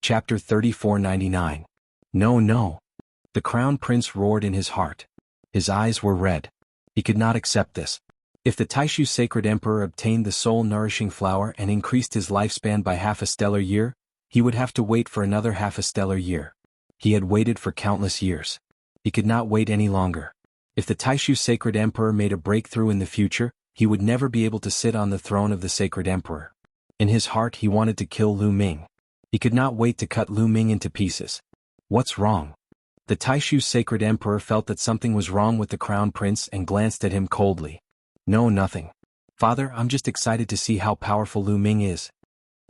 Chapter 3499. No, no. The Crown Prince roared in his heart. His eyes were red. He could not accept this. If the Taishu Sacred Emperor obtained the soul-nourishing flower and increased his lifespan by half a stellar year, he would have to wait for another half a stellar year. He had waited for countless years. He could not wait any longer. If the Taishu Sacred Emperor made a breakthrough in the future, he would never be able to sit on the throne of the Sacred Emperor. In his heart he wanted to kill Lu Ming. He could not wait to cut Lu Ming into pieces. What's wrong? The Taishu Sacred Emperor felt that something was wrong with the Crown Prince and glanced at him coldly. No, nothing. Father, I'm just excited to see how powerful Lu Ming is.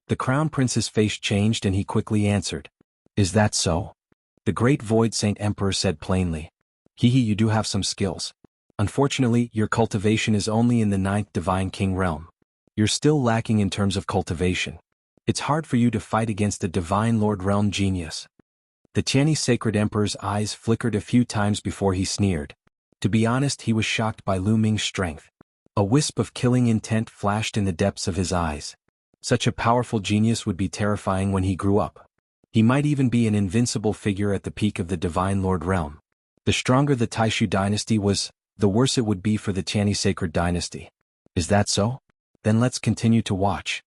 The Crown Prince's face changed and he quickly answered. Is that so? The Great Void Saint Emperor said plainly. You do have some skills. Unfortunately, your cultivation is only in the 9th Divine King realm. You're still lacking in terms of cultivation. It's hard for you to fight against a Divine Lord realm genius. The Tianyi Sacred Emperor's eyes flickered a few times before he sneered. To be honest, he was shocked by Lu Ming's strength. A wisp of killing intent flashed in the depths of his eyes. Such a powerful genius would be terrifying when he grew up. He might even be an invincible figure at the peak of the Divine Lord realm. The stronger the Taishu dynasty was, the worse it would be for the Tianyi Sacred dynasty. Is that so? Then let's continue to watch.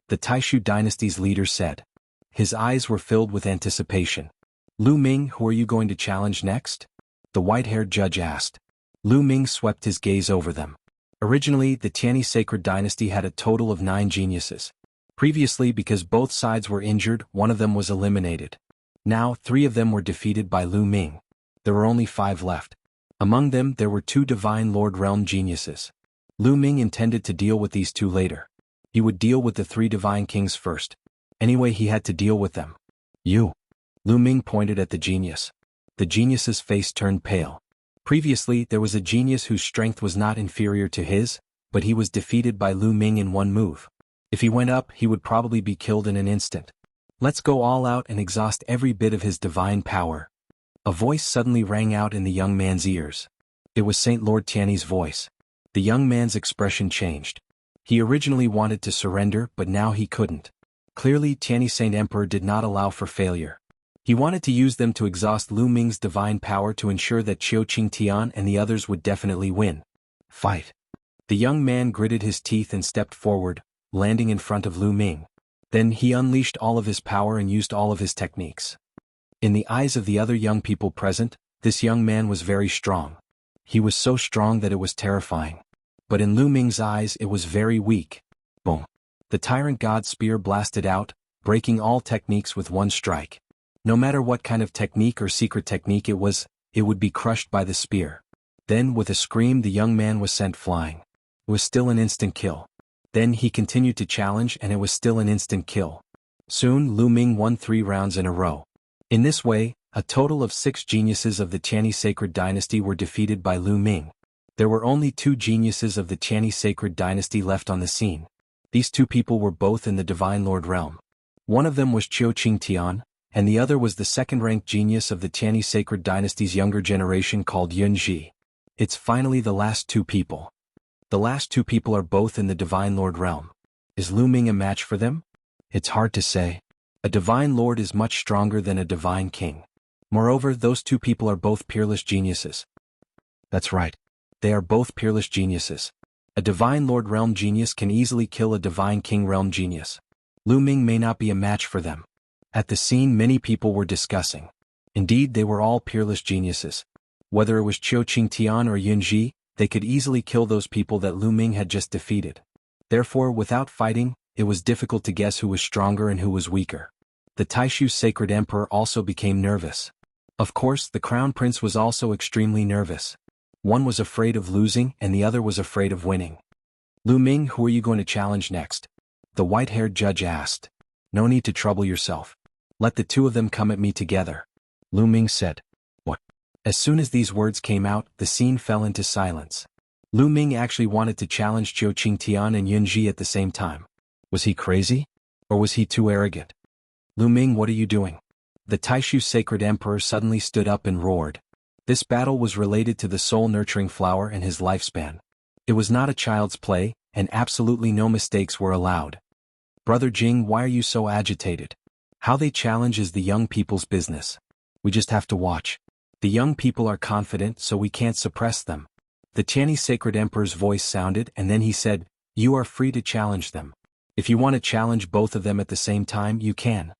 The Taishu dynasty's leader said. His eyes were filled with anticipation. Lu Ming, who are you going to challenge next? The white-haired judge asked. Lu Ming swept his gaze over them. Originally, the Tianyi Sacred dynasty had a total of 9 geniuses. Previously, because both sides were injured, one of them was eliminated. Now, 3 of them were defeated by Lu Ming. There were only 5 left. Among them, there were 2 Divine Lord realm geniuses. Lu Ming intended to deal with these 2 later. He would deal with the 3 Divine Kings first. Anyway, he had to deal with them. You. Lu Ming pointed at the genius. The genius's face turned pale. Previously, there was a genius whose strength was not inferior to his, but he was defeated by Lu Ming in one move. If he went up, he would probably be killed in an instant. Let's go all out and exhaust every bit of his divine power. A voice suddenly rang out in the young man's ears. It was Saint Lord Tianyi's voice. The young man's expression changed. He originally wanted to surrender, but now he couldn't. Clearly, Tianyi Saint Emperor did not allow for failure. He wanted to use them to exhaust Lu Ming's divine power to ensure that Qiu Qingtian and the others would definitely win. Fight. The young man gritted his teeth and stepped forward, landing in front of Lu Ming. Then he unleashed all of his power and used all of his techniques. In the eyes of the other young people present, this young man was very strong. He was so strong that it was terrifying. But in Lu Ming's eyes it was very weak. Boom. The Tyrant God Spear blasted out, breaking all techniques with one strike. No matter what kind of technique or secret technique it would be crushed by the spear. Then, with a scream, the young man was sent flying. It was still an instant kill. Then he continued to challenge and it was still an instant kill. Soon, Lu Ming won 3 rounds in a row. In this way, a total of 6 geniuses of the Tianyi Sacred Dynasty were defeated by Lu Ming. There were only 2 geniuses of the Tianyi Sacred Dynasty left on the scene. These 2 people were both in the Divine Lord realm. One of them was Qiu Qingtian, and the other was the second-ranked genius of the Tianyi Sacred Dynasty's younger generation called Yun Ji. It's finally the last 2 people. The last 2 people are both in the Divine Lord realm. Is Lu Ming a match for them? It's hard to say. A Divine Lord is much stronger than a Divine King. Moreover, those 2 people are both peerless geniuses. That's right. They are both peerless geniuses. A Divine Lord realm genius can easily kill a Divine King realm genius. Lu Ming may not be a match for them. At the scene, many people were discussing. Indeed, they were all peerless geniuses. Whether it was Qiu Qingtian or Yun Ji, they could easily kill those people that Lu Ming had just defeated. Therefore, without fighting, it was difficult to guess who was stronger and who was weaker. The Taishu Sacred Emperor also became nervous. Of course, the Crown Prince was also extremely nervous. One was afraid of losing and the other was afraid of winning. Lu Ming, who are you going to challenge next? The white-haired judge asked. No need to trouble yourself. Let the 2 of them come at me together. Lu Ming said. What? As soon as these words came out, the scene fell into silence. Lu Ming actually wanted to challenge Qiu Qingtian and Yun Ji at the same time. Was he crazy? Or was he too arrogant? Lu Ming, what are you doing? The Taishu Sacred Emperor suddenly stood up and roared. This battle was related to the soul-nurturing flower and his lifespan. It was not a child's play, and absolutely no mistakes were allowed. Brother Jing, why are you so agitated? How they challenge is the young people's business. We just have to watch. The young people are confident, so we can't suppress them. The Chinese sacred emperor's voice sounded, and then he said, "You are free to challenge them. If you want to challenge both of them at the same time, you can."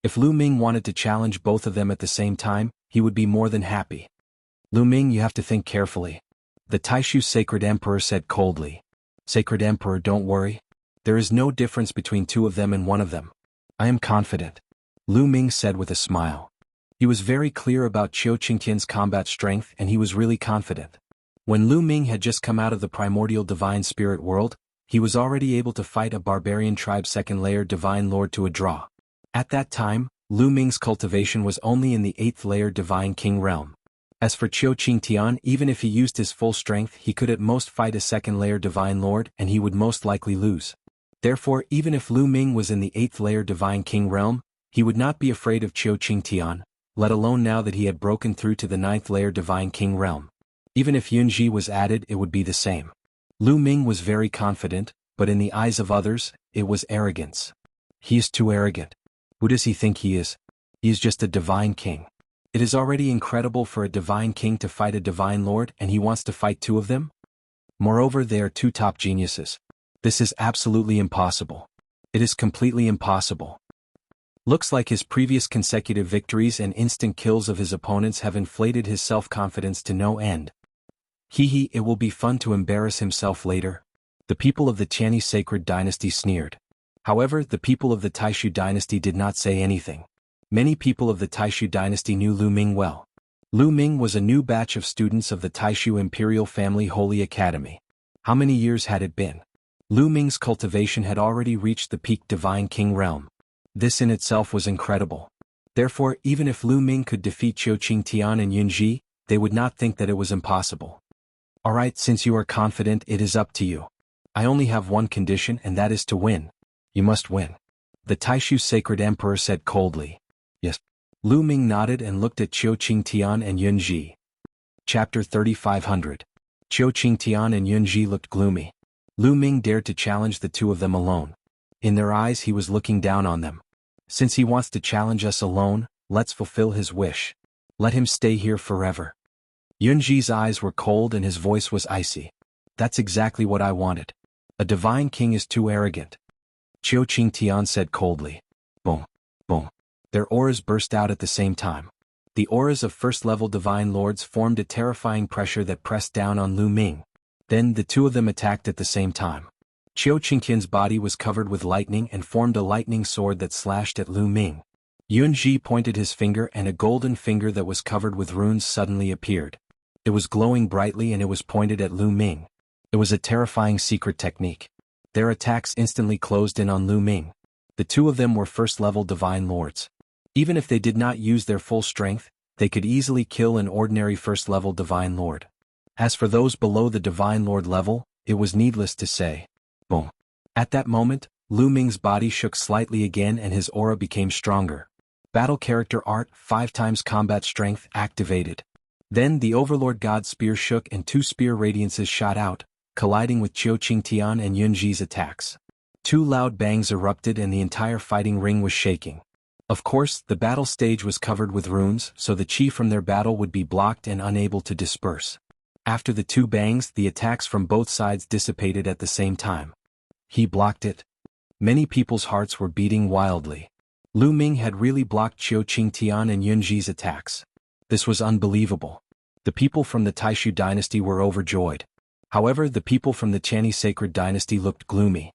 If Lu Ming wanted to challenge both of them at the same time, he would be more than happy. "Lu Ming, you have to think carefully," the Taishu sacred emperor said coldly. "Sacred emperor, don't worry. There is no difference between two of them and one of them. I am confident," Lu Ming said with a smile. He was very clear about Qiu Qingtian's combat strength, and he was really confident. When Lu Ming had just come out of the primordial divine spirit world, he was already able to fight a barbarian tribe second-layer divine lord to a draw. At that time, Lu Ming's cultivation was only in the 8th-layer divine king realm. As for Qiu Qingtian, even if he used his full strength, he could at most fight a second-layer divine lord, and he would most likely lose. Therefore, even if Lu Ming was in the 8th-layer divine king realm, he would not be afraid of Qiu Qingtian, let alone now that he had broken through to the 9th-layer divine king realm. Even if Yunji was added, it would be the same. Lu Ming was very confident, but in the eyes of others, it was arrogance. He is too arrogant. Who does he think he is? He is just a divine king. It is already incredible for a divine king to fight a divine lord, and he wants to fight two of them? Moreover, they are two top geniuses. This is absolutely impossible. It is completely impossible. Looks like his previous consecutive victories and instant kills of his opponents have inflated his self-confidence to no end. It will be fun to embarrass himself later. The people of the Qianni sacred dynasty sneered. However, the people of the Taishu dynasty did not say anything. Many people of the Taishu dynasty knew Lu Ming well. Lu Ming was a new batch of students of the Taishu Imperial Family Holy Academy. How many years had it been? Lu Ming's cultivation had already reached the peak divine king realm. This in itself was incredible. Therefore, even if Lu Ming could defeat Qiu Qingtian and Yunji, they would not think that it was impossible. "Alright, since you are confident, it is up to you. I only have one condition, and that is to win. You must win," the Taishu sacred emperor said coldly. "Yes." Lu Ming nodded and looked at Qiu Qingtian and Yunji. Chapter 3500. Qiu Qingtian and Yunji looked gloomy. Lu Ming dared to challenge the two of them alone. In their eyes he was looking down on them. "Since he wants to challenge us alone, let's fulfill his wish. Let him stay here forever." Yunji's eyes were cold and his voice was icy. "That's exactly what I wanted. A divine king is too arrogant," Qiu Qingtian said coldly. Boom. Boom. Their auras burst out at the same time. The auras of first-level divine lords formed a terrifying pressure that pressed down on Lu Ming. Then the two of them attacked at the same time. Qiu Qingtian's body was covered with lightning and formed a lightning sword that slashed at Lu Ming. Yunji pointed his finger and a golden finger that was covered with runes suddenly appeared. It was glowing brightly and it was pointed at Lu Ming. It was a terrifying secret technique. Their attacks instantly closed in on Lu Ming. The two of them were first-level divine lords. Even if they did not use their full strength, they could easily kill an ordinary first-level divine lord. As for those below the divine lord level, it was needless to say. Boom. At that moment, Lu Ming's body shook slightly again and his aura became stronger. Battle character art 5 times combat strength activated. Then the Overlord God spear shook and 2 spear radiances shot out, colliding with Qiu Qingtian and Yunji's attacks. 2 loud bangs erupted and the entire fighting ring was shaking. Of course, the battle stage was covered with runes, so the chi from their battle would be blocked and unable to disperse. After the 2 bangs, the attacks from both sides dissipated at the same time. He blocked it. Many people's hearts were beating wildly. Lu Ming had really blocked Qiu Qingtian and Yunji's attacks. This was unbelievable. The people from the Taishu dynasty were overjoyed. However, the people from the Qianni sacred dynasty looked gloomy.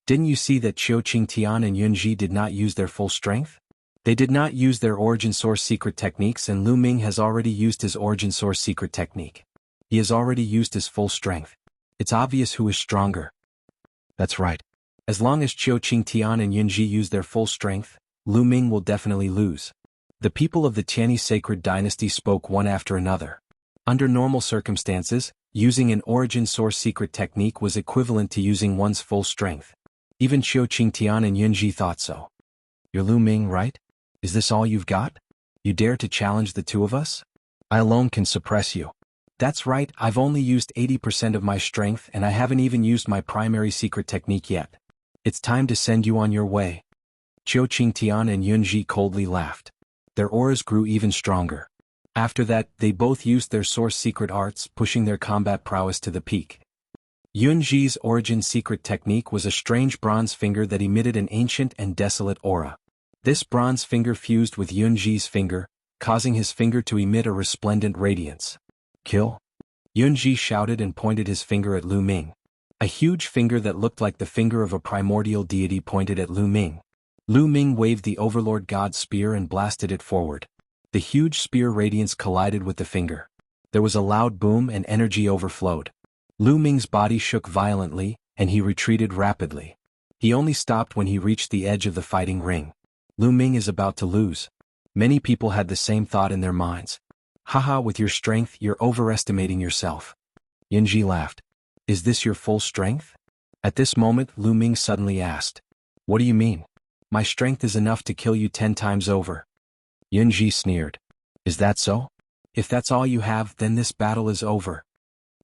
Didn't you see that Qiu Qingtian and Yunji did not use their full strength? They did not use their origin source secret techniques, and Lu Ming has already used his origin source secret technique. He has already used his full strength. It's obvious who is stronger. That's right. As long as Qiu Qingtian and Yunji use their full strength, Lu Ming will definitely lose. The people of the Qianni sacred dynasty spoke one after another. Under normal circumstances, using an origin source secret technique was equivalent to using one's full strength. Even Qiu Qingtian and Yunji thought so. "You're Lu Ming, right? Is this all you've got? You dare to challenge the two of us? I alone can suppress you." "That's right, I've only used 80% of my strength and I haven't even used my primary secret technique yet. It's time to send you on your way." Qiu Qingtian and Yunji coldly laughed. Their auras grew even stronger. After that, they both used their source secret arts, pushing their combat prowess to the peak. Yunji's origin secret technique was a strange bronze finger that emitted an ancient and desolate aura. This bronze finger fused with Yunji's finger, causing his finger to emit a resplendent radiance. Kill! Yunji shouted and pointed his finger at Lu Ming. A huge finger that looked like the finger of a primordial deity pointed at Lu Ming. Lu Ming waved the Overlord God's spear and blasted it forward. The huge spear radiance collided with the finger. There was a loud boom and energy overflowed. Lu Ming's body shook violently, and he retreated rapidly. He only stopped when he reached the edge of the fighting ring. Lu Ming is about to lose. Many people had the same thought in their minds. Haha, with your strength, you're overestimating yourself. Yunji laughed. Is this your full strength? At this moment, Lu Ming suddenly asked. What do you mean? My strength is enough to kill you 10 times over. Yunji sneered. Is that so? If that's all you have, then this battle is over.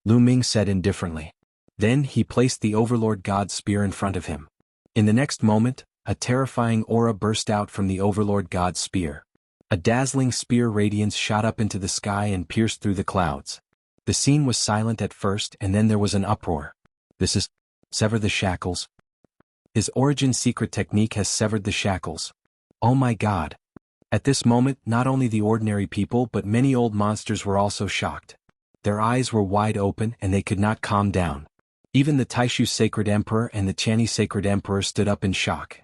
Lu Ming said indifferently. Then he placed the Overlord God's spear in front of him. In the next moment, a terrifying aura burst out from the Overlord God's spear. A dazzling spear radiance shot up into the sky and pierced through the clouds. The scene was silent at first, and then there was an uproar. This is... Sever the shackles. His origin secret technique has severed the shackles. Oh my god. At this moment, not only the ordinary people but many old monsters were also shocked. Their eyes were wide open and they could not calm down. Even the Taishu Sacred Emperor and the Qianni Sacred Emperor stood up in shock.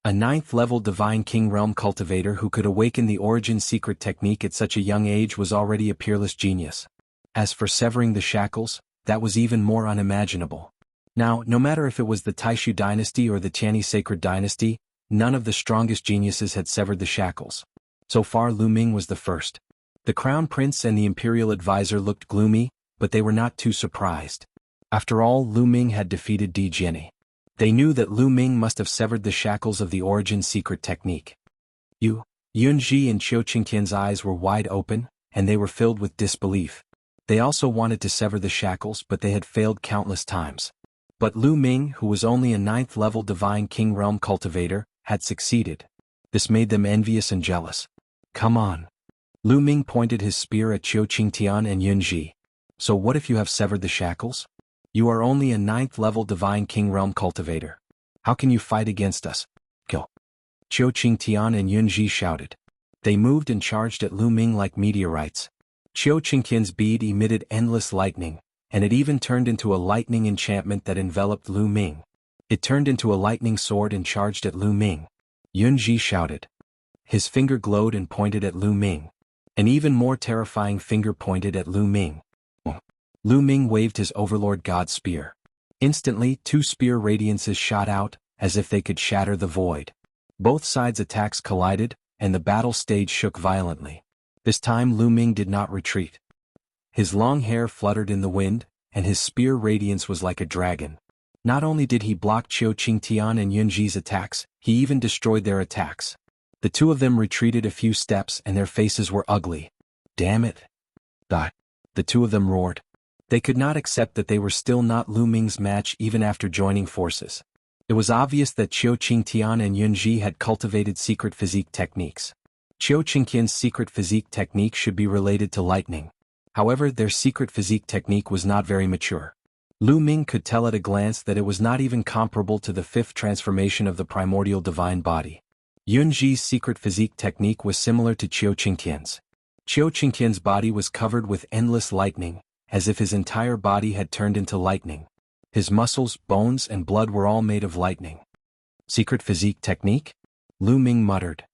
A 9th-level Divine King Realm cultivator who could awaken the origin secret technique at such a young age was already a peerless genius. As for severing the shackles, that was even more unimaginable. Now, no matter if it was the Taishu dynasty or the Qianni Sacred Dynasty, none of the strongest geniuses had severed the shackles. So far Lu Ming was the first. The Crown Prince and the Imperial Advisor looked gloomy, but they were not too surprised. After all, Lu Ming had defeated Di Jianni. They knew that Lu Ming must have severed the shackles of the origin secret technique. Yunji and Qiu Qingtian's eyes were wide open, and they were filled with disbelief. They also wanted to sever the shackles, but they had failed countless times. But Lu Ming, who was only a 9th-level Divine King Realm cultivator, had succeeded. This made them envious and jealous. Come on. Lu Ming pointed his spear at Qiu Qingtian and Yunji. So what if you have severed the shackles? You are only a 9th-level Divine King Realm cultivator. How can you fight against us? Kill. Qiu Qingtian and Yunji shouted. They moved and charged at Lu Ming like meteorites. Qiu Qingtian's bead emitted endless lightning, and it even turned into a lightning enchantment that enveloped Lu Ming. It turned into a lightning sword and charged at Lu Ming. Yunji shouted. His finger glowed and pointed at Lu Ming. An even more terrifying finger pointed at Lu Ming. Lu Ming waved his Overlord God's spear. Instantly, 2 spear radiances shot out, as if they could shatter the void. Both sides' attacks collided, and the battle stage shook violently. This time Lu Ming did not retreat. His long hair fluttered in the wind, and his spear radiance was like a dragon. Not only did he block Qiu Qingtian and Yunji's attacks, he even destroyed their attacks. The two of them retreated a few steps and their faces were ugly. Damn it! The two of them roared. They could not accept that they were still not Lu Ming's match even after joining forces. It was obvious that Qiu Qingtian and Yunji had cultivated secret physique techniques. Qiu Qingtian's secret physique technique should be related to lightning. However, their secret physique technique was not very mature. Lu Ming could tell at a glance that it was not even comparable to the 5th transformation of the primordial divine body. Yunji's secret physique technique was similar to Qiu Qingtian's. Qiu Qingtian's body was covered with endless lightning, as if his entire body had turned into lightning. His muscles, bones, and blood were all made of lightning. Secret physique technique? Lu Ming muttered.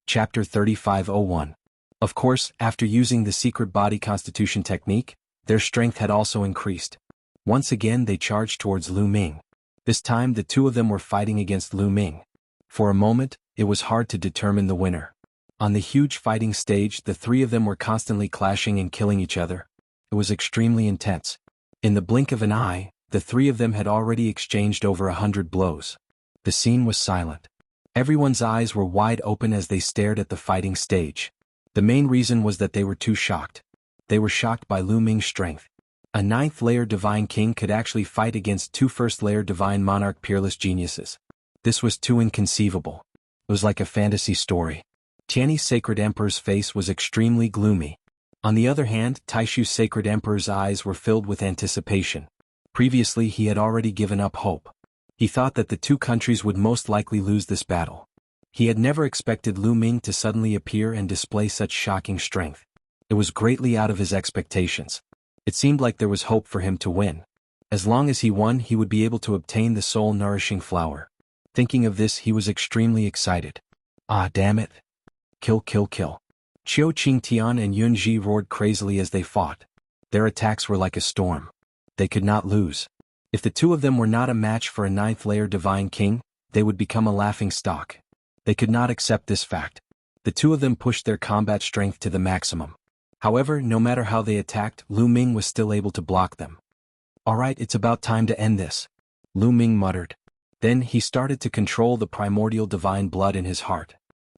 Chapter 3501. Of course, after using the secret body constitution technique, their strength had also increased. Once again they charged towards Lu Ming. This time the two of them were fighting against Lu Ming. For a moment, it was hard to determine the winner. On the huge fighting stage, the three of them were constantly clashing and killing each other. It was extremely intense. In the blink of an eye, the three of them had already exchanged over 100 blows. The scene was silent. Everyone's eyes were wide open as they stared at the fighting stage. The main reason was that they were too shocked. They were shocked by Lu Ming's strength. A 9th-layer Divine King could actually fight against 2 1st-layer Divine Monarch peerless geniuses. This was too inconceivable. It was like a fantasy story. Tiany's Sacred Emperor's face was extremely gloomy. On the other hand, Taishu's Sacred Emperor's eyes were filled with anticipation. Previously he had already given up hope. He thought that the two countries would most likely lose this battle. He had never expected Lu Ming to suddenly appear and display such shocking strength. It was greatly out of his expectations. It seemed like there was hope for him to win. As long as he won, he would be able to obtain the soul-nourishing flower. Thinking of this, he was extremely excited. Ah, damn it. Kill, kill, kill. Qiu Qingtian and Yunji roared crazily as they fought. Their attacks were like a storm. They could not lose. If the two of them were not a match for a ninth-layer divine king, they would become a laughing stock. They could not accept this fact. The two of them pushed their combat strength to the maximum. However, no matter how they attacked, Lu Ming was still able to block them. Alright, it's about time to end this, Lu Ming muttered. Then he started to control the primordial divine blood in his heart.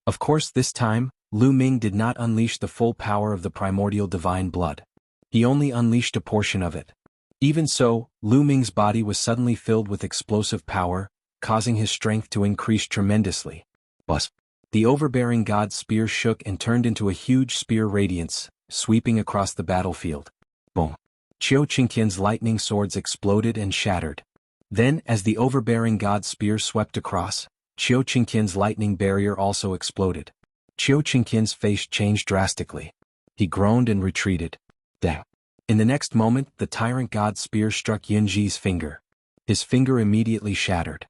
Of course, this time, Lu Ming did not unleash the full power of the primordial divine blood. He only unleashed a portion of it. Even so, Lu Ming's body was suddenly filled with explosive power, causing his strength to increase tremendously. Buzz! The overbearing god's spear shook and turned into a huge spear radiance, sweeping across the battlefield. Boom! Qiu Qingtian's lightning swords exploded and shattered. Then, as the overbearing god's spear swept across, Qiu Qingtian's lightning barrier also exploded. Qiu Qingtian's face changed drastically. He groaned and retreated. Dang! In the next moment, the tyrant god's spear struck Yunji's finger. His finger immediately shattered.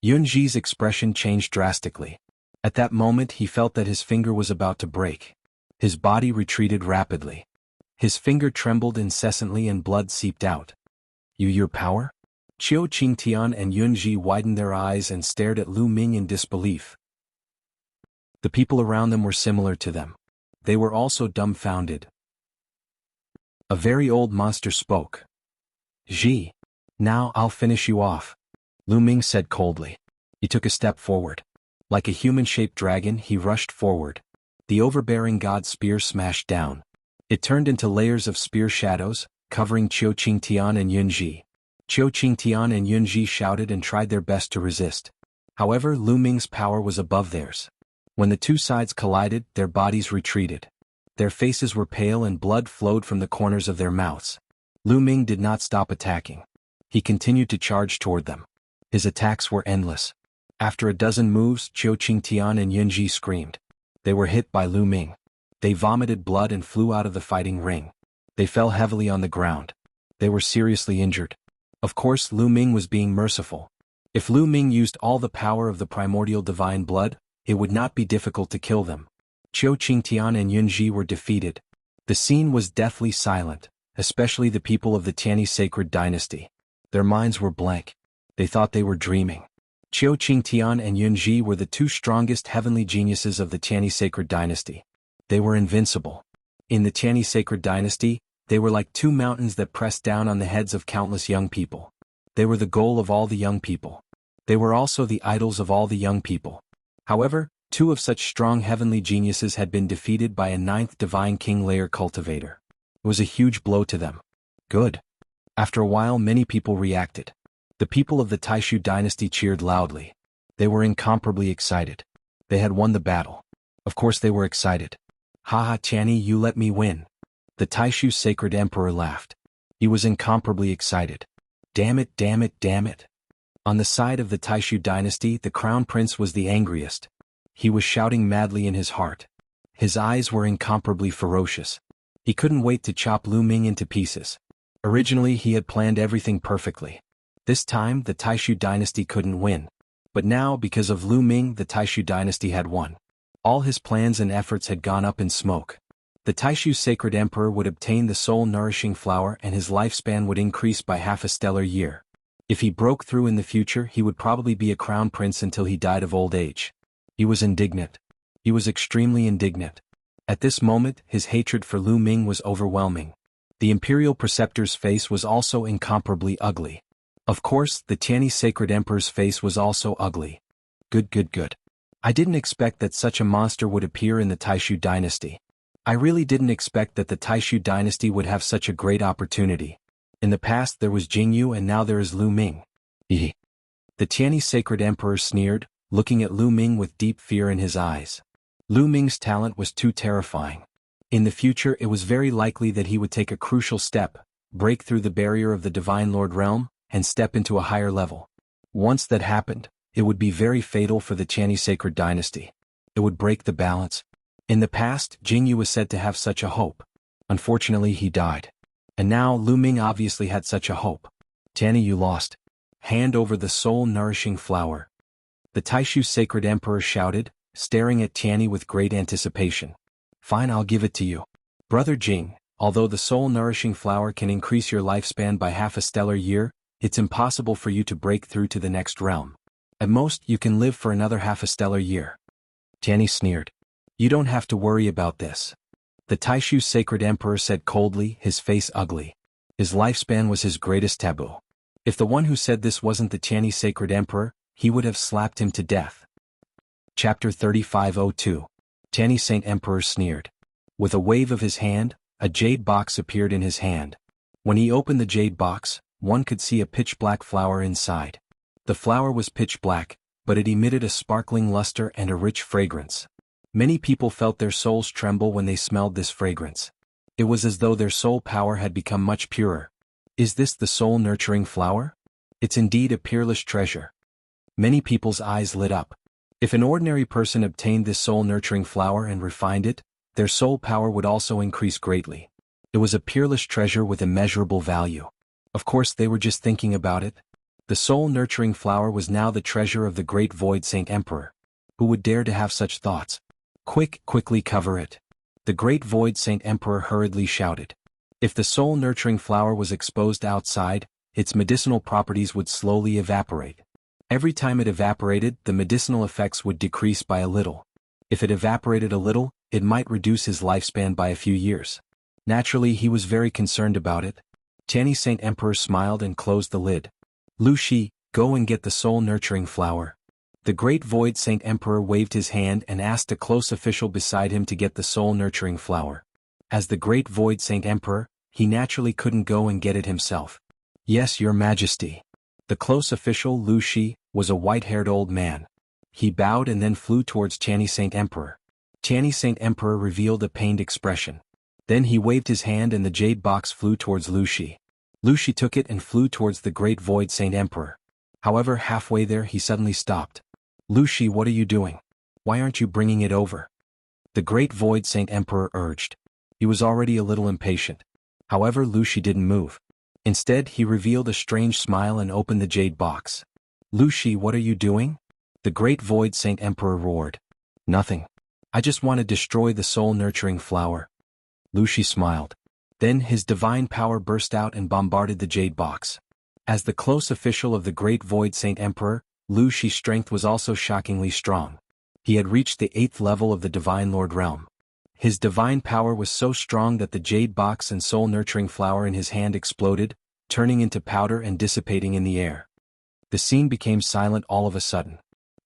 Yunji's expression changed drastically. At that moment he felt that his finger was about to break. His body retreated rapidly. His finger trembled incessantly and blood seeped out. Your power? Qiu Qingtian and Yunji widened their eyes and stared at Lu Ming in disbelief. The people around them were similar to them. They were also dumbfounded. A very old monster spoke. Ji. Now I'll finish you off, Lu Ming said coldly. He took a step forward. Like a human-shaped dragon, he rushed forward. The overbearing god's spear smashed down. It turned into layers of spear shadows, covering Qiu Qingtian and Yunji. Qiu Qingtian and Yunji shouted and tried their best to resist. However, Lu Ming's power was above theirs. When the two sides collided, their bodies retreated. Their faces were pale and blood flowed from the corners of their mouths. Lu Ming did not stop attacking. He continued to charge toward them. His attacks were endless. After a dozen moves, Qiu Qingtian and Yunji screamed. They were hit by Lu Ming. They vomited blood and flew out of the fighting ring. They fell heavily on the ground. They were seriously injured. Of course, Lu Ming was being merciful. If Lu Ming used all the power of the primordial divine blood, it would not be difficult to kill them. Qiu Qingtian and Yunji were defeated. The scene was deathly silent, especially the people of the Tiany's Sacred Dynasty. Their minds were blank. They thought they were dreaming. Qiu Qingtian and Yunji were the two strongest heavenly geniuses of the Tiany's Sacred Dynasty. They were invincible. In the Tiany's Sacred Dynasty, they were like two mountains that pressed down on the heads of countless young people. They were the goal of all the young people. They were also the idols of all the young people. However, two of such strong heavenly geniuses had been defeated by a ninth divine king layer cultivator. It was a huge blow to them. Good. After a while, many people reacted. The people of the Taishu dynasty cheered loudly. They were incomparably excited. They had won the battle. Of course they were excited. Haha, Tiany, you let me win. The Taishu Sacred Emperor laughed. He was incomparably excited. Damn it, damn it, damn it. On the side of the Taishu dynasty, the crown prince was the angriest. He was shouting madly in his heart. His eyes were incomparably ferocious. He couldn't wait to chop Lu Ming into pieces. Originally he had planned everything perfectly. This time the Taishu dynasty couldn't win. But now, because of Lu Ming, the Taishu dynasty had won. All his plans and efforts had gone up in smoke. The Taishu Sacred Emperor would obtain the soul-nourishing flower and his lifespan would increase by half a stellar year. If he broke through in the future, he would probably be a crown prince until he died of old age. He was indignant. He was extremely indignant. At this moment, his hatred for Lu Ming was overwhelming. The Imperial Preceptor's face was also incomparably ugly. Of course, the Tiany's Sacred Emperor's face was also ugly. Good. I didn't expect that such a monster would appear in the Taishu dynasty. I really didn't expect that the Taishu dynasty would have such a great opportunity. In the past there was Jingyu and now there is Lu Ming. The Tiany's Sacred Emperor sneered, looking at Lu Ming with deep fear in his eyes. Lu Ming's talent was too terrifying. In the future it was very likely that he would take a crucial step, break through the barrier of the Divine Lord realm, and step into a higher level. Once that happened, it would be very fatal for the Qianni sacred dynasty. It would break the balance. In the past, Jingyu was said to have such a hope. Unfortunately he died. And now Lu Ming obviously had such a hope. Qianni, you lost. Hand over the soul-nourishing flower. The Taishu sacred emperor shouted, staring at Qianni with great anticipation. Fine, I'll give it to you. Brother Jing, although the soul-nourishing flower can increase your lifespan by half a stellar year, it's impossible for you to break through to the next realm. At most, you can live for another half a stellar year. Qianni sneered. You don't have to worry about this. The Taishu sacred emperor said coldly, his face ugly. His lifespan was his greatest taboo. If the one who said this wasn't the Qianni sacred emperor, he would have slapped him to death. Chapter 3502. Qianni Saint Emperor sneered. With a wave of his hand, a jade box appeared in his hand. When he opened the jade box, one could see a pitch-black flower inside. The flower was pitch black, but it emitted a sparkling luster and a rich fragrance. Many people felt their souls tremble when they smelled this fragrance. It was as though their soul power had become much purer. Is this the soul-nurturing flower? It's indeed a peerless treasure. Many people's eyes lit up. If an ordinary person obtained this soul-nurturing flower and refined it, their soul power would also increase greatly. It was a peerless treasure with immeasurable value. Of course they were just thinking about it. The soul-nurturing flower was now the treasure of the great Void Saint Emperor. Who would dare to have such thoughts? Quickly cover it. The great Void Saint Emperor hurriedly shouted. If the soul-nurturing flower was exposed outside, its medicinal properties would slowly evaporate. Every time it evaporated, the medicinal effects would decrease by a little. If it evaporated a little, it might reduce his lifespan by a few years. Naturally, he was very concerned about it. Qianni Saint Emperor smiled and closed the lid. Lu Shi, go and get the soul-nurturing flower. The great Void Saint Emperor waved his hand and asked a close official beside him to get the soul-nurturing flower. As the great Void Saint Emperor, he naturally couldn't go and get it himself. Yes, Your Majesty. The close official, Lu Shi, was a white-haired old man. He bowed and then flew towards Qianni Saint Emperor. Qianni Saint Emperor revealed a pained expression. Then he waved his hand and the jade box flew towards Lu Shi. Lu Shi took it and flew towards the great Void Saint Emperor. However, halfway there he suddenly stopped. Lu Shi, what are you doing? Why aren't you bringing it over? The great Void Saint Emperor urged. He was already a little impatient. However, Lu Shi didn't move. Instead, he revealed a strange smile and opened the jade box. Lu Shi, what are you doing? The great Void Saint Emperor roared. Nothing. I just want to destroy the soul-nurturing flower. Lu Shi smiled. Then his divine power burst out and bombarded the jade box. As the close official of the great Void Saint Emperor, Lu Shi's strength was also shockingly strong. He had reached the 8th level of the Divine Lord realm. His divine power was so strong that the jade box and soul-nurturing flower in his hand exploded, turning into powder and dissipating in the air. The scene became silent all of a sudden.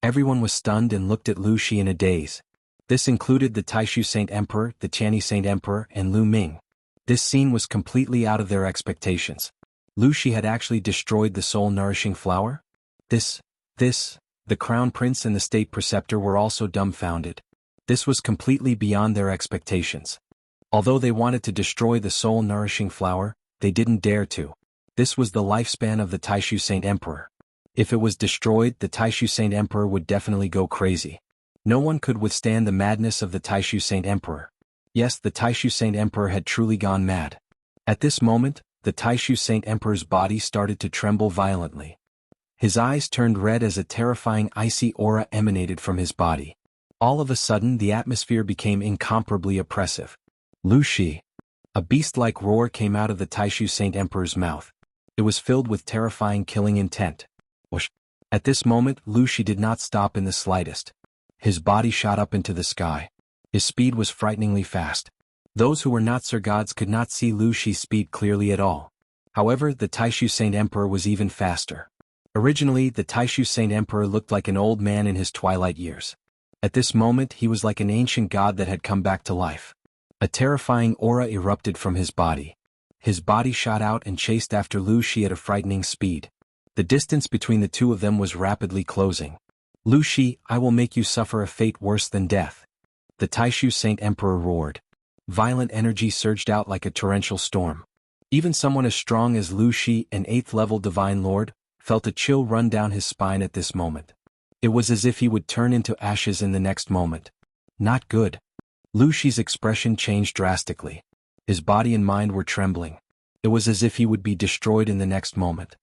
Everyone was stunned and looked at Lu Shi in a daze. This included the Taishu Saint Emperor, the Qianni Saint Emperor, and Lu Ming. This scene was completely out of their expectations. Lu Shi had actually destroyed the soul-nourishing flower? The Crown Prince and the State Preceptor were also dumbfounded. This was completely beyond their expectations. Although they wanted to destroy the soul-nourishing flower, they didn't dare to. This was the lifespan of the Taishu Saint Emperor. If it was destroyed, the Taishu Saint Emperor would definitely go crazy. No one could withstand the madness of the Taishu Saint Emperor. Yes, the Taishu Saint Emperor had truly gone mad. At this moment, the Taishu Saint Emperor's body started to tremble violently. His eyes turned red as a terrifying icy aura emanated from his body. All of a sudden the atmosphere became incomparably oppressive. Lu Shi. A beast-like roar came out of the Taishu Saint Emperor's mouth. It was filled with terrifying killing intent. Whoosh. At this moment Lu Shi did not stop in the slightest. His body shot up into the sky. His speed was frighteningly fast. Those who were not Sir Gods could not see Lu Shi's speed clearly at all. However, the Taishu Saint Emperor was even faster. Originally, the Taishu Saint Emperor looked like an old man in his twilight years. At this moment he was like an ancient god that had come back to life. A terrifying aura erupted from his body. His body shot out and chased after Lu Shi at a frightening speed. The distance between the two of them was rapidly closing. Lu Shi, I will make you suffer a fate worse than death. The Taishu Saint Emperor roared. Violent energy surged out like a torrential storm. Even someone as strong as Lu Shi, an 8th-level divine lord, felt a chill run down his spine at this moment. It was as if he would turn into ashes in the next moment. Not good. Lu Shi's expression changed drastically. His body and mind were trembling. It was as if he would be destroyed in the next moment.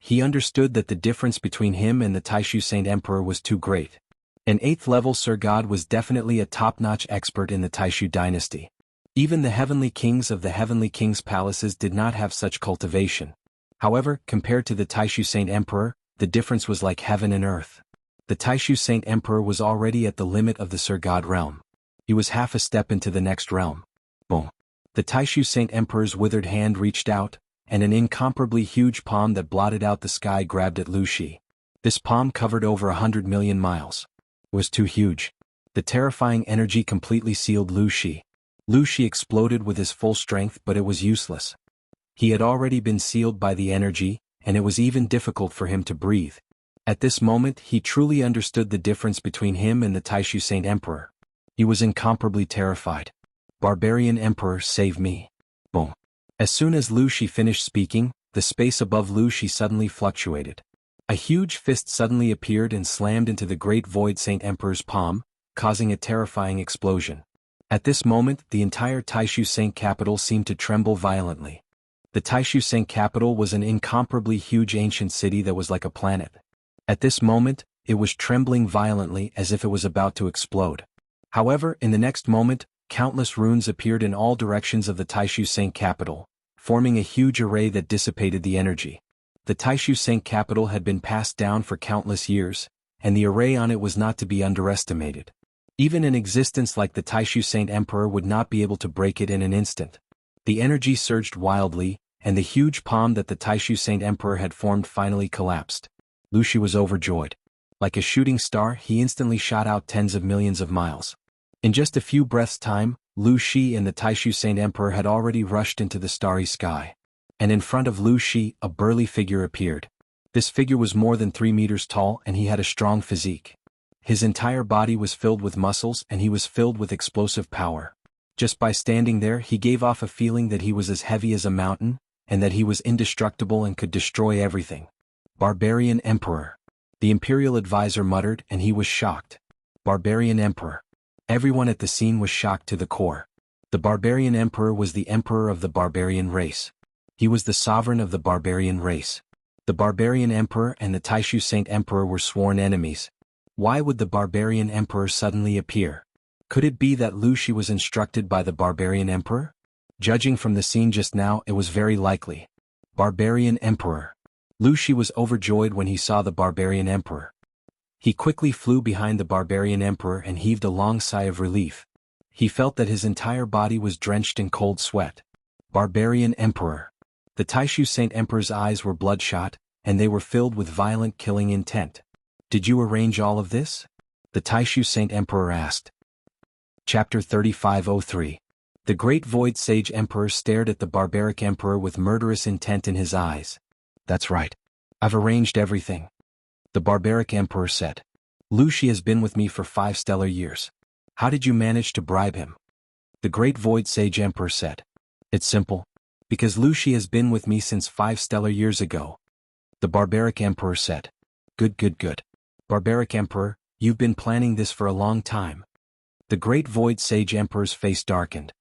He understood that the difference between him and the Taishu Saint Emperor was too great. An 8th-level Sir God was definitely a top-notch expert in the Taishu dynasty. Even the heavenly kings of the heavenly kings' palaces did not have such cultivation. However, compared to the Taishu Saint Emperor, the difference was like heaven and earth. The Taishu Saint Emperor was already at the limit of the Sir God realm. He was half a step into the next realm. Boom. The Taishu Saint Emperor's withered hand reached out, and an incomparably huge palm that blotted out the sky grabbed at Lu Shi. This palm covered over 100 million miles. It was too huge. The terrifying energy completely sealed Lu Shi. Lu Shi exploded with his full strength, but it was useless. He had already been sealed by the energy, and it was even difficult for him to breathe. At this moment he truly understood the difference between him and the Taishu Saint Emperor. He was incomparably terrified. Barbarian Emperor, save me. Boom. As soon as Lu Shi finished speaking, the space above Lu Shi suddenly fluctuated. A huge fist suddenly appeared and slammed into the Great Void Saint Emperor's palm, causing a terrifying explosion. At this moment, the entire Taishu Saint capital seemed to tremble violently. The Taishu Saint capital was an incomparably huge ancient city that was like a planet. At this moment, it was trembling violently as if it was about to explode. However, in the next moment, countless runes appeared in all directions of the Taishu Saint capital, forming a huge array that dissipated the energy. The Taishu Saint capital had been passed down for countless years, and the array on it was not to be underestimated. Even an existence like the Taishu Saint Emperor would not be able to break it in an instant. The energy surged wildly, and the huge palm that the Taishu Saint Emperor had formed finally collapsed. Lu Shi was overjoyed. Like a shooting star, he instantly shot out tens of millions of miles. In just a few breaths' time, Lu Shi and the Taishu Saint Emperor had already rushed into the starry sky. And in front of Lu Shi, a burly figure appeared. This figure was more than 3 meters tall, and he had a strong physique. His entire body was filled with muscles, and he was filled with explosive power. Just by standing there, he gave off a feeling that he was as heavy as a mountain, and that he was indestructible and could destroy everything. Barbarian Emperor. The Imperial Advisor muttered, and he was shocked. Barbarian Emperor. Everyone at the scene was shocked to the core. The Barbarian Emperor was the emperor of the barbarian race. He was the sovereign of the barbarian race. The Barbarian Emperor and the Taishu Saint Emperor were sworn enemies. Why would the Barbarian Emperor suddenly appear? Could it be that Lu Shi was instructed by the Barbarian Emperor? Judging from the scene just now, it was very likely. Barbarian Emperor. Lu Shi was overjoyed when he saw the Barbarian Emperor. He quickly flew behind the Barbarian Emperor and heaved a long sigh of relief. He felt that his entire body was drenched in cold sweat. Barbarian Emperor. The Taishu Saint Emperor's eyes were bloodshot, and they were filled with violent killing intent. Did you arrange all of this? The Taishu Saint Emperor asked. Chapter 3503. The Great Void Sage Emperor stared at the barbaric emperor with murderous intent in his eyes. That's right. I've arranged everything. The barbaric emperor said. Lu Shi has been with me for 5 stellar years. How did you manage to bribe him? The Great Void Sage Emperor said. It's simple. Because Lu Shi has been with me since 5 stellar years ago. The barbaric emperor said. Good. Barbaric Emperor, you've been planning this for a long time. The Great Void Sage Emperor's face darkened.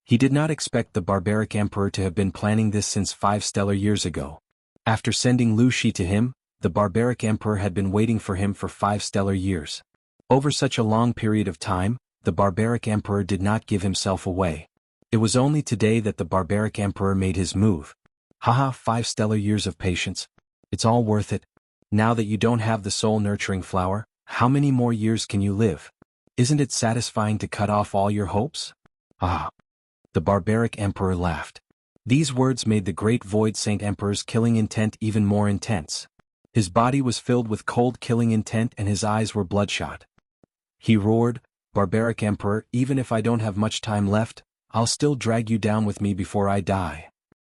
He did not expect the barbaric emperor to have been planning this since 5 stellar years ago. After sending Lu Shi to him, the barbaric emperor had been waiting for him for 5 stellar years. Over such a long period of time, the barbaric emperor did not give himself away. It was only today that the barbaric emperor made his move. Haha, 5 stellar years of patience. It's all worth it. Now that you don't have the soul-nurturing flower, how many more years can you live? Isn't it satisfying to cut off all your hopes? Ah. The barbaric emperor laughed. These words made the Great Void Saint Emperor's killing intent even more intense. His body was filled with cold killing intent and his eyes were bloodshot. He roared, Barbaric Emperor, even if I don't have much time left, I'll still drag you down with me before I die.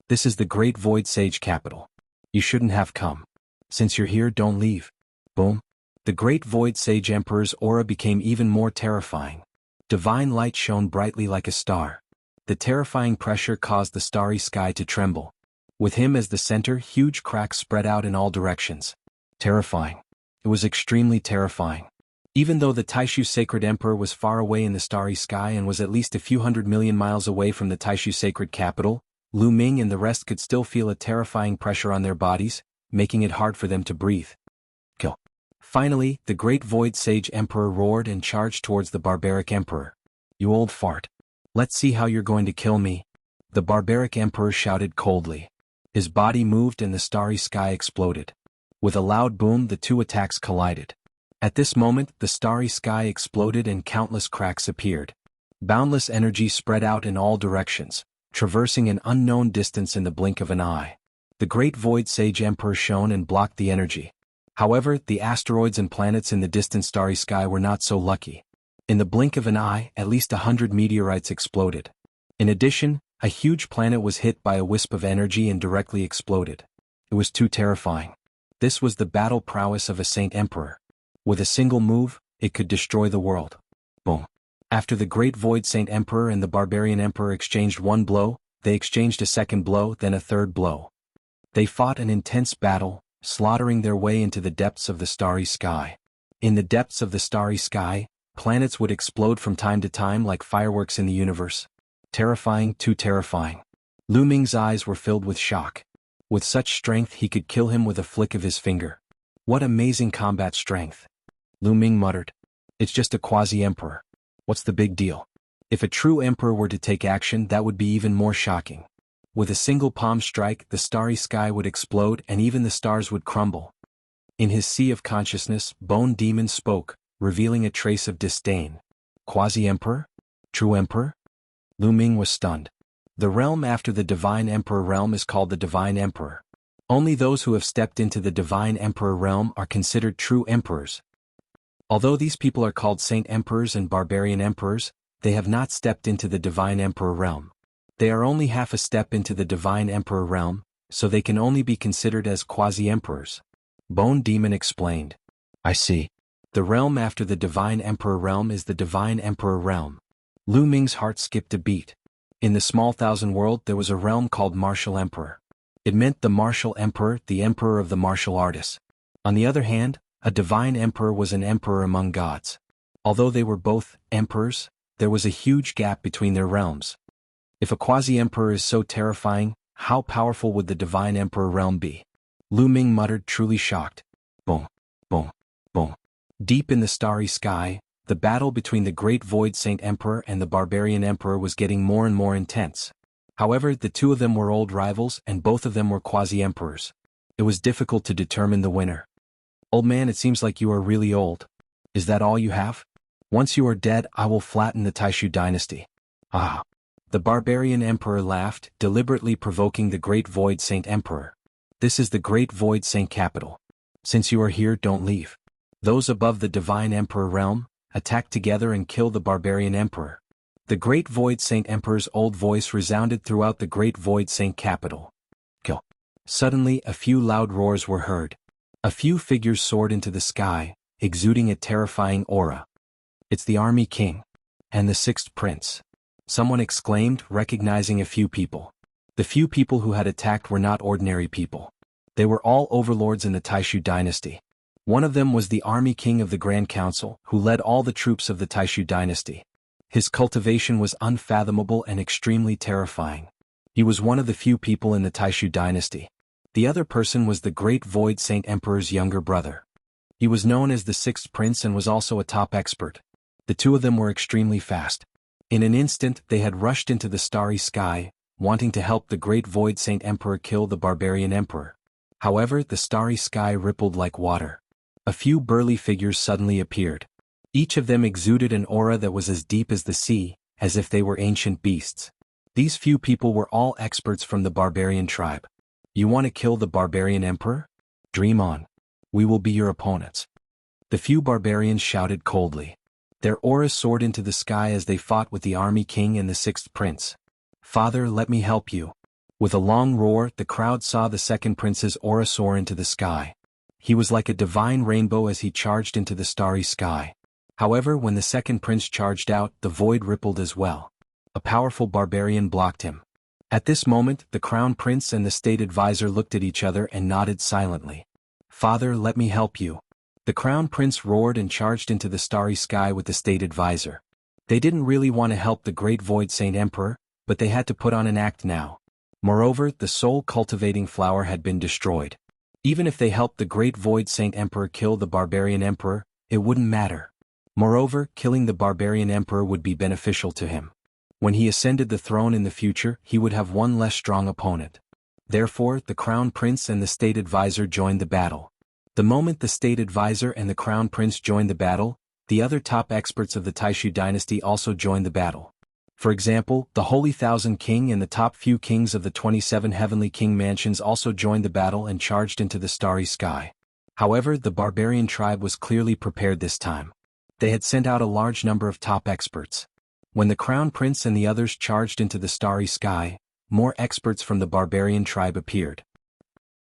This is the Great Void Sage capital. You shouldn't have come. Since you're here, don't leave. Boom. The great Void Sage Emperor's aura became even more terrifying. Divine light shone brightly like a star. The terrifying pressure caused the starry sky to tremble. With him as the center, huge cracks spread out in all directions. Terrifying. It was extremely terrifying. Even though the Taishu Sacred Emperor was far away in the starry sky and was at least a few 100 million miles away from the Taishu Sacred Capital, Lu Ming and the rest could still feel a terrifying pressure on their bodies, making it hard for them to breathe. Kill. Finally, the great Void Sage Emperor roared and charged towards the barbaric emperor. You old fart. Let's see how you're going to kill me. The barbaric emperor shouted coldly. His body moved and the starry sky exploded. With a loud boom, the two attacks collided. At this moment, the starry sky exploded and countless cracks appeared. Boundless energy spread out in all directions, traversing an unknown distance in the blink of an eye. The great Void Sage Emperor shone and blocked the energy. However, the asteroids and planets in the distant starry sky were not so lucky. In the blink of an eye, at least 100 meteorites exploded. In addition, a huge planet was hit by a wisp of energy and directly exploded. It was too terrifying. This was the battle prowess of a Saint Emperor. With a single move, it could destroy the world. Boom. After the great Void Saint Emperor and the Barbarian Emperor exchanged one blow, they exchanged a second blow, then a third blow. They fought an intense battle, slaughtering their way into the depths of the starry sky. In the depths of the starry sky, planets would explode from time to time like fireworks in the universe. Terrifying, too terrifying. Lu Ming's eyes were filled with shock. With such strength he could kill him with a flick of his finger. What amazing combat strength. Lu Ming muttered. It's just a quasi-emperor. What's the big deal? If a true emperor were to take action, that would be even more shocking. With a single palm strike, the starry sky would explode and even the stars would crumble. In his sea of consciousness, Bone Demon spoke, revealing a trace of disdain. Quasi-emperor? True emperor? Lu Ming was stunned. The realm after the Divine Emperor realm is called the Divine Emperor. Only those who have stepped into the Divine Emperor realm are considered true emperors. Although these people are called Saint Emperors and Barbarian Emperors, they have not stepped into the Divine Emperor realm. They are only half a step into the Divine Emperor realm, so they can only be considered as quasi-emperors. Bone Demon explained. I see. The realm after the Divine Emperor realm is the Divine Emperor realm. Lu Ming's heart skipped a beat. In the small thousand world there was a realm called Martial Emperor. It meant the Martial Emperor, the Emperor of the martial artists. On the other hand, a Divine Emperor was an emperor among gods. Although they were both emperors, there was a huge gap between their realms. If a quasi-emperor is so terrifying, how powerful would the Divine Emperor realm be? Lu Ming muttered, truly shocked. Boom, boom, boom. Deep in the starry sky, the battle between the great Void Saint Emperor and the Barbarian Emperor was getting more and more intense. However, the two of them were old rivals and both of them were quasi-emperors. It was difficult to determine the winner. Old man, it seems like you are really old. Is that all you have? Once you are dead, I will flatten the Taishu dynasty. Ah. The Barbarian Emperor laughed, deliberately provoking the great Void Saint Emperor. This is the great Void Saint capital. Since you are here, don't leave. Those above the Divine Emperor realm, attack together and kill the Barbarian Emperor. The great Void Saint Emperor's old voice resounded throughout the great Void Saint capital. Kill. Suddenly, a few loud roars were heard. A few figures soared into the sky, exuding a terrifying aura. It's the Army King. And the Sixth Prince. Someone exclaimed, recognizing a few people. The few people who had attacked were not ordinary people. They were all overlords in the Taishu dynasty. One of them was the Army King of the Grand Council, who led all the troops of the Taishu dynasty. His cultivation was unfathomable and extremely terrifying. He was one of the few people in the Taishu dynasty. The other person was the great Void Saint Emperor's younger brother. He was known as the Sixth Prince and was also a top expert. The two of them were extremely fast. In an instant, they had rushed into the starry sky, wanting to help the great Void Saint Emperor kill the Barbarian Emperor. However, the starry sky rippled like water. A few burly figures suddenly appeared. Each of them exuded an aura that was as deep as the sea, as if they were ancient beasts. These few people were all experts from the Barbarian tribe. You want to kill the Barbarian Emperor? Dream on. We will be your opponents. The few barbarians shouted coldly. Their auras soared into the sky as they fought with the Army King and the Sixth Prince. Father, let me help you. With a long roar, the crowd saw the Second Prince's aura soar into the sky. He was like a divine rainbow as he charged into the starry sky. However, when the second prince charged out, the void rippled as well. A powerful barbarian blocked him. At this moment, the crown prince and the state advisor looked at each other and nodded silently. "Father, let me help you." The crown prince roared and charged into the starry sky with the state advisor. They didn't really want to help the great void saint emperor, but they had to put on an act now. Moreover, the soul-cultivating flower had been destroyed. Even if they helped the great void saint emperor kill the barbarian emperor, it wouldn't matter. Moreover, killing the barbarian emperor would be beneficial to him. When he ascended the throne in the future, he would have one less strong opponent. Therefore, the crown prince and the state advisor joined the battle. The moment the state advisor and the crown prince joined the battle, the other top experts of the Taishu dynasty also joined the battle. For example, the Holy Thousand King and the top few kings of the 27 heavenly king mansions also joined the battle and charged into the starry sky. However, the barbarian tribe was clearly prepared this time. They had sent out a large number of top experts. When the crown prince and the others charged into the starry sky, more experts from the barbarian tribe appeared.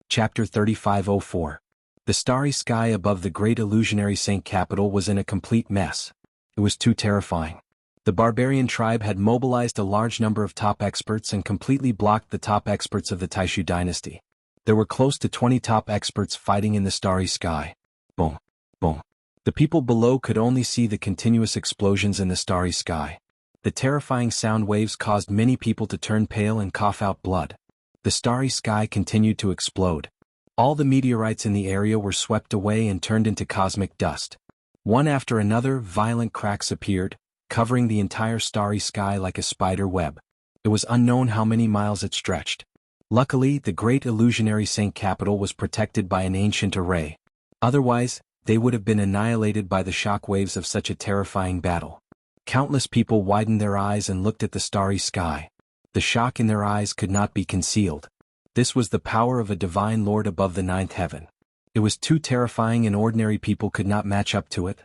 Chapter 3504. The starry sky above the great illusionary saint capital was in a complete mess. It was too terrifying. The barbarian tribe had mobilized a large number of top experts and completely blocked the top experts of the Taishu dynasty. There were close to 20 top experts fighting in the starry sky. Boom, boom. The people below could only see the continuous explosions in the starry sky. The terrifying sound waves caused many people to turn pale and cough out blood. The starry sky continued to explode. All the meteorites in the area were swept away and turned into cosmic dust. One after another, violent cracks appeared, covering the entire starry sky like a spider web. It was unknown how many miles it stretched. Luckily, the great illusionary saint capital was protected by an ancient array. Otherwise, they would have been annihilated by the shock waves of such a terrifying battle. Countless people widened their eyes and looked at the starry sky. The shock in their eyes could not be concealed. This was the power of a divine lord above the ninth heaven. It was too terrifying and ordinary people could not match up to it.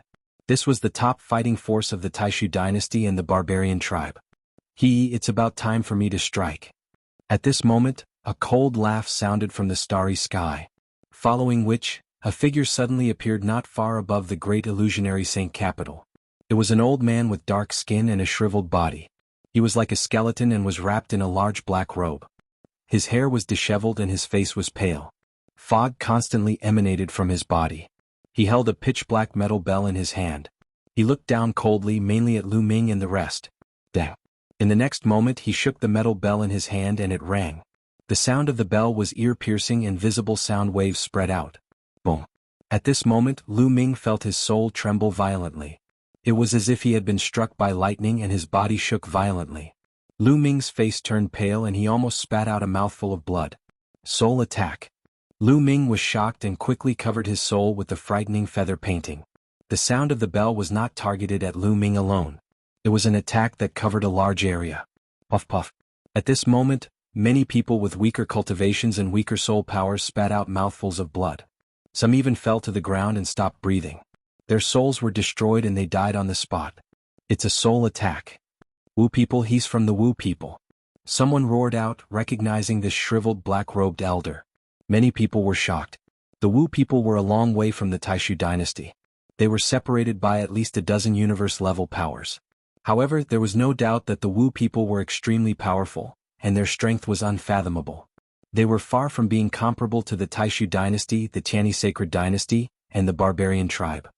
This was the top fighting force of the Taishu dynasty and the barbarian tribe. It's about time for me to strike. At this moment, a cold laugh sounded from the starry sky. Following which, a figure suddenly appeared not far above the great illusionary saint capital. It was an old man with dark skin and a shriveled body. He was like a skeleton and was wrapped in a large black robe. His hair was disheveled and his face was pale. Fog constantly emanated from his body. He held a pitch-black metal bell in his hand. He looked down coldly mainly at Lu Ming and the rest. Dang. In the next moment he shook the metal bell in his hand and it rang. The sound of the bell was ear-piercing and visible sound waves spread out. Boom. At this moment Lu Ming felt his soul tremble violently. It was as if he had been struck by lightning and his body shook violently. Lu Ming's face turned pale and he almost spat out a mouthful of blood. Soul attack. Lu Ming was shocked and quickly covered his soul with the frightening feather painting. The sound of the bell was not targeted at Lu Ming alone. It was an attack that covered a large area. Puff puff. At this moment, many people with weaker cultivations and weaker soul powers spat out mouthfuls of blood. Some even fell to the ground and stopped breathing. Their souls were destroyed and they died on the spot. It's a soul attack. Wu people, he's from the Wu people. Someone roared out, recognizing this shriveled black-robed elder. Many people were shocked. The Wu people were a long way from the Taishu dynasty. They were separated by at least a dozen universe-level powers. However, there was no doubt that the Wu people were extremely powerful, and their strength was unfathomable. They were far from being comparable to the Taishu dynasty, the Tianyi sacred dynasty, and the barbarian tribe.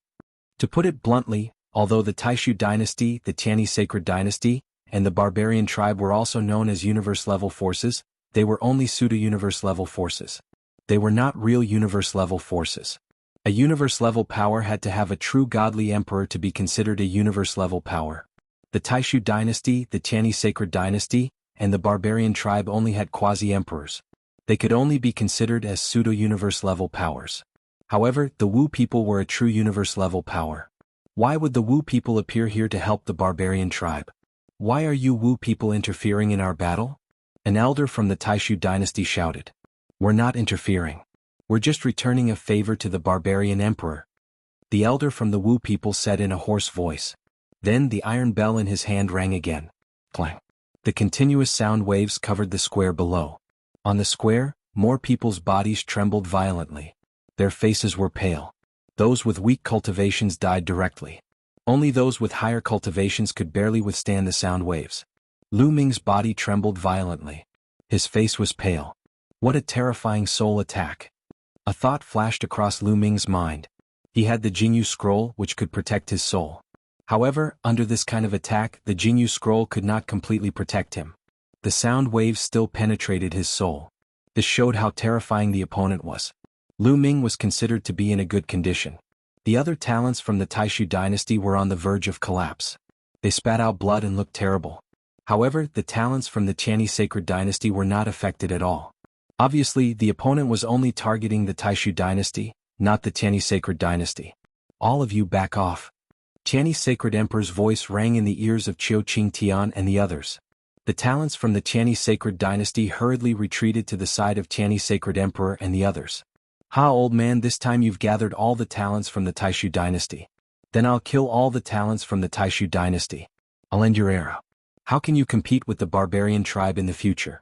To put it bluntly, although the Taishu dynasty, the Tianyi sacred dynasty, and the barbarian tribe were also known as universe-level forces, they were only pseudo-universe-level forces. They were not real universe-level forces. A universe-level power had to have a true godly emperor to be considered a universe-level power. The Taishu dynasty, the Tianyi sacred dynasty, and the barbarian tribe only had quasi-emperors. They could only be considered as pseudo-universe-level powers. However, the Wu people were a true universe-level power. Why would the Wu people appear here to help the barbarian tribe? Why are you Wu people interfering in our battle? An elder from the Taishu dynasty shouted. We're not interfering. We're just returning a favor to the barbarian emperor. The elder from the Wu people said in a hoarse voice. Then the iron bell in his hand rang again. Clang. The continuous sound waves covered the square below. On the square, more people's bodies trembled violently. Their faces were pale. Those with weak cultivations died directly. Only those with higher cultivations could barely withstand the sound waves. Lu Ming's body trembled violently. His face was pale. What a terrifying soul attack. A thought flashed across Lu Ming's mind. He had the Jingyu scroll which could protect his soul. However, under this kind of attack, the Jingyu scroll could not completely protect him. The sound waves still penetrated his soul. This showed how terrifying the opponent was. Lu Ming was considered to be in a good condition. The other talents from the Taishu dynasty were on the verge of collapse. They spat out blood and looked terrible. However, the talents from the Tianyi sacred dynasty were not affected at all. Obviously, the opponent was only targeting the Taishu dynasty, not the Tianyi sacred dynasty. All of you back off. Tianyi sacred emperor's voice rang in the ears of Qiu Qingtian and the others. The talents from the Tianyi sacred dynasty hurriedly retreated to the side of Tianyi sacred emperor and the others. Ha, old man, this time you've gathered all the talents from the Taishu dynasty. Then I'll kill all the talents from the Taishu dynasty. I'll end your era. How can you compete with the barbarian tribe in the future?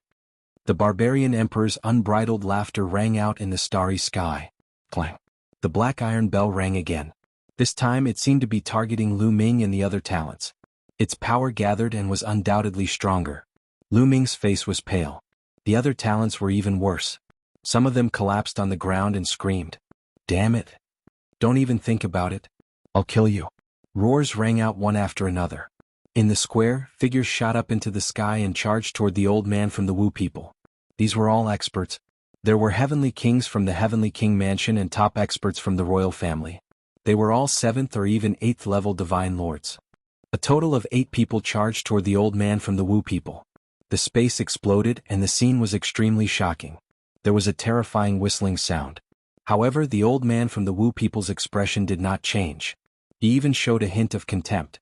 The barbarian emperor's unbridled laughter rang out in the starry sky. Clang. The black iron bell rang again. This time it seemed to be targeting Lu Ming and the other talents. Its power gathered and was undoubtedly stronger. Lu Ming's face was pale. The other talents were even worse. Some of them collapsed on the ground and screamed. Damn it. Don't even think about it. I'll kill you. Roars rang out one after another. In the square, figures shot up into the sky and charged toward the old man from the Wu people. These were all experts. There were heavenly kings from the Heavenly King Mansion and top experts from the royal family. They were all 7th or even 8th level divine lords. A total of 8 people charged toward the old man from the Wu people. The space exploded and the scene was extremely shocking. There was a terrifying whistling sound. However, the old man from the Wu people's expression did not change. He even showed a hint of contempt.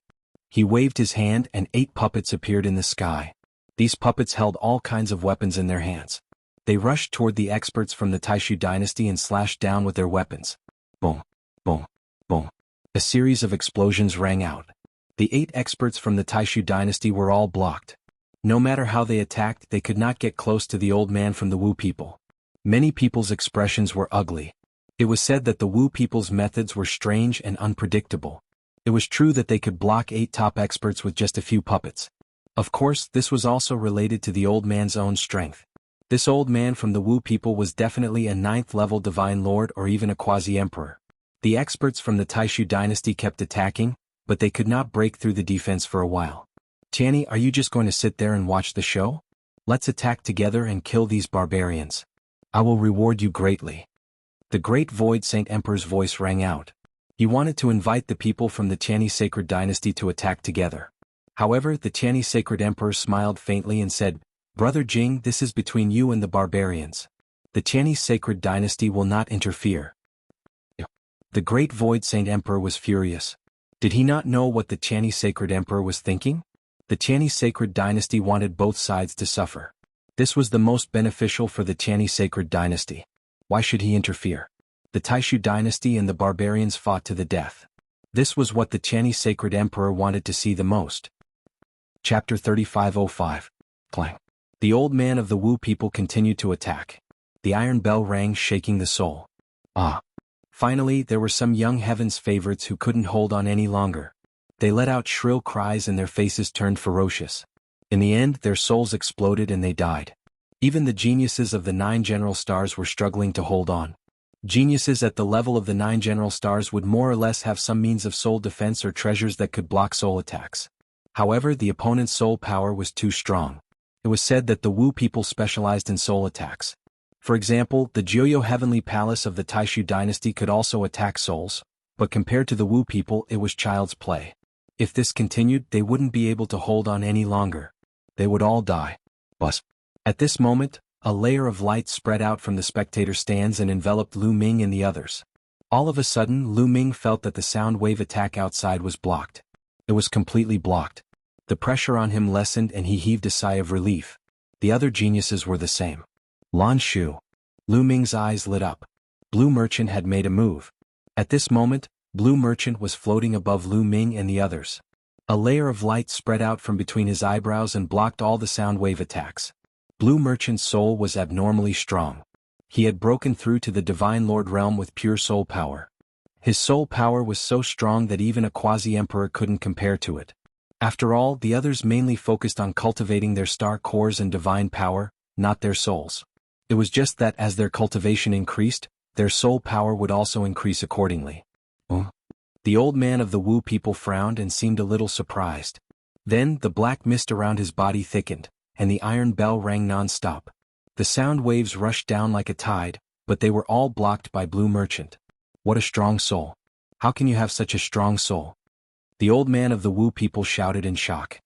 He waved his hand and 8 puppets appeared in the sky. These puppets held all kinds of weapons in their hands. They rushed toward the experts from the Taishu dynasty and slashed down with their weapons. Boom, boom, boom. A series of explosions rang out. The 8 experts from the Taishu dynasty were all blocked. No matter how they attacked, they could not get close to the old man from the Wu people. Many people's expressions were ugly. It was said that the Wu people's methods were strange and unpredictable. It was true that they could block 8 top experts with just a few puppets. Of course, this was also related to the old man's own strength. This old man from the Wu people was definitely a 9th level divine lord or even a quasi-emperor. The experts from the Taishu dynasty kept attacking, but they could not break through the defense for a while. Tianyi, are you just going to sit there and watch the show? Let's attack together and kill these barbarians. I will reward you greatly. The great Void Saint Emperor's voice rang out. He wanted to invite the people from the Tianyi sacred dynasty to attack together. However, the Tianyi sacred emperor smiled faintly and said, Brother Jing, this is between you and the barbarians. The Tianyi sacred dynasty will not interfere. The great Void Saint Emperor was furious. Did he not know what the Tianyi sacred emperor was thinking? The Tianyi sacred dynasty wanted both sides to suffer. This was the most beneficial for the Tianyi sacred dynasty. Why should he interfere? The Taishu dynasty and the barbarians fought to the death. This was what the Tianyi sacred emperor wanted to see the most. Chapter 3505. Clang. The old man of the Wu people continued to attack. The iron bell rang, shaking the soul. Ah. Finally, there were some young heaven's favorites who couldn't hold on any longer. They let out shrill cries and their faces turned ferocious. In the end, their souls exploded and they died. Even the geniuses of the 9 general stars were struggling to hold on. Geniuses at the level of the 9 general stars would more or less have some means of soul defense or treasures that could block soul attacks. However, the opponent's soul power was too strong. It was said that the Wu people specialized in soul attacks. For example, the Jiuyo Heavenly Palace of the Taishu dynasty could also attack souls, but compared to the Wu people it was child's play. If this continued, they wouldn't be able to hold on any longer. They would all die. Buzz. At this moment, a layer of light spread out from the spectator stands and enveloped Lu Ming and the others. All of a sudden, Lu Ming felt that the sound wave attack outside was blocked. It was completely blocked. The pressure on him lessened and he heaved a sigh of relief. The other geniuses were the same. Lan Shu. Lu Ming's eyes lit up. Blue Merchant had made a move. At this moment, Blue Merchant was floating above Lu Ming and the others. A layer of light spread out from between his eyebrows and blocked all the sound wave attacks. Blue Merchant's soul was abnormally strong. He had broken through to the Divine Lord realm with pure soul power. His soul power was so strong that even a quasi-emperor couldn't compare to it. After all, the others mainly focused on cultivating their star cores and divine power, not their souls. It was just that as their cultivation increased, their soul power would also increase accordingly. The old man of the Wu people frowned and seemed a little surprised. Then, the black mist around his body thickened, and the iron bell rang non-stop. The sound waves rushed down like a tide, but they were all blocked by Blue Merchant. What a strong soul. How can you have such a strong soul? The old man of the Wu people shouted in shock.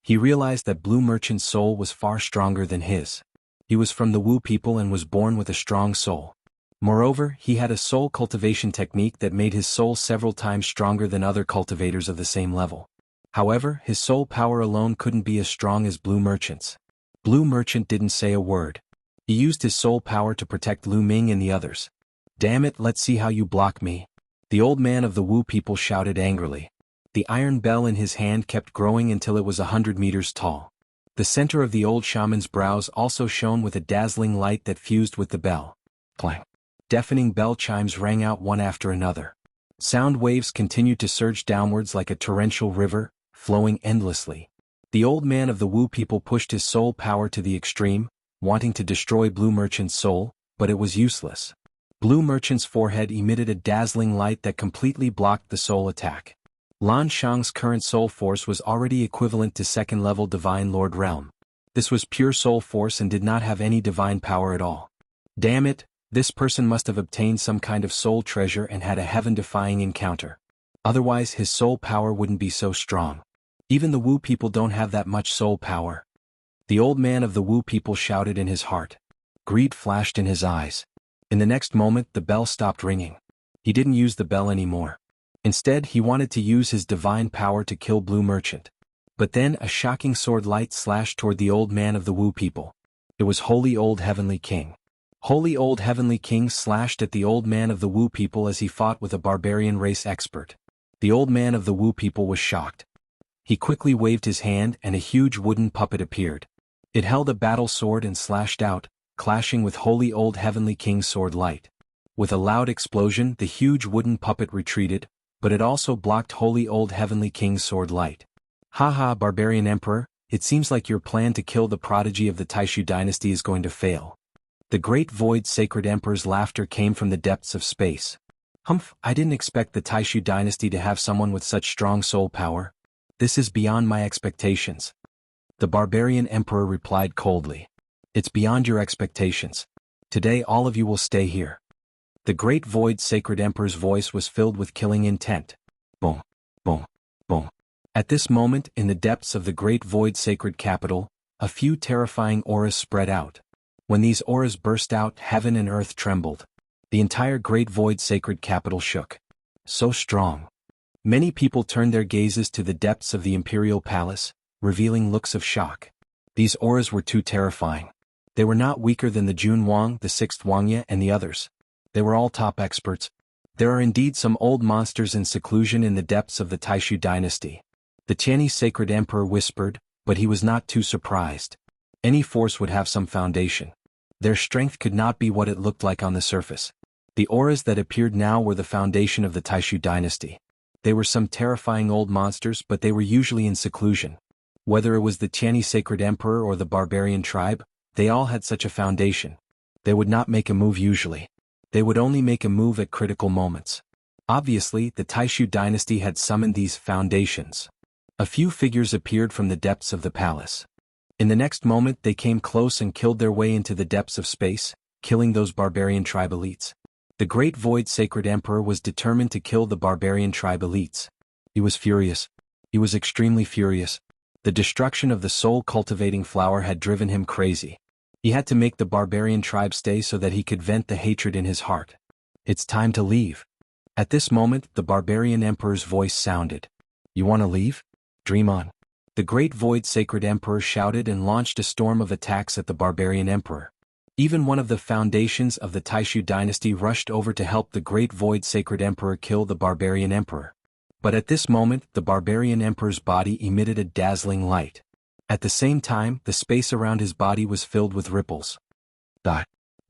He realized that Blue Merchant's soul was far stronger than his. He was from the Wu people and was born with a strong soul. Moreover, he had a soul cultivation technique that made his soul several times stronger than other cultivators of the same level. However, his soul power alone couldn't be as strong as Blue Merchant's. Blue Merchant didn't say a word. He used his soul power to protect Lu Ming and the others. Damn it, let's see how you block me. The old man of the Wu people shouted angrily. The iron bell in his hand kept growing until it was 100 meters tall. The center of the old shaman's brows also shone with a dazzling light that fused with the bell. Clang. Deafening bell chimes rang out one after another. Sound waves continued to surge downwards like a torrential river, flowing endlessly. The old man of the Wu people pushed his soul power to the extreme, wanting to destroy Blue Merchant's soul, but it was useless. Blue Merchant's forehead emitted a dazzling light that completely blocked the soul attack. Lan Shang's current soul force was already equivalent to second-level Divine Lord realm. This was pure soul force and did not have any divine power at all. Damn it, this person must have obtained some kind of soul treasure and had a heaven-defying encounter. Otherwise his soul power wouldn't be so strong. Even the Wu people don't have that much soul power. The old man of the Wu people shouted in his heart. Greed flashed in his eyes. In the next moment the bell stopped ringing. He didn't use the bell anymore. Instead he wanted to use his divine power to kill Blue Merchant. But then a shocking sword light slashed toward the old man of the Wu people. It was Holy Old Heavenly King. Holy Old Heavenly King slashed at the old man of the Wu people as he fought with a barbarian race expert. The old man of the Wu people was shocked. He quickly waved his hand and a huge wooden puppet appeared. It held a battle sword and slashed out, clashing with Holy Old Heavenly King's sword light. With a loud explosion the huge wooden puppet retreated, but it also blocked Holy Old Heavenly King's sword light. Haha, Barbarian Emperor, it seems like your plan to kill the prodigy of the Taishu dynasty is going to fail. The Great Void Sacred Emperor's laughter came from the depths of space. Humph, I didn't expect the Taishu dynasty to have someone with such strong soul power. This is beyond my expectations. The Barbarian Emperor replied coldly. It's beyond your expectations. Today all of you will stay here. The Great Void Sacred Emperor's voice was filled with killing intent. Boom, boom, boom. At this moment, in the depths of the Great Void Sacred Capital, a few terrifying auras spread out. When these auras burst out, heaven and earth trembled. The entire Great Void Sacred Capital shook. So strong. Many people turned their gazes to the depths of the Imperial Palace, revealing looks of shock. These auras were too terrifying. They were not weaker than the Jun Wang, the Sixth Wangya and the others. They were all top experts. There are indeed some old monsters in seclusion in the depths of the Taishu dynasty. The Chinese Sacred Emperor whispered, but he was not too surprised. Any force would have some foundation. Their strength could not be what it looked like on the surface. The auras that appeared now were the foundation of the Taishu dynasty. They were some terrifying old monsters, but they were usually in seclusion. Whether it was the Chinese Sacred Emperor or the barbarian tribe, they all had such a foundation. They would not make a move usually. They would only make a move at critical moments. Obviously, the Taishu dynasty had summoned these foundations. A few figures appeared from the depths of the palace. In the next moment they came close and killed their way into the depths of space, killing those barbarian tribe elites. The Great Void Sacred Emperor was determined to kill the barbarian tribe elites. He was furious. He was extremely furious. The destruction of the soul-cultivating flower had driven him crazy. He had to make the barbarian tribe stay so that he could vent the hatred in his heart. It's time to leave. At this moment, the barbarian emperor's voice sounded. You want to leave? Dream on. The Great Void Sacred Emperor shouted and launched a storm of attacks at the barbarian emperor. Even one of the foundations of the Taishu dynasty rushed over to help the Great Void Sacred Emperor kill the barbarian emperor. But at this moment, the barbarian emperor's body emitted a dazzling light. At the same time, the space around his body was filled with ripples.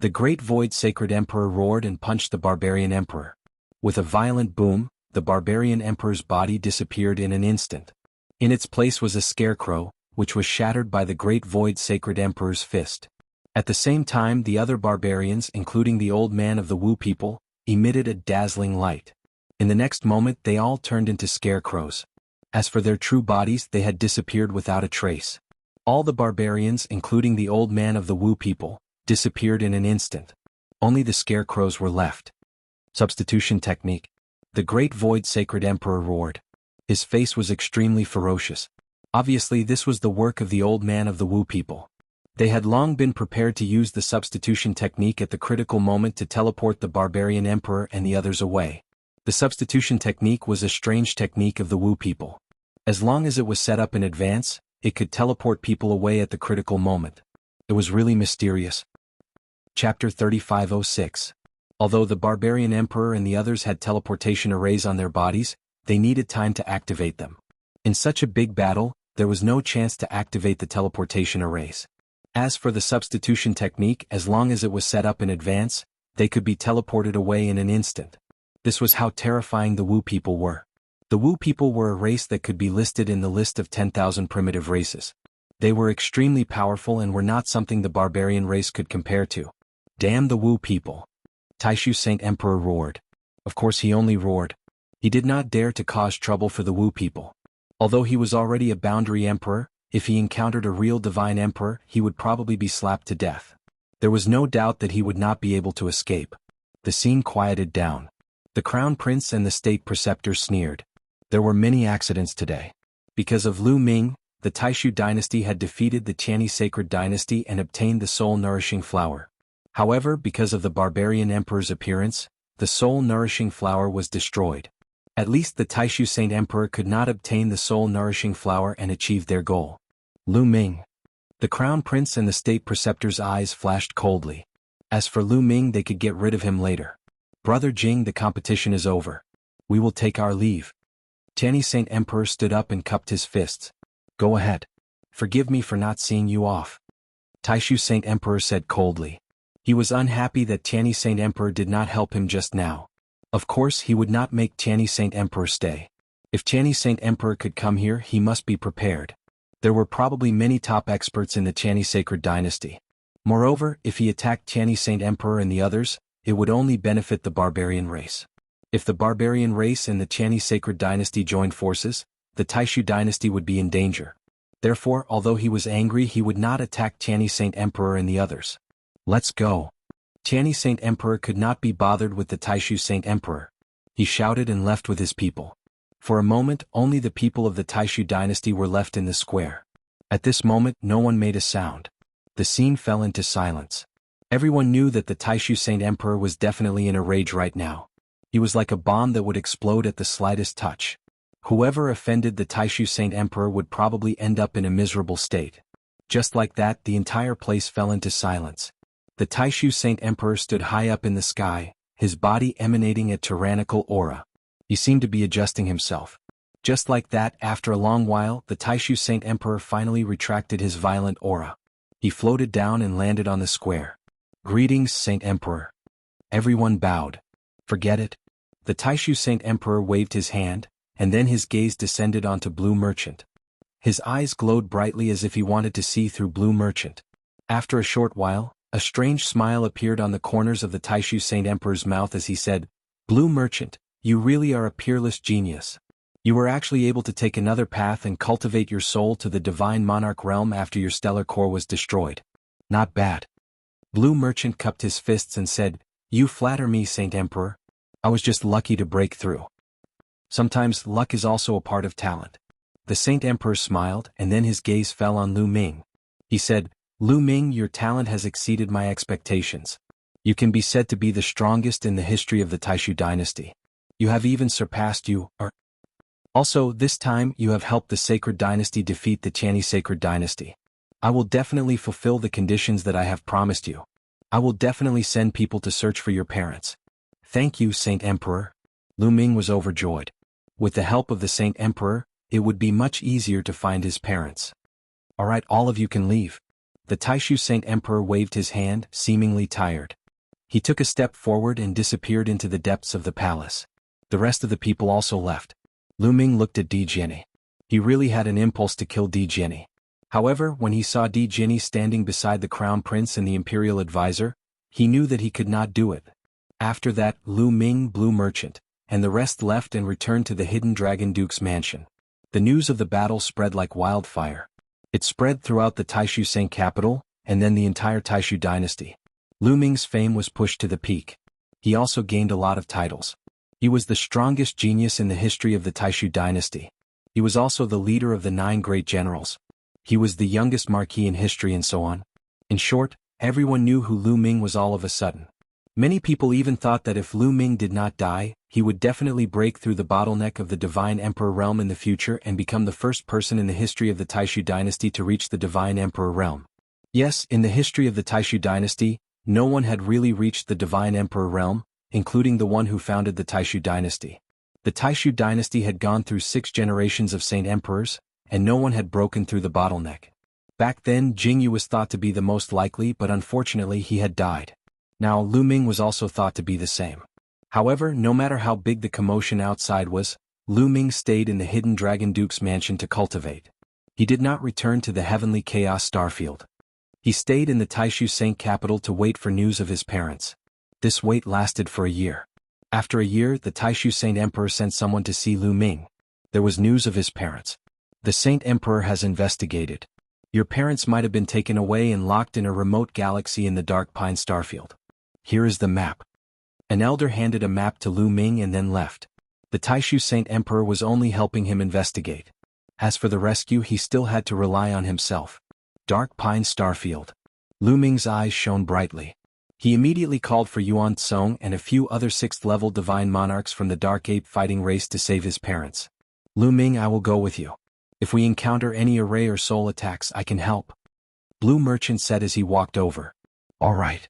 The great void sacred emperor roared and punched the barbarian emperor. With a violent boom, the barbarian emperor's body disappeared in an instant. In its place was a scarecrow, which was shattered by the great void sacred emperor's fist. At the same time, the other barbarians, including the old man of the Wu people, emitted a dazzling light. In the next moment they all turned into scarecrows. As for their true bodies, they had disappeared without a trace. All the barbarians, including the old man of the Wu people, disappeared in an instant. Only the scarecrows were left. Substitution technique. The great void sacred emperor roared. His face was extremely ferocious. Obviously this was the work of the old man of the Wu people. They had long been prepared to use the substitution technique at the critical moment to teleport the barbarian emperor and the others away. The substitution technique was a strange technique of the Wu people. As long as it was set up in advance, it could teleport people away at the critical moment. It was really mysterious. Chapter 3506. Although the barbarian emperor and the others had teleportation arrays on their bodies, they needed time to activate them. In such a big battle, there was no chance to activate the teleportation arrays. As for the substitution technique, as long as it was set up in advance, they could be teleported away in an instant. This was how terrifying the Wu people were. The Wu people were a race that could be listed in the list of 10,000 primitive races. They were extremely powerful and were not something the barbarian race could compare to. Damn the Wu people! Taishu Saint Emperor roared. Of course he only roared. He did not dare to cause trouble for the Wu people. Although he was already a boundary emperor, if he encountered a real divine emperor, he would probably be slapped to death. There was no doubt that he would not be able to escape. The scene quieted down. The crown prince and the state preceptor sneered. There were many accidents today. Because of Lu Ming, the Taishu dynasty had defeated the Qianni sacred dynasty and obtained the soul-nourishing flower. However, because of the barbarian emperor's appearance, the soul-nourishing flower was destroyed. At least the Taishu Saint Emperor could not obtain the soul-nourishing flower and achieve their goal. Lu Ming. The crown prince and the state preceptor's eyes flashed coldly. As for Lu Ming, they could get rid of him later. Brother Jing, the competition is over. We will take our leave. Qianni Saint Emperor stood up and cupped his fists. Go ahead. Forgive me for not seeing you off. Taishu Saint Emperor said coldly. He was unhappy that Qianni Saint Emperor did not help him just now. Of course he would not make Qianni Saint Emperor stay. If Qianni Saint Emperor could come here, he must be prepared. There were probably many top experts in the Qianni sacred dynasty. Moreover, if he attacked Qianni Saint Emperor and the others, it would only benefit the barbarian race. If the barbarian race and the Qianni sacred dynasty joined forces, the Taishu dynasty would be in danger. Therefore, although he was angry, he would not attack Qianni Saint Emperor and the others. Let's go. Qianni Saint Emperor could not be bothered with the Taishu Saint Emperor. He shouted and left with his people. For a moment, only the people of the Taishu dynasty were left in the square. At this moment, no one made a sound. The scene fell into silence. Everyone knew that the Taishu Saint Emperor was definitely in a rage right now. He was like a bomb that would explode at the slightest touch. Whoever offended the Taishu Saint Emperor would probably end up in a miserable state. Just like that, the entire place fell into silence. The Taishu Saint Emperor stood high up in the sky, his body emanating a tyrannical aura. He seemed to be adjusting himself. Just like that, after a long while, the Taishu Saint Emperor finally retracted his violent aura. He floated down and landed on the square. Greetings, Saint Emperor. Everyone bowed. Forget it. The Taishu Saint Emperor waved his hand, and then his gaze descended onto Blue Merchant. His eyes glowed brightly as if he wanted to see through Blue Merchant. After a short while, a strange smile appeared on the corners of the Taishu Saint Emperor's mouth as he said, Blue Merchant, you really are a peerless genius. You were actually able to take another path and cultivate your soul to the divine monarch realm after your stellar core was destroyed. Not bad. Blue Merchant cupped his fists and said, You flatter me, Saint Emperor. I was just lucky to break through. Sometimes luck is also a part of talent. The Saint Emperor smiled, and then his gaze fell on Lu Ming. He said, Lu Ming, your talent has exceeded my expectations. You can be said to be the strongest in the history of the Taishu dynasty. You have even surpassed you. Also, this time you have helped the sacred dynasty defeat the Qianni sacred dynasty. I will definitely fulfill the conditions that I have promised you. I will definitely send people to search for your parents. Thank you, Saint Emperor. Lu Ming was overjoyed. With the help of the Saint Emperor, it would be much easier to find his parents. Alright, all of you can leave. The Taishu Saint Emperor waved his hand, seemingly tired. He took a step forward and disappeared into the depths of the palace. The rest of the people also left. Lu Ming looked at Di Jiani. He really had an impulse to kill Di Jiani. However, when he saw Di Jiani standing beside the crown prince and the imperial advisor, he knew that he could not do it. After that, Lu Ming, Blue Merchant, and the rest left and returned to the hidden Dragon Duke's mansion. The news of the battle spread like wildfire. It spread throughout the Taishu Saint capital, and then the entire Taishu dynasty. Lu Ming's fame was pushed to the peak. He also gained a lot of titles. He was the strongest genius in the history of the Taishu dynasty. He was also the leader of the 9 great generals. He was the youngest marquis in history and so on. In short, everyone knew who Lu Ming was all of a sudden. Many people even thought that if Lu Ming did not die, he would definitely break through the bottleneck of the Divine Emperor realm in the future and become the first person in the history of the Taishu dynasty to reach the Divine Emperor realm. Yes, in the history of the Taishu dynasty, no one had really reached the Divine Emperor realm, including the one who founded the Taishu dynasty. The Taishu dynasty had gone through 6 generations of Saint Emperors, and no one had broken through the bottleneck. Back then, Jingyu was thought to be the most likely, but unfortunately he had died. Now Lu Ming was also thought to be the same. However, no matter how big the commotion outside was, Lu Ming stayed in the hidden Dragon Duke's mansion to cultivate. He did not return to the heavenly chaos starfield. He stayed in the Taishu Saint capital to wait for news of his parents. This wait lasted for a year. After a year, the Taishu Saint Emperor sent someone to see Lu Ming. There was news of his parents. The Saint Emperor has investigated. Your parents might have been taken away and locked in a remote galaxy in the Dark Pine starfield. Here is the map. An elder handed a map to Lu Ming and then left. The Taishu Saint Emperor was only helping him investigate. As for the rescue, he still had to rely on himself. Dark Pine starfield. Lu Ming's eyes shone brightly. He immediately called for Yuan Tsong and a few other 6th-level divine monarchs from the Dark Ape fighting race to save his parents. Lu Ming, I will go with you. If we encounter any array or soul attacks, I can help. Blue Merchant said as he walked over. All right.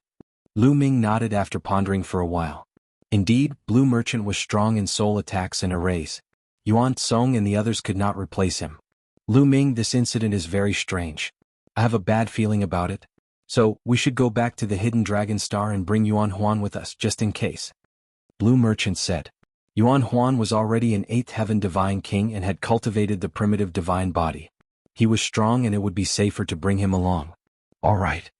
Lu Ming nodded after pondering for a while. Indeed, Blue Merchant was strong in soul attacks and arrays. Yuan Tsong and the others could not replace him. Lu Ming, this incident is very strange. I have a bad feeling about it. So, we should go back to the Hidden Dragon Star and bring Yuan Huan with us, just in case. Blue Merchant said. Yuan Huan was already an 8th Heaven Divine King and had cultivated the primitive divine body. He was strong and it would be safer to bring him along. All right.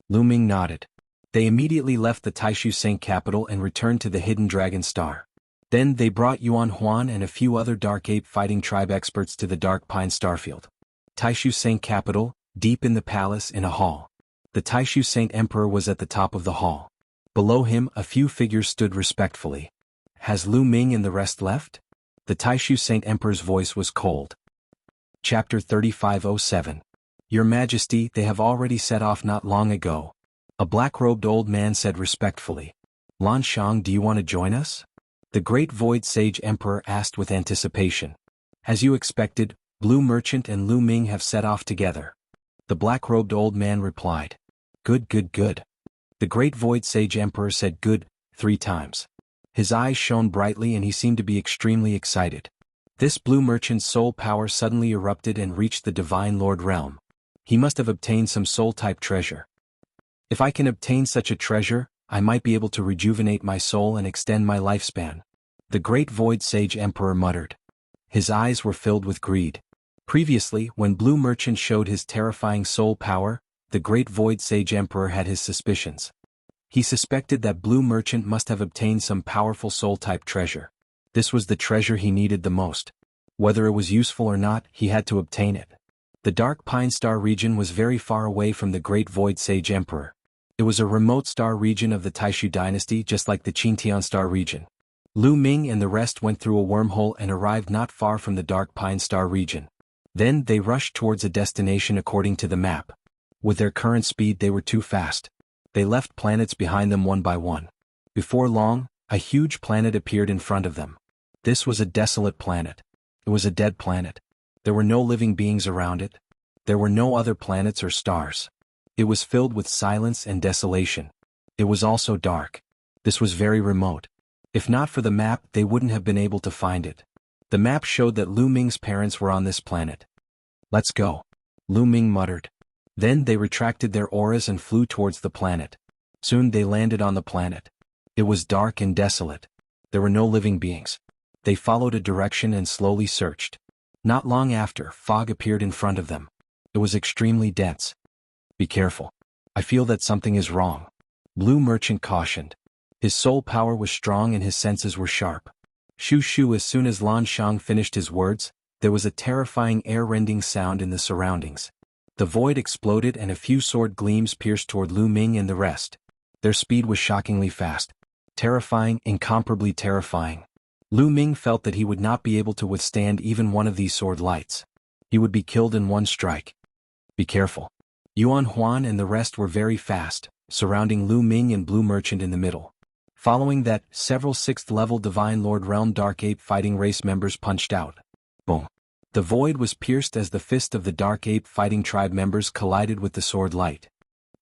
Lu Ming nodded. They immediately left the Taishu Saint capital and returned to the Hidden Dragon Star. Then they brought Yuan Huan and a few other Dark Ape fighting tribe experts to the Dark Pine starfield. Taishu Saint capital, deep in the palace in a hall. The Taishu Saint Emperor was at the top of the hall. Below him, a few figures stood respectfully. Has Lu Ming and the rest left? The Taishu Saint Emperor's voice was cold. Chapter 3507. Your Majesty, they have already set off not long ago. A black-robed old man said respectfully. Lan Shang, do you want to join us? The Great Void Sage Emperor asked with anticipation. As you expected, Blue Merchant and Lu Ming have set off together. The black-robed old man replied. Good, good, good. The Great Void Sage Emperor said good 3 times. His eyes shone brightly and he seemed to be extremely excited. This Blue Merchant's soul power suddenly erupted and reached the Divine Lord realm. He must have obtained some soul-type treasure. If I can obtain such a treasure, I might be able to rejuvenate my soul and extend my lifespan. The Great Void Sage Emperor muttered. His eyes were filled with greed. Previously, when Blue Merchant showed his terrifying soul power, the Great Void Sage Emperor had his suspicions. He suspected that Blue Merchant must have obtained some powerful soul-type treasure. This was the treasure he needed the most. Whether it was useful or not, he had to obtain it. The Dark Pine Star region was very far away from the Great Void Sage Emperor. It was a remote star region of the Taishu dynasty just like the Qingtian Star region. Lu Ming and the rest went through a wormhole and arrived not far from the Dark Pine Star region. Then they rushed towards a destination according to the map. With their current speed they were too fast. They left planets behind them one by one. Before long, a huge planet appeared in front of them. This was a desolate planet. It was a dead planet. There were no living beings around it. There were no other planets or stars. It was filled with silence and desolation. It was also dark. This was very remote. If not for the map, they wouldn't have been able to find it. The map showed that Lu Ming's parents were on this planet. Let's go. Lu Ming muttered. Then they retracted their auras and flew towards the planet. Soon they landed on the planet. It was dark and desolate. There were no living beings. They followed a direction and slowly searched. Not long after, fog appeared in front of them. It was extremely dense. Be careful. I feel that something is wrong. Blue Merchant cautioned. His soul power was strong and his senses were sharp. Shoo shoo. As soon as Lan Shang finished his words, there was a terrifying air-rending sound in the surroundings. The void exploded and a few sword gleams pierced toward Lu Ming and the rest. Their speed was shockingly fast. Terrifying, incomparably terrifying. Lu Ming felt that he would not be able to withstand even one of these sword lights. He would be killed in one strike. Be careful. Yuan Huan and the rest were very fast, surrounding Lu Ming and Blue Merchant in the middle. Following that, several 6th-level Divine Lord Realm Dark Ape Fighting Race members punched out. Boom. The void was pierced as the fist of the Dark Ape Fighting Tribe members collided with the sword light.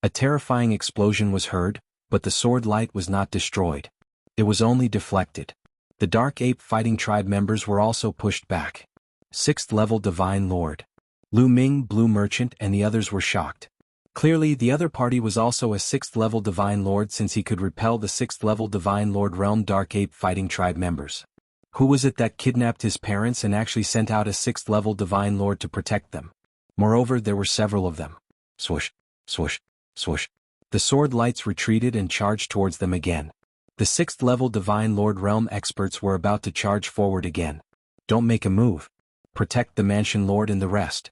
A terrifying explosion was heard, but the sword light was not destroyed. It was only deflected. The Dark Ape Fighting Tribe members were also pushed back. 6th-level Divine Lord Lu Ming, Blue Merchant and the others were shocked. Clearly the other party was also a 6th-level Divine Lord since he could repel the 6th-level Divine Lord Realm Dark Ape Fighting Tribe members. Who was it that kidnapped his parents and actually sent out a 6th-level Divine Lord to protect them? Moreover, there were several of them. Swoosh, swoosh, swoosh. The sword lights retreated and charged towards them again. The 6th-level Divine Lord Realm experts were about to charge forward again. Don't make a move. Protect the Mansion Lord and the rest.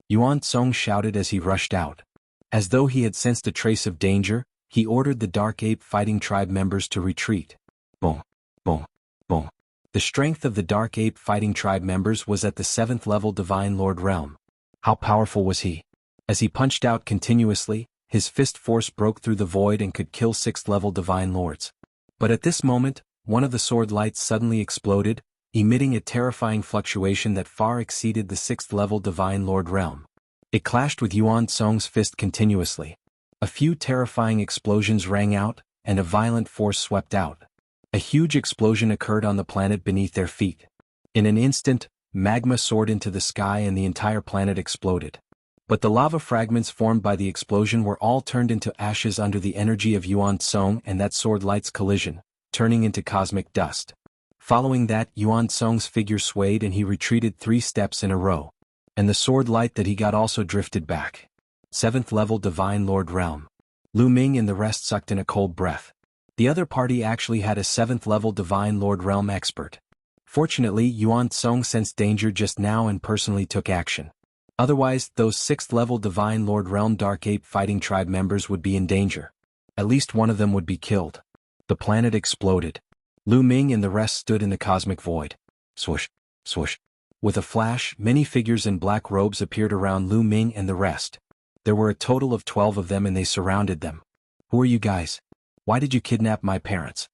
Yuan Tsong shouted as he rushed out. As though he had sensed a trace of danger, he ordered the Dark Ape Fighting Tribe members to retreat. Boom, boom, boom. The strength of the Dark Ape Fighting Tribe members was at the 7th-level Divine Lord Realm. How powerful was he? As he punched out continuously, his fist force broke through the void and could kill 6th-level Divine Lords. But at this moment, one of the sword lights suddenly exploded, emitting a terrifying fluctuation that far exceeded the 6th-level Divine Lord Realm. It clashed with Yuan Tsong's fist continuously. A few terrifying explosions rang out, and a violent force swept out. A huge explosion occurred on the planet beneath their feet. In an instant, magma soared into the sky and the entire planet exploded. But the lava fragments formed by the explosion were all turned into ashes under the energy of Yuan Tsong and that sword light's collision, turning into cosmic dust. Following that, Yuan Tsong's figure swayed and he retreated 3 steps in a row. And the sword light that he got also drifted back. 7th-level Divine Lord Realm. Lu Ming and the rest sucked in a cold breath. The other party actually had a 7th-level Divine Lord Realm expert. Fortunately, Yuan Tsong sensed danger just now and personally took action. Otherwise, those 6th-level Divine Lord Realm Dark Ape Fighting Tribe members would be in danger. At least one of them would be killed. The planet exploded. Lu Ming and the rest stood in the cosmic void. Swoosh, swoosh. With a flash, many figures in black robes appeared around Lu Ming and the rest. There were a total of 12 of them and they surrounded them. Who are you guys? Why did you kidnap my parents?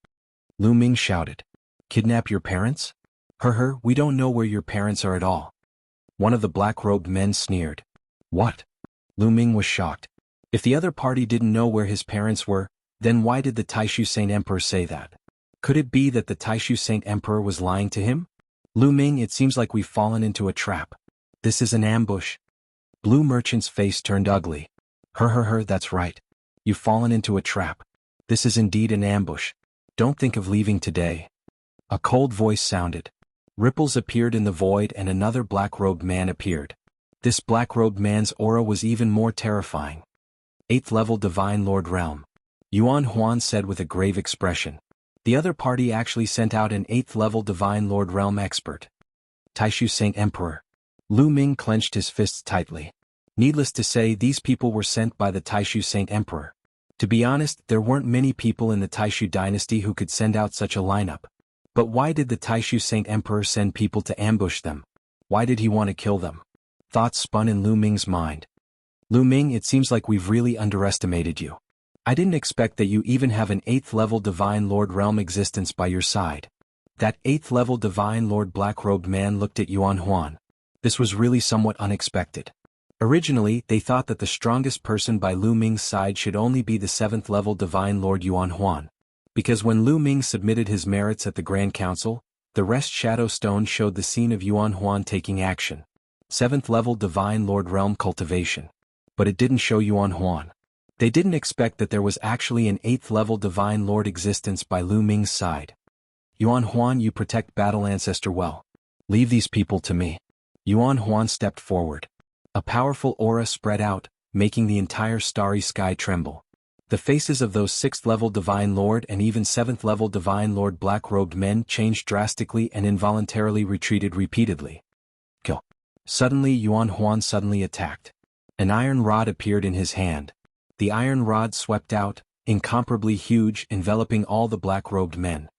Lu Ming shouted. Kidnap your parents? We don't know where your parents are at all. One of the black-robed men sneered. What? Lu Ming was shocked. If the other party didn't know where his parents were, then why did the Taishu Saint Emperor say that? Could it be that the Taishu Saint Emperor was lying to him? Lu Ming, it seems like we've fallen into a trap. This is an ambush. Blue Merchant's face turned ugly. That's right. You've fallen into a trap. This is indeed an ambush. Don't think of leaving today. A cold voice sounded. Ripples appeared in the void and another black-robed man appeared. This black-robed man's aura was even more terrifying. 8th-level Divine Lord Realm. Yuan Huan said with a grave expression. The other party actually sent out an 8th-level Divine Lord Realm expert. Taishu Saint Emperor. Lu Ming clenched his fists tightly. Needless to say, these people were sent by the Taishu Saint Emperor. To be honest, there weren't many people in the Taishu dynasty who could send out such a lineup. But why did the Taishu Saint Emperor send people to ambush them? Why did he want to kill them? Thoughts spun in Lu Ming's mind. Lu Ming, it seems like we've really underestimated you. I didn't expect that you even have an 8th-level Divine Lord Realm existence by your side. That 8th-level Divine Lord black-robed man looked at Yuan Huan. This was really somewhat unexpected. Originally, they thought that the strongest person by Lu Ming's side should only be the 7th-level Divine Lord Yuan Huan. Because when Lu Ming submitted his merits at the Grand Council, the rest Shadow Stone showed the scene of Yuan Huan taking action. 7th-level Divine Lord Realm cultivation. but it didn't show Yuan Huan. They didn't expect that there was actually an 8th-level Divine Lord existence by Lu Ming's side. Yuan Huan, you protect Battle Ancestor well. Leave these people to me. Yuan Huan stepped forward. A powerful aura spread out, making the entire starry sky tremble. The faces of those 6th-level Divine Lord and even 7th-level Divine Lord black-robed men changed drastically and involuntarily retreated repeatedly. Kill. Suddenly Yuan Huan suddenly attacked. An iron rod appeared in his hand. The iron rod swept out, incomparably huge, enveloping all the black-robed men.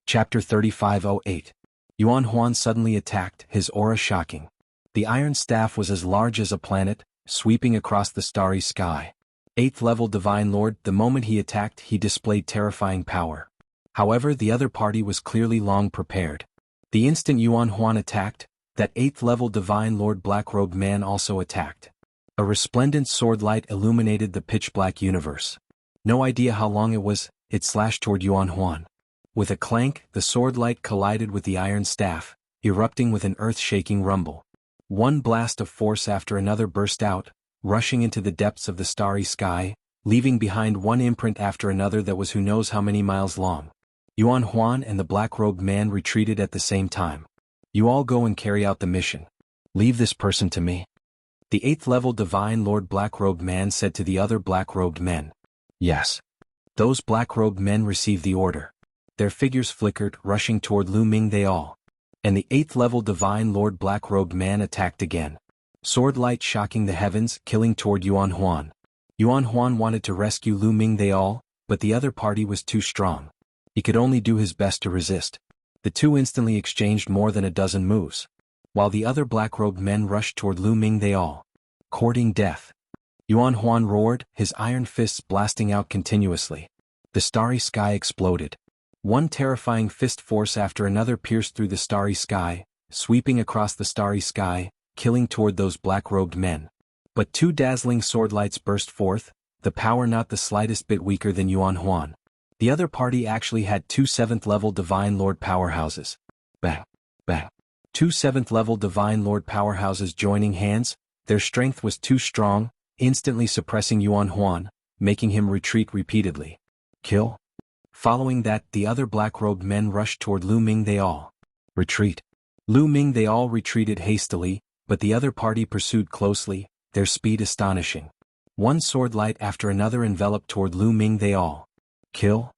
Chapter 3508. Yuan Huan suddenly attacked, his aura shocking. The iron staff was as large as a planet, sweeping across the starry sky. 8th-level Divine Lord, the moment he attacked, he displayed terrifying power. However, the other party was clearly long prepared. The instant Yuan Huan attacked, that 8th-level Divine Lord black-robed man also attacked. A resplendent sword light illuminated the pitch-black universe. No idea how long it was, it slashed toward Yuan Huan. With a clank, the sword light collided with the iron staff, erupting with an earth-shaking rumble. One blast of force after another burst out, rushing into the depths of the starry sky, leaving behind one imprint after another that was who knows how many miles long. Yuan Huan and the black-robed man retreated at the same time. You all go and carry out the mission. Leave this person to me. The 8th-level Divine Lord black-robed man said to the other black-robed men. Yes. Those black-robed men received the order. Their figures flickered, rushing toward Lu Ming they all. And the 8th-level Divine Lord black-robed man attacked again. Sword light shocking the heavens, killing toward Yuan Huan. Yuan Huan wanted to rescue Lu Ming they all, but the other party was too strong. He could only do his best to resist. The two instantly exchanged more than a dozen moves. While the other black-robed men rushed toward Lu Ming they all. Courting death. Yuan Huan roared, his iron fists blasting out continuously. The starry sky exploded. One terrifying fist force after another pierced through the starry sky, sweeping across the starry sky, killing toward those black-robed men. But two dazzling sword lights burst forth, the power not the slightest bit weaker than Yuan Huan. The other party actually had two 7th-level Divine Lord powerhouses. Bang! Bang! Two 7th-level Divine Lord powerhouses joining hands, their strength was too strong, instantly suppressing Yuan Huan, making him retreat repeatedly. Kill? Following that, the other black-robed men rushed toward Lu Ming they all. Retreat. Lu Ming they all retreated hastily, but the other party pursued closely, their speed astonishing. One sword light after another enveloped toward Lu Ming they all. Kill?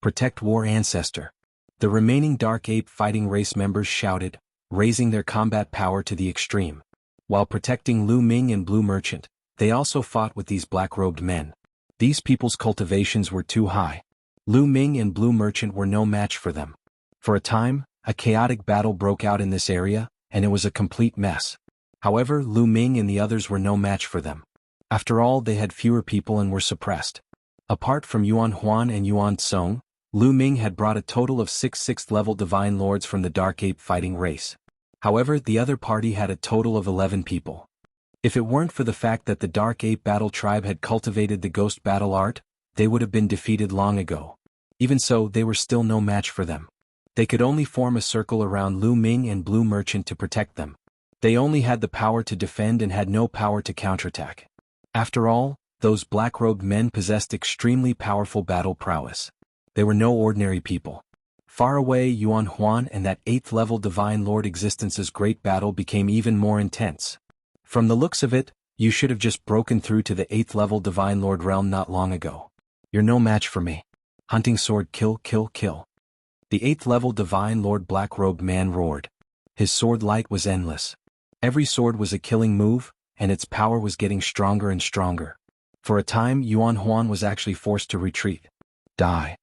Protect War Ancestor. The remaining Dark Ape fighting race members shouted, raising their combat power to the extreme. While protecting Lu Ming and Blue Merchant, they also fought with these black-robed men. These people's cultivations were too high. Lu Ming and Blue Merchant were no match for them. For a time, a chaotic battle broke out in this area, and it was a complete mess. However, Lu Ming and the others were no match for them. After all, they had fewer people and were suppressed. Apart from Yuan Huan and Yuan Tsong, Lu Ming had brought a total of 6 6th-level Divine Lords from the Dark Ape fighting race. However, the other party had a total of 11 people. If it weren't for the fact that the Dark Ape Battle Tribe had cultivated the Ghost Battle art, they would have been defeated long ago. Even so, they were still no match for them. They could only form a circle around Lu Ming and Blue Merchant to protect them. They only had the power to defend and had no power to counterattack. After all, those black-robed men possessed extremely powerful battle prowess. They were no ordinary people. Far away, Yuan Huan and that 8th-level Divine Lord existence's great battle became even more intense. From the looks of it, you should have just broken through to the 8th-level Divine Lord realm not long ago. You're no match for me. Hunting sword, kill, kill, kill. The 8th-level Divine Lord black-robed man roared. His sword light was endless. Every sword was a killing move, and its power was getting stronger and stronger. For a time, Yuan Huan was actually forced to retreat. Die.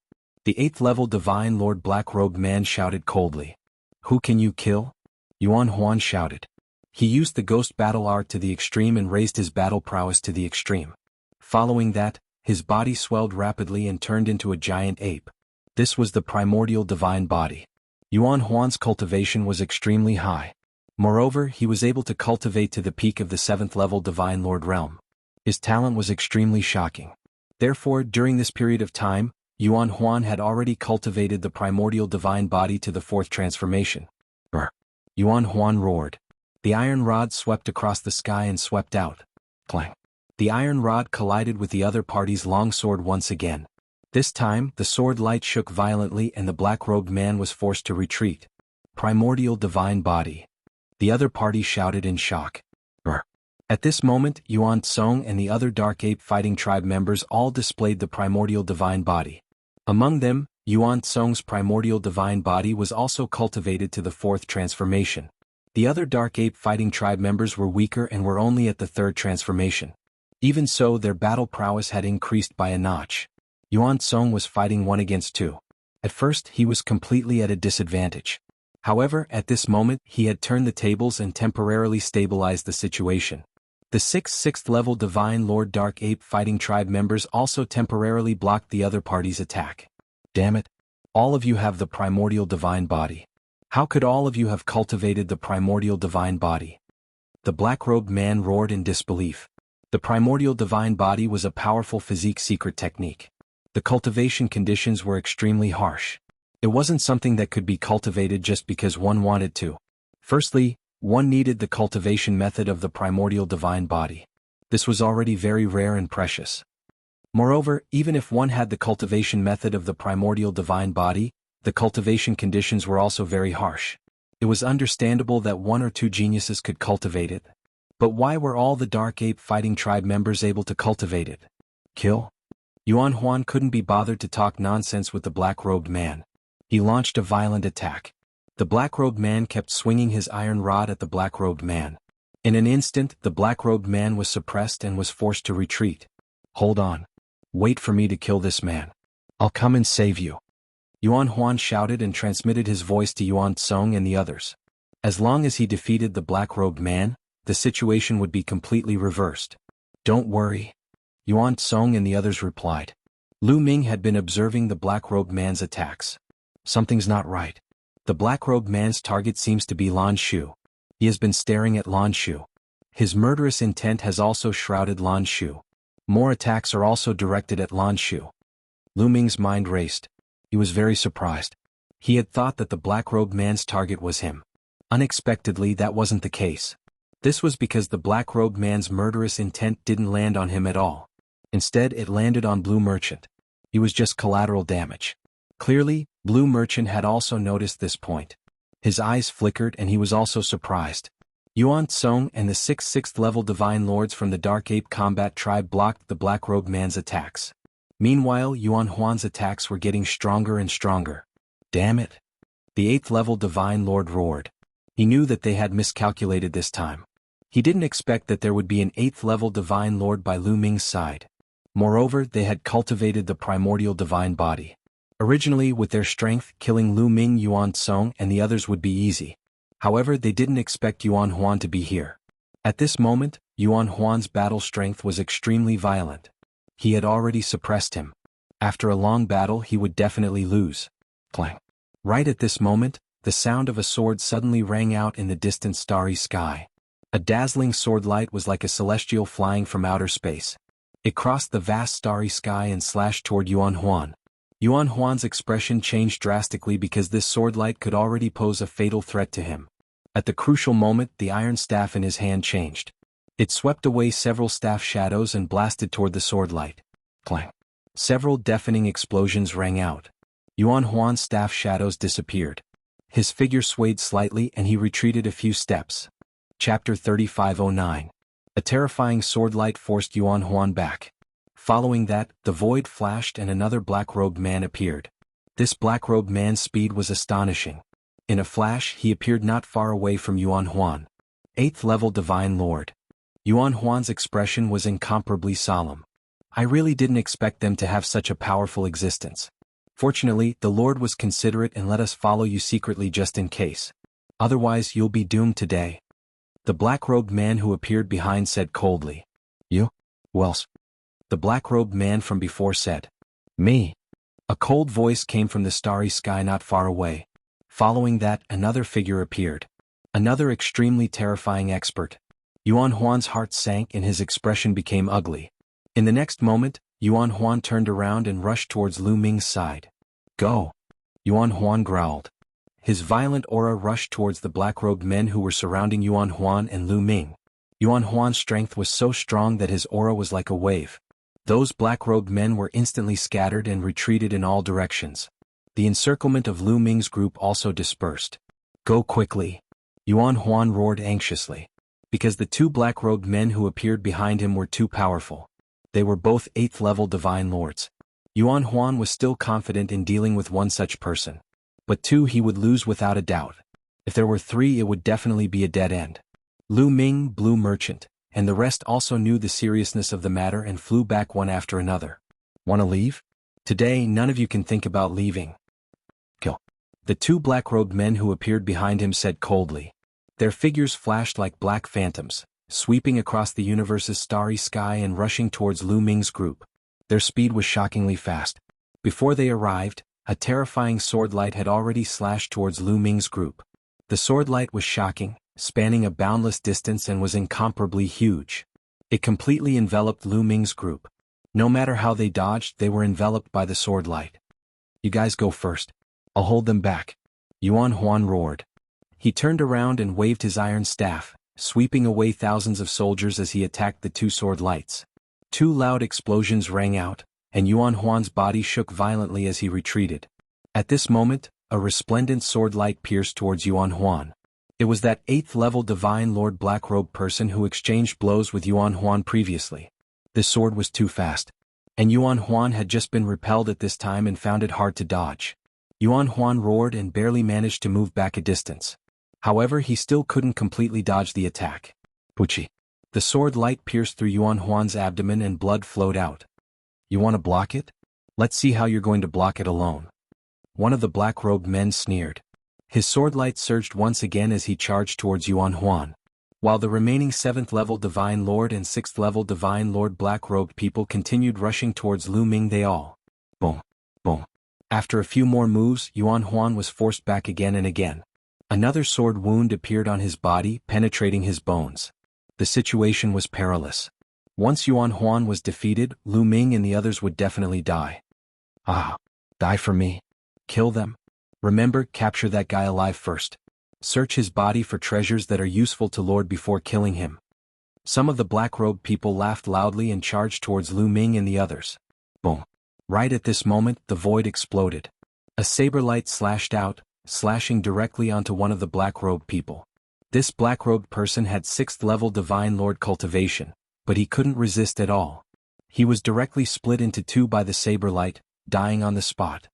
The 8th-level Divine Lord black-robed man shouted coldly. Who can you kill? Yuan Huan shouted. He used the Ghost Battle art to the extreme and raised his battle prowess to the extreme. Following that, his body swelled rapidly and turned into a giant ape. This was the Primordial Divine Body. Yuan Huan's cultivation was extremely high. Moreover, he was able to cultivate to the peak of the 7th-level Divine Lord realm. His talent was extremely shocking. Therefore, during this period of time, Yuan Huan had already cultivated the Primordial Divine Body to the 4th transformation. Brr! Yuan Huan roared. The iron rod swept across the sky and swept out. Clang! The iron rod collided with the other party's longsword once again. This time, the sword light shook violently and the black-robed man was forced to retreat. Primordial divine body. The other party shouted in shock. Brr. At this moment, Yuan Tsong and the other Dark Ape Fighting Tribe members all displayed the primordial divine body. Among them, Yuan Tsong's primordial divine body was also cultivated to the 4th transformation. The other Dark Ape Fighting Tribe members were weaker and were only at the 3rd transformation. Even so, their battle prowess had increased by a notch. Yuan Tsong was fighting 1 against 2. At first, he was completely at a disadvantage. However, at this moment, he had turned the tables and temporarily stabilized the situation. The 6th level Divine Lord Dark Ape Fighting Tribe members also temporarily blocked the other party's attack. Damn it. All of you have the primordial divine body. How could all of you have cultivated the primordial divine body? The black-robed man roared in disbelief. The primordial divine body was a powerful physique secret technique. The cultivation conditions were extremely harsh. It wasn't something that could be cultivated just because one wanted to. Firstly, one needed the cultivation method of the primordial divine body. This was already very rare and precious. Moreover, even if one had the cultivation method of the primordial divine body, the cultivation conditions were also very harsh. It was understandable that 1 or 2 geniuses could cultivate it. But why were all the Dark Ape Fighting Tribe members able to cultivate it? Kill? Yuan Huan couldn't be bothered to talk nonsense with the black-robed man. He launched a violent attack. The black-robed man kept swinging his iron rod at the black-robed man. In an instant, the black-robed man was suppressed and was forced to retreat. Hold on. Wait for me to kill this man. I'll come and save you. Yuan Huan shouted and transmitted his voice to Yuan Tsong and the others. As long as he defeated the black-robed man, the situation would be completely reversed. Don't worry. Yuan Tsong and the others replied. Lu Ming had been observing the black-robed man's attacks. Something's not right. The black-robed man's target seems to be Lan Shu. He has been staring at Lan Shu. His murderous intent has also shrouded Lan Shu. More attacks are also directed at Lan Shu. Lu Ming's mind raced. He was very surprised. He had thought that the black-robed man's target was him. Unexpectedly, that wasn't the case. This was because the black-robed man's murderous intent didn't land on him at all. Instead, it landed on Blue Merchant. He was just collateral damage. Clearly, Blue Merchant had also noticed this point. His eyes flickered and he was also surprised. Yuan Tsong and the 6th level Divine Lords from the Dark Ape Combat Tribe blocked the black-robed man's attacks. Meanwhile, Yuan Huan's attacks were getting stronger and stronger. Damn it. The 8th level Divine Lord roared. He knew that they had miscalculated this time. He didn't expect that there would be an 8th level Divine Lord by Lu Ming's side. Moreover, they had cultivated the primordial divine body. Originally, with their strength, killing Lu Ming, Yuan Tsong and the others would be easy. However, they didn't expect Yuan Huan to be here. At this moment, Yuan Huan's battle strength was extremely violent. He had already suppressed him. After a long battle, he would definitely lose. Clang. Right at this moment, the sound of a sword suddenly rang out in the distant starry sky. A dazzling sword light was like a celestial flying from outer space. It crossed the vast starry sky and slashed toward Yuan Huan. Yuan Huan's expression changed drastically because this sword light could already pose a fatal threat to him. At the crucial moment, the iron staff in his hand changed. It swept away several staff shadows and blasted toward the sword light. Clang. Several deafening explosions rang out. Yuan Huan's staff shadows disappeared. His figure swayed slightly and he retreated a few steps. Chapter 3509. A terrifying sword light forced Yuan Huan back. Following that, the void flashed and another black-robed man appeared. This black-robed man's speed was astonishing. In a flash, he appeared not far away from Yuan Huan. 8th level Divine Lord. Yuan Huan's expression was incomparably solemn. I really didn't expect them to have such a powerful existence. Fortunately, the Lord was considerate and let us follow you secretly just in case. Otherwise, you'll be doomed today. The black-robed man who appeared behind said coldly. You? Who else? The black-robed man from before said. Me. A cold voice came from the starry sky not far away. Following that, another figure appeared. Another extremely terrifying expert. Yuan Huan's heart sank and his expression became ugly. In the next moment, Yuan Huan turned around and rushed towards Lu Ming's side. Go! Yuan Huan growled. His violent aura rushed towards the black-robed men who were surrounding Yuan Huan and Lu Ming. Yuan Huan's strength was so strong that his aura was like a wave. Those black-robed men were instantly scattered and retreated in all directions. The encirclement of Lu Ming's group also dispersed. Go quickly. Yuan Huan roared anxiously. Because the two black-robed men who appeared behind him were too powerful. They were both 8th-level divine lords. Yuan Huan was still confident in dealing with one such person. But 2 he would lose without a doubt. If there were 3 it would definitely be a dead end. Lu Ming, Blue Merchant, and the rest also knew the seriousness of the matter and flew back one after another. Wanna leave? Today none of you can think about leaving. Kill. The 2 black-robed men who appeared behind him said coldly. Their figures flashed like black phantoms, sweeping across the universe's starry sky and rushing towards Lu Ming's group. Their speed was shockingly fast. Before they arrived, a terrifying sword light had already slashed towards Lu Ming's group. The sword light was shocking, spanning a boundless distance and was incomparably huge. It completely enveloped Lu Ming's group. No matter how they dodged, they were enveloped by the sword light. You guys go first. I'll hold them back. Yuan Huan roared. He turned around and waved his iron staff, sweeping away thousands of soldiers as he attacked the 2 sword lights. 2 loud explosions rang out, and Yuan Huan's body shook violently as he retreated. At this moment, a resplendent sword light pierced towards Yuan Huan. It was that 8th-level Divine Lord Black-Robe person who exchanged blows with Yuan Huan previously. This sword was too fast. And Yuan Huan had just been repelled at this time and found it hard to dodge. Yuan Huan roared and barely managed to move back a distance. However, he still couldn't completely dodge the attack. Puchi. The sword light pierced through Yuan Huan's abdomen and blood flowed out. You want to block it? Let's see how you're going to block it alone. One of the black-robed men sneered. His sword light surged once again as he charged towards Yuan Huan. While the remaining 7th-level Divine Lord and 6th-level Divine Lord black-robed people continued rushing towards Lu Ming, they all. Boom. Boom. After a few more moves, Yuan Huan was forced back again and again. Another sword wound appeared on his body, penetrating his bones. The situation was perilous. Once Yuan Huan was defeated, Lu Ming and the others would definitely die. Ah, die for me. Kill them. Remember, capture that guy alive first. Search his body for treasures that are useful to Lord before killing him. Some of the black-robed people laughed loudly and charged towards Lu Ming and the others. Boom. Right at this moment, the void exploded. A saber light slashed out, slashing directly onto one of the black-robed people. This black-robed person had 6th-level Divine Lord cultivation, but he couldn't resist at all. He was directly split into 2 by the saber light, dying on the spot.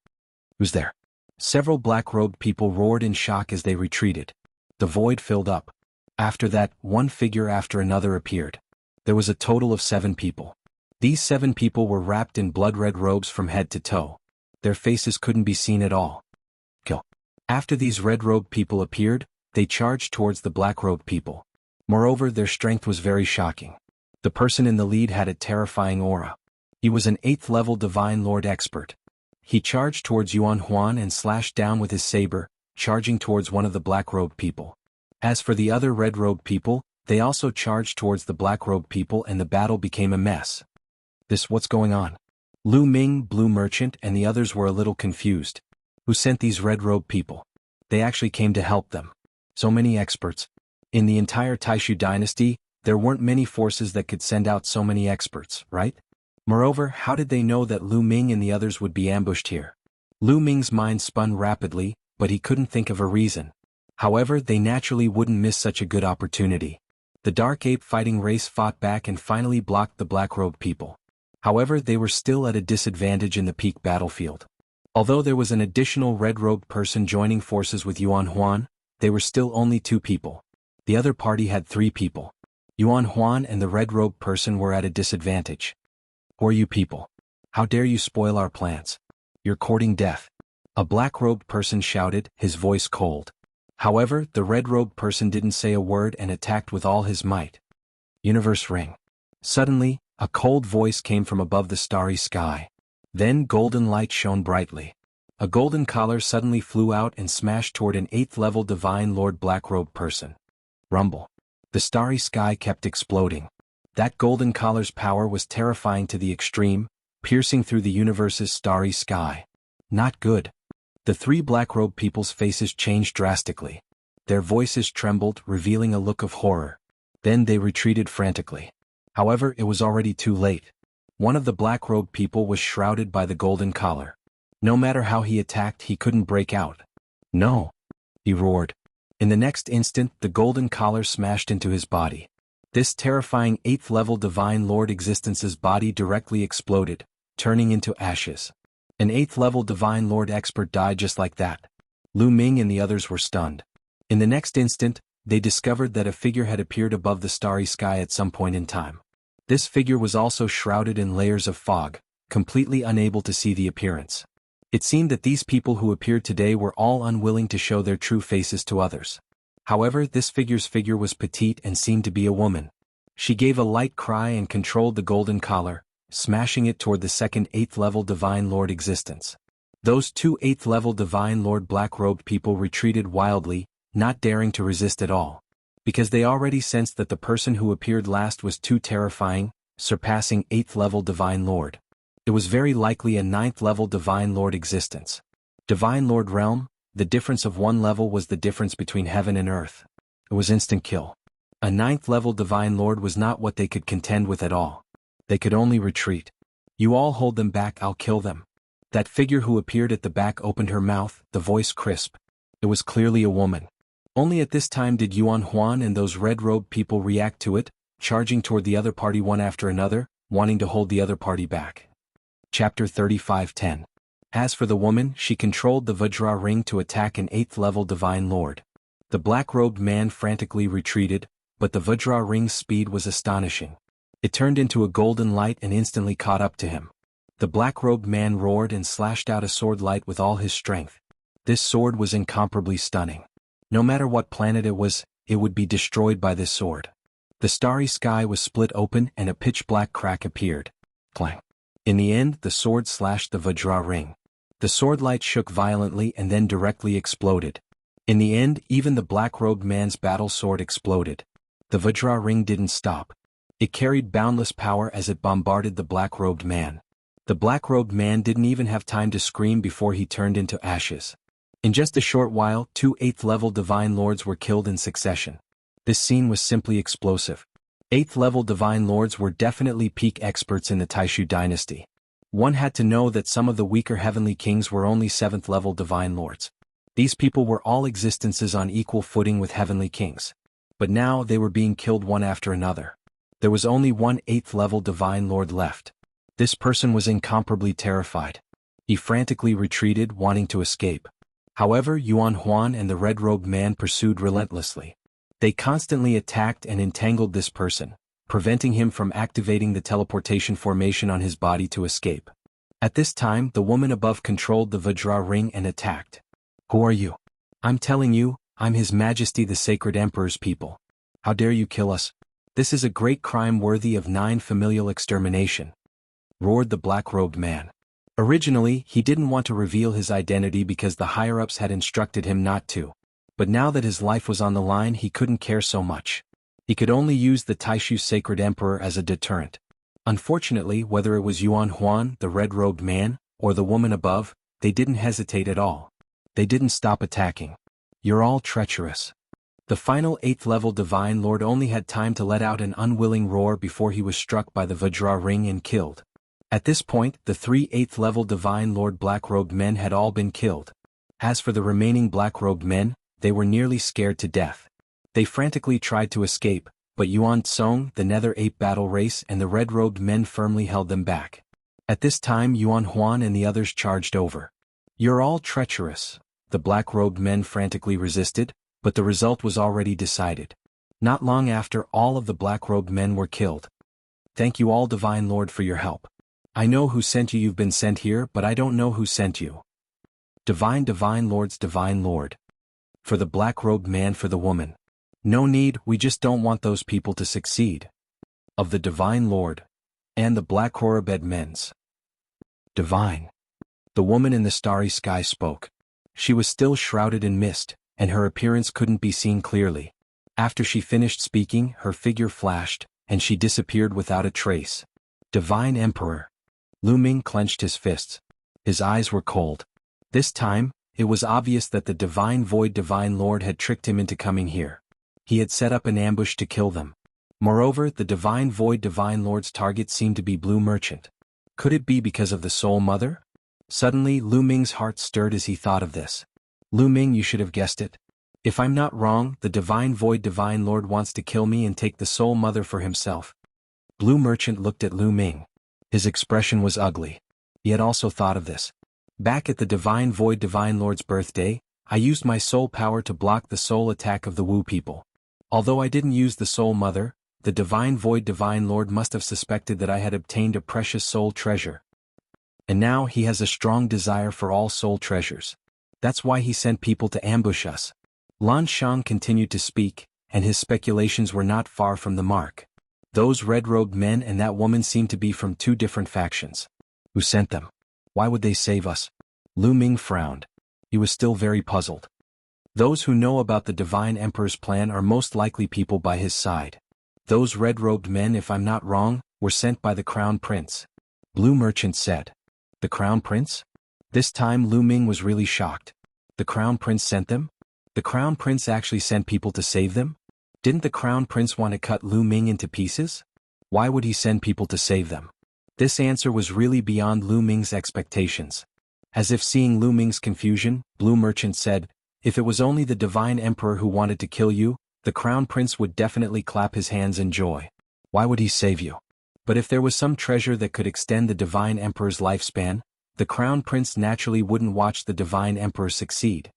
Who's there? Several black-robed people roared in shock as they retreated. The void filled up. After that, one figure after another appeared. There was a total of 7 people. These 7 people were wrapped in blood-red robes from head to toe. Their faces couldn't be seen at all. Kill. After these red-robed people appeared, they charged towards the black-robed people. Moreover, their strength was very shocking. The person in the lead had a terrifying aura. He was an 8th-level Divine Lord expert. He charged towards Yuan Huan and slashed down with his saber, charging towards one of the black-robed people. As for the other red-robed people, they also charged towards the black-robed people and the battle became a mess. What's going on? Lu Ming, Blue Merchant, and the others were a little confused. Who sent these red-robed people? They actually came to help them. So many experts. In the entire Taishu dynasty, there weren't many forces that could send out so many experts, right? Moreover, how did they know that Lu Ming and the others would be ambushed here? Lu Ming's mind spun rapidly, but he couldn't think of a reason. However, they naturally wouldn't miss such a good opportunity. The Dark Ape fighting race fought back and finally blocked the black-robed people. However, they were still at a disadvantage in the peak battlefield. Although there was an additional red-robed person joining forces with Yuan Huan, they were still only 2 people. The other party had 3 people. Yuan Huan and the red-robed person were at a disadvantage. Who are you people? How dare you spoil our plans? You're courting death. A black-robed person shouted, his voice cold. However, the red-robed person didn't say a word and attacked with all his might. Universe ring. Suddenly, a cold voice came from above the starry sky. Then golden light shone brightly. A golden collar suddenly flew out and smashed toward an 8th-level Divine Lord black-robed person. Rumble. The starry sky kept exploding. That golden collar's power was terrifying to the extreme, piercing through the universe's starry sky. Not good. The 3 black-robed people's faces changed drastically. Their voices trembled, revealing a look of horror. Then they retreated frantically. However, it was already too late. One of the black-robed people was shrouded by the golden collar. No matter how he attacked, he couldn't break out. "No!" he roared. In the next instant, the golden collar smashed into his body. This terrifying 8th-level Divine Lord existence's body directly exploded, turning into ashes. An 8th-level Divine Lord expert died just like that. Lu Ming and the others were stunned. In the next instant, they discovered that a figure had appeared above the starry sky at some point in time. This figure was also shrouded in layers of fog, completely unable to see the appearance. It seemed that these people who appeared today were all unwilling to show their true faces to others. However, this figure's figure was petite and seemed to be a woman. She gave a light cry and controlled the golden collar, smashing it toward the second 8th-level Divine Lord existence. Those two 8th-level Divine Lord black-robed people retreated wildly, not daring to resist at all. Because they already sensed that the person who appeared last was too terrifying, surpassing 8th-level Divine Lord. It was very likely a 9th-level Divine Lord existence. Divine Lord realm, the difference of one level was the difference between heaven and earth. It was instant kill. A 9th-level Divine Lord was not what they could contend with at all. They could only retreat. "You all hold them back, I'll kill them." That figure who appeared at the back opened her mouth, the voice crisp. It was clearly a woman. Only at this time did Yuan Huan and those red-robed people react to it, charging toward the other party one after another, wanting to hold the other party back. Chapter 35:10. As for the woman, she controlled the Vajra ring to attack an 8th-level Divine Lord. The black-robed man frantically retreated, but the Vajra ring's speed was astonishing. It turned into a golden light and instantly caught up to him. The black-robed man roared and slashed out a sword light with all his strength. This sword was incomparably stunning. No matter what planet it was, it would be destroyed by this sword. The starry sky was split open and a pitch-black crack appeared. Clang. In the end, the sword slashed the Vajra ring. The sword light shook violently and then directly exploded. In the end, even the black-robed man's battle sword exploded. The Vajra ring didn't stop. It carried boundless power as it bombarded the black-robed man. The black-robed man didn't even have time to scream before he turned into ashes. In just a short while, two 8th-level Divine Lords were killed in succession. This scene was simply explosive. 8th-level Divine Lords were definitely peak experts in the Taishu dynasty. One had to know that some of the weaker heavenly kings were only 7th-level Divine Lords. These people were all existences on equal footing with heavenly kings. But now they were being killed one after another. There was only one 8th-level Divine Lord left. This person was incomparably terrified. He frantically retreated, wanting to escape. However, Yuan Huan and the red-robed man pursued relentlessly. They constantly attacked and entangled this person, preventing him from activating the teleportation formation on his body to escape. At this time, the woman above controlled the Vajra ring and attacked. "Who are you?" "I'm telling you, I'm His Majesty the Sacred Emperor's people. How dare you kill us? This is a great crime worthy of 9 familial extermination," roared the black-robed man. Originally, he didn't want to reveal his identity because the higher-ups had instructed him not to. But now that his life was on the line, he couldn't care so much. He could only use the Taishu Sacred Emperor as a deterrent. Unfortunately, whether it was Yuan Huan, the red-robed man, or the woman above, they didn't hesitate at all. They didn't stop attacking. "You're all treacherous." The final 8th-level Divine Lord only had time to let out an unwilling roar before he was struck by the Vajra ring and killed. At this point, the 3 8th-level Divine Lord black-robed men had all been killed. As for the remaining black-robed men, they were nearly scared to death. They frantically tried to escape, but Yuan Tsong, the Nether Ape battle race, and the red-robed men firmly held them back. At this time, Yuan Huan and the others charged over. "You're all treacherous," the black-robed men frantically resisted, but the result was already decided. Not long after, all of the black-robed men were killed. "Thank you all, Divine Lord, for your help. I know who sent you. You've been sent here, but I don't know who sent you." Divine Lords, Divine Lord. For the black-robed man, for the woman. "No need, we just don't want those people to succeed." Of the Divine Lord. And the black Horabed men's. "Divine." The woman in the starry sky spoke. She was still shrouded in mist, and her appearance couldn't be seen clearly. After she finished speaking, her figure flashed, and she disappeared without a trace. "Divine Emperor." Lu Ming clenched his fists. His eyes were cold. This time, it was obvious that the Divine Void Divine Lord had tricked him into coming here. He had set up an ambush to kill them. Moreover, the divine void divine lord's target seemed to be Blue Merchant. Could it be because of the Soul Mother? Suddenly, Lu Ming's heart stirred as he thought of this. Lu Ming, you should have guessed it. If I'm not wrong, the divine void divine lord wants to kill me and take the Soul Mother for himself. Blue Merchant looked at Lu Ming. His expression was ugly. He had also thought of this. Back at the divine void divine lord's birthday, I used my soul power to block the soul attack of the Wu people. Although I didn't use the Soul Mother, the divine void divine lord must have suspected that I had obtained a precious soul treasure. And now he has a strong desire for all soul treasures. That's why he sent people to ambush us. Lan Shang continued to speak, and his speculations were not far from the mark. Those red-robed men and that woman seemed to be from two different factions. Who sent them? Why would they save us? Lu Ming frowned. He was still very puzzled. Those who know about the Divine Emperor's plan are most likely people by his side. Those red-robed men, if I'm not wrong, were sent by the Crown Prince. Blue Merchant said. The Crown Prince? This time Lu Ming was really shocked. The Crown Prince sent them? The Crown Prince actually sent people to save them? Didn't the Crown Prince want to cut Lu Ming into pieces? Why would he send people to save them? This answer was really beyond Lu Ming's expectations. As if seeing Lu Ming's confusion, Blue Merchant said, if it was only the Divine Emperor who wanted to kill you, the Crown Prince would definitely clap his hands in joy. Why would he save you? But if there was some treasure that could extend the Divine Emperor's lifespan, the Crown Prince naturally wouldn't watch the Divine Emperor succeed.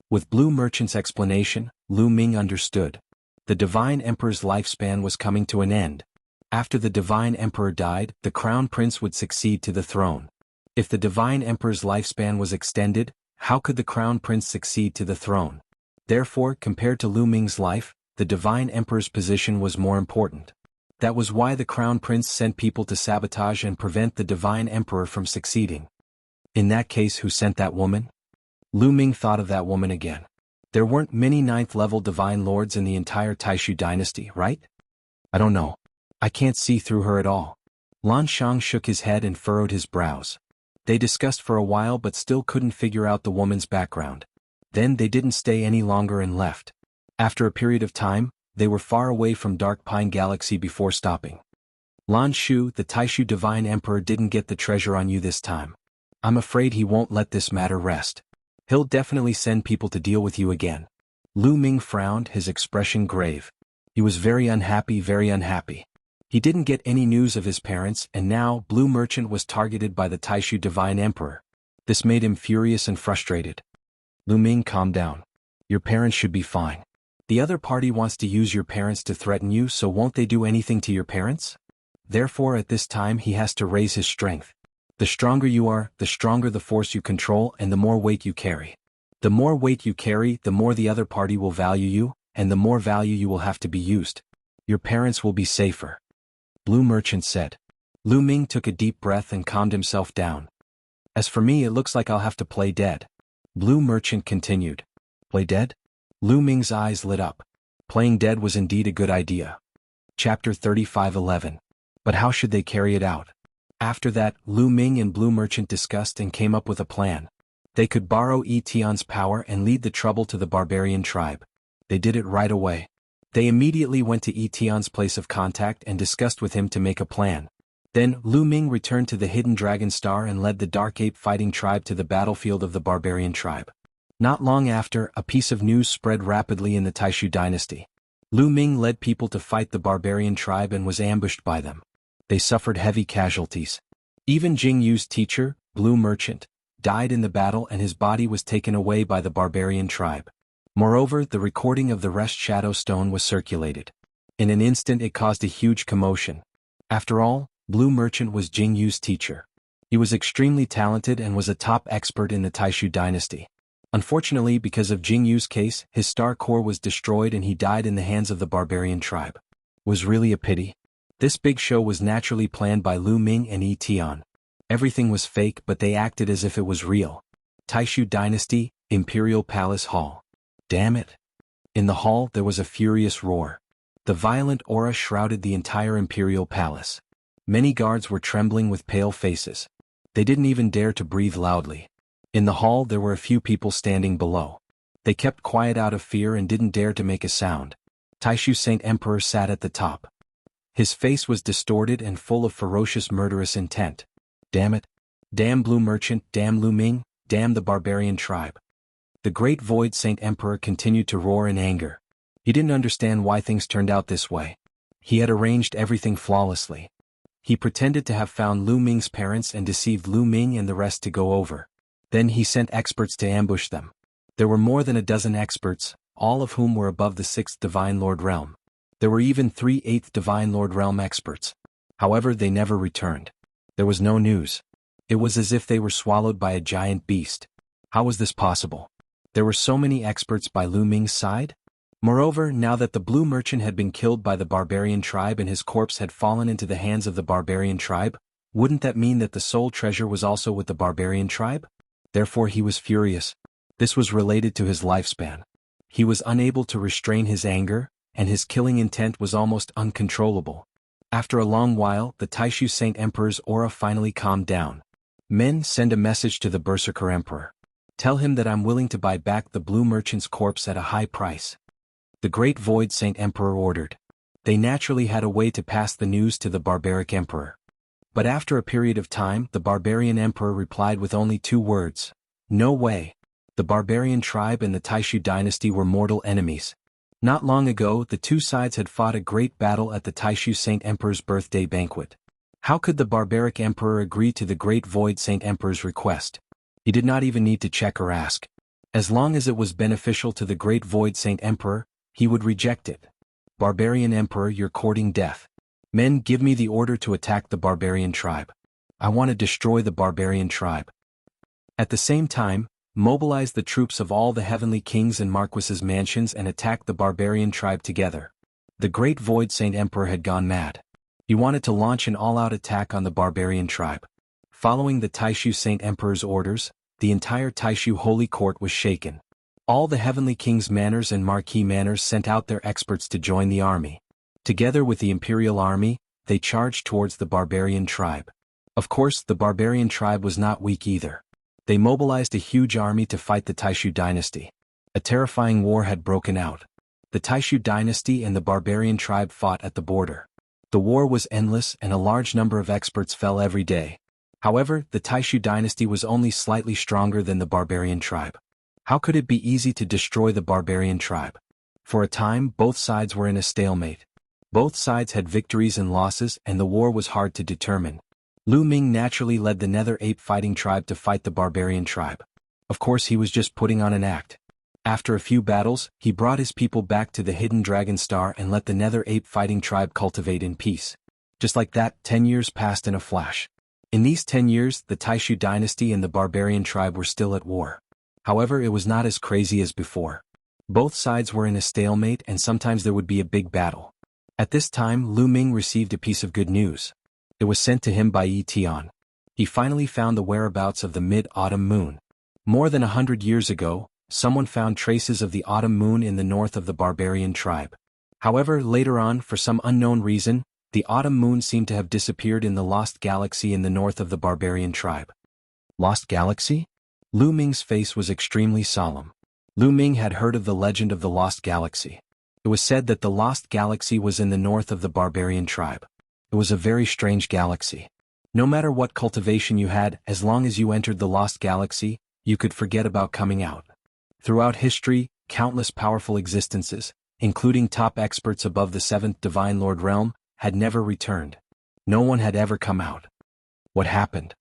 With Blue Merchant's explanation, Lu Ming understood. The Divine Emperor's lifespan was coming to an end. After the Divine Emperor died, the Crown Prince would succeed to the throne. If the Divine Emperor's lifespan was extended, how could the Crown Prince succeed to the throne? Therefore, compared to Lu Ming's life, the Divine Emperor's position was more important. That was why the Crown Prince sent people to sabotage and prevent the Divine Emperor from succeeding. In that case, who sent that woman? Lu Ming thought of that woman again. There weren't many 9th-level Divine Lords in the entire Taishu dynasty, right? I don't know. I can't see through her at all. Lan Shang shook his head and furrowed his brows. They discussed for a while but still couldn't figure out the woman's background. Then they didn't stay any longer and left. After a period of time, they were far away from Dark Pine Galaxy before stopping. Lan Shu, the Taishu Divine Emperor didn't get the treasure on you this time. I'm afraid he won't let this matter rest. He'll definitely send people to deal with you again. Lu Ming frowned, his expression grave. He was very unhappy, very unhappy. He didn't get any news of his parents, and now Blue Merchant was targeted by the Taishu Divine Emperor. This made him furious and frustrated. Lu Ming, calm down. Your parents should be fine. The other party wants to use your parents to threaten you, so won't they do anything to your parents? Therefore, at this time he has to raise his strength. The stronger you are, the stronger the force you control and the more weight you carry. The more weight you carry, the more the other party will value you, and the more value you will have to be used. Your parents will be safer. Blue Merchant said. Lu Ming took a deep breath and calmed himself down. As for me, it looks like I'll have to play dead. Blue Merchant continued. Play dead? Lu Ming's eyes lit up. Playing dead was indeed a good idea. Chapter 35:11. But how should they carry it out? After that, Lu Ming and Blue Merchant discussed and came up with a plan. They could borrow Etion's power and lead the trouble to the barbarian tribe. They did it right away. They immediately went to Etion's place of contact and discussed with him to make a plan. Then, Lu Ming returned to the Hidden Dragon Star and led the Dark Ape fighting tribe to the battlefield of the barbarian tribe. Not long after, a piece of news spread rapidly in the Taishu dynasty. Lu Ming led people to fight the barbarian tribe and was ambushed by them. They suffered heavy casualties. Even Jing Yu's teacher, Blue Merchant, died in the battle and his body was taken away by the barbarian tribe. Moreover, the recording of the Rest Shadow Stone was circulated. In an instant it caused a huge commotion. After all, Blue Merchant was Jing Yu's teacher. He was extremely talented and was a top expert in the Taishu dynasty. Unfortunately, because of Jing Yu's case, his star core was destroyed and he died in the hands of the barbarian tribe. Was really a pity. This big show was naturally planned by Lu Ming and Etion. Everything was fake, but they acted as if it was real. Taishu Dynasty, Imperial Palace Hall. Damn it. In the hall there was a furious roar. The violent aura shrouded the entire Imperial Palace. Many guards were trembling with pale faces. They didn't even dare to breathe loudly. In the hall there were a few people standing below. They kept quiet out of fear and didn't dare to make a sound. Taishu Saint Emperor sat at the top. His face was distorted and full of ferocious murderous intent. Damn it. Damn Blue Merchant, damn Lu Ming, damn the barbarian tribe. The Great Void Saint Emperor continued to roar in anger. He didn't understand why things turned out this way. He had arranged everything flawlessly. He pretended to have found Lu Ming's parents and deceived Lu Ming and the rest to go over. Then he sent experts to ambush them. There were more than a dozen experts, all of whom were above the 6th Divine Lord Realm. There were even 3 8th Divine Lord Realm experts. However, they never returned. There was no news. It was as if they were swallowed by a giant beast. How was this possible? There were so many experts by Lu Ming's side? Moreover, now that the Blue Merchant had been killed by the barbarian tribe and his corpse had fallen into the hands of the barbarian tribe, wouldn't that mean that the soul treasure was also with the barbarian tribe? Therefore he was furious. This was related to his lifespan. He was unable to restrain his anger, and his killing intent was almost uncontrollable. After a long while, the Taishu Saint Emperor's aura finally calmed down. Men, send a message to the Berserker Emperor. Tell him that I'm willing to buy back the Blue Merchant's corpse at a high price. The Great Void Saint Emperor ordered. They naturally had a way to pass the news to the barbaric emperor. But after a period of time, the barbarian emperor replied with only 2 words. No way. The barbarian tribe and the Taishu dynasty were mortal enemies. Not long ago, the 2 sides had fought a great battle at the Taishu Saint Emperor's birthday banquet. How could the barbaric emperor agree to the Great Void Saint Emperor's request? He did not even need to check or ask. As long as it was beneficial to the Great Void Saint Emperor, he would reject it. Barbarian Emperor, you're courting death. Men, give me the order to attack the barbarian tribe. I want to destroy the barbarian tribe. At the same time, mobilize the troops of all the heavenly kings and marquises' mansions and attack the barbarian tribe together. The Great Void Saint Emperor had gone mad. He wanted to launch an all-out attack on the barbarian tribe. Following the Taishu Saint Emperor's orders, the entire Taishu Holy Court was shaken. All the heavenly kings' manors and marquis manors sent out their experts to join the army. Together with the imperial army, they charged towards the barbarian tribe. Of course, the barbarian tribe was not weak either. They mobilized a huge army to fight the Taishu dynasty. A terrifying war had broken out. The Taishu dynasty and the barbarian tribe fought at the border. The war was endless and a large number of experts fell every day. However, the Taishu dynasty was only slightly stronger than the barbarian tribe. How could it be easy to destroy the barbarian tribe? For a time, both sides were in a stalemate. Both sides had victories and losses, and the war was hard to determine. Lu Ming naturally led the Nether Ape fighting tribe to fight the barbarian tribe. Of course, he was just putting on an act. After a few battles, he brought his people back to the hidden dragon star and let the Nether Ape fighting tribe cultivate in peace. Just like that, 10 years passed in a flash. In these 10 years, the Taishu dynasty and the barbarian tribe were still at war. However, it was not as crazy as before. Both sides were in a stalemate and sometimes there would be a big battle. At this time, Lu Ming received a piece of good news. It was sent to him by Yi Tian. He finally found the whereabouts of the mid-autumn moon. More than 100 years ago, someone found traces of the autumn moon in the north of the barbarian tribe. However, later on, for some unknown reason, the autumn moon seemed to have disappeared in the lost galaxy in the north of the barbarian tribe. Lost galaxy? Lu Ming's face was extremely solemn. Lu Ming had heard of the legend of the lost galaxy. It was said that the lost galaxy was in the north of the barbarian tribe. It was a very strange galaxy. No matter what cultivation you had, as long as you entered the lost galaxy, you could forget about coming out. Throughout history, countless powerful existences, including top experts above the 7th Divine Lord Realm, had never returned. No one had ever come out. What happened?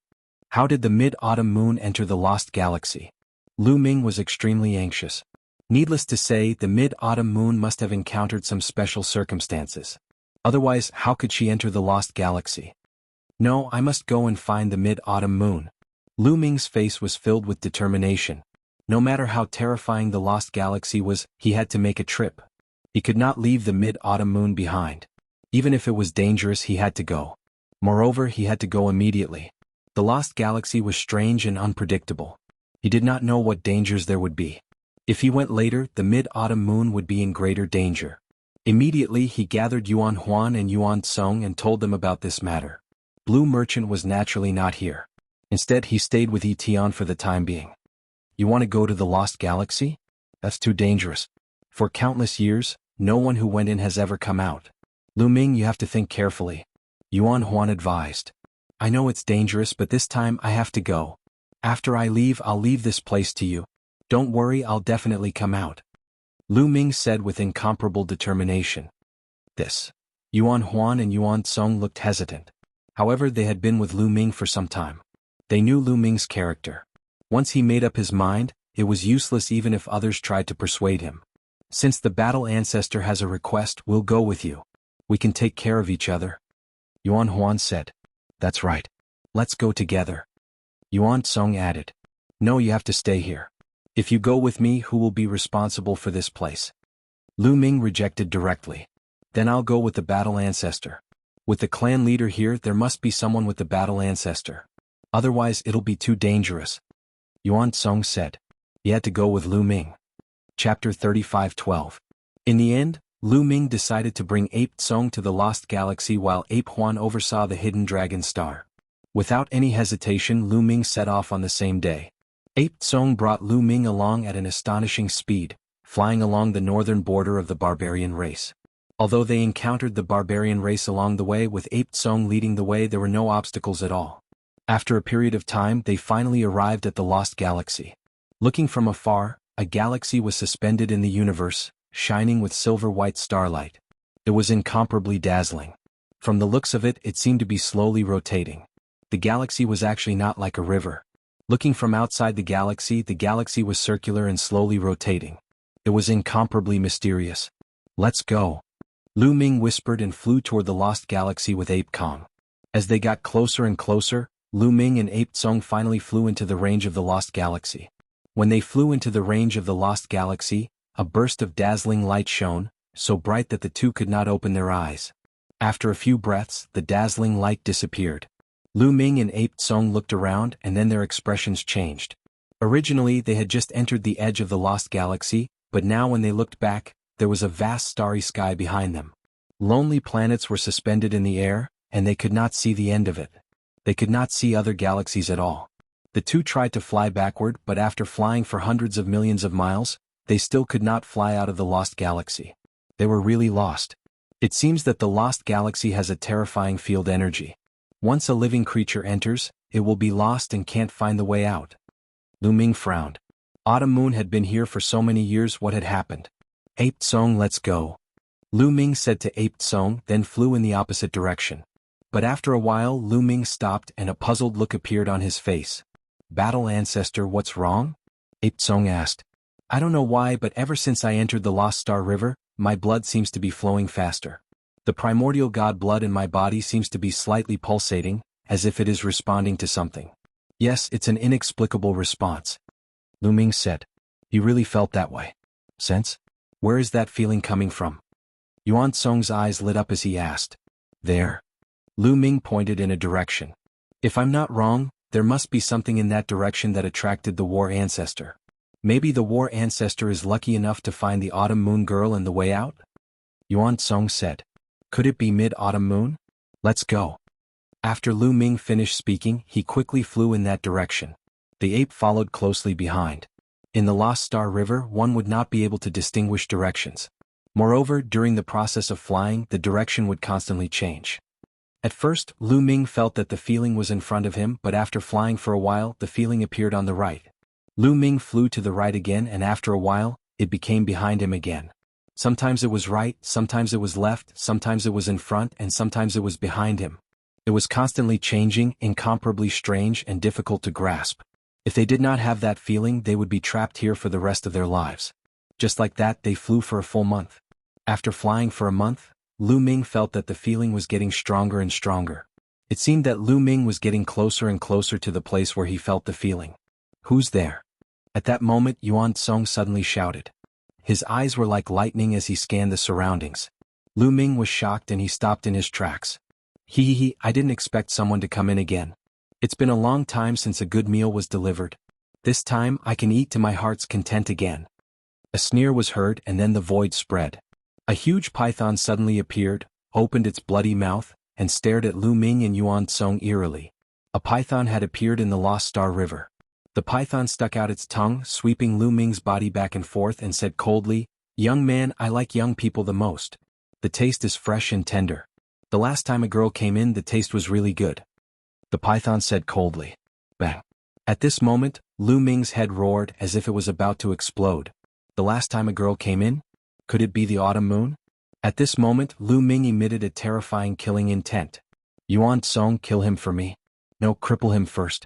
How did the mid-autumn moon enter the lost galaxy? Lu Ming was extremely anxious. Needless to say, the mid-autumn moon must have encountered some special circumstances. Otherwise, how could she enter the lost galaxy? No, I must go and find the mid-autumn moon. Lu Ming's face was filled with determination. No matter how terrifying the lost galaxy was, he had to make a trip. He could not leave the mid-autumn moon behind. Even if it was dangerous, he had to go. Moreover, he had to go immediately. The lost galaxy was strange and unpredictable. He did not know what dangers there would be. If he went later, the mid-autumn moon would be in greater danger. Immediately, he gathered Yuan Huan and Yuan Tsong and told them about this matter. Blue Merchant was naturally not here. Instead, he stayed with Yi Tian for the time being. You want to go to the lost galaxy? That's too dangerous. For countless years, no one who went in has ever come out. Lu Ming, you have to think carefully. Yuan Huan advised. I know it's dangerous, but this time I have to go. After I leave, I'll leave this place to you. Don't worry, I'll definitely come out. Lu Ming said with incomparable determination. This. Yuan Huan and Yuan Tsong looked hesitant. However, they had been with Lu Ming for some time. They knew Lu Ming's character. Once he made up his mind, it was useless even if others tried to persuade him. Since the battle ancestor has a request, we'll go with you. We can take care of each other. Yuan Huan said. That's right. Let's go together. Yuan Tsong added. No, you have to stay here. If you go with me, who will be responsible for this place? Lu Ming rejected directly. Then I'll go with the battle ancestor. With the clan leader here, there must be someone with the battle ancestor. Otherwise, it'll be too dangerous. Yuan Tsong said. He had to go with Lu Ming. Chapter 35:12. In the end, Lu Ming decided to bring Ape Tsong to the Lost Galaxy while Ape Huan oversaw the hidden dragon star. Without any hesitation, Lu Ming set off on the same day. Ape Tsong brought Lu Ming along at an astonishing speed, flying along the northern border of the barbarian race. Although they encountered the barbarian race along the way with Ape Tsong leading the way, there were no obstacles at all. After a period of time, they finally arrived at the Lost Galaxy. Looking from afar, a galaxy was suspended in the universe, shining with silver-white starlight. It was incomparably dazzling. From the looks of it, it seemed to be slowly rotating. The galaxy was actually not like a river. Looking from outside the galaxy was circular and slowly rotating. It was incomparably mysterious. Let's go. Lu Ming whispered and flew toward the Lost Galaxy with Ape Kong. As they got closer and closer, Lu Ming and Ape Tsong finally flew into the range of the Lost Galaxy. When they flew into the range of the Lost Galaxy, a burst of dazzling light shone, so bright that the two could not open their eyes. After a few breaths, the dazzling light disappeared. Lu Ming and Ape Tsong looked around and then their expressions changed. Originally, they had just entered the edge of the Lost Galaxy, but now when they looked back, there was a vast starry sky behind them. Lonely planets were suspended in the air, and they could not see the end of it. They could not see other galaxies at all. The two tried to fly backward, but after flying for hundreds of millions of miles, they still could not fly out of the Lost Galaxy. They were really lost. It seems that the Lost Galaxy has a terrifying field energy. Once a living creature enters, it will be lost and can't find the way out. Lu Ming frowned. Autumn Moon had been here for so many years. What had happened? Ape Tsong, let's go. Lu Ming said to Ape Tsong, then flew in the opposite direction. But after a while, Lu Ming stopped and a puzzled look appeared on his face. Battle Ancestor, what's wrong? Ape Tsong asked. I don't know why, but ever since I entered the Lost Star River, my blood seems to be flowing faster. The primordial god blood in my body seems to be slightly pulsating, as if it is responding to something. Yes, it's an inexplicable response. Lu Ming said. He really felt that way. Sense? Where is that feeling coming from? Yuan Tsong's eyes lit up as he asked. There. Lu Ming pointed in a direction. If I'm not wrong, there must be something in that direction that attracted the war ancestor. Maybe the war ancestor is lucky enough to find the Autumn Moon girl and the way out? Yuan Tsong said. Could it be Mid-Autumn Moon? Let's go. After Lu Ming finished speaking, he quickly flew in that direction. The ape followed closely behind. In the Lost Star River, one would not be able to distinguish directions. Moreover, during the process of flying, the direction would constantly change. At first, Lu Ming felt that the feeling was in front of him, but after flying for a while, the feeling appeared on the right. Lu Ming flew to the right again, and after a while, it became behind him again. Sometimes it was right, sometimes it was left, sometimes it was in front, and sometimes it was behind him. It was constantly changing, incomparably strange and difficult to grasp. If they did not have that feeling, they would be trapped here for the rest of their lives. Just like that, they flew for a full month. After flying for a month, Lu Ming felt that the feeling was getting stronger and stronger. It seemed that Lu Ming was getting closer and closer to the place where he felt the feeling. Who's there? At that moment, Yuan Tsong suddenly shouted. His eyes were like lightning as he scanned the surroundings. Lu Ming was shocked and he stopped in his tracks. I didn't expect someone to come in again. It's been a long time since a good meal was delivered. This time I can eat to my heart's content again. A sneer was heard and then the void spread. A huge python suddenly appeared, opened its bloody mouth, and stared at Lu Ming and Yuan Tsong eerily. A python had appeared in the Lost Star River. The python stuck out its tongue, sweeping Lu Ming's body back and forth, and said coldly, "Young man, I like young people the most. The taste is fresh and tender. The last time a girl came in, the taste was really good. The python said coldly. Bang. At this moment, Lu Ming's head roared as if it was about to explode. The last time a girl came in? Could it be the autumn moon? At this moment, Lu Ming emitted a terrifying killing intent. Yuan Song, kill him for me. No, cripple him first.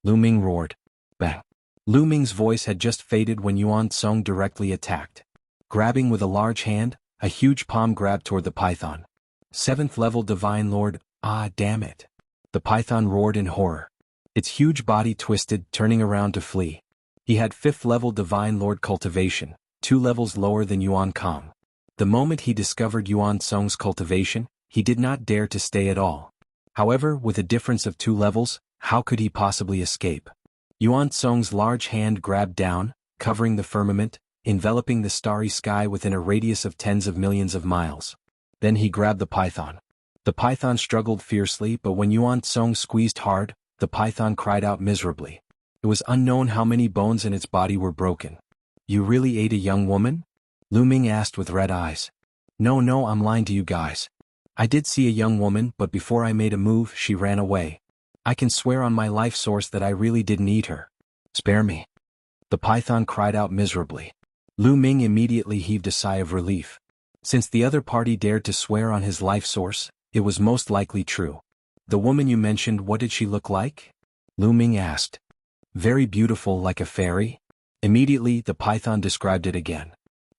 Lu Ming roared. Bang. Lu Ming's voice had just faded when Yuan Song directly attacked. Grabbing with a large hand, a huge palm grabbed toward the python. 7th level Divine Lord, ah damn it. The python roared in horror. Its huge body twisted, turning around to flee. He had 5th level Divine Lord cultivation, 2 levels lower than Yuan Kong. The moment he discovered Yuan Song's cultivation, he did not dare to stay at all. However, with a difference of 2 levels, how could he possibly escape? Yuan Song's large hand grabbed down, covering the firmament, enveloping the starry sky within a radius of tens of millions of miles. Then he grabbed the python. The python struggled fiercely, but when Yuan Song squeezed hard, the python cried out miserably. It was unknown how many bones in its body were broken. You really ate a young woman? Lu Ming asked with red eyes. No, I'm lying to you guys. I did see a young woman, but before I made a move, she ran away. I can swear on my life source that I really didn't eat her. Spare me. The python cried out miserably. Lu Ming immediately heaved a sigh of relief. Since the other party dared to swear on his life source, it was most likely true. The woman you mentioned, what did she look like? Lu Ming asked. Very beautiful, like a fairy. Immediately, the python described it again.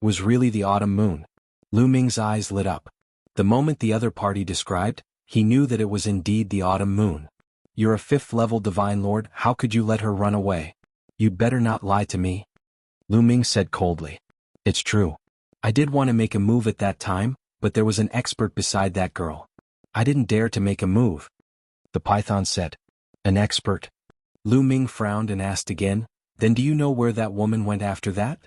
It was really the autumn moon. Lu Ming's eyes lit up. The moment the other party described, he knew that it was indeed the autumn moon. You're a 5th level Divine Lord, how could you let her run away? You'd better not lie to me. Lu Ming said coldly. It's true. I did want to make a move at that time, but there was an expert beside that girl. I didn't dare to make a move. The python said. An expert? Lu Ming frowned and asked again, then do you know where that woman went after that?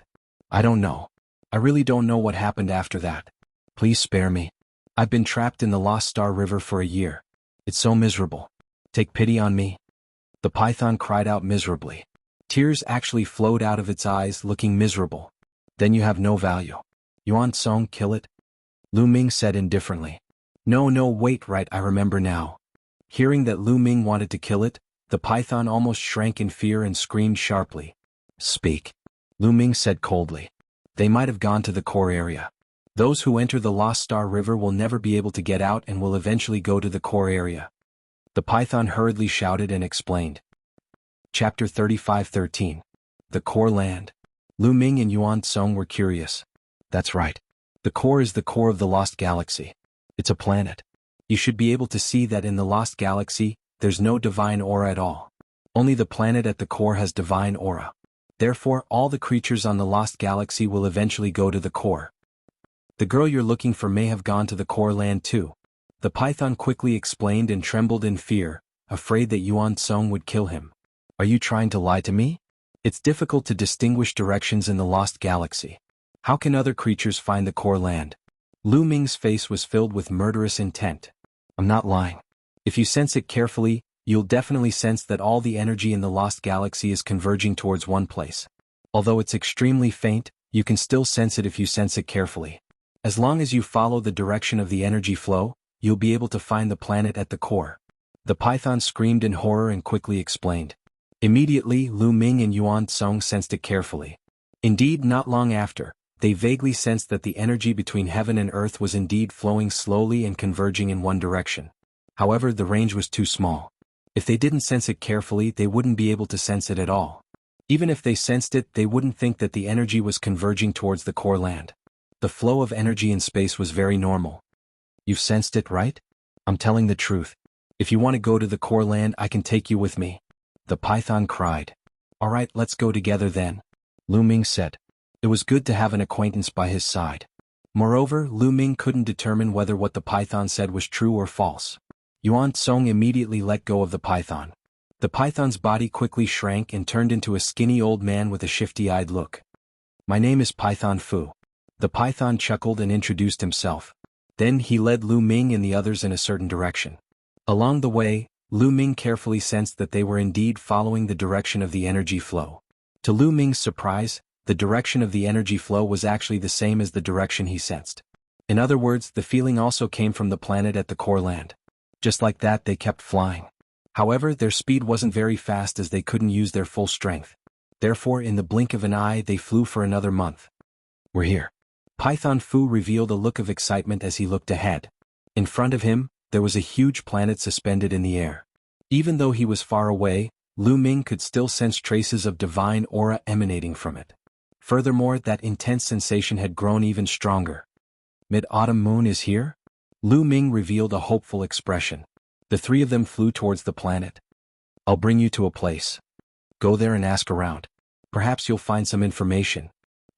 I don't know. I really don't know what happened after that. Please spare me. I've been trapped in the Lost Star River for a year. It's so miserable. Take pity on me. The python cried out miserably. Tears actually flowed out of its eyes, looking miserable. Then you have no value. Yuan Song, kill it? Lu Ming said indifferently. No, wait, right, I remember now. Hearing that Lu Ming wanted to kill it, the python almost shrank in fear and screamed sharply. Speak. Lu Ming said coldly. They might have gone to the core area. Those who enter the Lost Star River will never be able to get out and will eventually go to the core area. The python hurriedly shouted and explained. Chapter 35:13. The Core Land. Lu Ming and Yuan Song were curious. That's right. The core is the core of the Lost Galaxy. It's a planet. You should be able to see that in the Lost Galaxy, there's no divine aura at all. Only the planet at the core has divine aura. Therefore, all the creatures on the Lost Galaxy will eventually go to the core. The girl you're looking for may have gone to the core land too. The python quickly explained and trembled in fear, afraid that Yuan Song would kill him. Are you trying to lie to me? It's difficult to distinguish directions in the Lost Galaxy. How can other creatures find the core land? Lu Ming's face was filled with murderous intent. I'm not lying. If you sense it carefully, you'll definitely sense that all the energy in the Lost Galaxy is converging towards one place. Although it's extremely faint, you can still sense it if you sense it carefully. As long as you follow the direction of the energy flow, you'll be able to find the planet at the core. The python screamed in horror and quickly explained. Immediately, Lu Ming and Yuan Song sensed it carefully. Indeed, not long after, they vaguely sensed that the energy between heaven and earth was indeed flowing slowly and converging in one direction. However, the range was too small. If they didn't sense it carefully, they wouldn't be able to sense it at all. Even if they sensed it, they wouldn't think that the energy was converging towards the core land. The flow of energy in space was very normal. You've sensed it, right? I'm telling the truth. If you want to go to the core land, I can take you with me. The python cried. All right, let's go together then. Lu Ming said. It was good to have an acquaintance by his side. Moreover, Lu Ming couldn't determine whether what the python said was true or false. Yuan Song immediately let go of the python. The python's body quickly shrank and turned into a skinny old man with a shifty-eyed look. My name is Python Fu. The python chuckled and introduced himself. Then he led Lu Ming and the others in a certain direction. Along the way, Lu Ming carefully sensed that they were indeed following the direction of the energy flow. To Lu Ming's surprise, the direction of the energy flow was actually the same as the direction he sensed. In other words, the feeling also came from the planet at the core land. Just like that, they kept flying. However, their speed wasn't very fast as they couldn't use their full strength. Therefore, in the blink of an eye, they flew for another month. We're here. Python Fu revealed a look of excitement as he looked ahead. In front of him, there was a huge planet suspended in the air. Even though he was far away, Lu Ming could still sense traces of divine aura emanating from it. Furthermore, that intense sensation had grown even stronger. Mid-autumn moon is here? Lu Ming revealed a hopeful expression. The three of them flew towards the planet. I'll bring you to a place. Go there and ask around. Perhaps you'll find some information.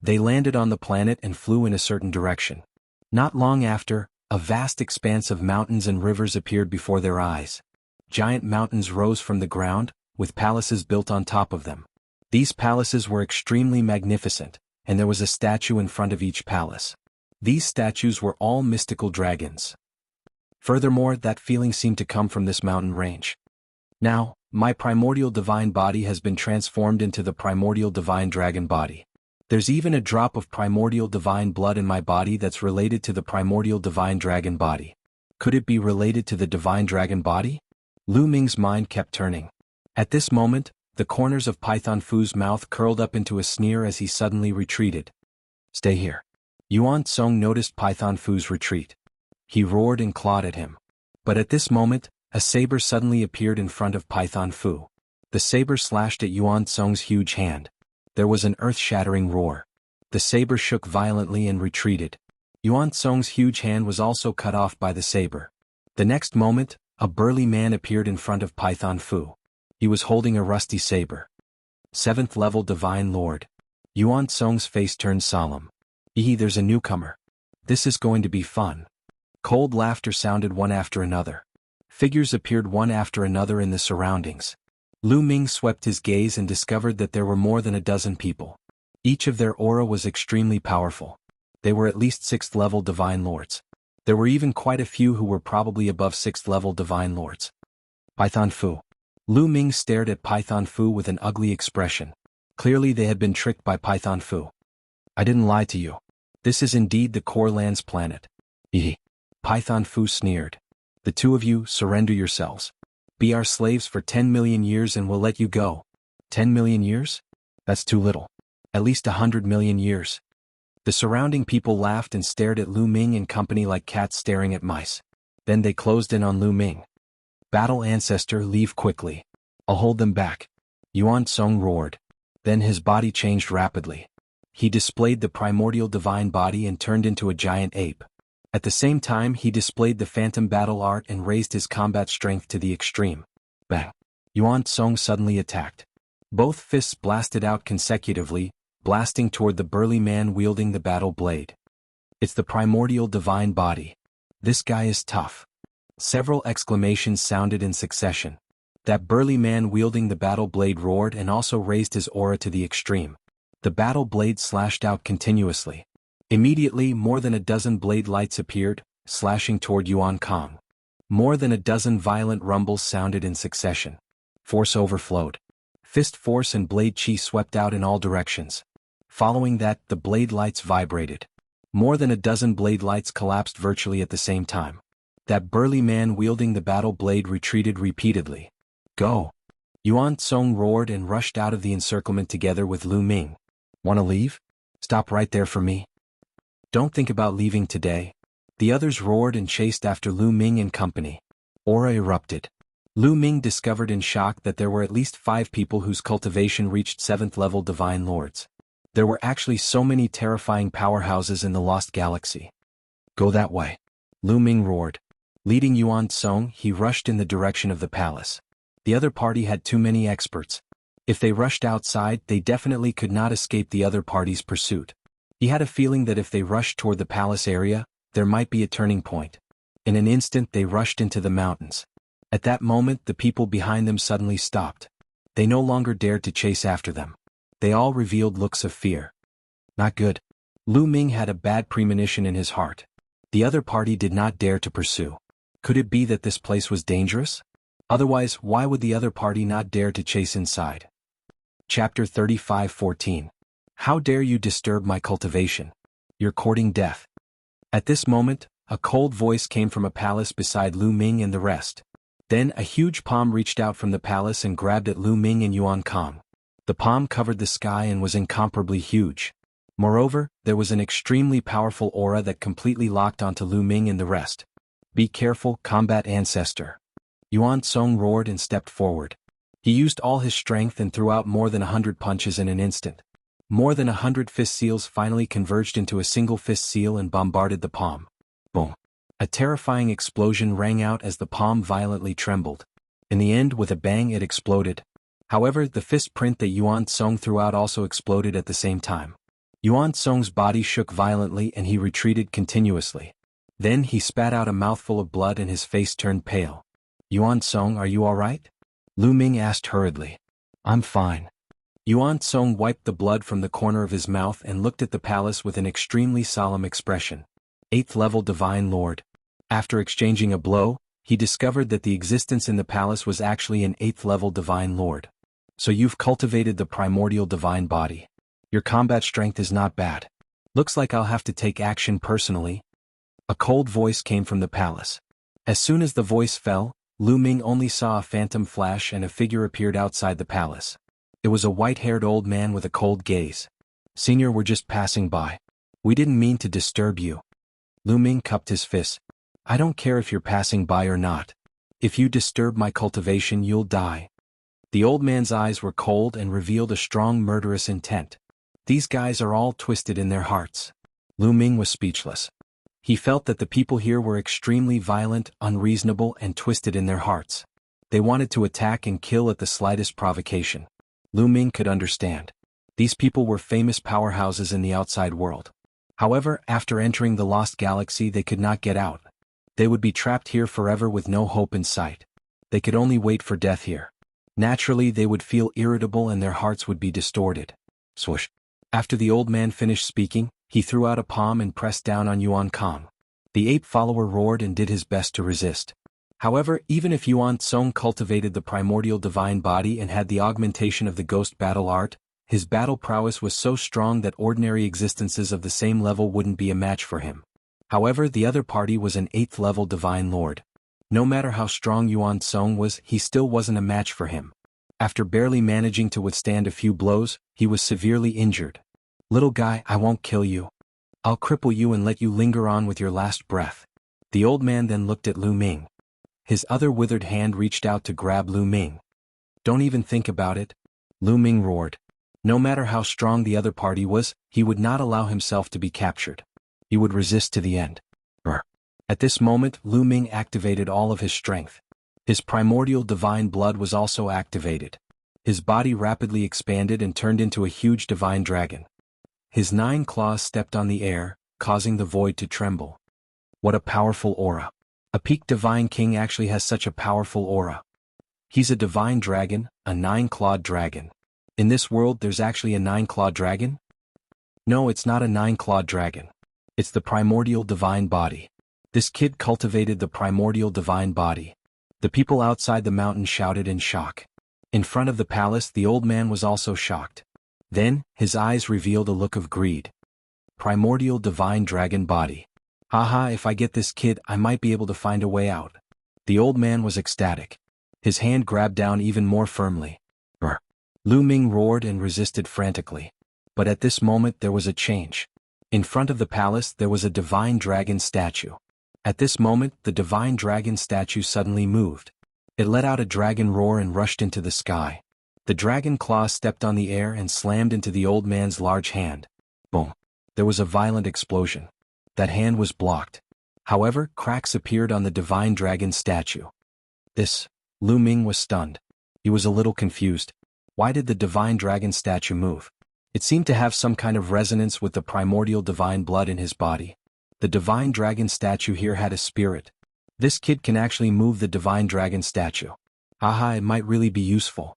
They landed on the planet and flew in a certain direction. Not long after, a vast expanse of mountains and rivers appeared before their eyes. Giant mountains rose from the ground, with palaces built on top of them. These palaces were extremely magnificent, and there was a statue in front of each palace. These statues were all mystical dragons. Furthermore, that feeling seemed to come from this mountain range. Now, my primordial divine body has been transformed into the primordial divine dragon body. There's even a drop of primordial divine blood in my body that's related to the primordial divine dragon body. Could it be related to the divine dragon body? Lu Ming's mind kept turning. At this moment, the corners of Python Fu's mouth curled up into a sneer as he suddenly retreated. Stay here. Yuan Tsong noticed Python Fu's retreat. He roared and clawed at him. But at this moment, a saber suddenly appeared in front of Python Fu. The saber slashed at Yuan Tsong's huge hand. There was an earth-shattering roar. The saber shook violently and retreated. Yuan Tsong's huge hand was also cut off by the saber. The next moment, a burly man appeared in front of Python Fu. He was holding a rusty saber. 7th level Divine Lord. Yuan Tsong's face turned solemn. There's a newcomer. This is going to be fun. Cold laughter sounded one after another. Figures appeared one after another in the surroundings. Lu Ming swept his gaze and discovered that there were more than a dozen people. Each of their aura was extremely powerful. They were at least 6th level Divine Lords. There were even quite a few who were probably above 6th level Divine Lords. Python Fu. Lu Ming stared at Python Fu with an ugly expression. Clearly they had been tricked by Python Fu. I didn't lie to you. This is indeed the Core Lands planet. Python Fu sneered. The two of you, surrender yourselves. Be our slaves for 10 million years and we'll let you go. 10 million years? That's too little. At least 100 million years. The surrounding people laughed and stared at Lu Ming and company like cats staring at mice. Then they closed in on Lu Ming. Battle Ancestor, leave quickly. I'll hold them back. Yuan Tsong roared. Then his body changed rapidly. He displayed the primordial divine body and turned into a giant ape. At the same time, he displayed the phantom battle art and raised his combat strength to the extreme. Bang! Yuan Tsong suddenly attacked. Both fists blasted out consecutively, blasting toward the burly man wielding the battle blade. It's the primordial divine body. This guy is tough. Several exclamations sounded in succession. That burly man wielding the battle blade roared and also raised his aura to the extreme. The battle blade slashed out continuously. Immediately, more than a dozen blade lights appeared, slashing toward Yuan Kong. More than a dozen violent rumbles sounded in succession. Force overflowed. Fist force and blade chi swept out in all directions. Following that, the blade lights vibrated. More than a dozen blade lights collapsed virtually at the same time. That burly man wielding the battle blade retreated repeatedly. Go! Yuan Tsong roared and rushed out of the encirclement together with Lu Ming. Wanna leave? Stop right there for me. Don't think about leaving today. The others roared and chased after Lu Ming and company. Aura erupted. Lu Ming discovered in shock that there were at least 5 people whose cultivation reached 7th level Divine Lords. There were actually so many terrifying powerhouses in the Lost Galaxy. Go that way. Lu Ming roared. Leading Yuan Tsong, he rushed in the direction of the palace. The other party had too many experts. If they rushed outside, they definitely could not escape the other party's pursuit. He had a feeling that if they rushed toward the palace area, there might be a turning point. In an instant they rushed into the mountains. At that moment the people behind them suddenly stopped. They no longer dared to chase after them. They all revealed looks of fear. Not good. Lu Ming had a bad premonition in his heart. The other party did not dare to pursue. Could it be that this place was dangerous? Otherwise, why would the other party not dare to chase inside? Chapter 35:14. How dare you disturb my cultivation? You're courting death. At this moment, a cold voice came from a palace beside Lu Ming and the rest. Then a huge palm reached out from the palace and grabbed at Lu Ming and Yuan Kong. The palm covered the sky and was incomparably huge. Moreover, there was an extremely powerful aura that completely locked onto Lu Ming and the rest. Be careful, combat ancestor. Yuan Song roared and stepped forward. He used all his strength and threw out more than 100 punches in an instant. More than 100 fist seals finally converged into a single fist seal and bombarded the palm. Boom. A terrifying explosion rang out as the palm violently trembled. In the end, with a bang, it exploded. However, the fist print that Yuan Song threw out also exploded at the same time. Yuan Song's body shook violently and he retreated continuously. Then he spat out a mouthful of blood and his face turned pale. Yuan Song, are you alright? Lu Ming asked hurriedly. I'm fine. Yuan Song wiped the blood from the corner of his mouth and looked at the palace with an extremely solemn expression. 8th level Divine Lord. After exchanging a blow, he discovered that the existence in the palace was actually an 8th level Divine Lord. So you've cultivated the primordial divine body. Your combat strength is not bad. Looks like I'll have to take action personally. A cold voice came from the palace. As soon as the voice fell, Lu Ming only saw a phantom flash and a figure appeared outside the palace. It was a white-haired old man with a cold gaze. Senior, we're just passing by. We didn't mean to disturb you. Lu Ming cupped his fist. I don't care if you're passing by or not. If you disturb my cultivation, you'll die. The old man's eyes were cold and revealed a strong murderous intent. These guys are all twisted in their hearts. Lu Ming was speechless. He felt that the people here were extremely violent, unreasonable, and twisted in their hearts. They wanted to attack and kill at the slightest provocation. Lu Ming could understand. These people were famous powerhouses in the outside world. However, after entering the Lost Galaxy, they could not get out. They would be trapped here forever with no hope in sight. They could only wait for death here. Naturally, they would feel irritable and their hearts would be distorted. Swoosh. After the old man finished speaking, he threw out a palm and pressed down on Yuan Kong. The ape follower roared and did his best to resist. However, even if Yuan Song cultivated the primordial divine body and had the augmentation of the ghost battle art, his battle prowess was so strong that ordinary existences of the same level wouldn't be a match for him. However, the other party was an 8th level divine lord. No matter how strong Yuan Song was, he still wasn't a match for him. After barely managing to withstand a few blows, he was severely injured. Little guy, I won't kill you. I'll cripple you and let you linger on with your last breath. The old man then looked at Lu Ming. His other withered hand reached out to grab Lu Ming. Don't even think about it. Lu Ming roared. No matter how strong the other party was, he would not allow himself to be captured. He would resist to the end. At this moment, Lu Ming activated all of his strength. His primordial divine blood was also activated. His body rapidly expanded and turned into a huge divine dragon. His 9 claws stepped on the air, causing the void to tremble. What a powerful aura. A peak divine king actually has such a powerful aura. He's a divine dragon, a 9-clawed dragon. In this world there's actually a 9-clawed dragon? No, it's not a 9-clawed dragon. It's the primordial divine body. This kid cultivated the primordial divine body. The people outside the mountain shouted in shock. In front of the palace, the old man was also shocked. Then, his eyes revealed a look of greed. Primordial divine dragon body. Haha, if I get this kid, I might be able to find a way out. The old man was ecstatic. His hand grabbed down even more firmly. Brr. Lu Ming roared and resisted frantically. But at this moment there was a change. In front of the palace there was a divine dragon statue. At this moment the divine dragon statue suddenly moved. It let out a dragon roar and rushed into the sky. The dragon claw stepped on the air and slammed into the old man's large hand. Boom. There was a violent explosion. That hand was blocked. However, cracks appeared on the divine dragon statue. Lu Ming was stunned. He was a little confused. Why did the divine dragon statue move? It seemed to have some kind of resonance with the primordial divine blood in his body. The divine dragon statue here had a spirit. This kid can actually move the divine dragon statue. Haha, it might really be useful.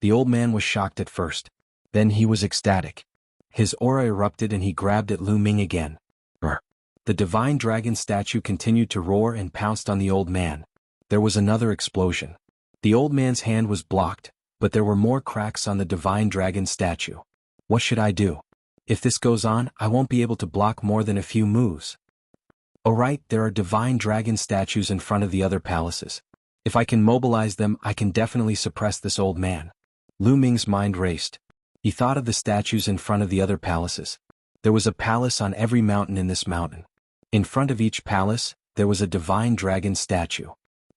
The old man was shocked at first. Then he was ecstatic. His aura erupted and he grabbed at Lu Ming again. Brr. The divine dragon statue continued to roar and pounced on the old man. There was another explosion. The old man's hand was blocked, but there were more cracks on the divine dragon statue. What should I do? If this goes on, I won't be able to block more than a few moves. Alright, there are divine dragon statues in front of the other palaces. If I can mobilize them, I can definitely suppress this old man. Lu Ming's mind raced. He thought of the statues in front of the other palaces. There was a palace on every mountain in this mountain. In front of each palace, there was a divine dragon statue.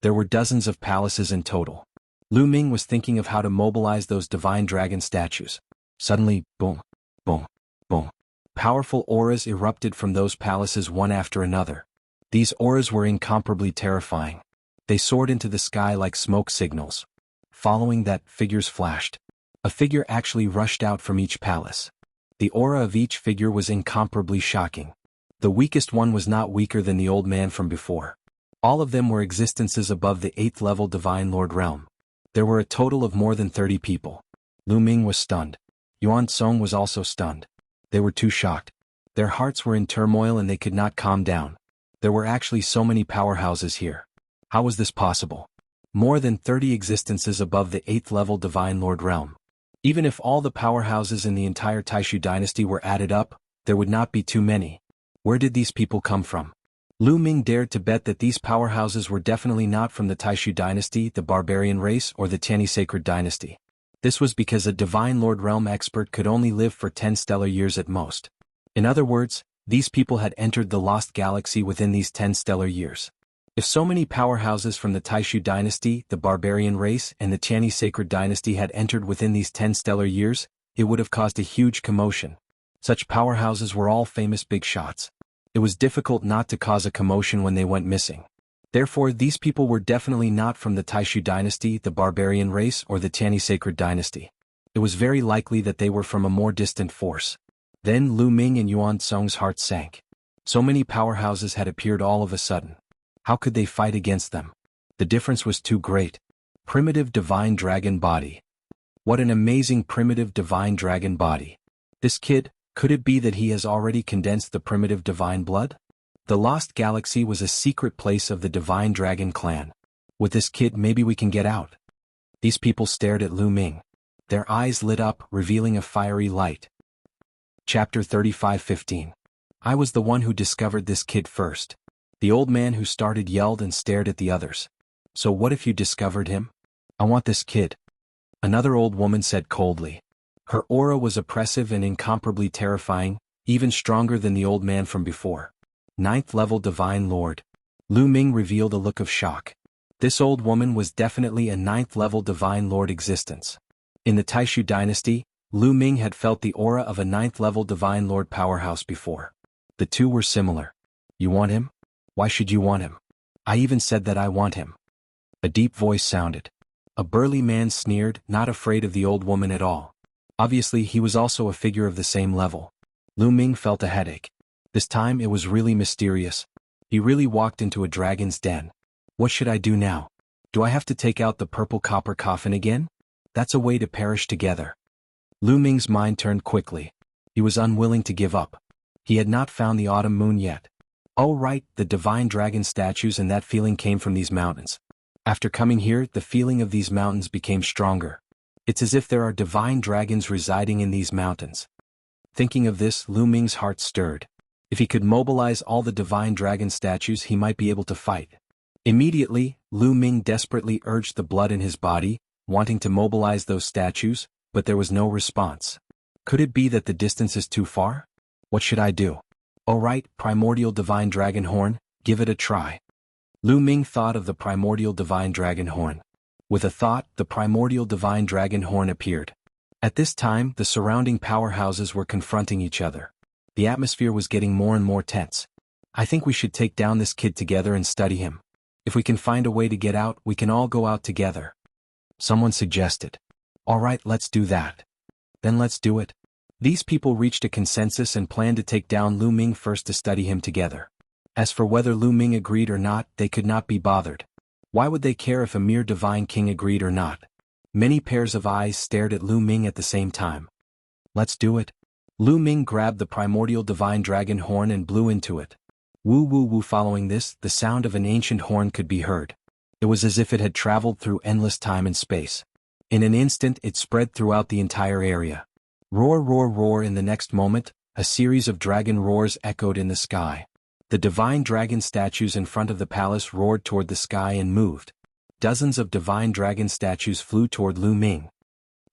There were dozens of palaces in total. Lu Ming was thinking of how to mobilize those divine dragon statues. Suddenly, boom, boom, boom. Powerful auras erupted from those palaces one after another. These auras were incomparably terrifying. They soared into the sky like smoke signals. Following that, figures flashed. A figure actually rushed out from each palace. The aura of each figure was incomparably shocking. The weakest one was not weaker than the old man from before. All of them were existences above the 8th level Divine Lord realm. There were a total of more than 30 people. Lu Ming was stunned. Yuan Song was also stunned. They were too shocked. Their hearts were in turmoil and they could not calm down. There were actually so many powerhouses here. How was this possible? More than 30 existences above the 8th level Divine Lord realm. Even if all the powerhouses in the entire Taishu dynasty were added up, there would not be too many. Where did these people come from? Lu Ming dared to bet that these powerhouses were definitely not from the Taishu dynasty, the barbarian race, or the Tianyi sacred dynasty. This was because a Divine Lord realm expert could only live for 10 stellar years at most. In other words, these people had entered the lost galaxy within these 10 stellar years. If so many powerhouses from the Taishu dynasty, the barbarian race, and the Tianyi sacred dynasty had entered within these 10 stellar years, it would have caused a huge commotion. Such powerhouses were all famous big shots. It was difficult not to cause a commotion when they went missing. Therefore, these people were definitely not from the Taishu dynasty, the barbarian race, or the Tianyi sacred dynasty. It was very likely that they were from a more distant force. Then Lu Ming and Yuan Song's heart sank. So many powerhouses had appeared all of a sudden. How could they fight against them? The difference was too great. Primitive divine dragon body. What an amazing primitive divine dragon body. This kid, could it be that he has already condensed the primitive divine blood? The Lost Galaxy was a secret place of the Divine Dragon clan. With this kid, maybe we can get out. These people stared at Lu Ming. Their eyes lit up, revealing a fiery light. Chapter 35:15. I was the one who discovered this kid first. The old man who started yelled and stared at the others. So what if you discovered him? I want this kid. Another old woman said coldly. Her aura was oppressive and incomparably terrifying, even stronger than the old man from before. 9th level Divine Lord. Lu Ming revealed a look of shock. This old woman was definitely a 9th level Divine Lord existence. In the Taishu dynasty, Lu Ming had felt the aura of a 9th level Divine Lord powerhouse before. The two were similar. You want him? Why should you want him? I even said that I want him. A deep voice sounded. A burly man sneered, not afraid of the old woman at all. Obviously, he was also a figure of the same level. Lu Ming felt a headache. This time it was really mysterious. He really walked into a dragon's den. What should I do now? Do I have to take out the purple copper coffin again? That's a way to perish together. Lu Ming's mind turned quickly. He was unwilling to give up. He had not found the autumn moon yet. Oh right, the divine dragon statues, and that feeling came from these mountains. After coming here, the feeling of these mountains became stronger. It's as if there are divine dragons residing in these mountains. Thinking of this, Lu Ming's heart stirred. If he could mobilize all the divine dragon statues, he might be able to fight. Immediately, Lu Ming desperately urged the blood in his body, wanting to mobilize those statues, but there was no response. Could it be that the distance is too far? What should I do? Alright, primordial divine dragon horn, give it a try. Lu Ming thought of the primordial divine dragon horn. With a thought, the primordial divine dragon horn appeared. At this time, the surrounding powerhouses were confronting each other. The atmosphere was getting more and more tense. I think we should take down this kid together and study him. If we can find a way to get out, we can all go out together. Someone suggested. Alright, let's do that. Then let's do it. These people reached a consensus and planned to take down Lu Ming first to study him together. As for whether Lu Ming agreed or not, they could not be bothered. Why would they care if a mere divine king agreed or not? Many pairs of eyes stared at Lu Ming at the same time. Let's do it. Lu Ming grabbed the primordial divine dragon horn and blew into it. Woo woo woo. Following this, the sound of an ancient horn could be heard. It was as if it had traveled through endless time and space. In an instant, it spread throughout the entire area. Roar roar roar. In the next moment, a series of dragon roars echoed in the sky. The divine dragon statues in front of the palace roared toward the sky and moved. Dozens of divine dragon statues flew toward Lu Ming.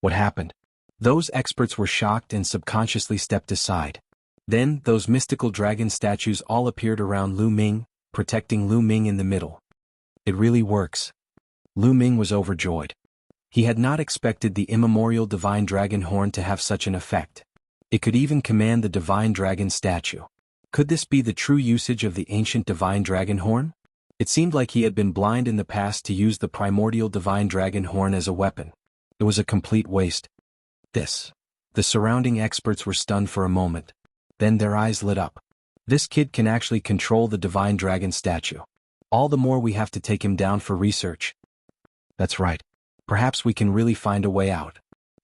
What happened? Those experts were shocked and subconsciously stepped aside. Then, those mystical dragon statues all appeared around Lu Ming, protecting Lu Ming in the middle. It really works. Lu Ming was overjoyed. He had not expected the immemorial divine dragon horn to have such an effect. It could even command the divine dragon statue. Could this be the true usage of the ancient divine dragon horn? It seemed like he had been blind in the past to use the primordial divine dragon horn as a weapon. It was a complete waste. The surrounding experts were stunned for a moment. Then their eyes lit up. This kid can actually control the divine dragon statue. All the more we have to take him down for research. That's right. Perhaps we can really find a way out.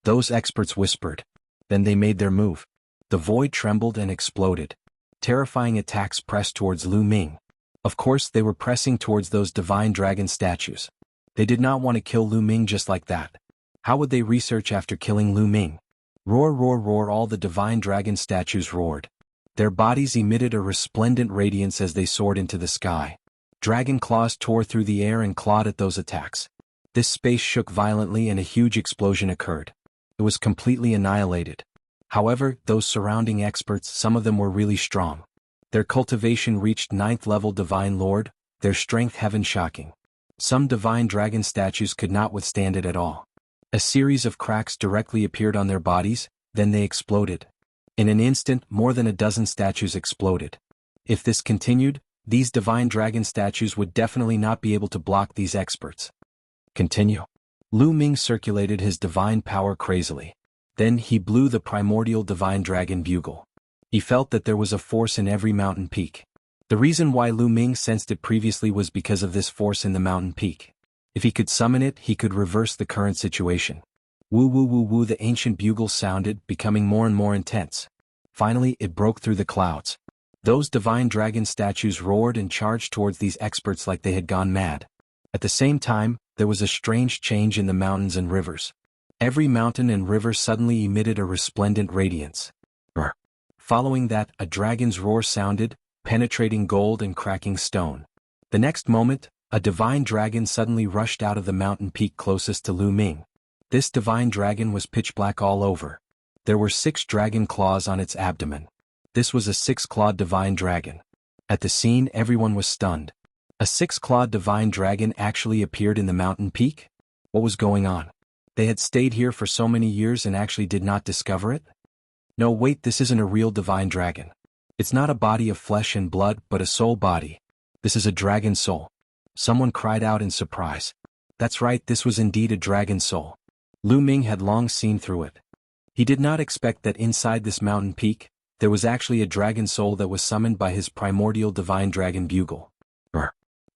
Those experts whispered. Then they made their move. The void trembled and exploded. Terrifying attacks pressed towards Lu Ming. Of course they were pressing towards those divine dragon statues. They did not want to kill Lu Ming just like that. How would they research after killing Lu Ming? Roar, roar, roar, all the divine dragon statues roared. Their bodies emitted a resplendent radiance as they soared into the sky. Dragon claws tore through the air and clawed at those attacks. This space shook violently and a huge explosion occurred. It was completely annihilated. However, those surrounding experts, some of them were really strong. Their cultivation reached 9th level divine lord, their strength heaven-shocking. Some divine dragon statues could not withstand it at all. A series of cracks directly appeared on their bodies, then they exploded. In an instant, more than a dozen statues exploded. If this continued, these divine dragon statues would definitely not be able to block these experts. Continue. Lu Ming circulated his divine power crazily. Then he blew the primordial divine dragon bugle. He felt that there was a force in every mountain peak. The reason why Lu Ming sensed it previously was because of this force in the mountain peak. If he could summon it, he could reverse the current situation. Woo woo woo woo, the ancient bugle sounded, becoming more and more intense. Finally, it broke through the clouds. Those divine dragon statues roared and charged towards these experts like they had gone mad. At the same time, there was a strange change in the mountains and rivers. Every mountain and river suddenly emitted a resplendent radiance. Following that, a dragon's roar sounded, penetrating gold and cracking stone. The next moment, a divine dragon suddenly rushed out of the mountain peak closest to Lu Ming. This divine dragon was pitch black all over. There were 6 dragon claws on its abdomen. This was a 6-clawed divine dragon. At the scene, everyone was stunned. A 6-clawed divine dragon actually appeared in the mountain peak? What was going on? They had stayed here for so many years and actually did not discover it? No, wait, this isn't a real divine dragon. It's not a body of flesh and blood, but a soul body. This is a dragon soul. Someone cried out in surprise. That's right, this was indeed a dragon soul. Lu Ming had long seen through it. He did not expect that inside this mountain peak, there was actually a dragon soul that was summoned by his primordial divine dragon bugle.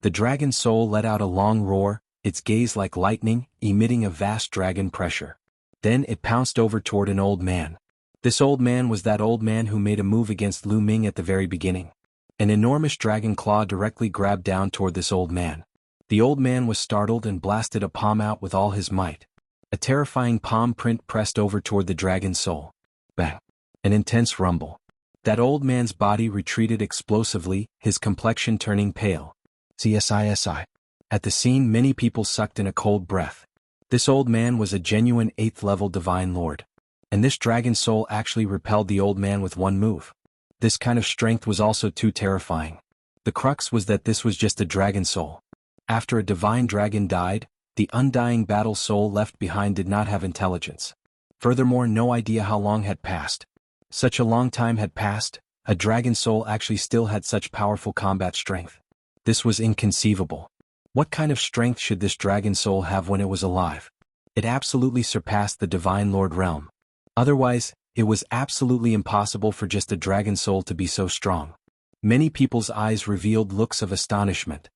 The dragon soul let out a long roar, its gaze like lightning, emitting a vast dragon pressure. Then it pounced over toward an old man. This old man was that old man who made a move against Lu Ming at the very beginning. An enormous dragon claw directly grabbed down toward this old man. The old man was startled and blasted a palm out with all his might. A terrifying palm print pressed over toward the dragon soul. Bang! An intense rumble. That old man's body retreated explosively, his complexion turning pale. CSISI. At the scene, many people sucked in a cold breath. This old man was a genuine 8th level divine lord. And this dragon soul actually repelled the old man with one move. This kind of strength was also too terrifying. The crux was that this was just a dragon soul. After a divine dragon died, the undying battle soul left behind did not have intelligence. Furthermore, no idea how long had passed. Such a long time had passed, a dragon soul actually still had such powerful combat strength. This was inconceivable. What kind of strength should this dragon soul have when it was alive? It absolutely surpassed the divine lord realm. Otherwise, it was absolutely impossible for just a dragon soul to be so strong. Many people's eyes revealed looks of astonishment.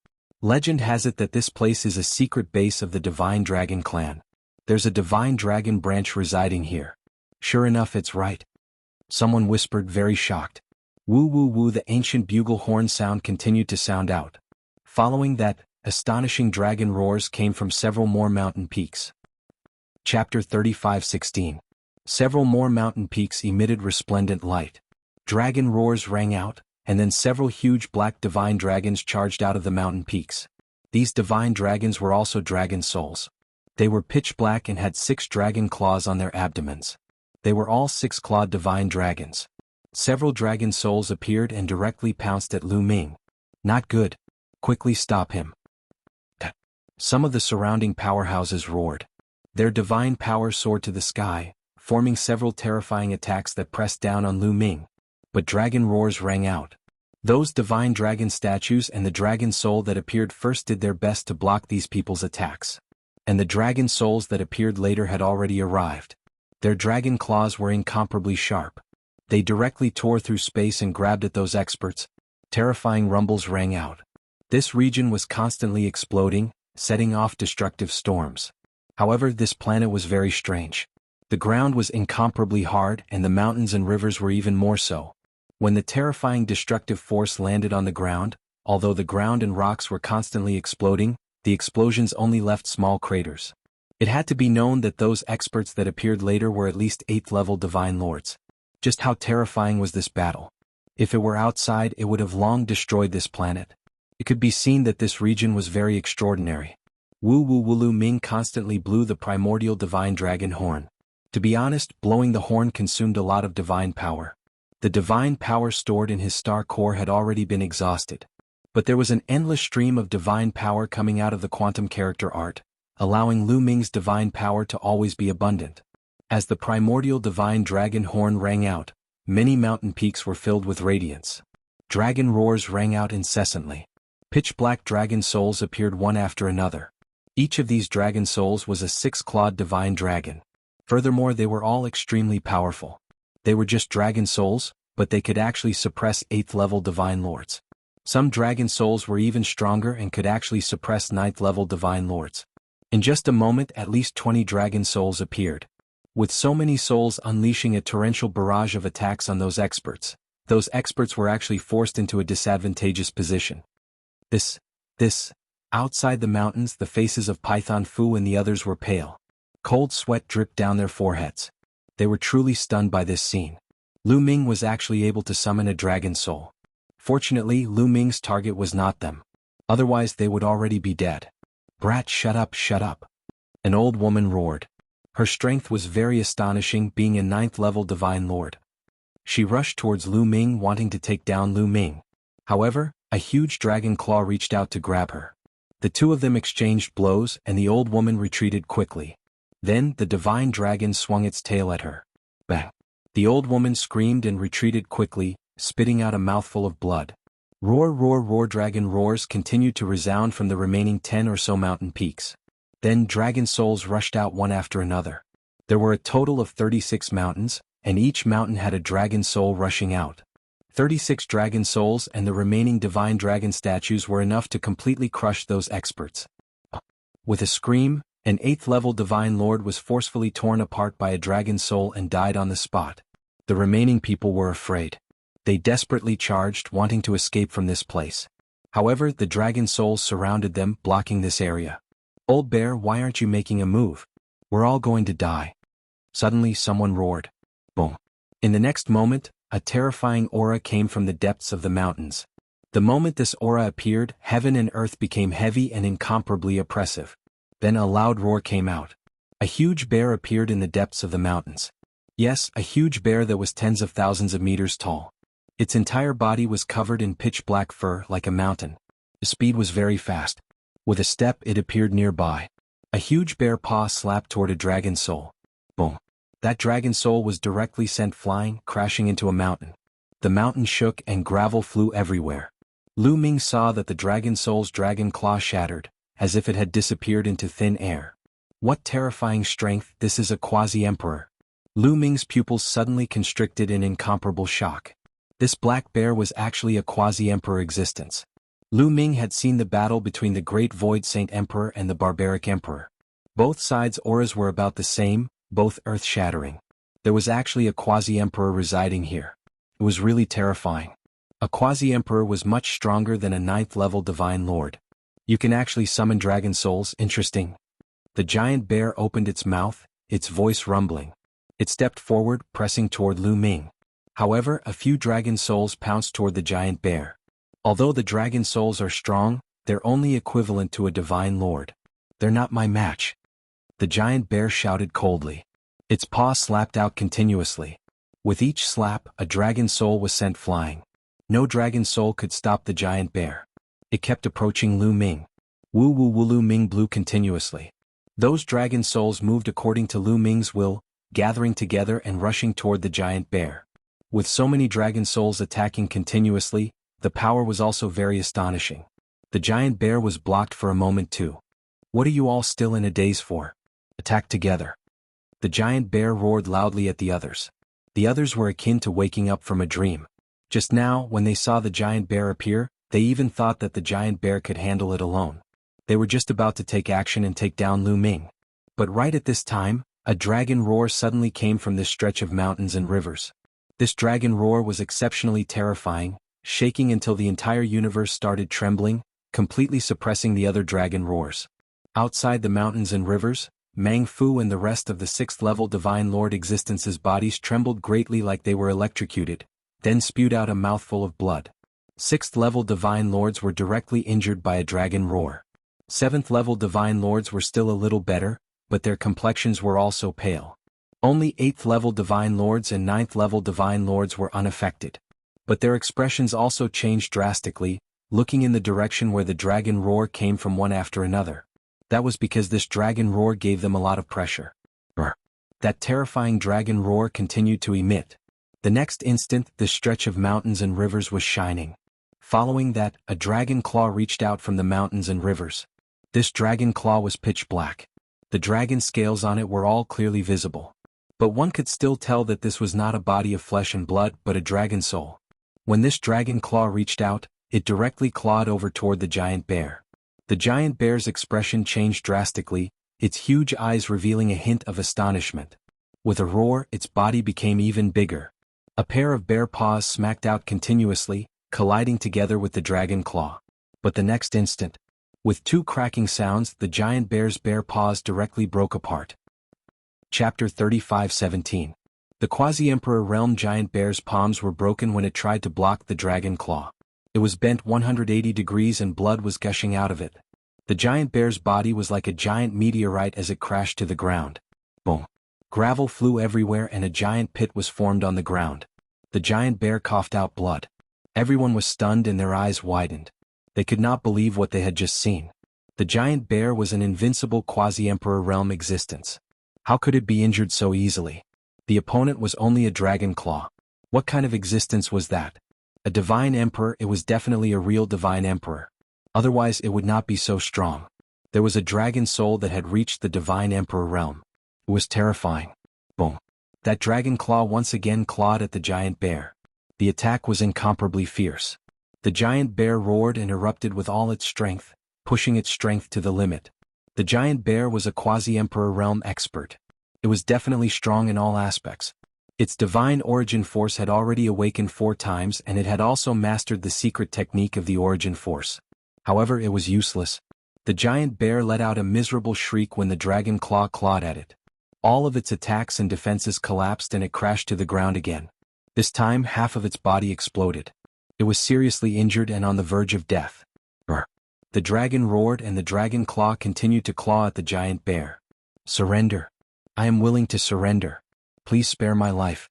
Legend has it that this place is a secret base of the Divine Dragon clan. There's a Divine Dragon branch residing here. Sure enough, it's right. Someone whispered, very shocked. Woo woo woo, the ancient bugle horn sound continued to sound out. Following that, astonishing dragon roars came from several more mountain peaks. Chapter 35:16. Several more mountain peaks emitted resplendent light. Dragon roars rang out, and then several huge black divine dragons charged out of the mountain peaks. These divine dragons were also dragon souls. They were pitch black and had 6 dragon claws on their abdomens. They were all 6-clawed divine dragons. Several dragon souls appeared and directly pounced at Lu Ming. Not good. Quickly stop him. Some of the surrounding powerhouses roared. Their divine power soared to the sky, forming several terrifying attacks that pressed down on Lu Ming. But dragon roars rang out. Those divine dragon statues and the dragon soul that appeared first did their best to block these people's attacks. And the dragon souls that appeared later had already arrived. Their dragon claws were incomparably sharp. They directly tore through space and grabbed at those experts. Terrifying rumbles rang out. This region was constantly exploding, setting off destructive storms. However, this planet was very strange. The ground was incomparably hard and the mountains and rivers were even more so. When the terrifying destructive force landed on the ground, although the ground and rocks were constantly exploding, the explosions only left small craters. It had to be known that those experts that appeared later were at least 8th-level divine lords. Just how terrifying was this battle? If it were outside, it would have long destroyed this planet. It could be seen that this region was very extraordinary. Lu Ming constantly blew the primordial divine dragon horn. To be honest, blowing the horn consumed a lot of divine power. The divine power stored in his star core had already been exhausted. But there was an endless stream of divine power coming out of the quantum character art, allowing Lu Ming's divine power to always be abundant. As the primordial divine dragon horn rang out, many mountain peaks were filled with radiance. Dragon roars rang out incessantly. Pitch-black dragon souls appeared one after another. Each of these dragon souls was a 6-clawed divine dragon. Furthermore, they were all extremely powerful. They were just dragon souls, but they could actually suppress 8th-level divine lords. Some dragon souls were even stronger and could actually suppress 9th-level divine lords. In just a moment, at least 20 dragon souls appeared. With so many souls unleashing a torrential barrage of attacks on those experts were actually forced into a disadvantageous position. Outside the mountains, the faces of Python Fu and the others were pale. Cold sweat dripped down their foreheads. They were truly stunned by this scene. Lu Ming was actually able to summon a dragon soul. Fortunately, Lu Ming's target was not them. Otherwise they would already be dead. "Brat, shut up, shut up." An old woman roared. Her strength was very astonishing, being a 9th-level divine lord. She rushed towards Lu Ming, wanting to take down Lu Ming. However, a huge dragon claw reached out to grab her. The two of them exchanged blows and the old woman retreated quickly. Then, the divine dragon swung its tail at her. Bang! The old woman screamed and retreated quickly, spitting out a mouthful of blood. Roar, roar, roar. Dragon roars continued to resound from the remaining 10 or so mountain peaks. Then dragon souls rushed out one after another. There were a total of 36 mountains, and each mountain had a dragon soul rushing out. 36 dragon souls and the remaining divine dragon statues were enough to completely crush those experts. With a scream, an 8th-level divine lord was forcefully torn apart by a dragon soul and died on the spot. The remaining people were afraid. They desperately charged, wanting to escape from this place. However, the dragon souls surrounded them, blocking this area. "Old bear, why aren't you making a move? We're all going to die." Suddenly someone roared. Boom. In the next moment, a terrifying aura came from the depths of the mountains. The moment this aura appeared, heaven and earth became heavy and incomparably oppressive. Then a loud roar came out. A huge bear appeared in the depths of the mountains. Yes, a huge bear that was tens of thousands of meters tall. Its entire body was covered in pitch-black fur like a mountain. The speed was very fast. With a step, it appeared nearby. A huge bear paw slapped toward a dragon soul. Boom. That dragon soul was directly sent flying, crashing into a mountain. The mountain shook and gravel flew everywhere. Lu Ming saw that the dragon soul's dragon claw shattered, as if it had disappeared into thin air. What terrifying strength! This is a quasi-emperor. Lu Ming's pupils suddenly constricted in incomparable shock. This black bear was actually a quasi-emperor existence. Lu Ming had seen the battle between the Great Void Saint Emperor and the Barbaric Emperor. Both sides' auras were about the same, both earth-shattering. There was actually a quasi-emperor residing here. It was really terrifying. A quasi-emperor was much stronger than a 9th-level divine lord. You can actually summon dragon souls. Interesting. The giant bear opened its mouth, its voice rumbling. It stepped forward, pressing toward Lu Ming. However, a few dragon souls pounced toward the giant bear. Although the dragon souls are strong, they're only equivalent to a divine lord. They're not my match. The giant bear shouted coldly. Its paw slapped out continuously. With each slap, a dragon soul was sent flying. No dragon soul could stop the giant bear. It kept approaching Lu Ming. Woo woo woo. Lu Ming blew continuously. Those dragon souls moved according to Lu Ming's will, gathering together and rushing toward the giant bear. With so many dragon souls attacking continuously, the power was also very astonishing. The giant bear was blocked for a moment too. What are you all still in a daze for? Attack together. The giant bear roared loudly at the others. The others were akin to waking up from a dream. Just now, when they saw the giant bear appear, they even thought that the giant bear could handle it alone. They were just about to take action and take down Lu Ming. But right at this time, a dragon roar suddenly came from this stretch of mountains and rivers. This dragon roar was exceptionally terrifying, shaking until the entire universe started trembling, completely suppressing the other dragon roars. Outside the mountains and rivers, Mang Fu and the rest of the 6th-level Divine Lord Existence's bodies trembled greatly like they were electrocuted, then spewed out a mouthful of blood. 6th-level Divine Lords were directly injured by a dragon roar. 7th-level Divine Lords were still a little better, but their complexions were also pale. Only 8th-level Divine Lords and 9th-level Divine Lords were unaffected. But their expressions also changed drastically, looking in the direction where the dragon roar came from one after another. That was because this dragon roar gave them a lot of pressure. That terrifying dragon roar continued to emit. The next instant, the stretch of mountains and rivers was shining. Following that, a dragon claw reached out from the mountains and rivers. This dragon claw was pitch black. The dragon scales on it were all clearly visible. But one could still tell that this was not a body of flesh and blood but a dragon soul. When this dragon claw reached out, it directly clawed over toward the giant bear. The giant bear's expression changed drastically, its huge eyes revealing a hint of astonishment. With a roar, its body became even bigger. A pair of bear paws smacked out continuously, colliding together with the dragon claw. But the next instant, with two cracking sounds, the giant bear's bare paws directly broke apart. Chapter 35:17. The Quasi-Emperor Realm giant bear's palms were broken when it tried to block the dragon claw. It was bent 180 degrees and blood was gushing out of it. The giant bear's body was like a giant meteorite as it crashed to the ground. Boom. Gravel flew everywhere and a giant pit was formed on the ground. The giant bear coughed out blood. Everyone was stunned and their eyes widened. They could not believe what they had just seen. The giant bear was an invincible Quasi-Emperor Realm existence. How could it be injured so easily? The opponent was only a dragon claw. What kind of existence was that? A divine emperor? It was definitely a real divine emperor. Otherwise it would not be so strong. There was a dragon soul that had reached the divine emperor realm. It was terrifying. Boom. That dragon claw once again clawed at the giant bear. The attack was incomparably fierce. The giant bear roared and erupted with all its strength, pushing its strength to the limit. The giant bear was a Quasi-Emperor Realm expert. It was definitely strong in all aspects. Its divine origin force had already awakened 4 times and it had also mastered the secret technique of the origin force. However, it was useless. The giant bear let out a miserable shriek when the dragon claw clawed at it. All of its attacks and defenses collapsed and it crashed to the ground again. This time, half of its body exploded. It was seriously injured and on the verge of death. The dragon roared and the dragon claw continued to claw at the giant bear. Surrender. I am willing to surrender. Please spare my life.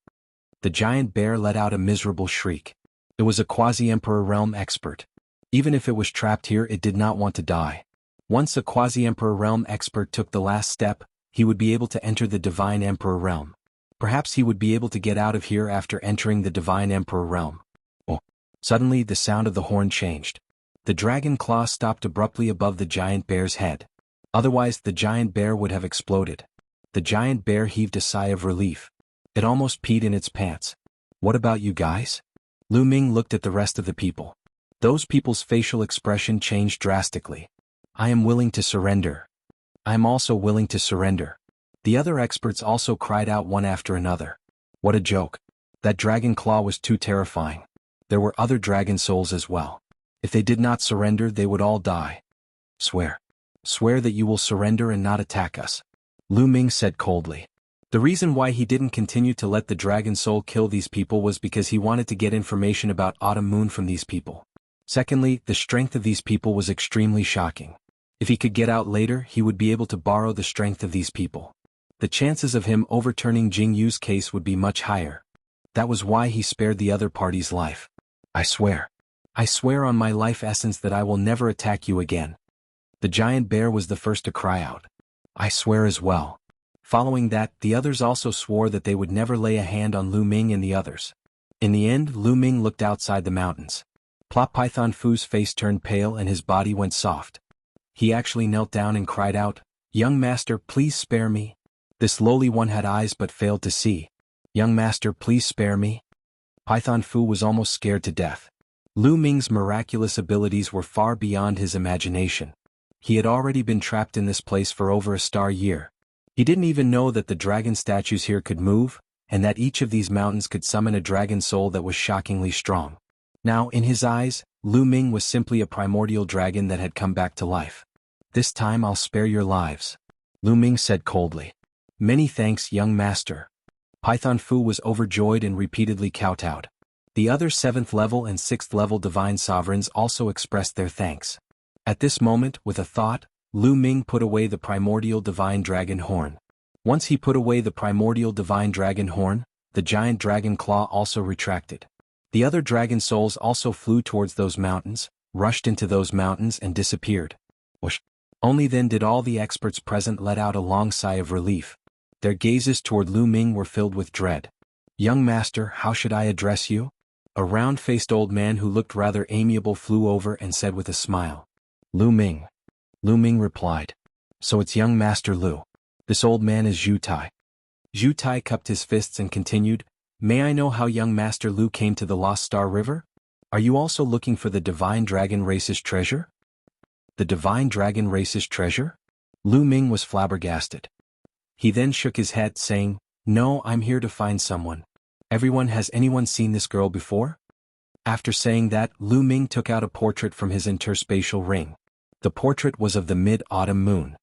The giant bear let out a miserable shriek. It was a Quasi-Emperor Realm expert. Even if it was trapped here, it did not want to die. Once a Quasi-Emperor Realm expert took the last step, he would be able to enter the Divine Emperor Realm. Perhaps he would be able to get out of here after entering the Divine Emperor Realm. Oh! Suddenly the sound of the horn changed. The dragon claw stopped abruptly above the giant bear's head. Otherwise the giant bear would have exploded. The giant bear heaved a sigh of relief. It almost peed in its pants. What about you guys? Lu Ming looked at the rest of the people. Those people's facial expression changed drastically. I am willing to surrender. I am also willing to surrender. The other experts also cried out one after another. What a joke. That dragon claw was too terrifying. There were other dragon souls as well. If they did not surrender, they would all die. Swear. Swear that you will surrender and not attack us. Lu Ming said coldly. The reason why he didn't continue to let the dragon soul kill these people was because he wanted to get information about Autumn Moon from these people. Secondly, the strength of these people was extremely shocking. If he could get out later, he would be able to borrow the strength of these people. The chances of him overturning Jing Yu's case would be much higher. That was why he spared the other party's life. I swear on my life essence that I will never attack you again. The giant bear was the first to cry out. I swear as well. Following that, the others also swore that they would never lay a hand on Lu Ming and the others. In the end, Lu Ming looked outside the mountains. Plot Python Fu's face turned pale and his body went soft. He actually knelt down and cried out, "Young master, please spare me." This lowly one had eyes but failed to see. "Young master, please spare me." Python Fu was almost scared to death. Lu Ming's miraculous abilities were far beyond his imagination. He had already been trapped in this place for over a star year. He didn't even know that the dragon statues here could move, and that each of these mountains could summon a dragon soul that was shockingly strong. Now, in his eyes, Lu Ming was simply a primordial dragon that had come back to life. "This time I'll spare your lives," Lu Ming said coldly. "Many thanks, young master." Python Fu was overjoyed and repeatedly kowtowed. The other 7th level and 6th level divine sovereigns also expressed their thanks. At this moment, with a thought, Lu Ming put away the primordial divine dragon horn. Once he put away the primordial divine dragon horn, the giant dragon claw also retracted. The other dragon souls also flew towards those mountains, rushed into those mountains and disappeared. Whoosh! Only then did all the experts present let out a long sigh of relief. Their gazes toward Lu Ming were filled with dread. "Young master, how should I address you?" A round-faced old man who looked rather amiable flew over and said with a smile. "Lu Ming." Lu Ming replied. "So it's young master Lu. This old man is Zhu Tai." Zhu Tai cupped his fists and continued, "May I know how young master Lu came to the Lost Star River? Are you also looking for the divine dragon race's treasure?" "The divine dragon race's treasure?" Lu Ming was flabbergasted. He then shook his head, saying, "No, I'm here to find someone. Has anyone seen this girl before?" After saying that, Lu Ming took out a portrait from his interspatial ring. The portrait was of the mid-autumn moon.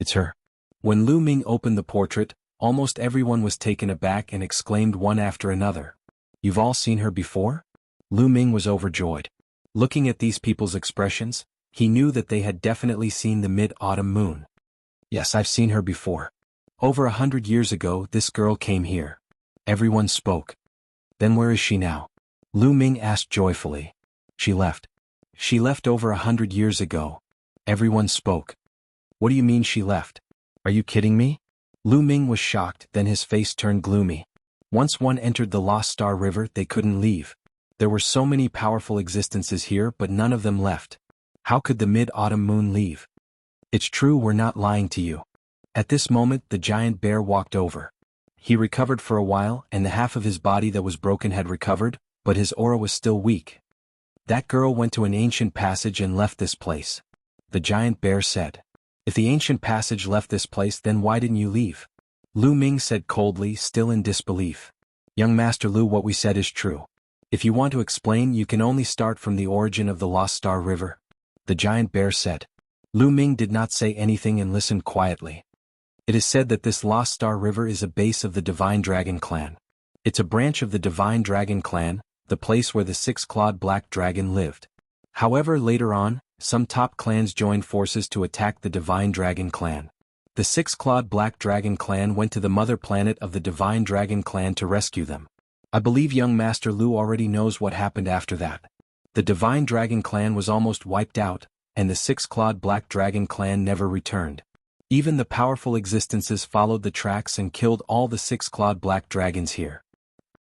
"It's her." When Lu Ming opened the portrait, almost everyone was taken aback and exclaimed one after another, "You've all seen her before?" Lu Ming was overjoyed. Looking at these people's expressions, he knew that they had definitely seen the mid-autumn moon. "Yes, I've seen her before. Over 100 years ago, this girl came here." Everyone spoke. "Then where is she now?" Lu Ming asked joyfully. "She left. She left over 100 years ago." Everyone spoke. "What do you mean she left? Are you kidding me?" Lu Ming was shocked, then his face turned gloomy. Once one entered the Lost Star River, they couldn't leave. There were so many powerful existences here, but none of them left. How could the mid-autumn moon leave? "It's true, we're not lying to you." At this moment, the giant bear walked over. He recovered for a while, and the half of his body that was broken had recovered, but his aura was still weak. "That girl went to an ancient passage and left this place," the giant bear said. "If the ancient passage left this place, then why didn't you leave?" Lu Ming said coldly, still in disbelief. "Young Master Lu, what we said is true. If you want to explain, you can only start from the origin of the Lost Star River," the giant bear said. Lu Ming did not say anything and listened quietly. "It is said that this Lost Star River is a base of the Divine Dragon Clan. It's a branch of the Divine Dragon Clan, the place where the six-clawed black dragon lived. However, later on, some top clans joined forces to attack the Divine Dragon Clan. The six-clawed black dragon clan went to the mother planet of the Divine Dragon Clan to rescue them. I believe young Master Lu already knows what happened after that. The Divine Dragon Clan was almost wiped out, and the six-clawed black dragon clan never returned. Even the powerful existences followed the tracks and killed all the six-clawed black dragons here.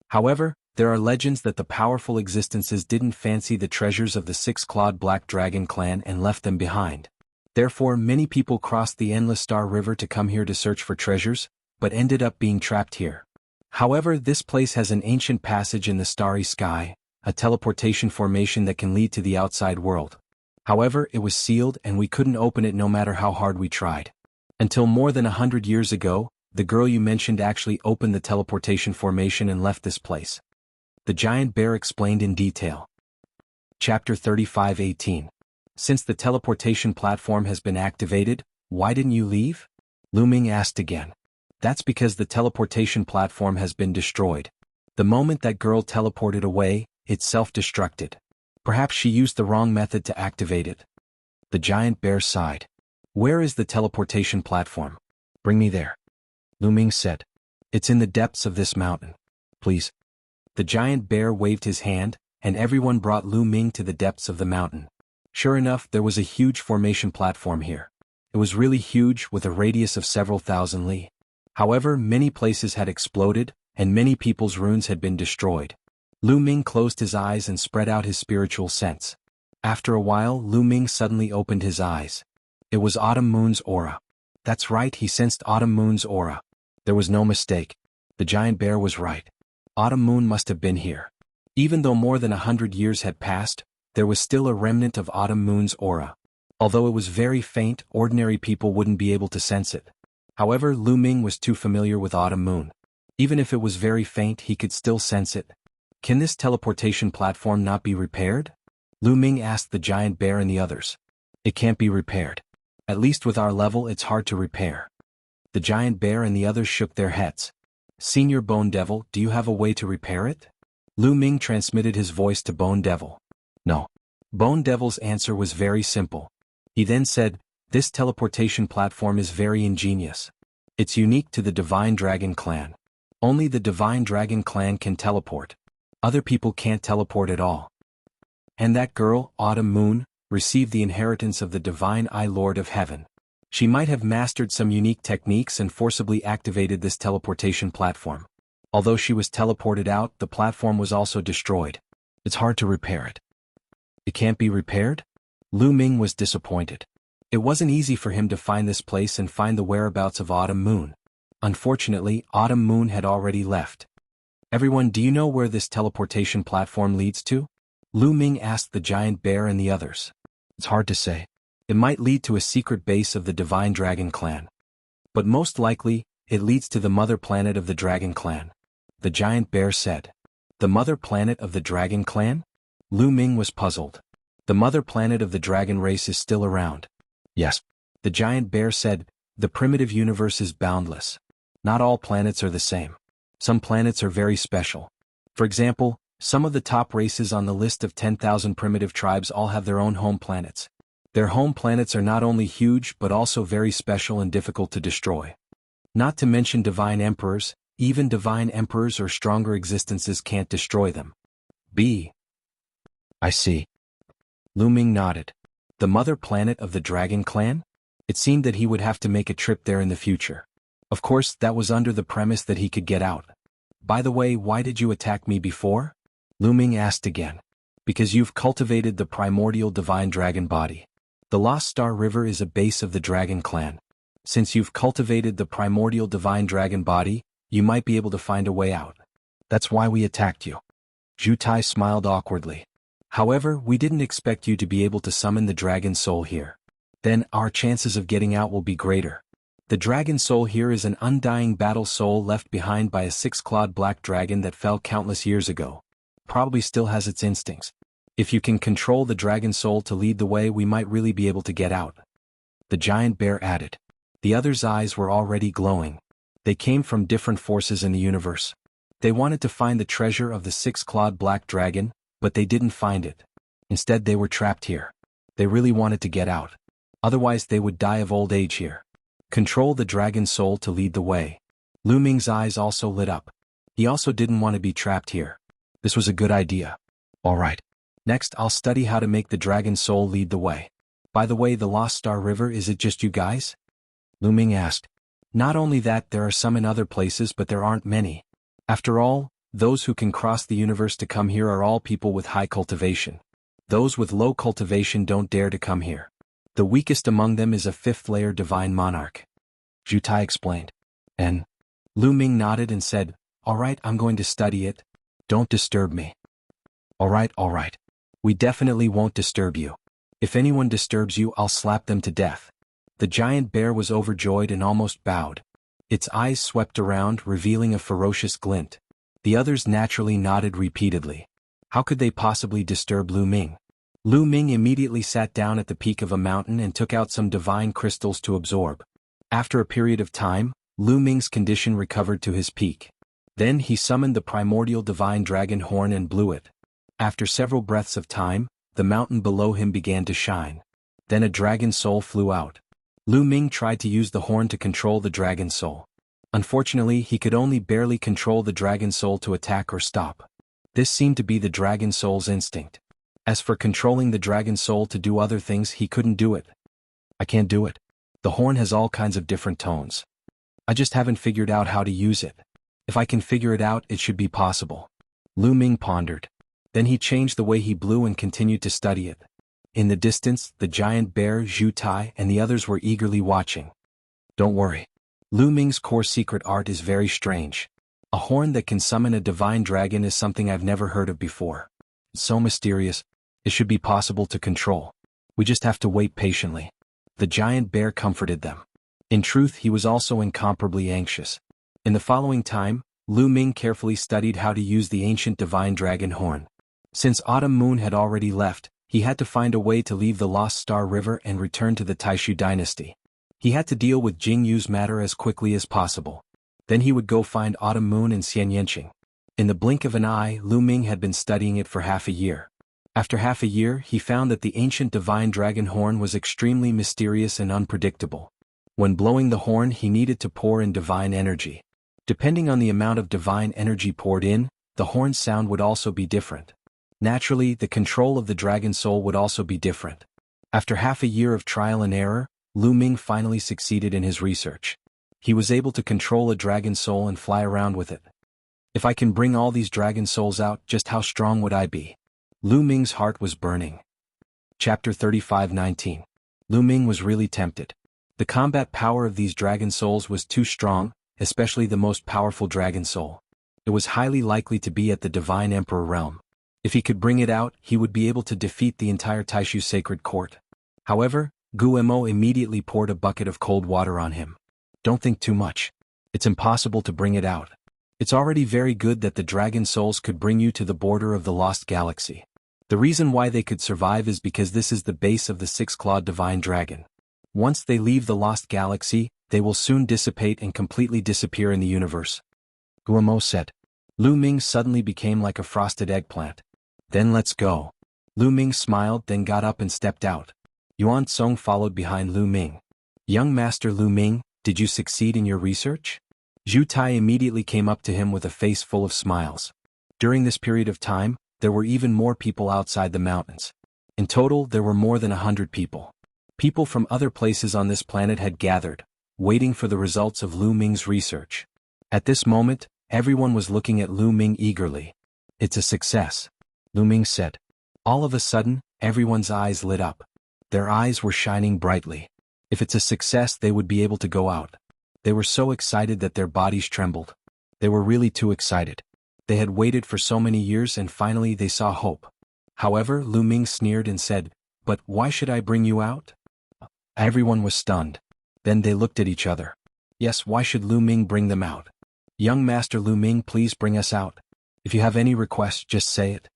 However, there are legends that the powerful existences didn't fancy the treasures of the six-clawed black dragon clan and left them behind. Therefore, many people crossed the Endless Star River to come here to search for treasures, but ended up being trapped here. However, this place has an ancient passage in the starry sky, a teleportation formation that can lead to the outside world. However, it was sealed and we couldn't open it no matter how hard we tried. Until more than 100 years ago, the girl you mentioned actually opened the teleportation formation and left this place." The giant bear explained in detail. Chapter 35:18. Since the teleportation platform has been activated, why didn't you leave? Lu Ming asked again. That's because the teleportation platform has been destroyed. The moment that girl teleported away, it self-destructed. Perhaps she used the wrong method to activate it. The giant bear sighed. Where is the teleportation platform? Bring me there. Lu Ming said. It's in the depths of this mountain. Please. The giant bear waved his hand, and everyone brought Lu Ming to the depths of the mountain. Sure enough, there was a huge formation platform here. It was really huge, with a radius of several thousand li. However, many places had exploded, and many people's runes had been destroyed. Lu Ming closed his eyes and spread out his spiritual sense. After a while, Lu Ming suddenly opened his eyes. It was Autumn Moon's aura. That's right, he sensed Autumn Moon's aura. There was no mistake. The giant bear was right. Autumn Moon must have been here. Even though more than 100 years had passed, there was still a remnant of Autumn Moon's aura. Although it was very faint, ordinary people wouldn't be able to sense it. However, Lu Ming was too familiar with Autumn Moon. Even if it was very faint, he could still sense it. Can this teleportation platform not be repaired? Lu Ming asked the giant bear and the others. It can't be repaired. At least with our level, it's hard to repair. The giant bear and the others shook their heads. Senior Bone Devil, do you have a way to repair it? Lu Ming transmitted his voice to Bone Devil. No. Bone Devil's answer was very simple. He then said, this teleportation platform is very ingenious. It's unique to the Divine Dragon Clan. Only the Divine Dragon Clan can teleport. Other people can't teleport at all. And that girl, Autumn Moon, received the inheritance of the Divine Eye Lord of Heaven. She might have mastered some unique techniques and forcibly activated this teleportation platform. Although she was teleported out, the platform was also destroyed. It's hard to repair it. It can't be repaired? Lu Ming was disappointed. It wasn't easy for him to find this place and find the whereabouts of Autumn Moon. Unfortunately, Autumn Moon had already left. Everyone, do you know where this teleportation platform leads to? Lu Ming asked the giant bear and the others. It's hard to say. It might lead to a secret base of the Divine Dragon Clan. But most likely, it leads to the mother planet of the Dragon Clan. The giant bear said. The mother planet of the Dragon Clan? Lu Ming was puzzled. The mother planet of the dragon race is still around. Yes. The giant bear said, the primitive universe is boundless. Not all planets are the same. Some planets are very special. For example, some of the top races on the list of 10,000 primitive tribes all have their own home planets. Their home planets are not only huge but also very special and difficult to destroy. Not to mention divine emperors, even divine emperors or stronger existences can't destroy them. I see. Lu Ming nodded. The mother planet of the Dragon Clan? It seemed that he would have to make a trip there in the future. Of course, that was under the premise that he could get out. By the way, why did you attack me before? Lu Ming asked again. Because you've cultivated the primordial divine dragon body. The Lost Star River is a base of the Dragon Clan. Since you've cultivated the primordial divine dragon body, you might be able to find a way out. That's why we attacked you. Zhu Tai smiled awkwardly. However, we didn't expect you to be able to summon the dragon soul here. Then, our chances of getting out will be greater. The dragon soul here is an undying battle soul left behind by a six-clawed black dragon that fell countless years ago. Probably still has its instincts. If you can control the dragon soul to lead the way, we might really be able to get out. The giant bear added. The others' eyes were already glowing. They came from different forces in the universe. They wanted to find the treasure of the six-clawed black dragon, but they didn't find it. Instead, they were trapped here. They really wanted to get out. Otherwise, they would die of old age here. Control the dragon soul to lead the way. Lu Ming's eyes also lit up. He also didn't want to be trapped here. This was a good idea. All right. Next, I'll study how to make the dragon soul lead the way. By the way, the Lost Star River, is it just you guys? Lu Ming asked. Not only that, there are some in other places, but there aren't many. After all, those who can cross the universe to come here are all people with high cultivation. Those with low cultivation don't dare to come here. The weakest among them is a fifth-layer divine monarch. Zhu Tai explained. And? Lu Ming nodded and said, all right, I'm going to study it. Don't disturb me. All right. We definitely won't disturb you. If anyone disturbs you, I'll slap them to death. The giant bear was overjoyed and almost bowed. Its eyes swept around, revealing a ferocious glint. The others naturally nodded repeatedly. How could they possibly disturb Lu Ming? Lu Ming immediately sat down at the peak of a mountain and took out some divine crystals to absorb. After a period of time, Lu Ming's condition recovered to his peak. Then he summoned the primordial divine dragon horn and blew it. After several breaths of time, the mountain below him began to shine. Then a dragon soul flew out. Lu Ming tried to use the horn to control the dragon soul. Unfortunately, he could only barely control the dragon soul to attack or stop. This seemed to be the dragon soul's instinct. As for controlling the dragon soul to do other things, he couldn't do it. I can't do it. The horn has all kinds of different tones. I just haven't figured out how to use it. If I can figure it out, it should be possible. Lu Ming pondered. Then he changed the way he blew and continued to study it. In the distance, the giant bear Zhu Tai and the others were eagerly watching. Don't worry. Lu Ming's core secret art is very strange. A horn that can summon a divine dragon is something I've never heard of before. It's so mysterious. It should be possible to control. We just have to wait patiently. The giant bear comforted them. In truth, he was also incomparably anxious. In the following time, Lu Ming carefully studied how to use the ancient divine dragon horn. Since Autumn Moon had already left, he had to find a way to leave the Lost Star River and return to the Taishu dynasty. He had to deal with Jing Yu's matter as quickly as possible. Then he would go find Autumn Moon and Xian Yanqing. In the blink of an eye, Lu Ming had been studying it for half a year. After half a year, he found that the ancient divine dragon horn was extremely mysterious and unpredictable. When blowing the horn, he needed to pour in divine energy. Depending on the amount of divine energy poured in, the horn's sound would also be different. Naturally, the control of the dragon soul would also be different. After half a year of trial and error, Lu Ming finally succeeded in his research. He was able to control a dragon soul and fly around with it. If I can bring all these dragon souls out, just how strong would I be? Lu Ming's heart was burning. Chapter 35:19. Lu Ming was really tempted. The combat power of these dragon souls was too strong, especially the most powerful dragon soul. It was highly likely to be at the Divine Emperor realm. If he could bring it out, he would be able to defeat the entire Taishu sacred court. However, Guemo immediately poured a bucket of cold water on him. Don't think too much. It's impossible to bring it out. It's already very good that the dragon souls could bring you to the border of the lost galaxy. The reason why they could survive is because this is the base of the six-clawed divine dragon. Once they leave the lost galaxy, they will soon dissipate and completely disappear in the universe. Guemo said. Lu Ming suddenly became like a frosted eggplant. Then let's go. Lu Ming smiled, then got up and stepped out. Yuan Song followed behind Lu Ming. Young Master Lu Ming, did you succeed in your research? Zhu Tai immediately came up to him with a face full of smiles. During this period of time, there were even more people outside the mountains. In total, there were more than 100 people. People from other places on this planet had gathered, waiting for the results of Lu Ming's research. At this moment, everyone was looking at Lu Ming eagerly. It's a success, Lu Ming said. All of a sudden, everyone's eyes lit up. Their eyes were shining brightly. If it's a success, they would be able to go out. They were so excited that their bodies trembled. They were really too excited. They had waited for so many years and finally they saw hope. However, Lu Ming sneered and said, "But why should I bring you out?" Everyone was stunned. Then they looked at each other. Yes, why should Lu Ming bring them out? Young Master Lu Ming, please bring us out. If you have any requests, just say it.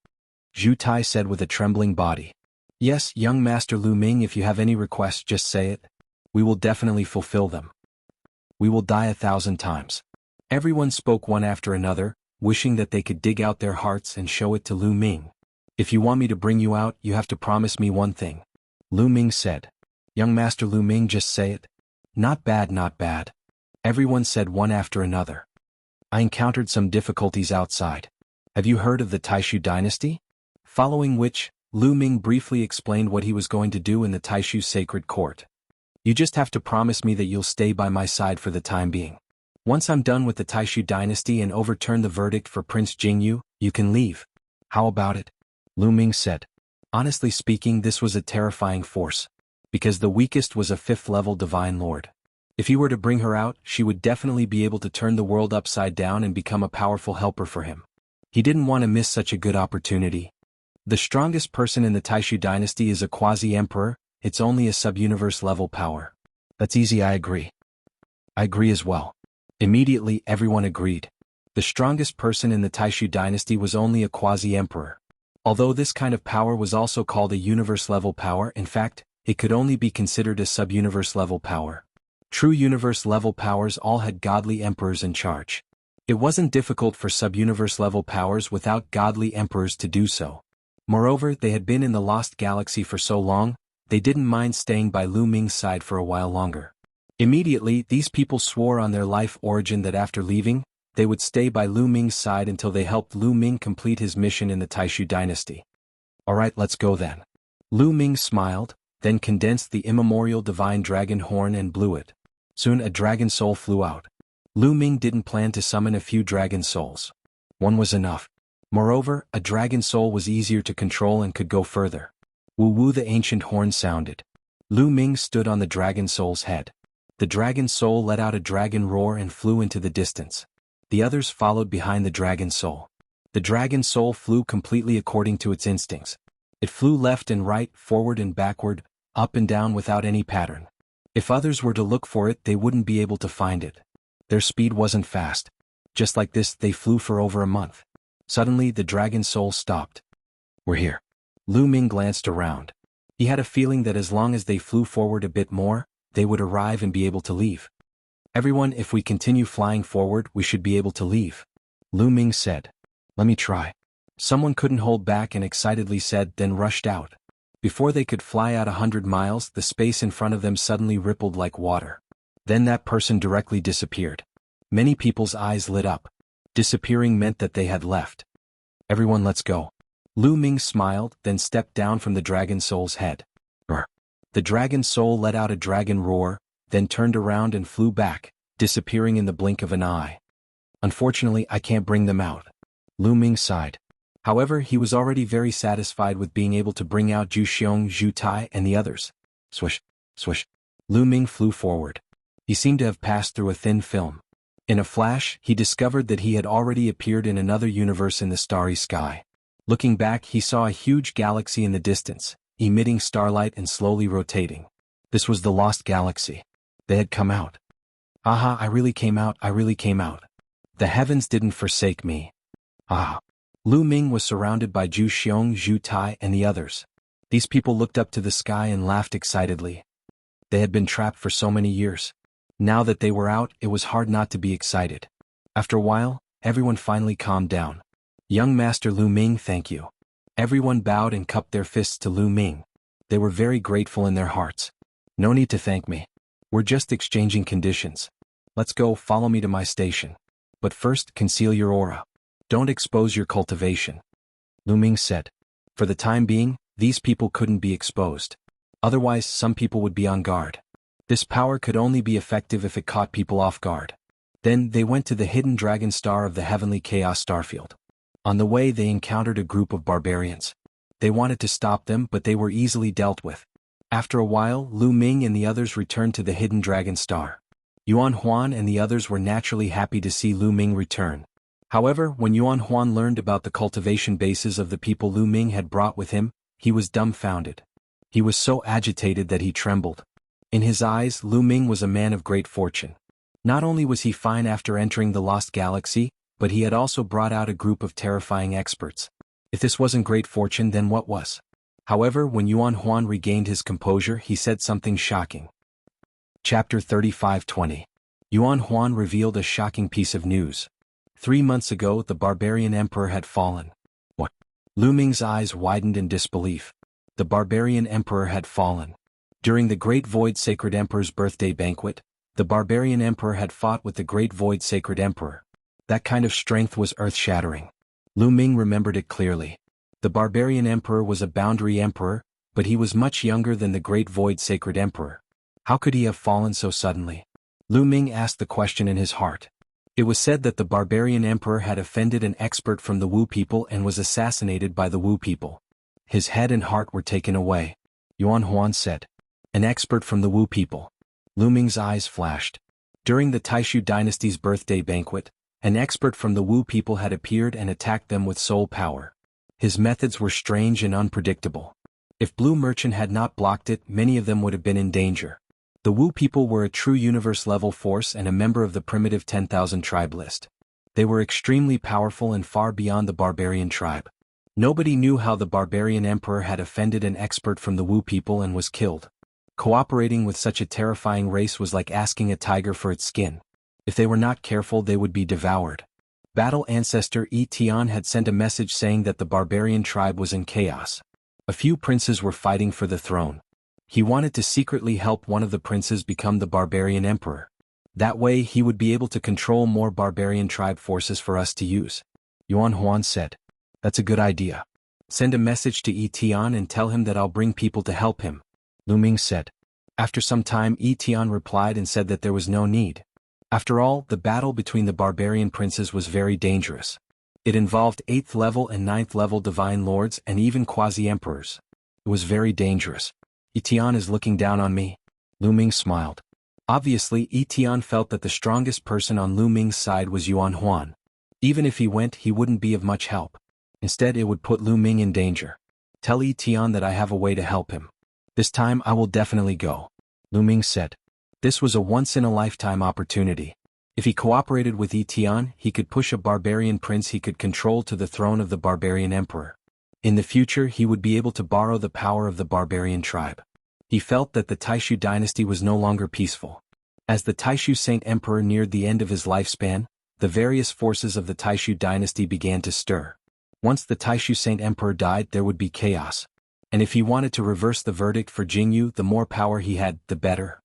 Zhu Tai said with a trembling body. Yes, young Master Lu Ming, if you have any requests, just say it. We will definitely fulfill them. We will die 1,000 times. Everyone spoke one after another, wishing that they could dig out their hearts and show it to Lu Ming. If you want me to bring you out, you have to promise me one thing. Lu Ming said. Young Master Lu Ming, just say it. Not bad, not bad. Everyone said one after another. I encountered some difficulties outside. Have you heard of the Taishu dynasty? Following which, Lu Ming briefly explained what he was going to do in the Taishu sacred court. You just have to promise me that you'll stay by my side for the time being. Once I'm done with the Taishu dynasty and overturn the verdict for Prince Jingyu, you can leave. How about it? Lu Ming said. Honestly speaking, this was a terrifying force. Because the weakest was a 5th-level divine lord. If he were to bring her out, she would definitely be able to turn the world upside down and become a powerful helper for him. He didn't want to miss such a good opportunity. The strongest person in the Taishu dynasty is a quasi-emperor. It's only a sub-universe level power. That's easy, I agree. I agree as well. Immediately, everyone agreed. The strongest person in the Taishu dynasty was only a quasi-emperor. Although this kind of power was also called a universe-level power, in fact, it could only be considered a sub-universe level power. True universe-level powers all had godly emperors in charge. It wasn't difficult for sub-universe-level powers without godly emperors to do so. Moreover, they had been in the Lost Galaxy for so long, they didn't mind staying by Lu Ming's side for a while longer. Immediately, these people swore on their life origin that after leaving, they would stay by Lu Ming's side until they helped Lu Ming complete his mission in the Taishu dynasty. Alright, let's go then. Lu Ming smiled, then condensed the immemorial divine dragon horn and blew it. Soon a dragon soul flew out. Lu Ming didn't plan to summon a few dragon souls. One was enough. Moreover, a dragon soul was easier to control and could go further. Woo-woo, the ancient horn sounded. Lu Ming stood on the dragon soul's head. The dragon soul let out a dragon roar and flew into the distance. The others followed behind the dragon soul. The dragon soul flew completely according to its instincts. It flew left and right, forward and backward, up and down without any pattern. If others were to look for it, they wouldn't be able to find it. Their speed wasn't fast. Just like this, they flew for over a month. Suddenly, the dragon soul stopped. We're here. Lu Ming glanced around. He had a feeling that as long as they flew forward a bit more, they would arrive and be able to leave. Everyone, if we continue flying forward, we should be able to leave. Lu Ming said. Let me try. Someone couldn't hold back and excitedly said, then rushed out. Before they could fly out 100 miles, the space in front of them suddenly rippled like water. Then that person directly disappeared. Many people's eyes lit up. Disappearing meant that they had left. Everyone, let's go. Lu Ming smiled, then stepped down from the dragon soul's head. The dragon soul let out a dragon roar, then turned around and flew back, disappearing in the blink of an eye. Unfortunately, I can't bring them out. Lu Ming sighed. However, he was already very satisfied with being able to bring out Zhu Xiong, Zhu Tai, and the others. Swish, swish. Lu Ming flew forward. He seemed to have passed through a thin film. In a flash, he discovered that he had already appeared in another universe in the starry sky. Looking back, he saw a huge galaxy in the distance, emitting starlight and slowly rotating. This was the Lost Galaxy. They had come out. Aha, I really came out, I really came out. The heavens didn't forsake me. Ah. Lu Ming was surrounded by Zhu Xiong, Zhu Tai, and the others. These people looked up to the sky and laughed excitedly. They had been trapped for so many years. Now that they were out, it was hard not to be excited. After a while, everyone finally calmed down. Young Master Lu Ming, thank you. Everyone bowed and cupped their fists to Lu Ming. They were very grateful in their hearts. No need to thank me. We're just exchanging conditions. Let's go, follow me to my station. But first, conceal your aura. Don't expose your cultivation. Lu Ming said. For the time being, these people couldn't be exposed. Otherwise, some people would be on guard. This power could only be effective if it caught people off guard. Then, they went to the hidden dragon star of the heavenly chaos starfield. On the way, they encountered a group of barbarians. They wanted to stop them, but they were easily dealt with. After a while, Lu Ming and the others returned to the hidden dragon star. Yuan Huan and the others were naturally happy to see Lu Ming return. However, when Yuan Huan learned about the cultivation bases of the people Lu Ming had brought with him, he was dumbfounded. He was so agitated that he trembled. In his eyes, Lu Ming was a man of great fortune. Not only was he fine after entering the Lost Galaxy, but he had also brought out a group of terrifying experts. If this wasn't great fortune, then what was? However, when Yuan Huan regained his composure, he said something shocking. Chapter 35:20. Yuan Huan revealed a shocking piece of news. 3 months ago, the barbarian emperor had fallen. What? Lu Ming's eyes widened in disbelief. The barbarian emperor had fallen. During the Great Void Sacred Emperor's birthday banquet, the barbarian emperor had fought with the Great Void Sacred Emperor. That kind of strength was earth-shattering. Lu Ming remembered it clearly. The barbarian emperor was a boundary emperor, but he was much younger than the Great Void Sacred Emperor. How could he have fallen so suddenly? Lu Ming asked the question in his heart. It was said that the barbarian emperor had offended an expert from the Wu people and was assassinated by the Wu people. His head and heart were taken away. Yuan Huan said. An expert from the Wu people. Lu Ming's eyes flashed. During the Taishu dynasty's birthday banquet, an expert from the Wu people had appeared and attacked them with soul power. His methods were strange and unpredictable. If Blue Merchant had not blocked it, many of them would have been in danger. The Wu people were a true universe-level force and a member of the primitive 10,000 tribe list. They were extremely powerful and far beyond the barbarian tribe. Nobody knew how the barbarian emperor had offended an expert from the Wu people and was killed. Cooperating with such a terrifying race was like asking a tiger for its skin. If they were not careful, they would be devoured. Battle Ancestor Tian had sent a message saying that the barbarian tribe was in chaos. A few princes were fighting for the throne. He wanted to secretly help one of the princes become the barbarian emperor. That way he would be able to control more barbarian tribe forces for us to use. Yuan Huan said. That's a good idea. Send a message to Tian and tell him that I'll bring people to help him, Lu Ming said. After some time Tian replied and said that there was no need. After all, the battle between the barbarian princes was very dangerous. It involved 8th level and 9th level divine lords and even quasi-emperors. It was very dangerous. Tian is looking down on me. Lu Ming smiled. Obviously Tian felt that the strongest person on Lu Ming's side was Yuan Huan. Even if he went, he wouldn't be of much help. Instead, it would put Lu Ming in danger. Tell Tian that I have a way to help him. This time I will definitely go, Lu Ming said. This was a once-in-a-lifetime opportunity. If he cooperated with Tian, he could push a barbarian prince he could control to the throne of the barbarian emperor. In the future he would be able to borrow the power of the barbarian tribe. He felt that the Taishu dynasty was no longer peaceful. As the Taishu Saint Emperor neared the end of his lifespan, the various forces of the Taishu dynasty began to stir. Once the Taishu Saint Emperor died, there would be chaos. And if he wanted to reverse the verdict for Jingyu, the more power he had, the better.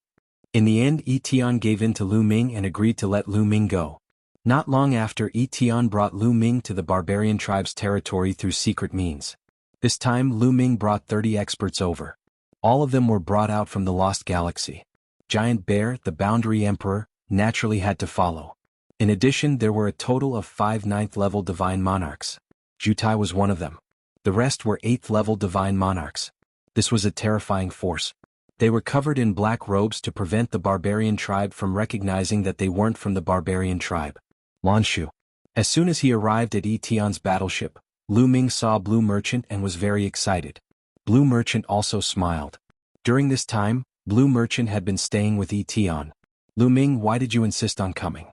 In the end, Tian gave in to Lu Ming and agreed to let Lu Ming go. Not long after, Tian brought Lu Ming to the barbarian tribe's territory through secret means. This time Lu Ming brought 30 experts over. All of them were brought out from the Lost Galaxy. Giant Bear, the Boundary Emperor, naturally had to follow. In addition, there were a total of 5 9th-level Divine Monarchs. Jutai was one of them. The rest were 8th-level Divine Monarchs. This was a terrifying force. They were covered in black robes to prevent the barbarian tribe from recognizing that they weren't from the barbarian tribe. Lanshu. As soon as he arrived at Tian's battleship, Lu Ming saw Blue Merchant and was very excited. Blue Merchant also smiled. During this time, Blue Merchant had been staying with Tian. Lu Ming, why did you insist on coming?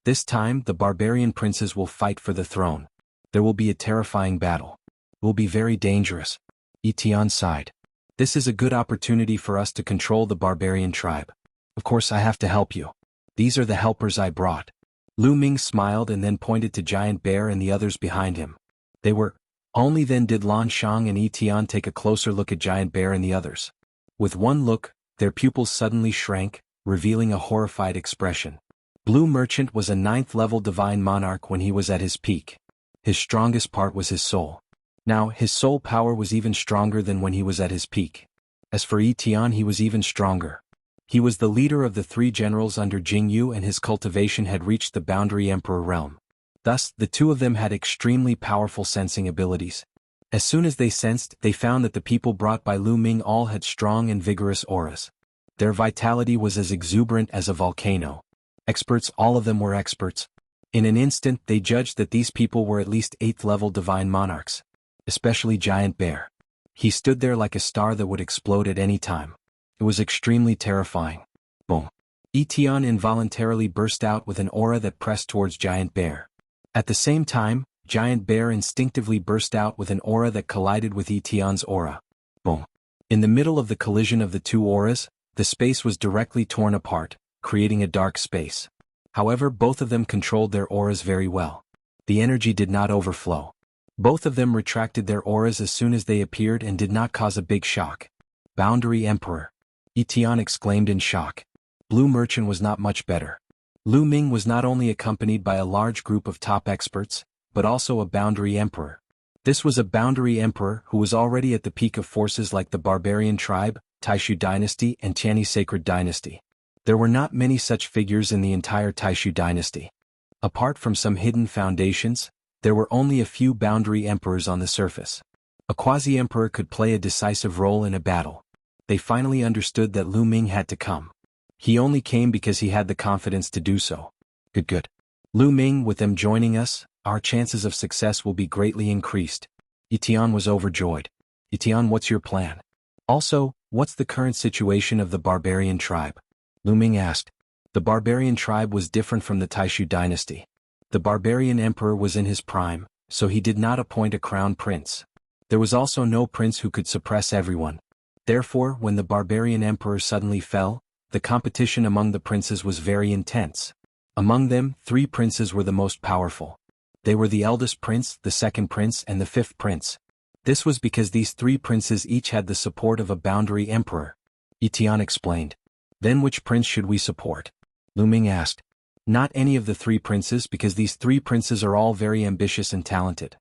This time, the barbarian princes will fight for the throne. There will be a terrifying battle. It will be very dangerous. Tian sighed. This is a good opportunity for us to control the barbarian tribe. Of course I have to help you. These are the helpers I brought. Lu Ming smiled and then pointed to Giant Bear and the others behind him. They were. Only then did Lan Shang and Tian take a closer look at Giant Bear and the others. With one look, their pupils suddenly shrank, revealing a horrified expression. Blue Merchant was a 9th-level Divine Monarch when he was at his peak. His strongest part was his soul. Now, his soul power was even stronger than when he was at his peak. As for Tian, he was even stronger. He was the leader of the 3 generals under Jingyu and his cultivation had reached the Boundary Emperor realm. Thus, the two of them had extremely powerful sensing abilities. As soon as they sensed, they found that the people brought by Lu Ming all had strong and vigorous auras. Their vitality was as exuberant as a volcano. Experts, all of them were experts. In an instant, they judged that these people were at least 8th-level Divine Monarchs. Especially Giant Bear. He stood there like a star that would explode at any time. It was extremely terrifying. Boom. Tian involuntarily burst out with an aura that pressed towards Giant Bear. At the same time, Giant Bear instinctively burst out with an aura that collided with Tian's aura. Boom. In the middle of the collision of the two auras, the space was directly torn apart, creating a dark space. However, both of them controlled their auras very well. The energy did not overflow. Both of them retracted their auras as soon as they appeared and did not cause a big shock. Boundary Emperor. Tian exclaimed in shock. Blue Merchant was not much better. Lu Ming was not only accompanied by a large group of top experts, but also a Boundary Emperor. This was a Boundary Emperor who was already at the peak of forces like the Barbarian Tribe, Taishu Dynasty and Tianyi Sacred Dynasty. There were not many such figures in the entire Taishu Dynasty. Apart from some hidden foundations, there were only a few Boundary Emperors on the surface. A Quasi-Emperor could play a decisive role in a battle. They finally understood that Lu Ming had to come. He only came because he had the confidence to do so. Good. Lu Ming, with them joining us, our chances of success will be greatly increased. Tian was overjoyed. Tian, what's your plan? Also, what's the current situation of the Barbarian Tribe? Lu Ming asked. The Barbarian Tribe was different from the Taishu Dynasty. The Barbarian Emperor was in his prime, so he did not appoint a crown prince. There was also no prince who could suppress everyone. Therefore, when the barbarian emperor suddenly fell, the competition among the princes was very intense. Among them, 3 princes were the most powerful. They were the eldest prince, the second prince, and the 5th prince. This was because these 3 princes each had the support of a boundary emperor. Etienne explained. Then which prince should we support? Lu Ming asked. Not any of the 3 princes, because these 3 princes are all very ambitious and talented.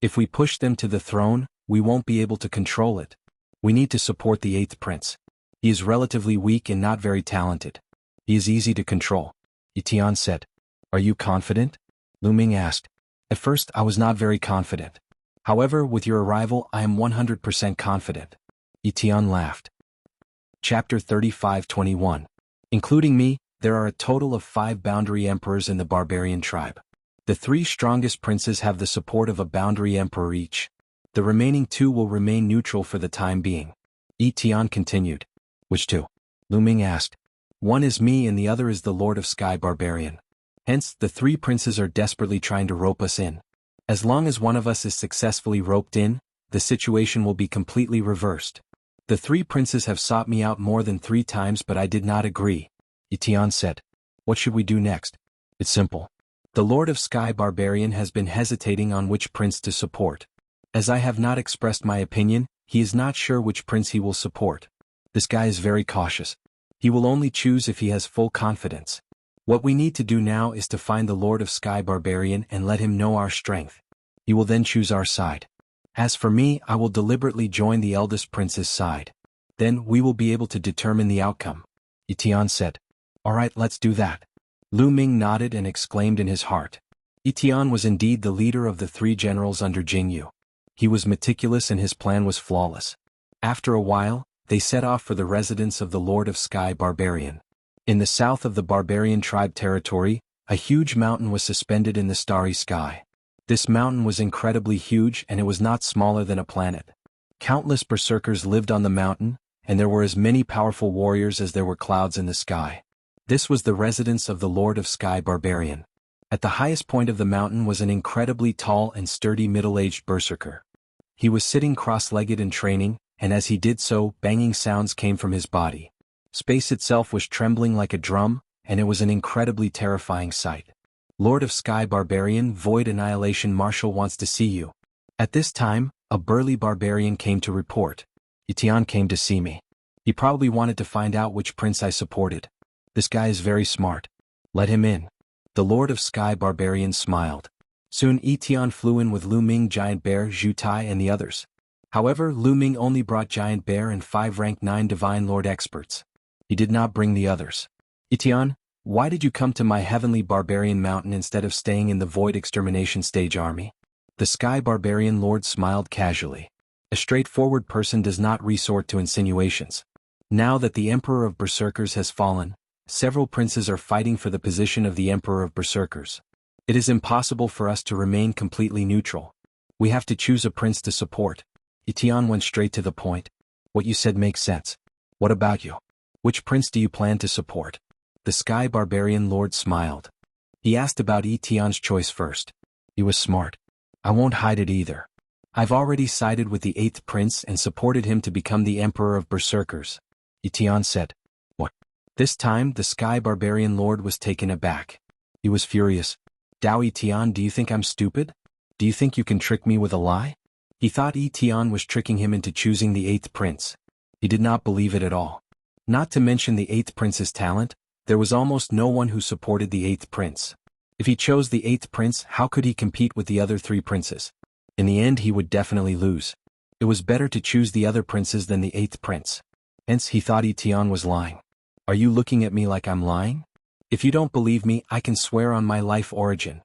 If we push them to the throne, we won't be able to control it. We need to support the 8th prince. He is relatively weak and not very talented. He is easy to control. Etienne said. Are you confident? Lu Ming asked. At first I was not very confident. However, with your arrival I am 100% confident. Etienne laughed. Chapter 35:21. Including me, there are a total of 5 boundary emperors in the barbarian tribe. The 3 strongest princes have the support of a boundary emperor each. The remaining 2 will remain neutral for the time being. Etienne continued. Which 2? Lu Ming asked. One is me and the other is the Lord of Sky Barbarian. Hence, the 3 princes are desperately trying to rope us in. As long as one of us is successfully roped in, the situation will be completely reversed. The 3 princes have sought me out more than 3 times, but I did not agree. Etienne said. What should we do next? It's simple. The Lord of Sky Barbarian has been hesitating on which prince to support. As I have not expressed my opinion, he is not sure which prince he will support. This guy is very cautious. He will only choose if he has full confidence. What we need to do now is to find the Lord of Sky Barbarian and let him know our strength. He will then choose our side. As for me, I will deliberately join the eldest prince's side. Then we will be able to determine the outcome. Etienne said. All right, let's do that. Lu Ming nodded and exclaimed in his heart. Etienne was indeed the leader of the 3 generals under Jingyu. He was meticulous and his plan was flawless. After a while, they set off for the residence of the Lord of Sky Barbarian. In the south of the barbarian tribe territory, a huge mountain was suspended in the starry sky. This mountain was incredibly huge and it was not smaller than a planet. Countless berserkers lived on the mountain, and there were as many powerful warriors as there were clouds in the sky. This was the residence of the Lord of Sky Barbarian. At the highest point of the mountain was an incredibly tall and sturdy middle-aged berserker. He was sitting cross-legged and training, and as he did so, banging sounds came from his body. Space itself was trembling like a drum, and it was an incredibly terrifying sight. Lord of Sky Barbarian, Void Annihilation Marshal wants to see you. At this time, a burly barbarian came to report. Etienne came to see me. He probably wanted to find out which prince I supported. This guy is very smart. Let him in. The Lord of Sky Barbarian smiled. Soon Etienne flew in with Lu Ming, Giant Bear, Zhu Tai and the others. However, Lu Ming only brought Giant Bear and 5 rank 9 Divine Lord experts. He did not bring the others. Etienne, why did you come to my heavenly barbarian mountain instead of staying in the Void Extermination Stage army? The Sky Barbarian Lord smiled casually. A straightforward person does not resort to insinuations. Now that the Emperor of Berserkers has fallen, several princes are fighting for the position of the Emperor of Berserkers. It is impossible for us to remain completely neutral. We have to choose a prince to support. Etienne went straight to the point. What you said makes sense. What about you? Which prince do you plan to support? The Sky Barbarian Lord smiled. He asked about Etienne's choice first. He was smart. I won't hide it either. I've already sided with the 8th prince and supported him to become the Emperor of Berserkers. Etienne said. What? This time, the Sky Barbarian Lord was taken aback. He was furious. Dao Etienne, do you think I'm stupid? Do you think you can trick me with a lie? He thought Etienne was tricking him into choosing the 8th prince. He did not believe it at all. Not to mention the 8th prince's talent, there was almost no one who supported the 8th prince. If he chose the 8th prince, how could he compete with the other 3 princes? In the end, he would definitely lose. It was better to choose the other princes than the 8th prince. Hence, he thought Etienne was lying. Are you looking at me like I'm lying? If you don't believe me, I can swear on my life origin.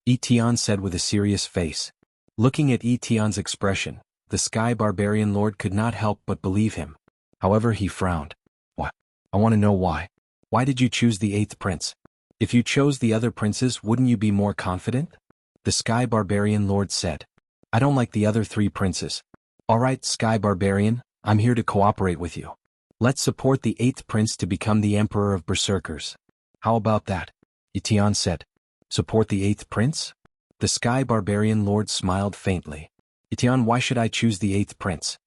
Etienne said with a serious face. Looking at Etienne's expression, the Sky Barbarian Lord could not help but believe him. However, he frowned. What? I want to know why. Why did you choose the 8th prince? If you chose the other princes, wouldn't you be more confident? The Sky Barbarian Lord said. I don't like the other 3 princes. Alright, Sky Barbarian, I'm here to cooperate with you. Let's support the 8th prince to become the Emperor of Berserkers. How about that? Etienne said. Support the 8th prince? The Sky Barbarian Lord smiled faintly. Etienne, why should I choose the 8th prince?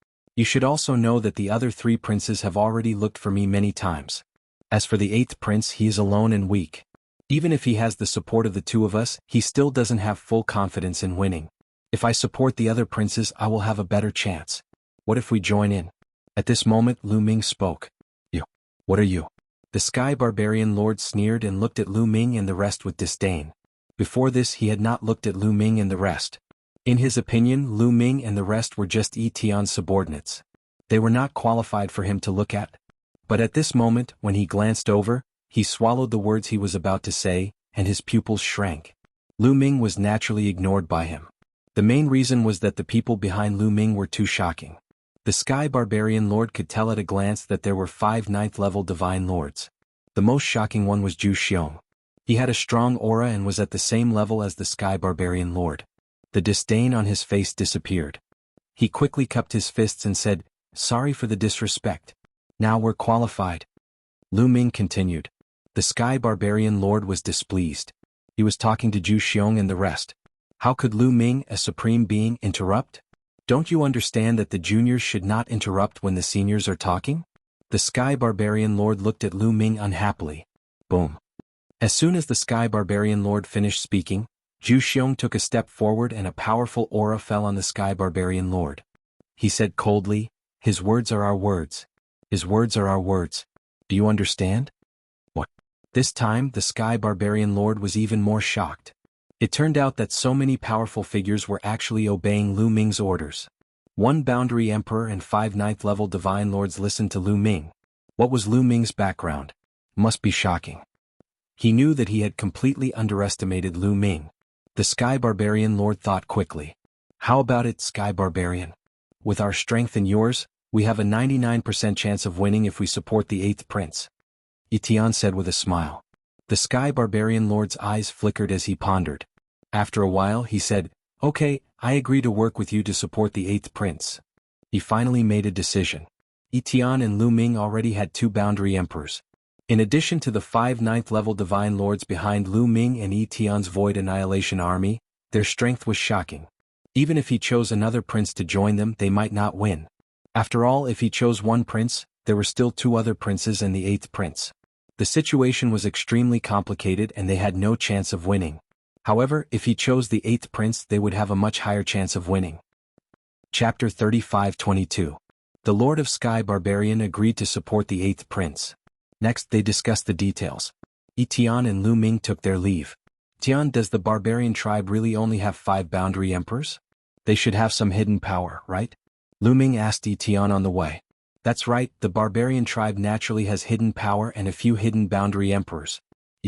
You should also know that the other 3 princes have already looked for me many times. As for the 8th prince, he is alone and weak. Even if he has the support of the 2 of us, he still doesn't have full confidence in winning. If I support the other princes, I will have a better chance. What if we join in? At this moment, Lu Ming spoke. You. What are you? The Sky Barbarian Lord sneered and looked at Lu Ming and the rest with disdain. Before this, he had not looked at Lu Ming and the rest. In his opinion, Lu Ming and the rest were just Tian's subordinates. They were not qualified for him to look at. But at this moment, when he glanced over, he swallowed the words he was about to say, and his pupils shrank. Lu Ming was naturally ignored by him. The main reason was that the people behind Lu Ming were too shocking. The Sky Barbarian Lord could tell at a glance that there were 5 9th-level Divine Lords. The most shocking one was Zhu Xiong. He had a strong aura and was at the same level as the Sky Barbarian Lord. The disdain on his face disappeared. He quickly cupped his fists and said, "Sorry for the disrespect. Now we're qualified." Lu Ming continued. The Sky Barbarian Lord was displeased. He was talking to Zhu Xiong and the rest. How could Lu Ming, a supreme being, interrupt? Don't you understand that the juniors should not interrupt when the seniors are talking? The Sky Barbarian Lord looked at Lu Ming unhappily. Boom. As soon as the Sky Barbarian Lord finished speaking, Zhu Xiong took a step forward and a powerful aura fell on the Sky Barbarian Lord. He said coldly, "His words are our words. His words are our words. Do you understand?" What? This time, the Sky Barbarian Lord was even more shocked. It turned out that so many powerful figures were actually obeying Lu Ming's orders. 1 Boundary Emperor and 5 9th-level Divine Lords listened to Lu Ming. What was Lu Ming's background? Must be shocking. He knew that he had completely underestimated Lu Ming. The Sky Barbarian Lord thought quickly. How about it, Sky Barbarian? With our strength and yours, we have a 99% chance of winning if we support the 8th prince. Tian said with a smile. The Sky Barbarian Lord's eyes flickered as he pondered. After a while, he said, "Okay, I agree to work with you to support the 8th prince." He finally made a decision. Tian and Lu Ming already had 2 Boundary Emperors. In addition to the 5 9th-level Divine Lords behind Lu Ming and Tian's Void Annihilation Army, their strength was shocking. Even if he chose another prince to join them, they might not win. After all, if he chose 1 prince, there were still 2 other princes and the 8th prince. The situation was extremely complicated and they had no chance of winning. However, if he chose the 8th prince, they would have a much higher chance of winning. Chapter 35-22. The Lord of Sky Barbarian agreed to support the 8th prince. Next, they discussed the details. Tian and Lu Ming took their leave. Tian, does the barbarian tribe really only have 5 Boundary Emperors? They should have some hidden power, right? Lu Ming asked Tian on the way. That's right, the barbarian tribe naturally has hidden power and a few hidden Boundary Emperors.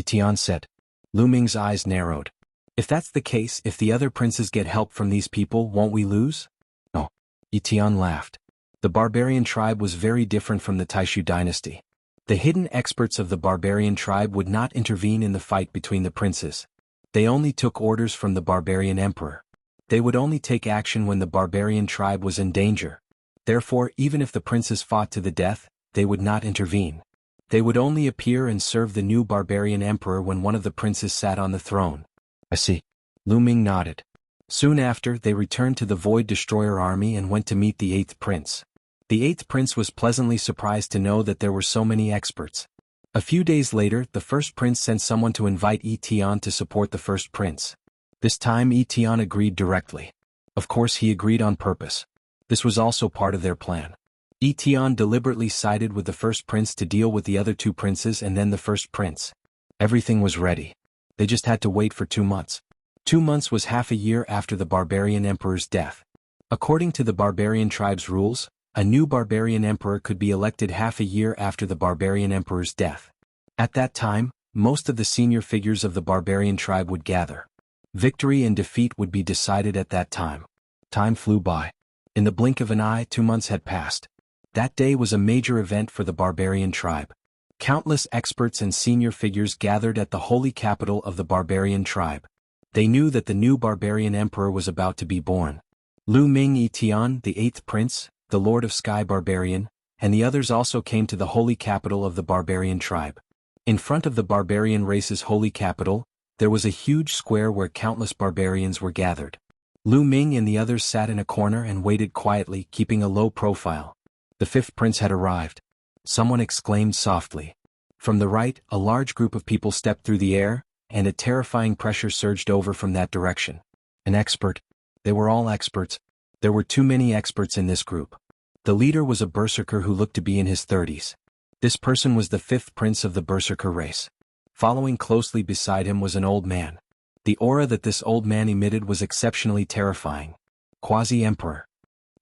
Tian said. Lu Ming's eyes narrowed. If that's the case, if the other princes get help from these people, won't we lose? No. Tian laughed. The barbarian tribe was very different from the Taishu dynasty. The hidden experts of the barbarian tribe would not intervene in the fight between the princes. They only took orders from the barbarian emperor. They would only take action when the barbarian tribe was in danger. Therefore, even if the princes fought to the death, they would not intervene. They would only appear and serve the new barbarian emperor when one of the princes sat on the throne. I see. Lu Ming nodded. Soon after, they returned to the Void Destroyer army and went to meet the 8th prince. The 8th prince was pleasantly surprised to know that there were so many experts. A few days later, the 1st prince sent someone to invite Tian to support the 1st prince. This time Tian agreed directly. Of course, he agreed on purpose. This was also part of their plan. Tian deliberately sided with the 1st prince to deal with the other 2 princes and then the 1st prince. Everything was ready. They just had to wait for 2 months. 2 months was half a year after the barbarian emperor's death. According to the barbarian tribe's rules, a new barbarian emperor could be elected half a year after the barbarian emperor's death. At that time, most of the senior figures of the barbarian tribe would gather. Victory and defeat would be decided at that time. Time flew by. In the blink of an eye, 2 months had passed. That day was a major event for the barbarian tribe. Countless experts and senior figures gathered at the holy capital of the barbarian tribe. They knew that the new barbarian emperor was about to be born. Lu Ming Tian, the 8th prince, the Lord of Sky Barbarian, and the others also came to the holy capital of the barbarian tribe. In front of the barbarian race's holy capital, there was a huge square where countless barbarians were gathered. Lu Ming and the others sat in a corner and waited quietly, keeping a low profile. The fifth prince had arrived. Someone exclaimed softly. From the right, a large group of people stepped through the air, and a terrifying pressure surged over from that direction. An expert. They were all experts. There were too many experts in this group. The leader was a berserker who looked to be in his 30s. This person was the fifth prince of the berserker race. Following closely beside him was an old man. The aura that this old man emitted was exceptionally terrifying. Quasi-emperor.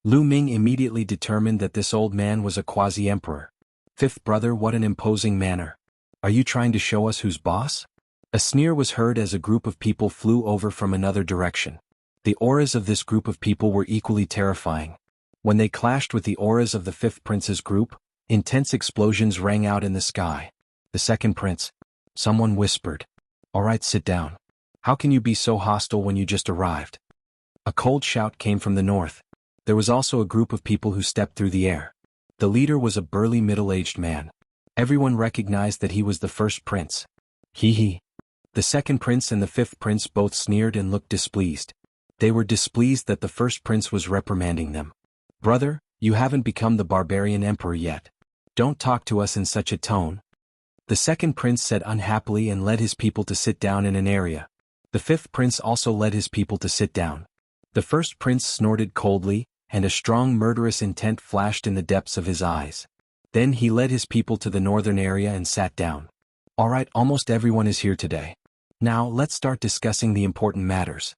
Lu Ming immediately determined that this old man was a quasi-emperor. Fifth brother, what an imposing manner. Are you trying to show us who's boss? A sneer was heard as a group of people flew over from another direction. The auras of this group of people were equally terrifying. When they clashed with the auras of the fifth prince's group, intense explosions rang out in the sky. The second prince. Someone whispered. All right, sit down. How can you be so hostile when you just arrived? A cold shout came from the north. There was also a group of people who stepped through the air. The leader was a burly middle-aged man. Everyone recognized that he was the first prince. Hee. The second prince and the fifth prince both sneered and looked displeased. They were displeased that the first prince was reprimanding them. Brother, you haven't become the barbarian emperor yet. Don't talk to us in such a tone. The second prince said unhappily and led his people to sit down in an area. The fifth prince also led his people to sit down. The first prince snorted coldly, and a strong murderous intent flashed in the depths of his eyes. Then he led his people to the northern area and sat down. All right, almost everyone is here today. Now let's start discussing the important matters.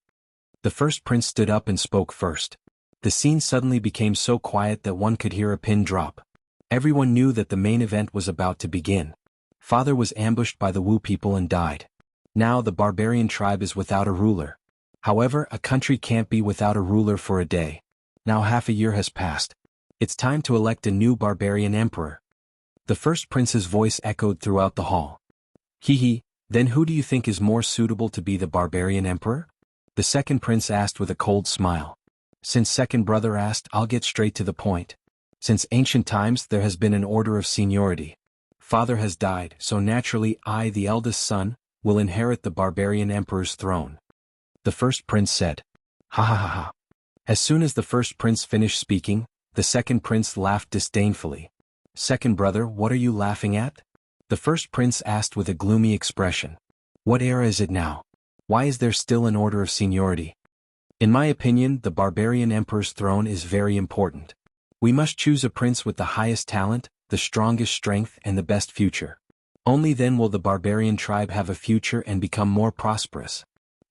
The first prince stood up and spoke first. The scene suddenly became so quiet that one could hear a pin drop. Everyone knew that the main event was about to begin. Father was ambushed by the Wu people and died. Now the barbarian tribe is without a ruler. However, a country can't be without a ruler for a day. Now half a year has passed. It's time to elect a new barbarian emperor. The first prince's voice echoed throughout the hall. Hee, then who do you think is more suitable to be the barbarian emperor? The second prince asked with a cold smile. Since second brother asked, I'll get straight to the point. Since ancient times there has been an order of seniority. Father has died, so naturally I, the eldest son, will inherit the barbarian emperor's throne. The first prince said. Ha ha ha ha. As soon as the first prince finished speaking, the second prince laughed disdainfully. Second brother, what are you laughing at? The first prince asked with a gloomy expression. What era is it now? Why is there still an order of seniority? In my opinion, the barbarian emperor's throne is very important. We must choose a prince with the highest talent, the strongest strength, and the best future. Only then will the barbarian tribe have a future and become more prosperous.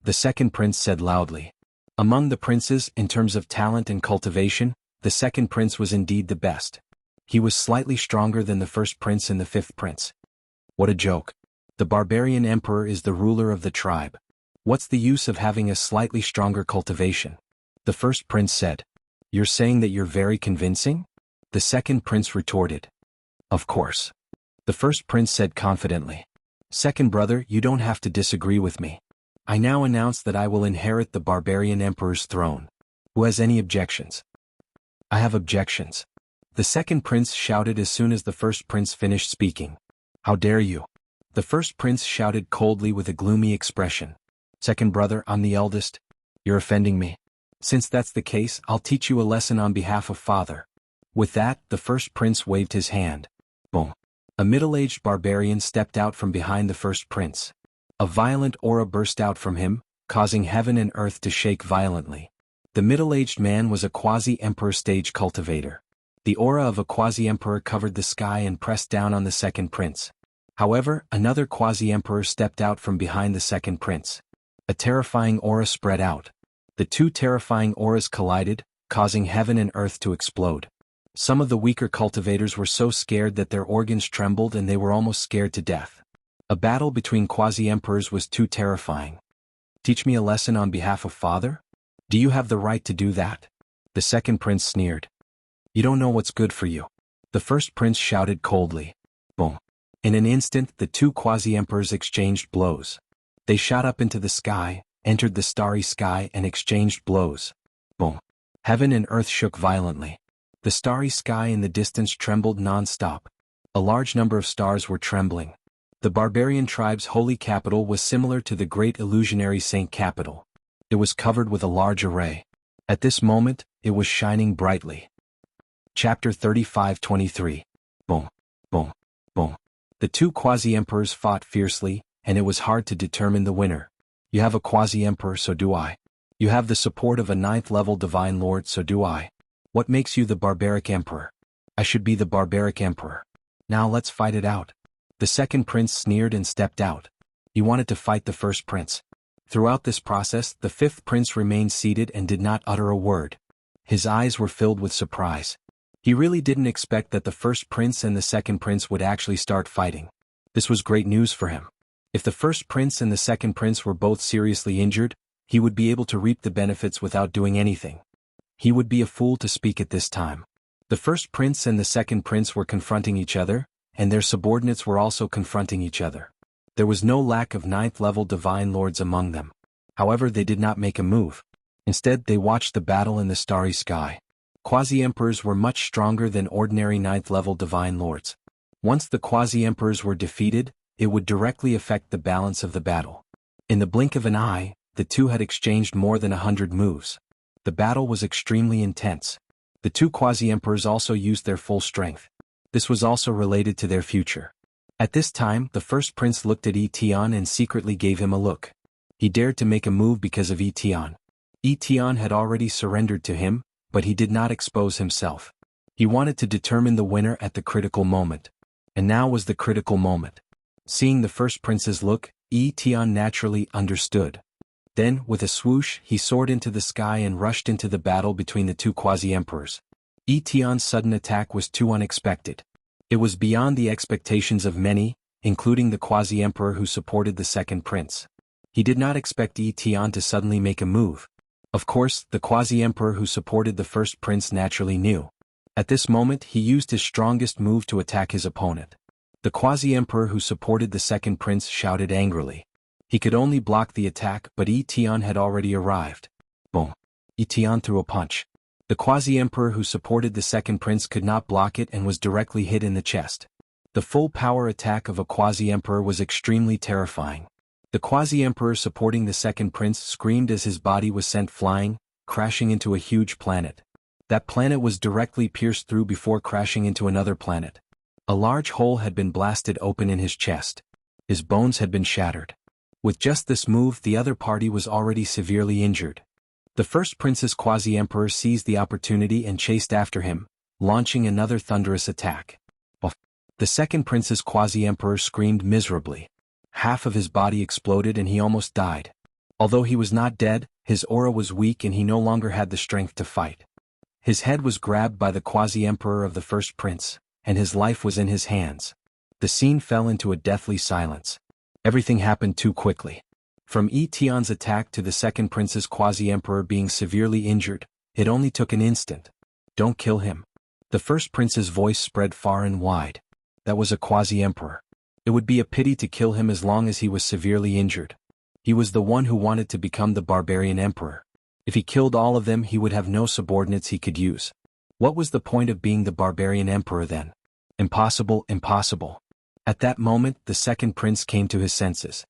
The second prince said loudly. Among the princes, in terms of talent and cultivation, the second prince was indeed the best. He was slightly stronger than the first prince and the fifth prince. What a joke. The barbarian emperor is the ruler of the tribe. What's the use of having a slightly stronger cultivation? The first prince said. You're saying that you're very convincing? The second prince retorted. Of course. The first prince said confidently. Second brother, you don't have to disagree with me. I now announce that I will inherit the barbarian emperor's throne. Who has any objections? I have objections. The second prince shouted as soon as the first prince finished speaking. How dare you? The first prince shouted coldly with a gloomy expression. Second brother, I'm the eldest. You're offending me. Since that's the case, I'll teach you a lesson on behalf of father. With that, the first prince waved his hand. Boom. A middle-aged barbarian stepped out from behind the first prince. A violent aura burst out from him, causing heaven and earth to shake violently. The middle-aged man was a quasi-emperor stage cultivator. The aura of a quasi-emperor covered the sky and pressed down on the second prince. However, another quasi-emperor stepped out from behind the second prince. A terrifying aura spread out. The two terrifying auras collided, causing heaven and earth to explode. Some of the weaker cultivators were so scared that their organs trembled and they were almost scared to death. A battle between quasi-emperors was too terrifying. Teach me a lesson on behalf of father? Do you have the right to do that? The second prince sneered. You don't know what's good for you. The first prince shouted coldly. Boom. In an instant, the two quasi-emperors exchanged blows. They shot up into the sky, entered the starry sky and exchanged blows. Boom. Heaven and earth shook violently. The starry sky in the distance trembled non-stop. A large number of stars were trembling. The barbarian tribe's holy capital was similar to the great illusionary Saint capital. It was covered with a large array. At this moment, it was shining brightly. Chapter 35-23. Boom, boom, boom. The two quasi-emperors fought fiercely, and it was hard to determine the winner. You have a quasi-emperor, so do I. You have the support of a 9th-level divine lord, so do I. What makes you the barbaric emperor? I should be the barbaric emperor. Now let's fight it out. The second prince sneered and stepped out. He wanted to fight the first prince. Throughout this process, the fifth prince remained seated and did not utter a word. His eyes were filled with surprise. He really didn't expect that the first prince and the second prince would actually start fighting. This was great news for him. If the first prince and the second prince were both seriously injured, he would be able to reap the benefits without doing anything. He would be a fool to speak at this time. The first prince and the second prince were confronting each other, and their subordinates were also confronting each other. There was no lack of 9th-level divine lords among them. However, they did not make a move. Instead, they watched the battle in the starry sky. Quasi-emperors were much stronger than ordinary 9th-level divine lords. Once the quasi-emperors were defeated, it would directly affect the balance of the battle. In the blink of an eye, the two had exchanged more than 100 moves. The battle was extremely intense. The two quasi-emperors also used their full strength. This was also related to their future. At this time, the first prince looked at Etion and secretly gave him a look. He dared to make a move because of Etion. Etion had already surrendered to him, but he did not expose himself. He wanted to determine the winner at the critical moment. And now was the critical moment. Seeing the first prince's look, Etion naturally understood. Then, with a swoosh, he soared into the sky and rushed into the battle between the two quasi-emperors. Etion's sudden attack was too unexpected. It was beyond the expectations of many, including the quasi-emperor who supported the second prince. He did not expect Etion to suddenly make a move. Of course, the quasi-emperor who supported the first prince naturally knew. At this moment, he used his strongest move to attack his opponent. The quasi-emperor who supported the second prince shouted angrily. He could only block the attack, but Etion had already arrived. Boom. Etion threw a punch. The quasi-emperor who supported the second prince could not block it and was directly hit in the chest. The full power attack of a quasi-emperor was extremely terrifying. The quasi-emperor supporting the second prince screamed as his body was sent flying, crashing into a huge planet. That planet was directly pierced through before crashing into another planet. A large hole had been blasted open in his chest. His bones had been shattered. With just this move, the other party was already severely injured. The first prince's quasi-emperor seized the opportunity and chased after him, launching another thunderous attack. The second prince's quasi-emperor screamed miserably. Half of his body exploded and he almost died. Although he was not dead, his aura was weak and he no longer had the strength to fight. His head was grabbed by the quasi-emperor of the first prince, and his life was in his hands. The scene fell into a deathly silence. Everything happened too quickly. From Etion's attack to the second prince's quasi-emperor being severely injured, it only took an instant. Don't kill him. The first prince's voice spread far and wide. That was a quasi-emperor. It would be a pity to kill him as long as he was severely injured. He was the one who wanted to become the barbarian emperor. If he killed all of them, he would have no subordinates he could use. What was the point of being the barbarian emperor then? Impossible, impossible. At that moment, the second prince came to his senses.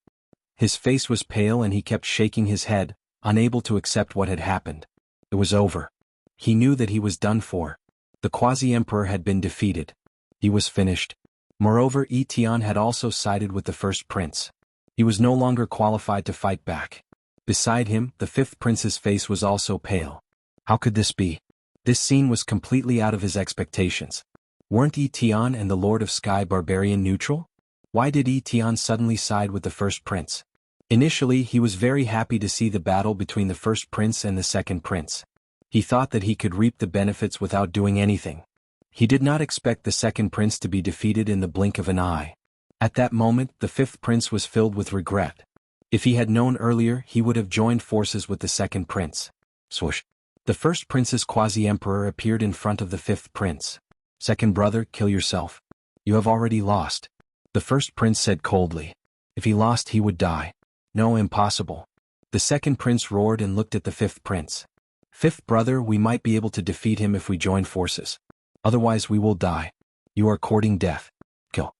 His face was pale and he kept shaking his head, unable to accept what had happened. It was over. He knew that he was done for. The quasi-emperor had been defeated. He was finished. Moreover, Etion had also sided with the first prince. He was no longer qualified to fight back. Beside him, the fifth prince's face was also pale. How could this be? This scene was completely out of his expectations. Weren't Etion and the Lord of Sky barbarian neutral? Why did Etion suddenly side with the first prince? Initially, he was very happy to see the battle between the first prince and the second prince. He thought that he could reap the benefits without doing anything. He did not expect the second prince to be defeated in the blink of an eye. At that moment, the fifth prince was filled with regret. If he had known earlier, he would have joined forces with the second prince. Swoosh. The first prince's quasi-emperor appeared in front of the fifth prince. Second brother, kill yourself. You have already lost. The first prince said coldly. If he lost, he would die. No, impossible. The second prince roared and looked at the fifth prince. Fifth brother, we might be able to defeat him if we join forces. Otherwise we will die. You are courting death. Kill.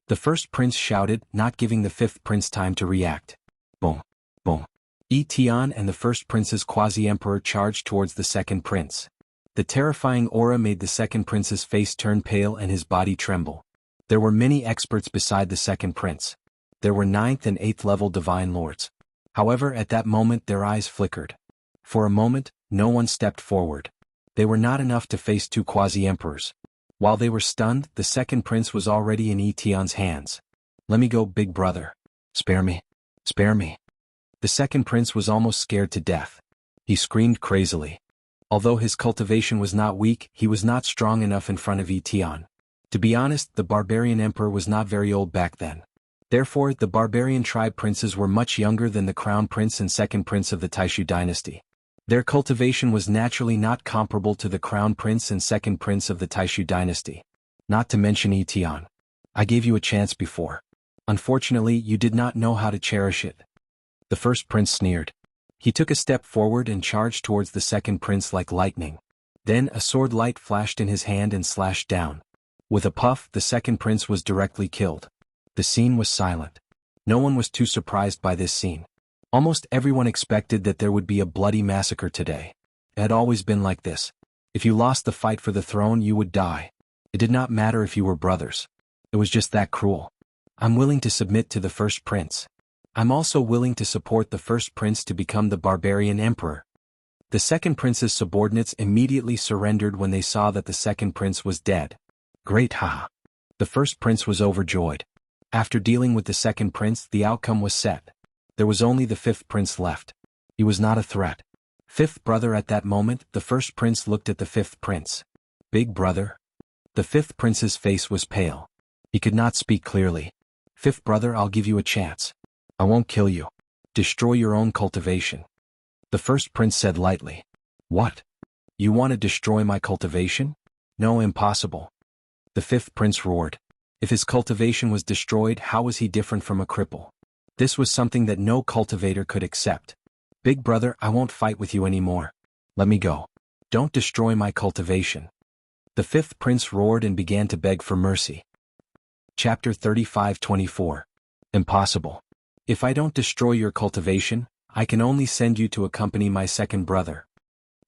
The first prince shouted, not giving the fifth prince time to react. Boom. Boom. Tian and the first prince's quasi-emperor charged towards the second prince. The terrifying aura made the second prince's face turn pale and his body tremble. There were many experts beside the second prince. There were 9th and 8th level divine lords. However, at that moment their eyes flickered. For a moment, no one stepped forward. They were not enough to face 2 quasi-emperors. While they were stunned, the second prince was already in Tian's hands. "Let me go, big brother. Spare me. Spare me." The second prince was almost scared to death. He screamed crazily. Although his cultivation was not weak, he was not strong enough in front of Tian. To be honest, the barbarian emperor was not very old back then. Therefore, the barbarian tribe princes were much younger than the crown prince and second prince of the Taishu dynasty. Their cultivation was naturally not comparable to the crown prince and second prince of the Taishu dynasty. Not to mention Tian. I gave you a chance before. Unfortunately, you did not know how to cherish it. The first prince sneered. He took a step forward and charged towards the second prince like lightning. Then a sword light flashed in his hand and slashed down. With a puff, the second prince was directly killed. The scene was silent. No one was too surprised by this scene. Almost everyone expected that there would be a bloody massacre today. It had always been like this. If you lost the fight for the throne, you would die. It did not matter if you were brothers. It was just that cruel. I'm willing to submit to the first prince. I'm also willing to support the first prince to become the barbarian emperor. The second prince's subordinates immediately surrendered when they saw that the second prince was dead. Great, haha. The first prince was overjoyed. After dealing with the second prince, the outcome was set. There was only the fifth prince left. He was not a threat. Fifth brother. At that moment, the first prince looked at the fifth prince. Big brother? The fifth prince's face was pale. He could not speak clearly. Fifth brother, I'll give you a chance. I won't kill you. Destroy your own cultivation. The first prince said lightly. What? You want to destroy my cultivation? No, impossible. The fifth prince roared. If his cultivation was destroyed, how was he different from a cripple? This was something that no cultivator could accept. Big brother, I won't fight with you anymore. Let me go. Don't destroy my cultivation. The fifth prince roared and began to beg for mercy. Chapter 35:24. Impossible. If I don't destroy your cultivation, I can only send you to accompany my second brother.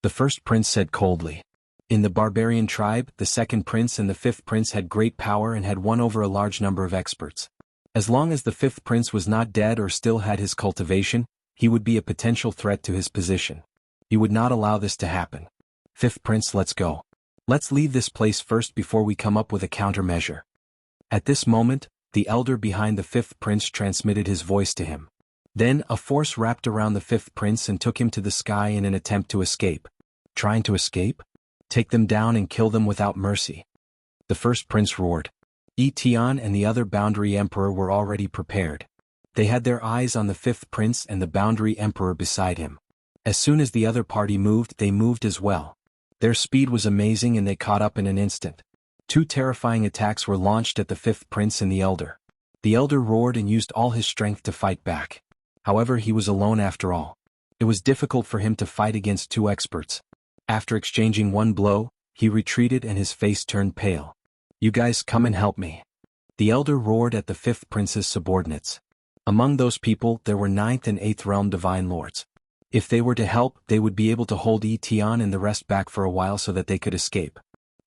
The first prince said coldly. In the barbarian tribe, the second prince and the fifth prince had great power and had won over a large number of experts. As long as the fifth prince was not dead or still had his cultivation, he would be a potential threat to his position. He would not allow this to happen. Fifth prince, let's go. Let's leave this place first before we come up with a countermeasure. At this moment, the elder behind the fifth prince transmitted his voice to him. Then a force wrapped around the fifth prince and took him to the sky in an attempt to escape. Trying to escape? Take them down and kill them without mercy. The first prince roared. Tian and the other boundary emperor were already prepared. They had their eyes on the fifth prince and the boundary emperor beside him. As soon as the other party moved, they moved as well. Their speed was amazing and they caught up in an instant. Two terrifying attacks were launched at the fifth prince and the elder. The elder roared and used all his strength to fight back. However, he was alone after all. It was difficult for him to fight against two experts. After exchanging one blow, he retreated and his face turned pale. You guys come and help me. The elder roared at the fifth prince's subordinates. Among those people, there were 9th and 8th realm divine lords. If they were to help, they would be able to hold Tian and the rest back for a while so that they could escape.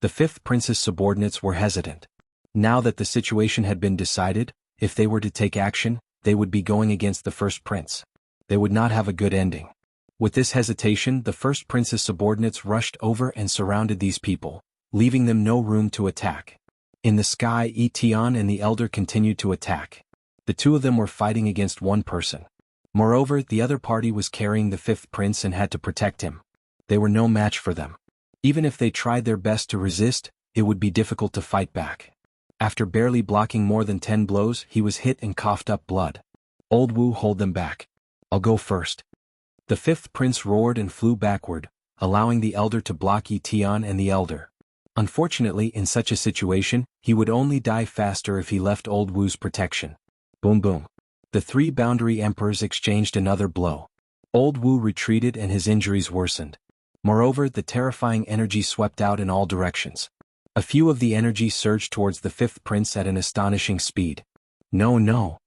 The fifth prince's subordinates were hesitant. Now that the situation had been decided, if they were to take action, they would be going against the first prince. They would not have a good ending. With this hesitation, the first prince's subordinates rushed over and surrounded these people, leaving them no room to attack. In the sky, Tian and the elder continued to attack. The two of them were fighting against one person. Moreover, the other party was carrying the fifth prince and had to protect him. They were no match for them. Even if they tried their best to resist, it would be difficult to fight back. After barely blocking more than 10 blows, he was hit and coughed up blood. Old Wu, hold them back. I'll go first. The fifth prince roared and flew backward, allowing the elder to block Tian and the elder. Unfortunately, in such a situation, he would only die faster if he left Old Wu's protection. Boom boom. The three boundary emperors exchanged another blow. Old Wu retreated and his injuries worsened. Moreover, the terrifying energy swept out in all directions. A few of the energy surged towards the fifth prince at an astonishing speed. No, no.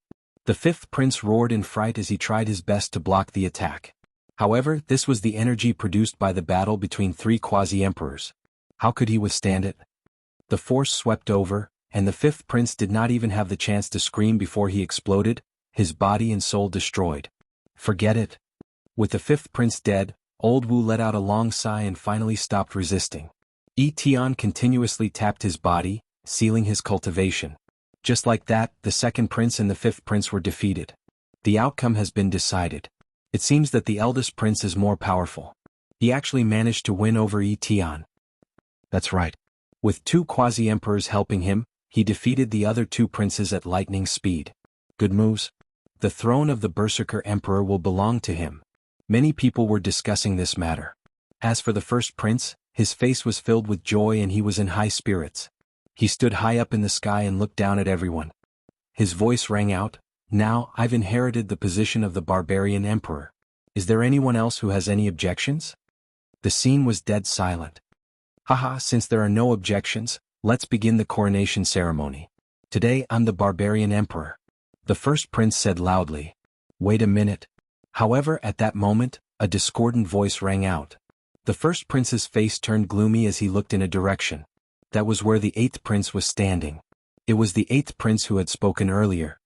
The fifth prince roared in fright as he tried his best to block the attack. However, this was the energy produced by the battle between three quasi-emperors. How could he withstand it? The force swept over, and the fifth prince did not even have the chance to scream before he exploded, his body and soul destroyed. Forget it. With the fifth prince dead, old Wu let out a long sigh and finally stopped resisting. Tian continuously tapped his body, sealing his cultivation. Just like that, the second prince and the fifth prince were defeated. The outcome has been decided. It seems that the eldest prince is more powerful. He actually managed to win over Tian. That's right. With two quasi-emperors helping him, he defeated the other two princes at lightning speed. Good moves. The throne of the Berserker Emperor will belong to him. Many people were discussing this matter. As for the first prince, his face was filled with joy and he was in high spirits. He stood high up in the sky and looked down at everyone. His voice rang out, "Now, I've inherited the position of the Barbarian Emperor. Is there anyone else who has any objections?" The scene was dead silent. Haha, since there are no objections, let's begin the coronation ceremony. Today I'm the Barbarian Emperor. The first prince said loudly. Wait a minute. However, at that moment, a discordant voice rang out. The first prince's face turned gloomy as he looked in a direction. That was where the eighth prince was standing. It was the eighth prince who had spoken earlier.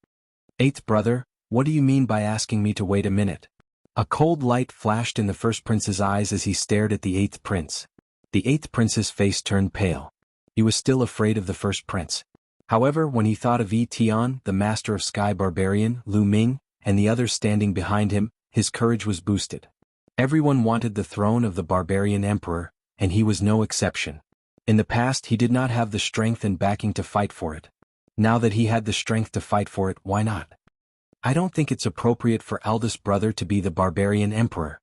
Eighth brother, what do you mean by asking me to wait a minute? A cold light flashed in the first prince's eyes as he stared at the eighth prince. The eighth prince's face turned pale. He was still afraid of the first prince. However, when he thought of Tian, the master of Sky Barbarian, Lu Ming, and the others standing behind him, his courage was boosted. Everyone wanted the throne of the Barbarian Emperor, and he was no exception. In the past he did not have the strength and backing to fight for it. Now that he had the strength to fight for it, why not? I don't think it's appropriate for eldest brother to be the Barbarian Emperor.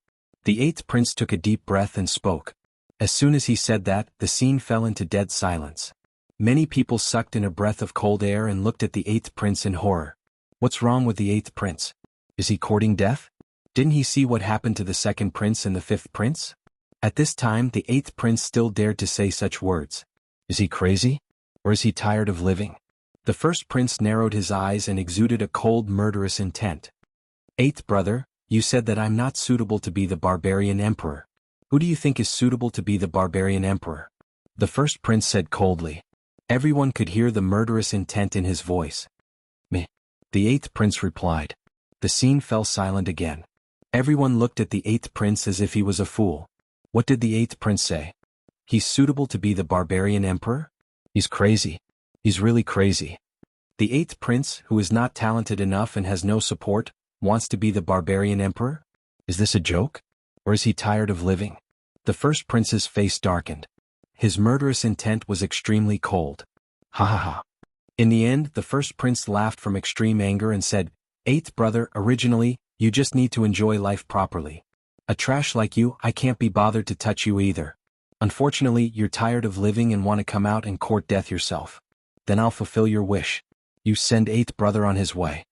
The eighth prince took a deep breath and spoke. As soon as he said that, the scene fell into dead silence. Many people sucked in a breath of cold air and looked at the eighth prince in horror. What's wrong with the eighth prince? Is he courting death? Didn't he see what happened to the second prince and the fifth prince? At this time the eighth prince still dared to say such words. Is he crazy? Or is he tired of living? The first prince narrowed his eyes and exuded a cold, murderous intent. Eighth brother, you said that I'm not suitable to be the Barbarian Emperor. Who do you think is suitable to be the Barbarian Emperor? The first prince said coldly. Everyone could hear the murderous intent in his voice. Me. The eighth prince replied. The scene fell silent again. Everyone looked at the eighth prince as if he was a fool. What did the eighth prince say? He's suitable to be the Barbarian Emperor? He's crazy. He's really crazy. The eighth prince, who is not talented enough and has no support, wants to be the Barbarian Emperor? Is this a joke? Or is he tired of living? The first prince's face darkened. His murderous intent was extremely cold. Ha ha ha. In the end, the first prince laughed from extreme anger and said, Eighth brother, originally, you just need to enjoy life properly. A trash like you, I can't be bothered to touch you either. Unfortunately, you're tired of living and want to come out and court death yourself. Then I'll fulfill your wish. You send eighth brother on his way.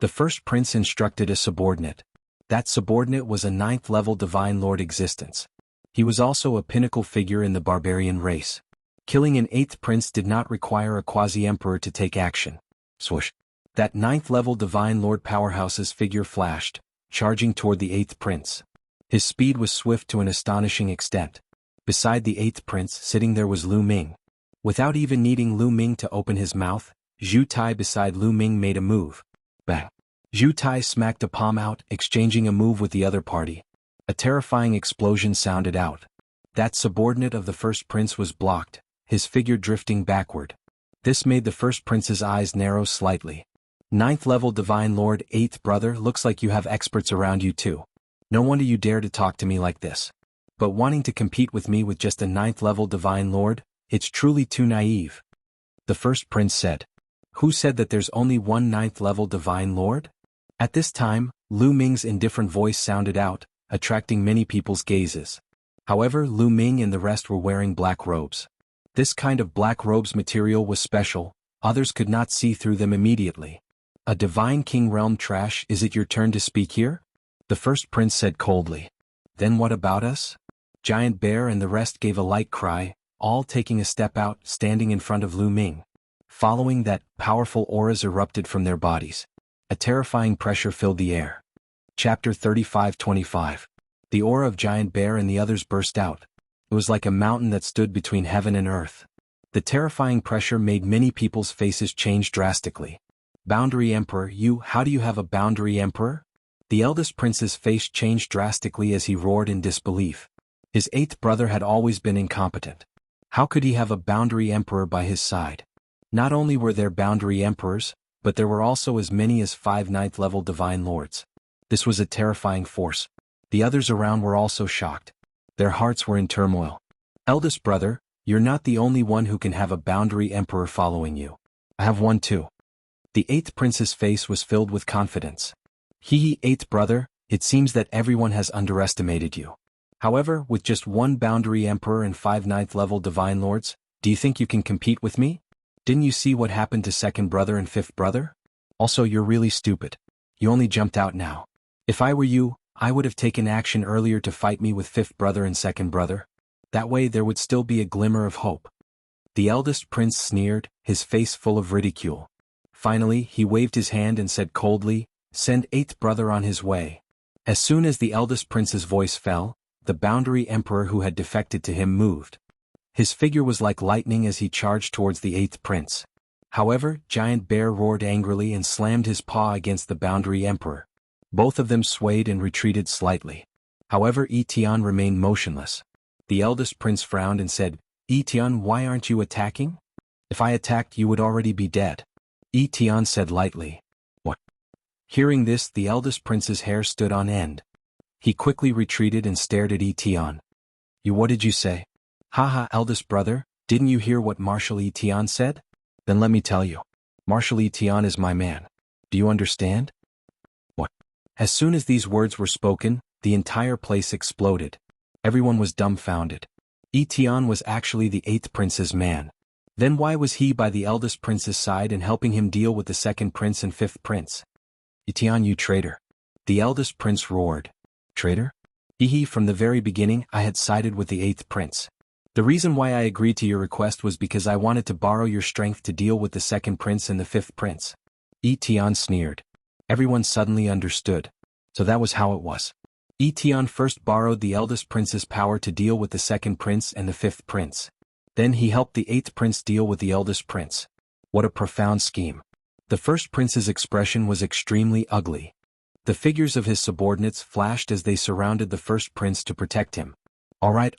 The first prince instructed a subordinate. That subordinate was a ninth-level divine lord existence. He was also a pinnacle figure in the barbarian race. Killing an eighth prince did not require a quasi-emperor to take action. Swoosh. That ninth-level divine lord powerhouse's figure flashed, charging toward the eighth prince. His speed was swift to an astonishing extent. Beside the eighth prince sitting there was Lu Ming. Without even needing Lu Ming to open his mouth, Zhu Tai beside Lu Ming made a move. Bang. Zhu Tai smacked a palm out, exchanging a move with the other party. A terrifying explosion sounded out. That subordinate of the first prince was blocked, his figure drifting backward. This made the first prince's eyes narrow slightly. Ninth-level divine lord, eighth brother, looks like you have experts around you too. No wonder you dare to talk to me like this. But wanting to compete with me with just a ninth-level divine lord, it's truly too naive. The first prince said. Who said that there's only one ninth-level divine lord? At this time, Lu Ming's indifferent voice sounded out, attracting many people's gazes. However, Lu Ming and the rest were wearing black robes. This kind of black robes material was special, others could not see through them immediately. A divine king realm trash, is it your turn to speak here? The first prince said coldly. Then what about us? Giant Bear and the rest gave a light cry, all taking a step out, standing in front of Lu Ming. Following that, powerful auras erupted from their bodies. A terrifying pressure filled the air. Chapter 35-25. The aura of Giant Bear and the others burst out. It was like a mountain that stood between heaven and earth. The terrifying pressure made many people's faces change drastically. Boundary Emperor, how do you have a Boundary Emperor? The eldest prince's face changed drastically as he roared in disbelief. His eighth brother had always been incompetent. How could he have a Boundary Emperor by his side? Not only were there Boundary Emperors, but there were also as many as 5 ninth-level Divine Lords. This was a terrifying force. The others around were also shocked. Their hearts were in turmoil. Eldest brother, you're not the only one who can have a Boundary Emperor following you. I have one too. The eighth prince's face was filled with confidence. Eighth brother, it seems that everyone has underestimated you. However, with just one Boundary Emperor and 5 ninth-level Divine Lords, do you think you can compete with me? Didn't you see what happened to second brother and fifth brother? Also, you're really stupid. You only jumped out now. If I were you, I would have taken action earlier to fight me with fifth brother and second brother. That way there would still be a glimmer of hope. The eldest prince sneered, his face full of ridicule. Finally, he waved his hand and said coldly, "Send eighth brother on his way." As soon as the eldest prince's voice fell, the Boundary Emperor who had defected to him moved. His figure was like lightning as he charged towards the eighth prince. However, Giant Bear roared angrily and slammed his paw against the Boundary Emperor. Both of them swayed and retreated slightly. However, Etienne remained motionless. The eldest prince frowned and said, "Etienne, why aren't you attacking? If I attacked you would already be dead." Etienne said lightly. "What?" Hearing this, the eldest prince's hair stood on end. He quickly retreated and stared at Etienne. What did you say?" "Haha, eldest brother, didn't you hear what Marshal Etienne said? Then let me tell you. Marshal Etienne is my man. Do you understand?" "What?" As soon as these words were spoken, the entire place exploded. Everyone was dumbfounded. Etienne was actually the eighth prince's man. Then why was he by the eldest prince's side and helping him deal with the second prince and fifth prince? "Etienne, you traitor!" The eldest prince roared. "Traitor? From the very beginning I had sided with the eighth prince. The reason why I agreed to your request was because I wanted to borrow your strength to deal with the second prince and the fifth prince." Etienne sneered. Everyone suddenly understood. So that was how it was. Etienne first borrowed the eldest prince's power to deal with the second prince and the fifth prince. Then he helped the eighth prince deal with the eldest prince. What a profound scheme. The first prince's expression was extremely ugly. The figures of his subordinates flashed as they surrounded the first prince to protect him. All right.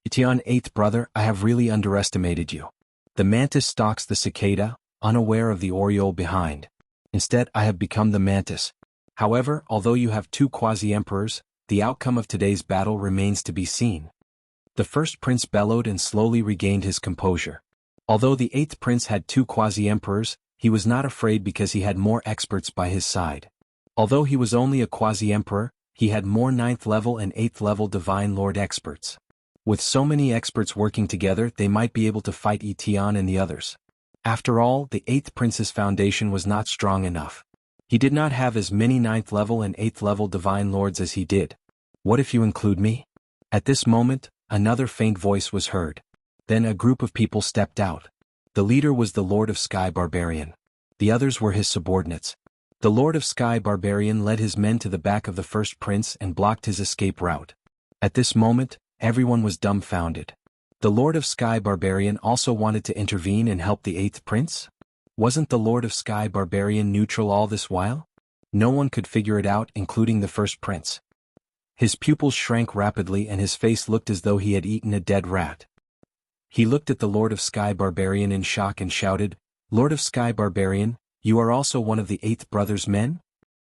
Etienne, eighth brother, I have really underestimated you. The mantis stalks the cicada, unaware of the oriole behind. Instead, I have become the mantis. However, although you have 2 quasi-emperors, the outcome of today's battle remains to be seen. The first prince bellowed and slowly regained his composure. Although the eighth prince had 2 quasi-emperors, he was not afraid because he had more experts by his side. Although he was only a quasi-emperor, he had more 9th level and 8th level Divine Lord experts. With so many experts working together, they might be able to fight Etienne and the others. After all, the 8th prince's foundation was not strong enough. He did not have as many 9th level and 8th level Divine Lords as he did. What if you include me? At this moment, another faint voice was heard. Then a group of people stepped out. The leader was the Lord of Sky Barbarian. The others were his subordinates. The Lord of Sky Barbarian led his men to the back of the first prince and blocked his escape route. At this moment, everyone was dumbfounded. The Lord of Sky Barbarian also wanted to intervene and help the 8th prince? Wasn't the Lord of Sky Barbarian neutral all this while? No one could figure it out, including the first prince. His pupils shrank rapidly and his face looked as though he had eaten a dead rat. He looked at the Lord of Sky Barbarian in shock and shouted, "Lord of Sky Barbarian, you are also one of the 8th brother's men?"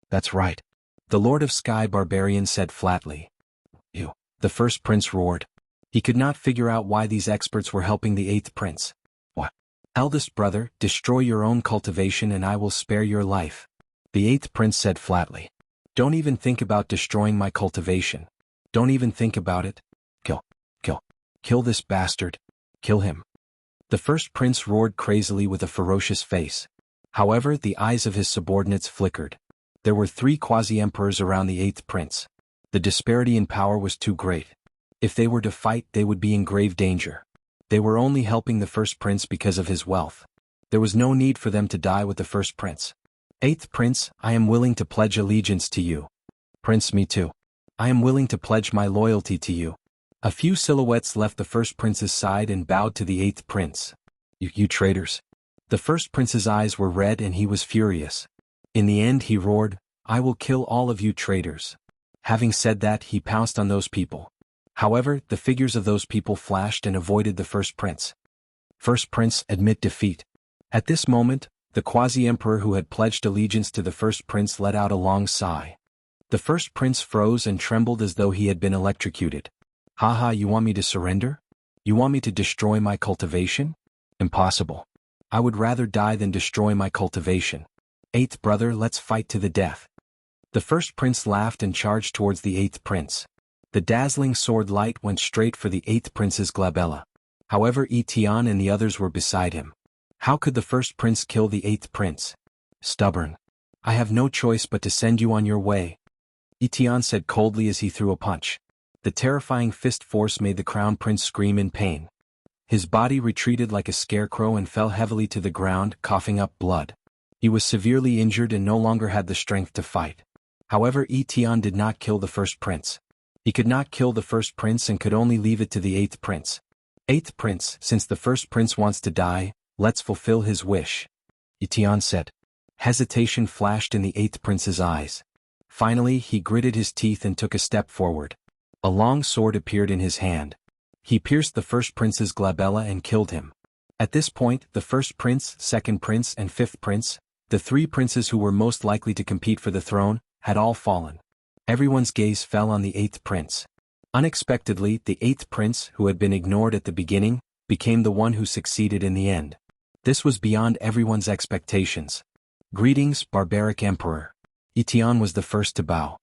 "That's right," the Lord of Sky Barbarian said flatly. "You." The first prince roared. He could not figure out why these experts were helping the 8th prince. "What?" "Eldest brother, destroy your own cultivation and I will spare your life," the 8th prince said flatly. "Don't even think about destroying my cultivation. Don't even think about it. Kill this bastard. Kill him." The first prince roared crazily with a ferocious face. However, the eyes of his subordinates flickered. There were 3 quasi-emperors around the 8th prince. The disparity in power was too great. If they were to fight, they would be in grave danger. They were only helping the first prince because of his wealth. There was no need for them to die with the first prince. Eighth Prince, I am willing to pledge allegiance to you. Prince, me too. I am willing to pledge my loyalty to you. A few silhouettes left the first prince's side and bowed to the eighth prince. You traitors. The first prince's eyes were red and he was furious. In the end he roared, I will kill all of you traitors. Having said that, he pounced on those people. However, the figures of those people flashed and avoided the first prince. First prince, admit defeat. At this moment, the quasi-emperor who had pledged allegiance to the first prince let out a long sigh. The first prince froze and trembled as though he had been electrocuted. Haha, you want me to surrender? You want me to destroy my cultivation? Impossible. I would rather die than destroy my cultivation. Eighth brother, let's fight to the death. The first prince laughed and charged towards the eighth prince. The dazzling sword light went straight for the eighth prince's glabella. However, Etienne and the others were beside him. How could the first prince kill the eighth prince? Stubborn. I have no choice but to send you on your way, Etienne said coldly as he threw a punch. The terrifying fist force made the crown prince scream in pain. His body retreated like a scarecrow and fell heavily to the ground, coughing up blood. He was severely injured and no longer had the strength to fight. However, Etienne did not kill the first prince. He could not kill the first prince and could only leave it to the eighth prince. Eighth prince, since the first prince wants to die, let's fulfill his wish, Etienne said. Hesitation flashed in the eighth prince's eyes. Finally, he gritted his teeth and took a step forward. A long sword appeared in his hand. He pierced the first prince's glabella and killed him. At this point, the first prince, second prince and fifth prince, the three princes who were most likely to compete for the throne, had all fallen. Everyone's gaze fell on the eighth prince. Unexpectedly, the eighth prince, who had been ignored at the beginning, became the one who succeeded in the end. This was beyond everyone's expectations. Greetings, barbaric emperor. Etienne was the first to bow.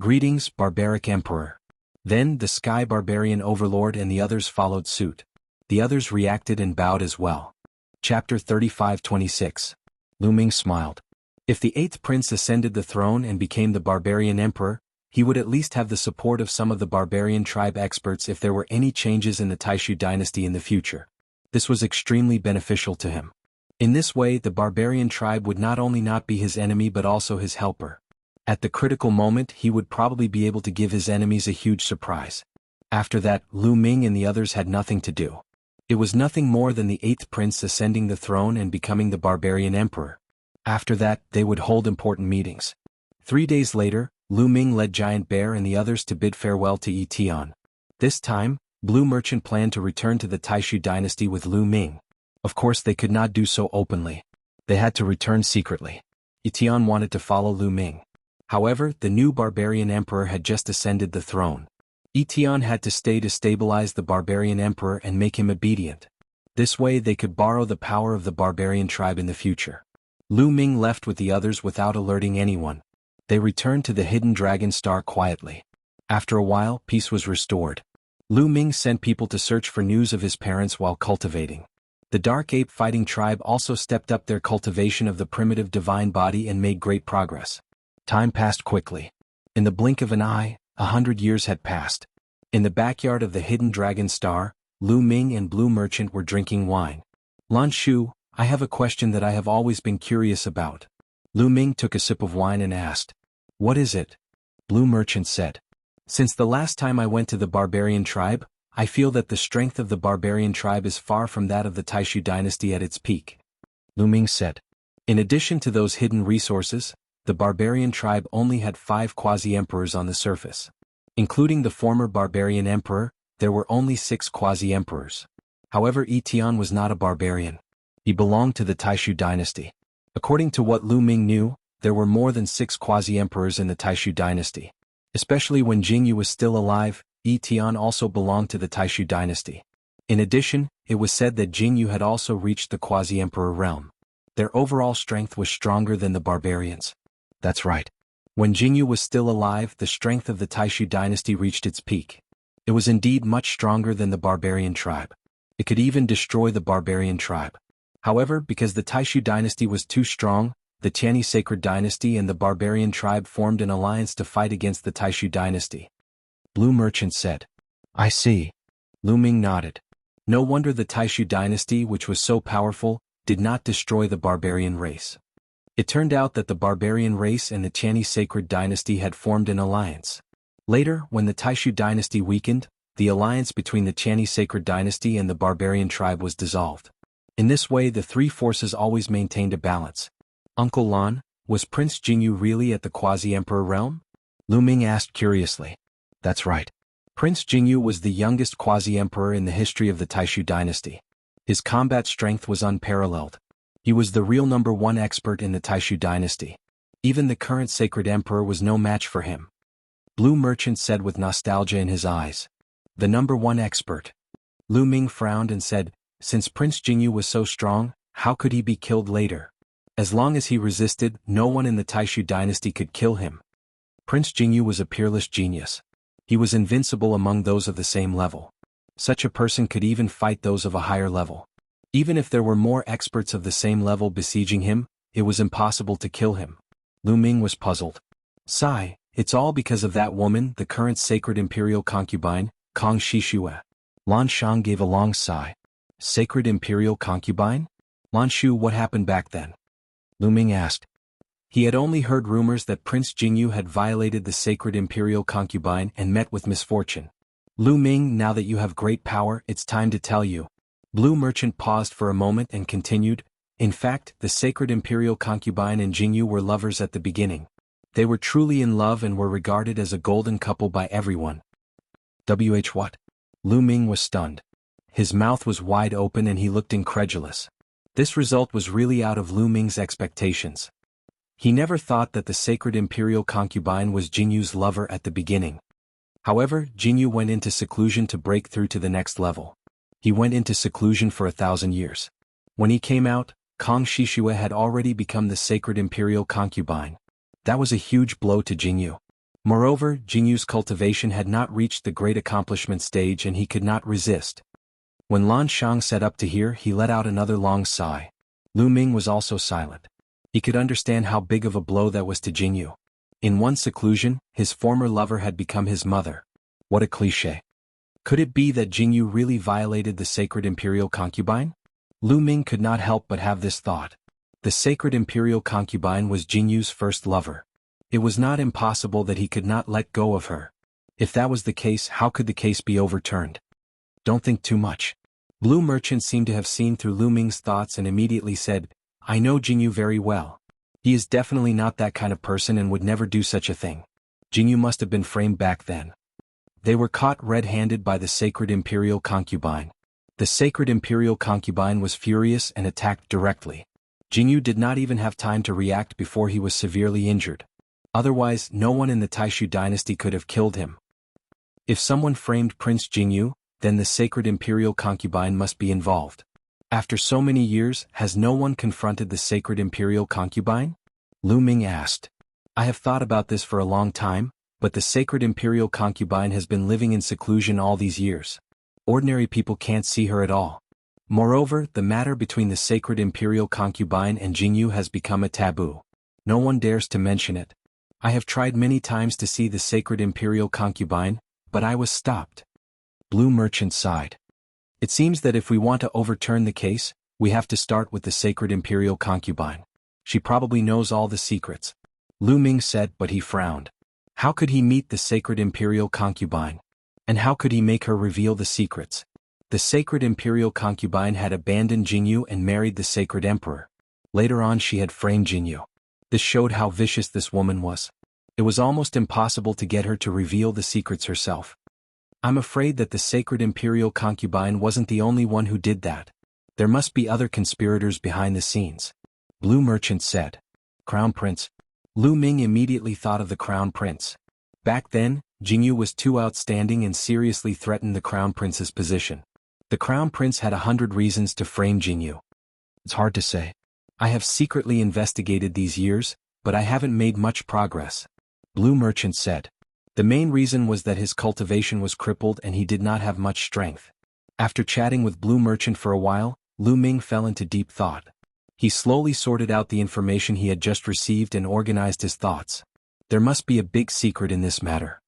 Greetings, barbaric emperor. Then the Sky Barbarian Overlord and the others followed suit. The others reacted and bowed as well. Chapter 35-26. Lu Ming smiled. If the eighth prince ascended the throne and became the barbarian emperor, he would at least have the support of some of the barbarian tribe experts if there were any changes in the Taishu dynasty in the future. This was extremely beneficial to him. In this way, the barbarian tribe would not only not be his enemy but also his helper. At the critical moment, he would probably be able to give his enemies a huge surprise. After that, Lu Ming and the others had nothing to do. It was nothing more than the eighth prince ascending the throne and becoming the barbarian emperor. After that, they would hold important meetings. 3 days later, Lu Ming led Giant Bear and the others to bid farewell to Etienne. This time, Blue Merchant planned to return to the Taishu dynasty with Lu Ming. Of course, they could not do so openly. They had to return secretly. Etienne wanted to follow Lu Ming. However, the new barbarian emperor had just ascended the throne. Etienne had to stay to stabilize the barbarian emperor and make him obedient. This way they could borrow the power of the barbarian tribe in the future. Lu Ming left with the others without alerting anyone. They returned to the hidden dragon star quietly. After a while, peace was restored. Lu Ming sent people to search for news of his parents while cultivating. The Dark Ape Fighting Tribe also stepped up their cultivation of the primitive divine body and made great progress. Time passed quickly. In the blink of an eye, 100 years had passed. In the backyard of the hidden dragon star, Lu Ming and Blue Merchant were drinking wine. Lan Shu, I have a question that I have always been curious about. Lu Ming took a sip of wine and asked. What is it? Blue Merchant said. Since the last time I went to the barbarian tribe, I feel that the strength of the barbarian tribe is far from that of the Taishu dynasty at its peak. Lu Ming said. In addition to those hidden resources, the barbarian tribe only had 5 quasi-emperors on the surface. Including the former barbarian emperor, there were only 6 quasi-emperors. However, Etienne was not a barbarian. He belonged to the Taishu dynasty. According to what Lu Ming knew, there were more than 6 quasi-emperors in the Taishu dynasty. Especially when Jingyu was still alive, Etienne also belonged to the Taishu dynasty. In addition, it was said that Jingyu had also reached the quasi-emperor realm. Their overall strength was stronger than the barbarians. That's right. When Jingyu was still alive, the strength of the Taishu dynasty reached its peak. It was indeed much stronger than the barbarian tribe. It could even destroy the barbarian tribe. However, because the Taishu dynasty was too strong, the Tianyi sacred dynasty and the barbarian tribe formed an alliance to fight against the Taishu dynasty. Blue Merchant said. I see. Lu Ming nodded. No wonder the Taishu dynasty, which was so powerful, did not destroy the barbarian race. It turned out that the barbarian race and the Qianni sacred dynasty had formed an alliance. Later, when the Taishu dynasty weakened, the alliance between the Qianni sacred dynasty and the barbarian tribe was dissolved. In this way, the three forces always maintained a balance. Uncle Lan, was Prince Jingyu really at the quasi-emperor realm? Lu Ming asked curiously. That's right. Prince Jingyu was the youngest quasi-emperor in the history of the Taishu dynasty. His combat strength was unparalleled. He was the real #1 expert in the Taishu dynasty. Even the current sacred emperor was no match for him. Blue Merchant said with nostalgia in his eyes. The #1 expert. Lu Ming frowned and said, since Prince Jingyu was so strong, how could he be killed later? As long as he resisted, no one in the Taishu dynasty could kill him. Prince Jingyu was a peerless genius. He was invincible among those of the same level. Such a person could even fight those of a higher level. Even if there were more experts of the same level besieging him, it was impossible to kill him. Lu Ming was puzzled. Sigh, it's all because of that woman, the current sacred imperial concubine, Kong Shishue. Lan Shang gave a long sigh. Sacred imperial concubine? Lan Shu, what happened back then? Lu Ming asked. He had only heard rumors that Prince Jingyu had violated the sacred imperial concubine and met with misfortune. Lu Ming, now that you have great power, it's time to tell you. Blue Merchant paused for a moment and continued, in fact, the sacred imperial concubine and Jingyu were lovers at the beginning. They were truly in love and were regarded as a golden couple by everyone. What? Lu Ming was stunned. His mouth was wide open and he looked incredulous. This result was really out of Lu Ming's expectations. He never thought that the sacred imperial concubine was Jingyu's lover at the beginning. However, Jingyu went into seclusion to break through to the next level. He went into seclusion for 1,000 years. When he came out, Kong Shishue had already become the sacred imperial concubine. That was a huge blow to Jingyu. Moreover, Jingyu's cultivation had not reached the great accomplishment stage and he could not resist. When Lan Shang sat up to hear, he let out another long sigh. Lu Ming was also silent. He could understand how big of a blow that was to Jingyu. In one seclusion, his former lover had become his mother. What a cliché. Could it be that Jingyu really violated the sacred imperial concubine? Lu Ming could not help but have this thought. The sacred imperial concubine was Jingyu's first lover. It was not impossible that he could not let go of her. If that was the case, how could the case be overturned? Don't think too much. Blue Merchant seemed to have seen through Lu Ming's thoughts and immediately said, I know Jingyu very well. He is definitely not that kind of person and would never do such a thing. Jingyu must have been framed back then. They were caught red-handed by the sacred imperial concubine. The sacred imperial concubine was furious and attacked directly. Jingyu did not even have time to react before he was severely injured. Otherwise, no one in the Taishu dynasty could have killed him. If someone framed Prince Jingyu, then the sacred imperial concubine must be involved. After so many years, has no one confronted the sacred imperial concubine? Lu Ming asked. I have thought about this for a long time, but the sacred imperial concubine has been living in seclusion all these years. Ordinary people can't see her at all. Moreover, the matter between the sacred imperial concubine and Jingyu has become a taboo. No one dares to mention it. I have tried many times to see the sacred imperial concubine, but I was stopped. Blue Merchant sighed. It seems that if we want to overturn the case, we have to start with the sacred imperial concubine. She probably knows all the secrets. Lu Ming said, but he frowned. How could he meet the sacred imperial concubine? And how could he make her reveal the secrets? The sacred imperial concubine had abandoned Jingyu and married the sacred emperor. Later on she had framed Jingyu. This showed how vicious this woman was. It was almost impossible to get her to reveal the secrets herself. I'm afraid that the sacred imperial concubine wasn't the only one who did that. There must be other conspirators behind the scenes. Blue Merchant said. Crown Prince. Lu Ming immediately thought of the Crown Prince. Back then, Jingyu was too outstanding and seriously threatened the Crown Prince's position. The Crown Prince had 100 reasons to frame Jingyu. It's hard to say. I have secretly investigated these years, but I haven't made much progress. Blue Merchant said. The main reason was that his cultivation was crippled and he did not have much strength. After chatting with Blue Merchant for a while, Lu Ming fell into deep thought. He slowly sorted out the information he had just received and organized his thoughts. There must be a big secret in this matter.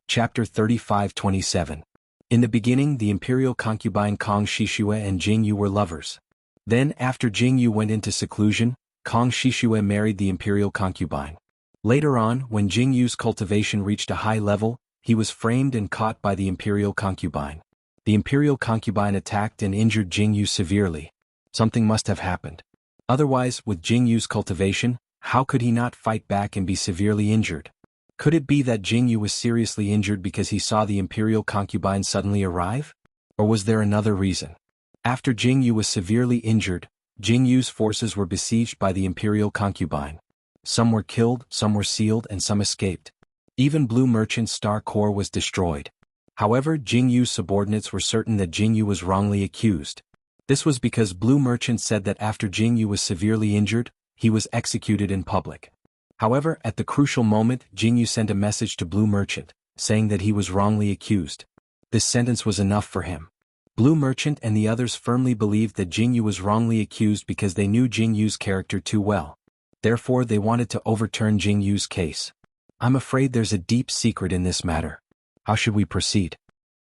Chapter 35-27. In the beginning, the imperial concubine Kong Shishue and Jingyu were lovers. Then, after Jingyu went into seclusion, Kong Shishue married the imperial concubine. Later on, when Jing Yu's cultivation reached a high level, he was framed and caught by the imperial concubine. The imperial concubine attacked and injured Jing Yu severely. Something must have happened. Otherwise, with Jing Yu's cultivation, how could he not fight back and be severely injured? Could it be that Jing Yu was seriously injured because he saw the imperial concubine suddenly arrive? Or was there another reason? After Jing Yu was severely injured, Jing Yu's forces were besieged by the imperial concubine. Some were killed, some were sealed, and some escaped. Even Blue Merchant's star core was destroyed. However, Jing Yu's subordinates were certain that Jing Yu was wrongly accused. This was because Blue Merchant said that after Jing Yu was severely injured, he was executed in public. However, at the crucial moment, Jing Yu sent a message to Blue Merchant, saying that he was wrongly accused. This sentence was enough for him. Blue Merchant and the others firmly believed that Jing Yu was wrongly accused because they knew Jing Yu's character too well. Therefore, they wanted to overturn Jing Yu's case. I'm afraid there's a deep secret in this matter. How should we proceed?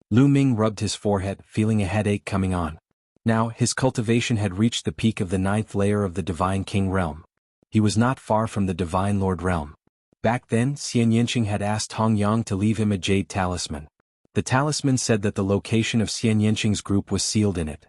Lu Ming rubbed his forehead, feeling a headache coming on. Now, his cultivation had reached the peak of the 9th layer of the Divine King realm. He was not far from the Divine Lord realm. Back then, Xian Yanqing had asked Hong Yang to leave him a jade talisman. The talisman said that the location of Xian Yanqing's group was sealed in it.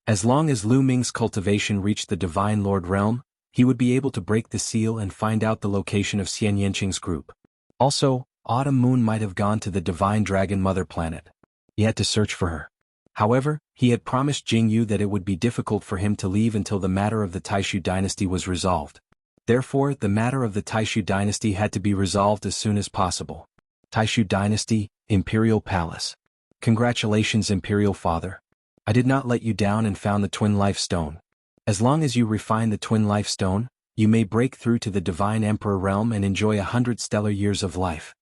As long as Lu Ming's cultivation reached the Divine Lord realm, he would be able to break the seal and find out the location of Xian Yanqing's group. Also, Autumn Moon might have gone to the Divine Dragon Mother planet. He had to search for her. However, he had promised Jing Yu that it would be difficult for him to leave until the matter of the Taishu dynasty was resolved. Therefore, the matter of the Taishu dynasty had to be resolved as soon as possible. Taishu dynasty, Imperial Palace. Congratulations, Imperial Father. I did not let you down and found the Twin Life Stone. As long as you refine the Twin Life Stone, you may break through to the Divine Emperor realm and enjoy 100 stellar years of life.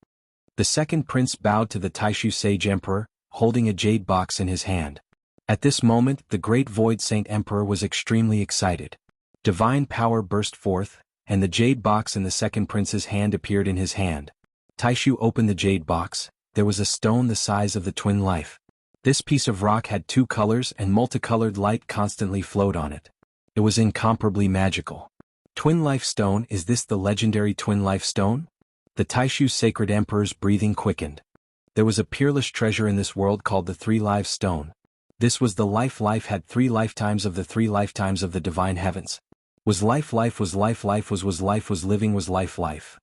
The second prince bowed to the Taishu Sage Emperor, holding a jade box in his hand. At this moment, the great Void Saint Emperor was extremely excited. Divine power burst forth, and the jade box in the second prince's hand appeared in his hand. Taishu opened the jade box. There was a stone the size of the Twin Life. This piece of rock had 2 colors and multicolored light constantly flowed on it. It was incomparably magical. Twin Life Stone, is this the legendary Twin Life Stone? The Taishu Sacred Emperor's breathing quickened. There was a peerless treasure in this world called the 3 Lives Stone. This was the life had 3 lifetimes of the 3 lifetimes of the divine heavens. Was life was life was life was living was life.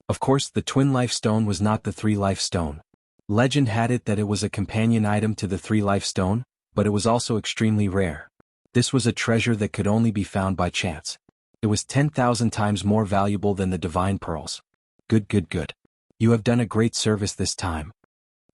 Of course, the Twin Life Stone was not the 3 Life Stone. Legend had it that it was a companion item to the 3 Life Stone, but it was also extremely rare. This was a treasure that could only be found by chance. It was 10,000 times more valuable than the divine pearls. Good. You have done a great service this time.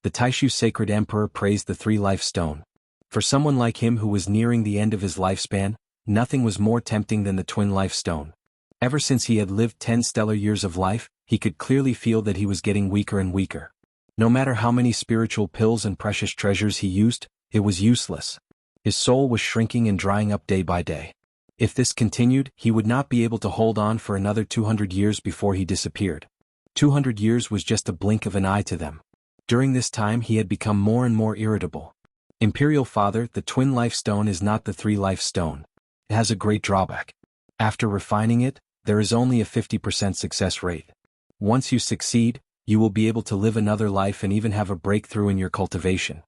The Taishu Sacred Emperor praised the 3 Life Stone. For someone like him who was nearing the end of his lifespan, nothing was more tempting than the Twin Life Stone. Ever since he had lived 10 stellar years of life, he could clearly feel that he was getting weaker and weaker. No matter how many spiritual pills and precious treasures he used, it was useless. His soul was shrinking and drying up day by day. If this continued, he would not be able to hold on for another 200 years before he disappeared. 200 years was just a blink of an eye to them. During this time he had become more and more irritable. Imperial Father, the Twin Life Stone is not the 3 Life Stone. It has a great drawback. After refining it, there is only a 50% success rate. Once you succeed, you will be able to live another life and even have a breakthrough in your cultivation.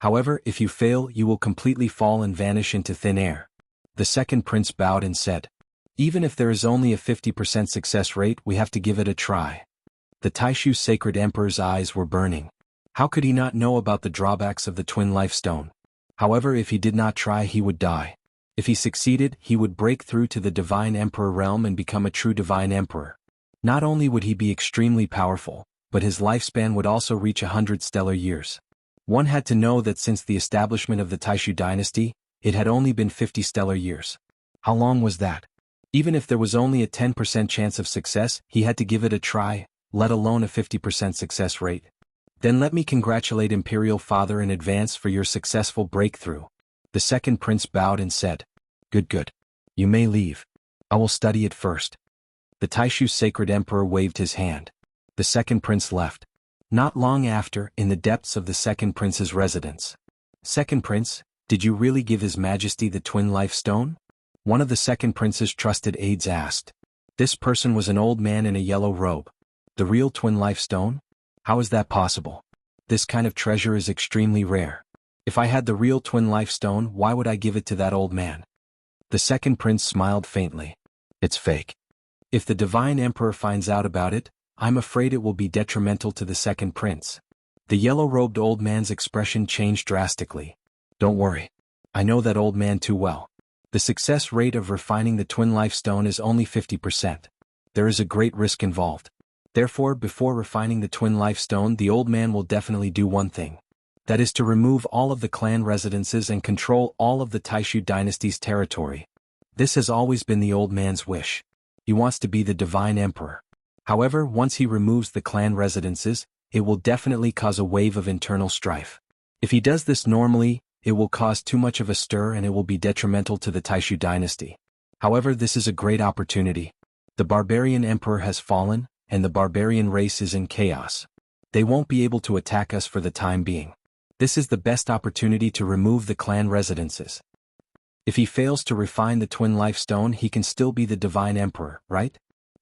However, if you fail, you will completely fall and vanish into thin air. The second prince bowed and said, even if there is only a 50% success rate, we have to give it a try. The Taishu Sacred Emperor's eyes were burning. How could he not know about the drawbacks of the Twin Life Stone? However, if he did not try, he would die. If he succeeded, he would break through to the Divine Emperor realm and become a true Divine Emperor. Not only would he be extremely powerful, but his lifespan would also reach 100 stellar years. One had to know that since the establishment of the Taishu dynasty, it had only been 50 stellar years. How long was that? Even if there was only a 10% chance of success, he had to give it a try, let alone a 50% success rate. Then let me congratulate Imperial Father in advance for your successful breakthrough. The second prince bowed and said, Good. You may leave. I will study it first. The Taishu Sacred Emperor waved his hand. The second prince left. Not long after, in the depths of the second prince's residence. Second prince, did you really give His Majesty the Twin Life Stone? One of the second prince's trusted aides asked. This person was an old man in a yellow robe. The real twin life stone? How is that possible? This kind of treasure is extremely rare. If I had the real twin life stone, why would I give it to that old man? The second prince smiled faintly. It's fake. If the divine emperor finds out about it, I'm afraid it will be detrimental to the second prince. The yellow-robed old man's expression changed drastically. Don't worry. I know that old man too well. The success rate of refining the twin life stone is only 50%. There is a great risk involved. Therefore, before refining the twin life stone, the old man will definitely do one thing. That is to remove all of the clan residences and control all of the Taishu dynasty's territory. This has always been the old man's wish. He wants to be the divine emperor. However, once he removes the clan residences, it will definitely cause a wave of internal strife. If he does this normally, it will cause too much of a stir and it will be detrimental to the Taishu dynasty. However, this is a great opportunity. The barbarian emperor has fallen, and the barbarian race is in chaos. They won't be able to attack us for the time being. This is the best opportunity to remove the clan residences. If he fails to refine the twin life stone, he can still be the divine emperor, right?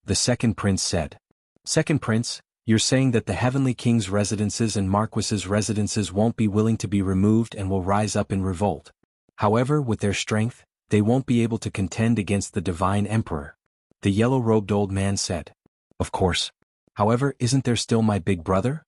The second prince said. Second prince, you're saying that the heavenly king's residences and marquises' residences won't be willing to be removed and will rise up in revolt. However, with their strength, they won't be able to contend against the divine emperor. The yellow-robed old man said. Of course. However, isn't there still my big brother?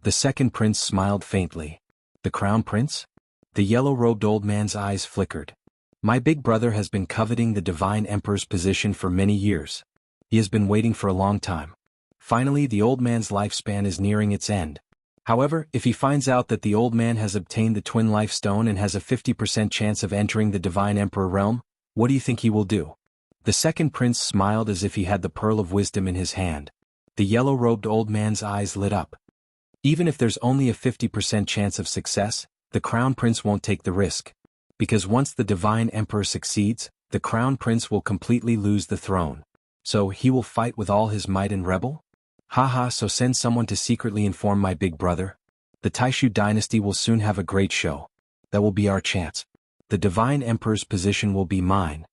The second prince smiled faintly. The crown prince? The yellow-robed old man's eyes flickered. My big brother has been coveting the divine emperor's position for many years. He has been waiting for a long time. Finally, the old man's lifespan is nearing its end. However, if he finds out that the old man has obtained the twin life stone and has a 50% chance of entering the divine emperor realm, what do you think he will do? The second prince smiled as if he had the pearl of wisdom in his hand. The yellow-robed old man's eyes lit up. Even if there's only a 50% chance of success, the crown prince won't take the risk. Because once the divine emperor succeeds, the crown prince will completely lose the throne. So he will fight with all his might and rebel? Haha, so send someone to secretly inform my big brother. The Taishu dynasty will soon have a great show. That will be our chance. The divine emperor's position will be mine.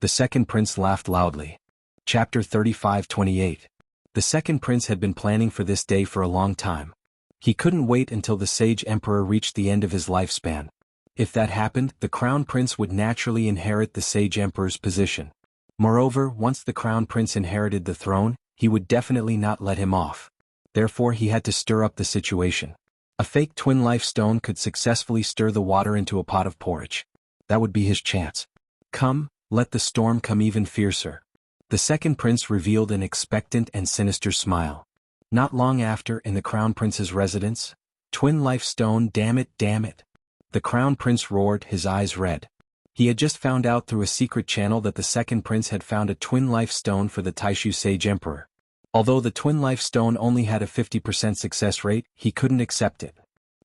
The second prince laughed loudly. Chapter 35:28. The second prince had been planning for this day for a long time. He couldn't wait until the sage emperor reached the end of his lifespan. If that happened, the crown prince would naturally inherit the sage emperor's position. Moreover, once the crown prince inherited the throne, he would definitely not let him off. Therefore, he had to stir up the situation. A fake twin life stone could successfully stir the water into a pot of porridge. That would be his chance. Come, let the storm come even fiercer. The second prince revealed an expectant and sinister smile. Not long after, in the crown prince's residence, twin life stone, damn it, damn it. The crown prince roared, his eyes red. He had just found out through a secret channel that the second prince had found a twin life stone for the Taishu sage emperor. Although the twin life stone only had a 50% success rate, he couldn't accept it.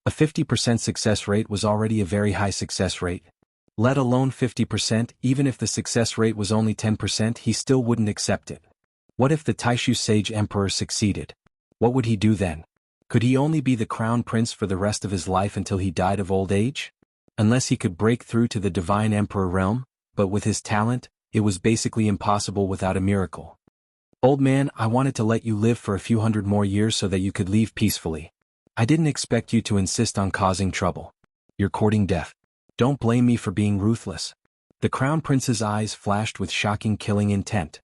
A 50% success rate was already a very high success rate. Let alone 50%, even if the success rate was only 10%, he still wouldn't accept it. What if the Taishu sage emperor succeeded? What would he do then? Could he only be the crown prince for the rest of his life until he died of old age? Unless he could break through to the divine emperor realm, but with his talent, it was basically impossible without a miracle. Old man, I wanted to let you live for a few hundred more years so that you could leave peacefully. I didn't expect you to insist on causing trouble. You're courting death. Don't blame me for being ruthless. The crown prince's eyes flashed with shocking killing intent.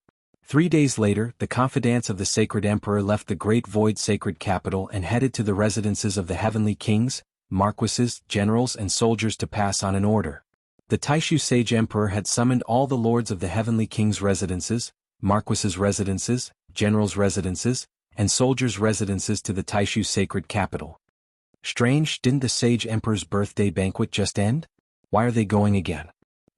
3 days later, the confidants of the sacred emperor left the great void sacred capital and headed to the residences of the heavenly kings, marquises, generals and soldiers to pass on an order. The Taishu sage emperor had summoned all the lords of the heavenly king's residences, marquises' residences, generals' residences, and soldiers' residences to the Taishu sacred capital. Strange, didn't the sage emperor's birthday banquet just end? Why are they going again?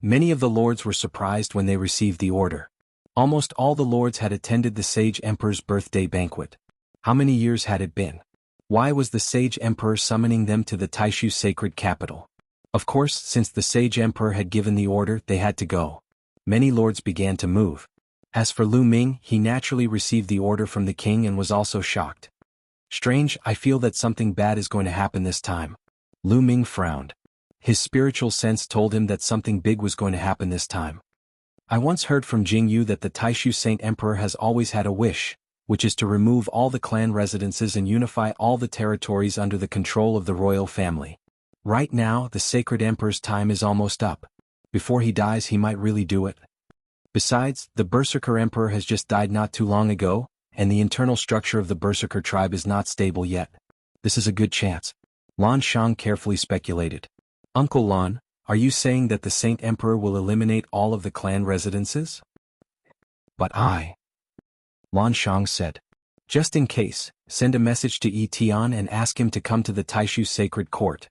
Many of the lords were surprised when they received the order. Almost all the lords had attended the sage emperor's birthday banquet. How many years had it been? Why was the sage emperor summoning them to the Taishu sacred capital? Of course, since the sage emperor had given the order, they had to go. Many lords began to move. As for Lu Ming, he naturally received the order from the king and was also shocked. Strange, I feel that something bad is going to happen this time. Lu Ming frowned. His spiritual sense told him that something big was going to happen this time. I once heard from Jingyu that the Taishu Saint Emperor has always had a wish, which is to remove all the clan residences and unify all the territories under the control of the royal family. Right now, the Sacred Emperor's time is almost up. Before he dies, he might really do it. Besides, the Berserker Emperor has just died not too long ago, and the internal structure of the Berserker tribe is not stable yet. This is a good chance. Lan Shang carefully speculated. Uncle Lan, are you saying that the Saint Emperor will eliminate all of the clan residences? But Lan Shang said. Just in case, send a message to Yi Tian and ask him to come to the Taishu Sacred Court.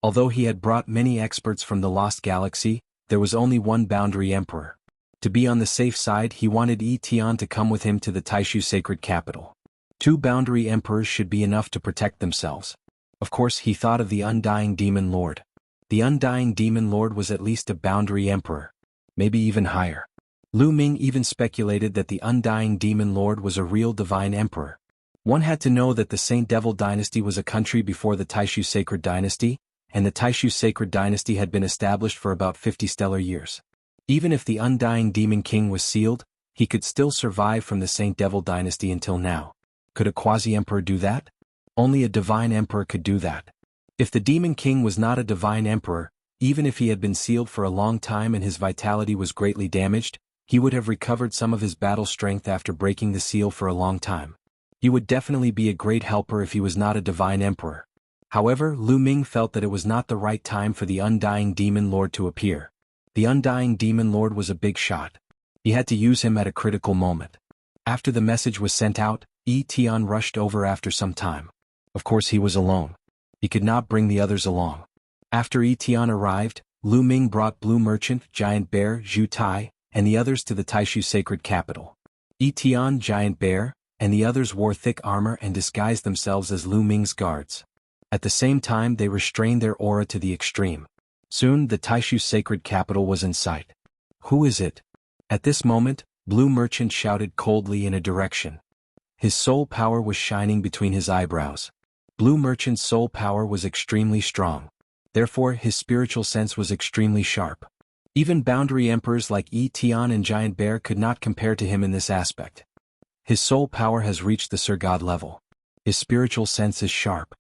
Although he had brought many experts from the Lost Galaxy, there was only one boundary emperor. To be on the safe side, he wanted Yi Tian to come with him to the Taishu Sacred Capital. 2 boundary emperors should be enough to protect themselves. Of course, he thought of the Undying Demon Lord. The Undying Demon Lord was at least a boundary emperor. Maybe even higher. Lu Ming even speculated that the Undying Demon Lord was a real divine emperor. One had to know that the Saint Devil Dynasty was a country before the Taishu Sacred Dynasty, and the Taishu Sacred Dynasty had been established for about 50 stellar years. Even if the Undying Demon King was sealed, he could still survive from the Saint Devil Dynasty until now. Could a quasi-emperor do that? Only a divine emperor could do that. If the Demon King was not a divine emperor, even if he had been sealed for a long time and his vitality was greatly damaged, he would have recovered some of his battle strength after breaking the seal for a long time. He would definitely be a great helper if he was not a divine emperor. However, Lu Ming felt that it was not the right time for the Undying Demon Lord to appear. The Undying Demon Lord was a big shot. He had to use him at a critical moment. After the message was sent out, Yi Tian rushed over after some time. Of course he was alone. He could not bring the others along. After Yi Tian arrived, Lu Ming brought Blue Merchant, Giant Bear, Zhu Tai, and the others to the Taishu Sacred Capital. Yi Tian, Giant Bear, and the others wore thick armor and disguised themselves as Lu Ming's guards. At the same time, they restrained their aura to the extreme. Soon, the Taishu Sacred Capital was in sight. Who is it? At this moment, Blue Merchant shouted coldly in a direction. His soul power was shining between his eyebrows. Blue Merchant's soul power was extremely strong. Therefore, his spiritual sense was extremely sharp. Even boundary emperors like Yi Tian and Giant Bear could not compare to him in this aspect. His soul power has reached the Sir God level. His spiritual sense is sharp.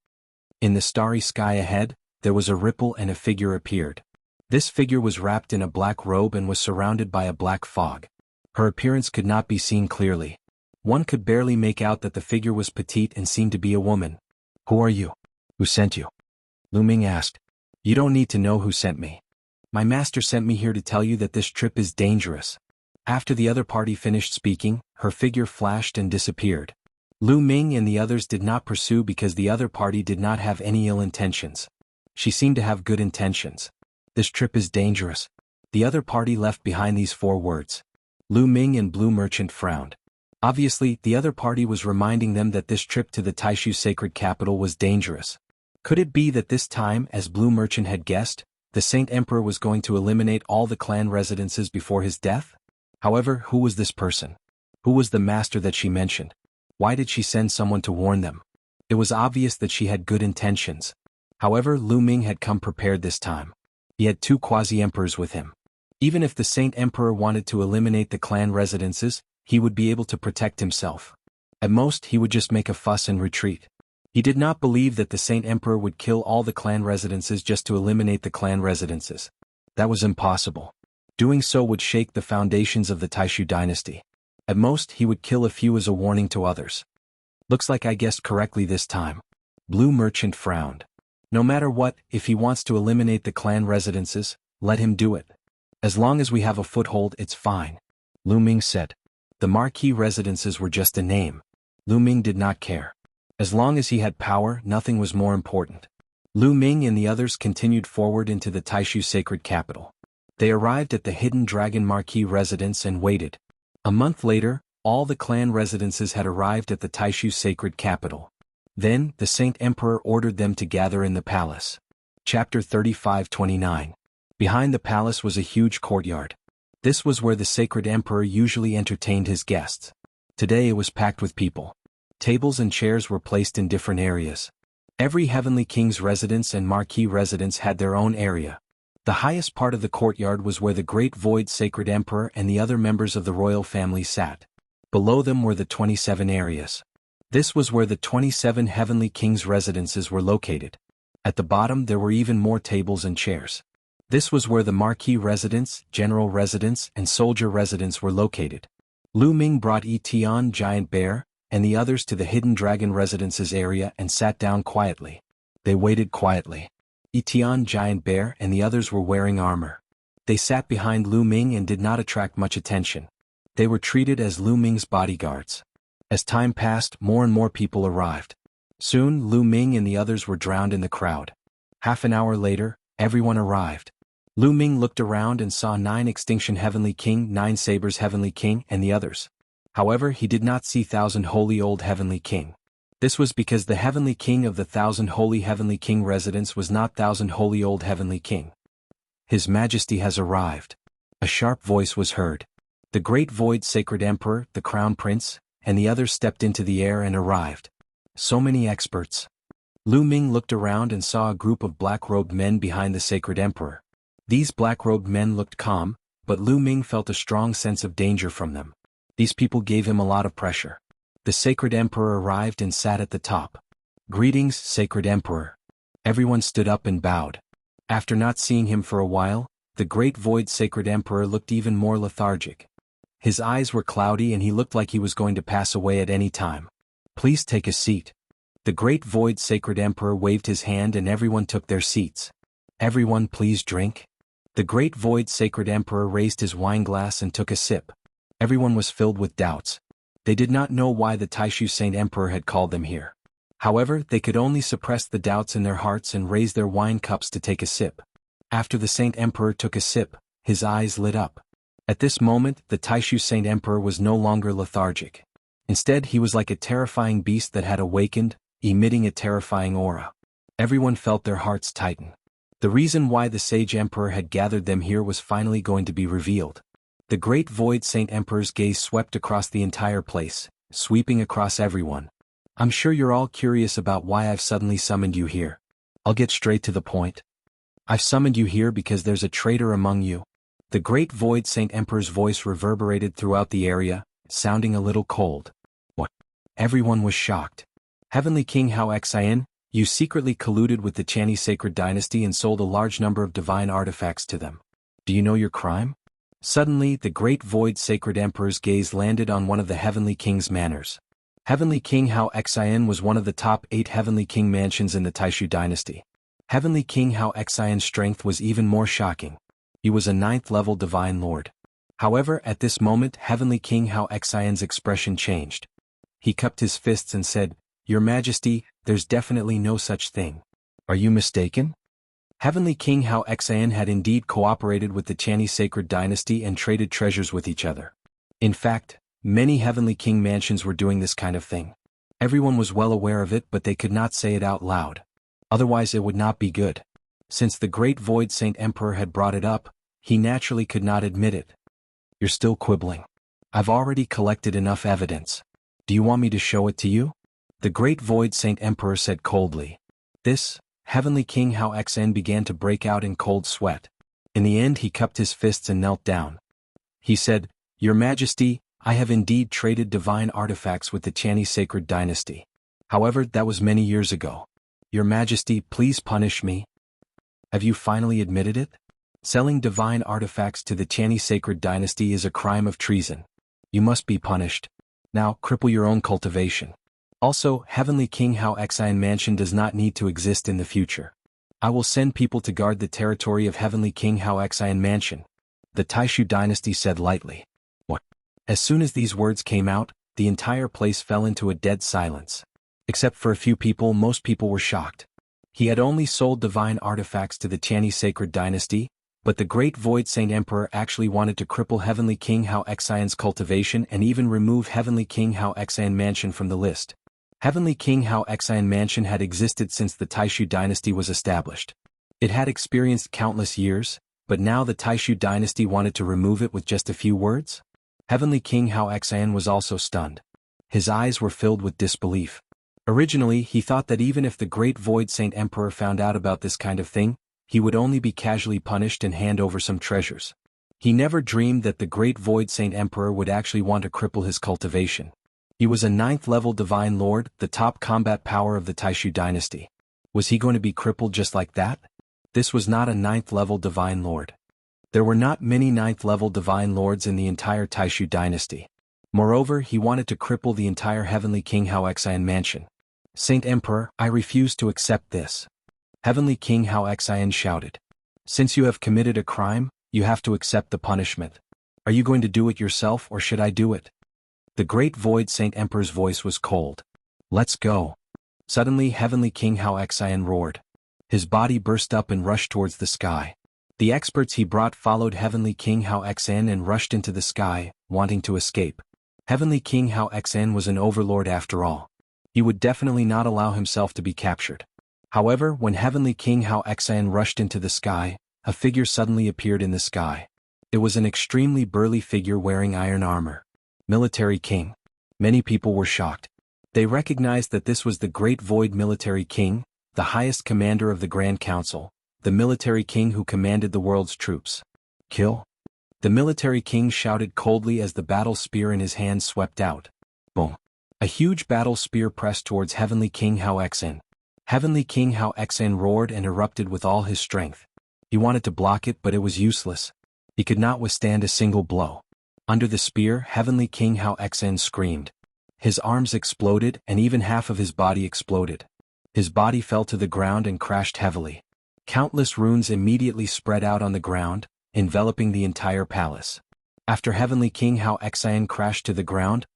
In the starry sky ahead, there was a ripple and a figure appeared. This figure was wrapped in a black robe and was surrounded by a black fog. Her appearance could not be seen clearly. One could barely make out that the figure was petite and seemed to be a woman. Who are you? Who sent you? Lu Ming asked. You don't need to know who sent me. My master sent me here to tell you that this trip is dangerous. After the other party finished speaking, her figure flashed and disappeared. Lu Ming and the others did not pursue because the other party did not have any ill intentions. She seemed to have good intentions. This trip is dangerous. The other party left behind these 4 words. Lu Ming and Blue Merchant frowned. Obviously, the other party was reminding them that this trip to the Taishu Sacred Capital was dangerous. Could it be that this time, as Blue Merchant had guessed, the Saint Emperor was going to eliminate all the clan residences before his death? However, who was this person? Who was the master that she mentioned? Why did she send someone to warn them? It was obvious that she had good intentions. However, Lu Ming had come prepared this time. He had 2 quasi-emperors with him. Even if the Saint Emperor wanted to eliminate the clan residences, he would be able to protect himself. At most, he would just make a fuss and retreat. He did not believe that the Saint Emperor would kill all the clan residences just to eliminate the clan residences. That was impossible. Doing so would shake the foundations of the Taishu dynasty. At most, he would kill a few as a warning to others. Looks like I guessed correctly this time. Blue Merchant frowned. No matter what, if he wants to eliminate the clan residences, let him do it. As long as we have a foothold, it's fine. Lu Ming said. The marquee residences were just a name. Lu Ming did not care. As long as he had power, nothing was more important. Lu Ming and the others continued forward into the Taishu Sacred Capital. They arrived at the Hidden Dragon Marquee residence and waited. A month later, all the clan residences had arrived at the Taishu Sacred Capital. Then, the Saint Emperor ordered them to gather in the palace. Chapter 35-29. Behind the palace was a huge courtyard. This was where the Sacred Emperor usually entertained his guests. Today it was packed with people. Tables and chairs were placed in different areas. Every Heavenly King's residence and Marquee residence had their own area. The highest part of the courtyard was where the Great Void Sacred Emperor and the other members of the royal family sat. Below them were the 27 areas. This was where the 27 heavenly kings' residences were located. At the bottom there were even more tables and chairs. This was where the Marquis residence, General residence, and Soldier residence were located. Lu Ming brought Tian Giant Bear and the others to the Hidden Dragon residences area and sat down quietly. They waited quietly. Tian Giant Bear and the others were wearing armor. They sat behind Lu Ming and did not attract much attention. They were treated as Lu Ming's bodyguards. As time passed, more and more people arrived. Soon, Lu Ming and the others were drowned in the crowd. Half an hour later, everyone arrived. Lu Ming looked around and saw 9 Extinction Heavenly King, 9 Sabers Heavenly King, and the others. However, he did not see 1,000 Holy Old Heavenly King. This was because the Heavenly King of the 1,000 Holy Heavenly King residence was not 1,000 Holy Old Heavenly King. His Majesty has arrived. A sharp voice was heard. The Great Void Sacred Emperor, the Crown Prince, and the others stepped into the air and arrived. So many experts. Lu Ming looked around and saw a group of black-robed men behind the Sacred Emperor. These black-robed men looked calm, but Lu Ming felt a strong sense of danger from them. These people gave him a lot of pressure. The Sacred Emperor arrived and sat at the top. Greetings, Sacred Emperor. Everyone stood up and bowed. After not seeing him for a while, the Great Void Sacred Emperor looked even more lethargic. His eyes were cloudy and he looked like he was going to pass away at any time. Please take a seat. The Great Void Sacred Emperor waved his hand and everyone took their seats. Everyone please drink. The Great Void Sacred Emperor raised his wine glass and took a sip. Everyone was filled with doubts. They did not know why the Taishu Saint Emperor had called them here. However, they could only suppress the doubts in their hearts and raise their wine cups to take a sip. After the Saint Emperor took a sip, his eyes lit up. At this moment, the Taishu Saint Emperor was no longer lethargic. Instead, he was like a terrifying beast that had awakened, emitting a terrifying aura. Everyone felt their hearts tighten. The reason why the Sage Emperor had gathered them here was finally going to be revealed. The Great Void Saint Emperor's gaze swept across the entire place, sweeping across everyone. I'm sure you're all curious about why I've suddenly summoned you here. I'll get straight to the point. I've summoned you here because there's a traitor among you. The Great Void Saint Emperor's voice reverberated throughout the area, sounding a little cold. What? Everyone was shocked. Heavenly King Hao Xian, you secretly colluded with the Channy Sacred Dynasty and sold a large number of divine artifacts to them. Do you know your crime? Suddenly, the Great Void Sacred Emperor's gaze landed on one of the Heavenly King's manors. Heavenly King Hao Xian was one of the top 8 Heavenly King mansions in the Taishu dynasty. Heavenly King Hao Xian's strength was even more shocking. He was a 9th-level Divine Lord. However, at this moment, Heavenly King Hao Xian's expression changed. He cupped his fists and said, Your Majesty, there's definitely no such thing. Are you mistaken? Heavenly King Hao Xian had indeed cooperated with the Channy Sacred Dynasty and traded treasures with each other. In fact, many Heavenly King mansions were doing this kind of thing. Everyone was well aware of it, but they could not say it out loud. Otherwise it would not be good. Since the Great Void Saint Emperor had brought it up, he naturally could not admit it. You're still quibbling. I've already collected enough evidence. Do you want me to show it to you? The Great Void Saint Emperor said coldly. This, Heavenly King Hao Xian began to break out in cold sweat. In the end he cupped his fists and knelt down. He said, Your Majesty, I have indeed traded divine artifacts with the Channy Sacred Dynasty. However, that was many years ago. Your Majesty, please punish me. Have you finally admitted it? Selling divine artifacts to the Channy Sacred Dynasty is a crime of treason. You must be punished. Now, cripple your own cultivation. Also, Heavenly King Hao Xian Mansion does not need to exist in the future. I will send people to guard the territory of Heavenly King Hao Xian Mansion. The Taishu dynasty said lightly. What? As soon as these words came out, the entire place fell into a dead silence. Except for a few people, most people were shocked. He had only sold divine artifacts to the Channy Sacred Dynasty, but the Great Void Saint Emperor actually wanted to cripple Heavenly King Hao Xian's cultivation and even remove Heavenly King Hao Xian Mansion from the list. Heavenly King Hao Xian Mansion had existed since the Taishu dynasty was established. It had experienced countless years, but now the Taishu dynasty wanted to remove it with just a few words? Heavenly King Hao Xian was also stunned. His eyes were filled with disbelief. Originally, he thought that even if the Great Void Saint Emperor found out about this kind of thing, he would only be casually punished and hand over some treasures. He never dreamed that the great Void Saint Emperor would actually want to cripple his cultivation. He was a 9th-level Divine Lord, the top combat power of the Taishu dynasty. Was he going to be crippled just like that? This was not a 9th-level Divine Lord. There were not many 9th-level Divine Lords in the entire Taishu dynasty. Moreover, he wanted to cripple the entire Heavenly King Hao Xian mansion. Saint Emperor, I refuse to accept this. Heavenly King Hao Xian shouted. Since you have committed a crime, you have to accept the punishment. Are you going to do it yourself or should I do it? The great Void Saint Emperor's voice was cold. Let's go. Suddenly Heavenly King Hao Xian roared. His body burst up and rushed towards the sky. The experts he brought followed Heavenly King Hao Xian and rushed into the sky, wanting to escape. Heavenly King Hao Xian was an overlord after all. He would definitely not allow himself to be captured. However, when Heavenly King Hao Xian rushed into the sky, a figure suddenly appeared in the sky. It was an extremely burly figure wearing iron armor. Military King. Many people were shocked. They recognized that this was the Great Void Military King, the highest commander of the Grand Council, the military king who commanded the world's troops. Kill? The military king shouted coldly as the battle spear in his hand swept out. Boom. A huge battle spear pressed towards Heavenly King Hao Xian. Heavenly King Hao Xian roared and erupted with all his strength. He wanted to block it but it was useless. He could not withstand a single blow. Under the spear, Heavenly King Hao Xian screamed. His arms exploded and even half of his body exploded. His body fell to the ground and crashed heavily. Countless runes immediately spread out on the ground, enveloping the entire palace. After Heavenly King Hao Xian crashed to the ground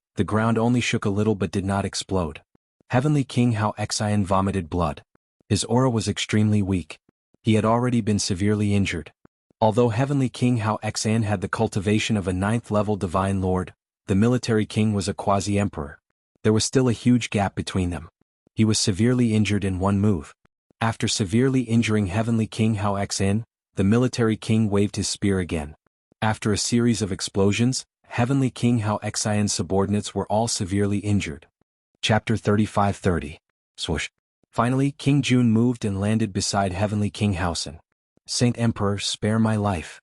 only shook a little but did not explode. Heavenly King Hao Xian vomited blood. His aura was extremely weak. He had already been severely injured. Although Heavenly King Hao Xian had the cultivation of a 9th-level Divine Lord, the military king was a quasi-emperor. There was still a huge gap between them. He was severely injured in one move. After severely injuring Heavenly King Hao Xian, the military king waved his spear again. After a series of explosions, Heavenly King Hao Xian's subordinates were all severely injured. Chapter 35:30. Swoosh. Finally, King Jun moved and landed beside Heavenly King Haosen. Saint Emperor, spare my life.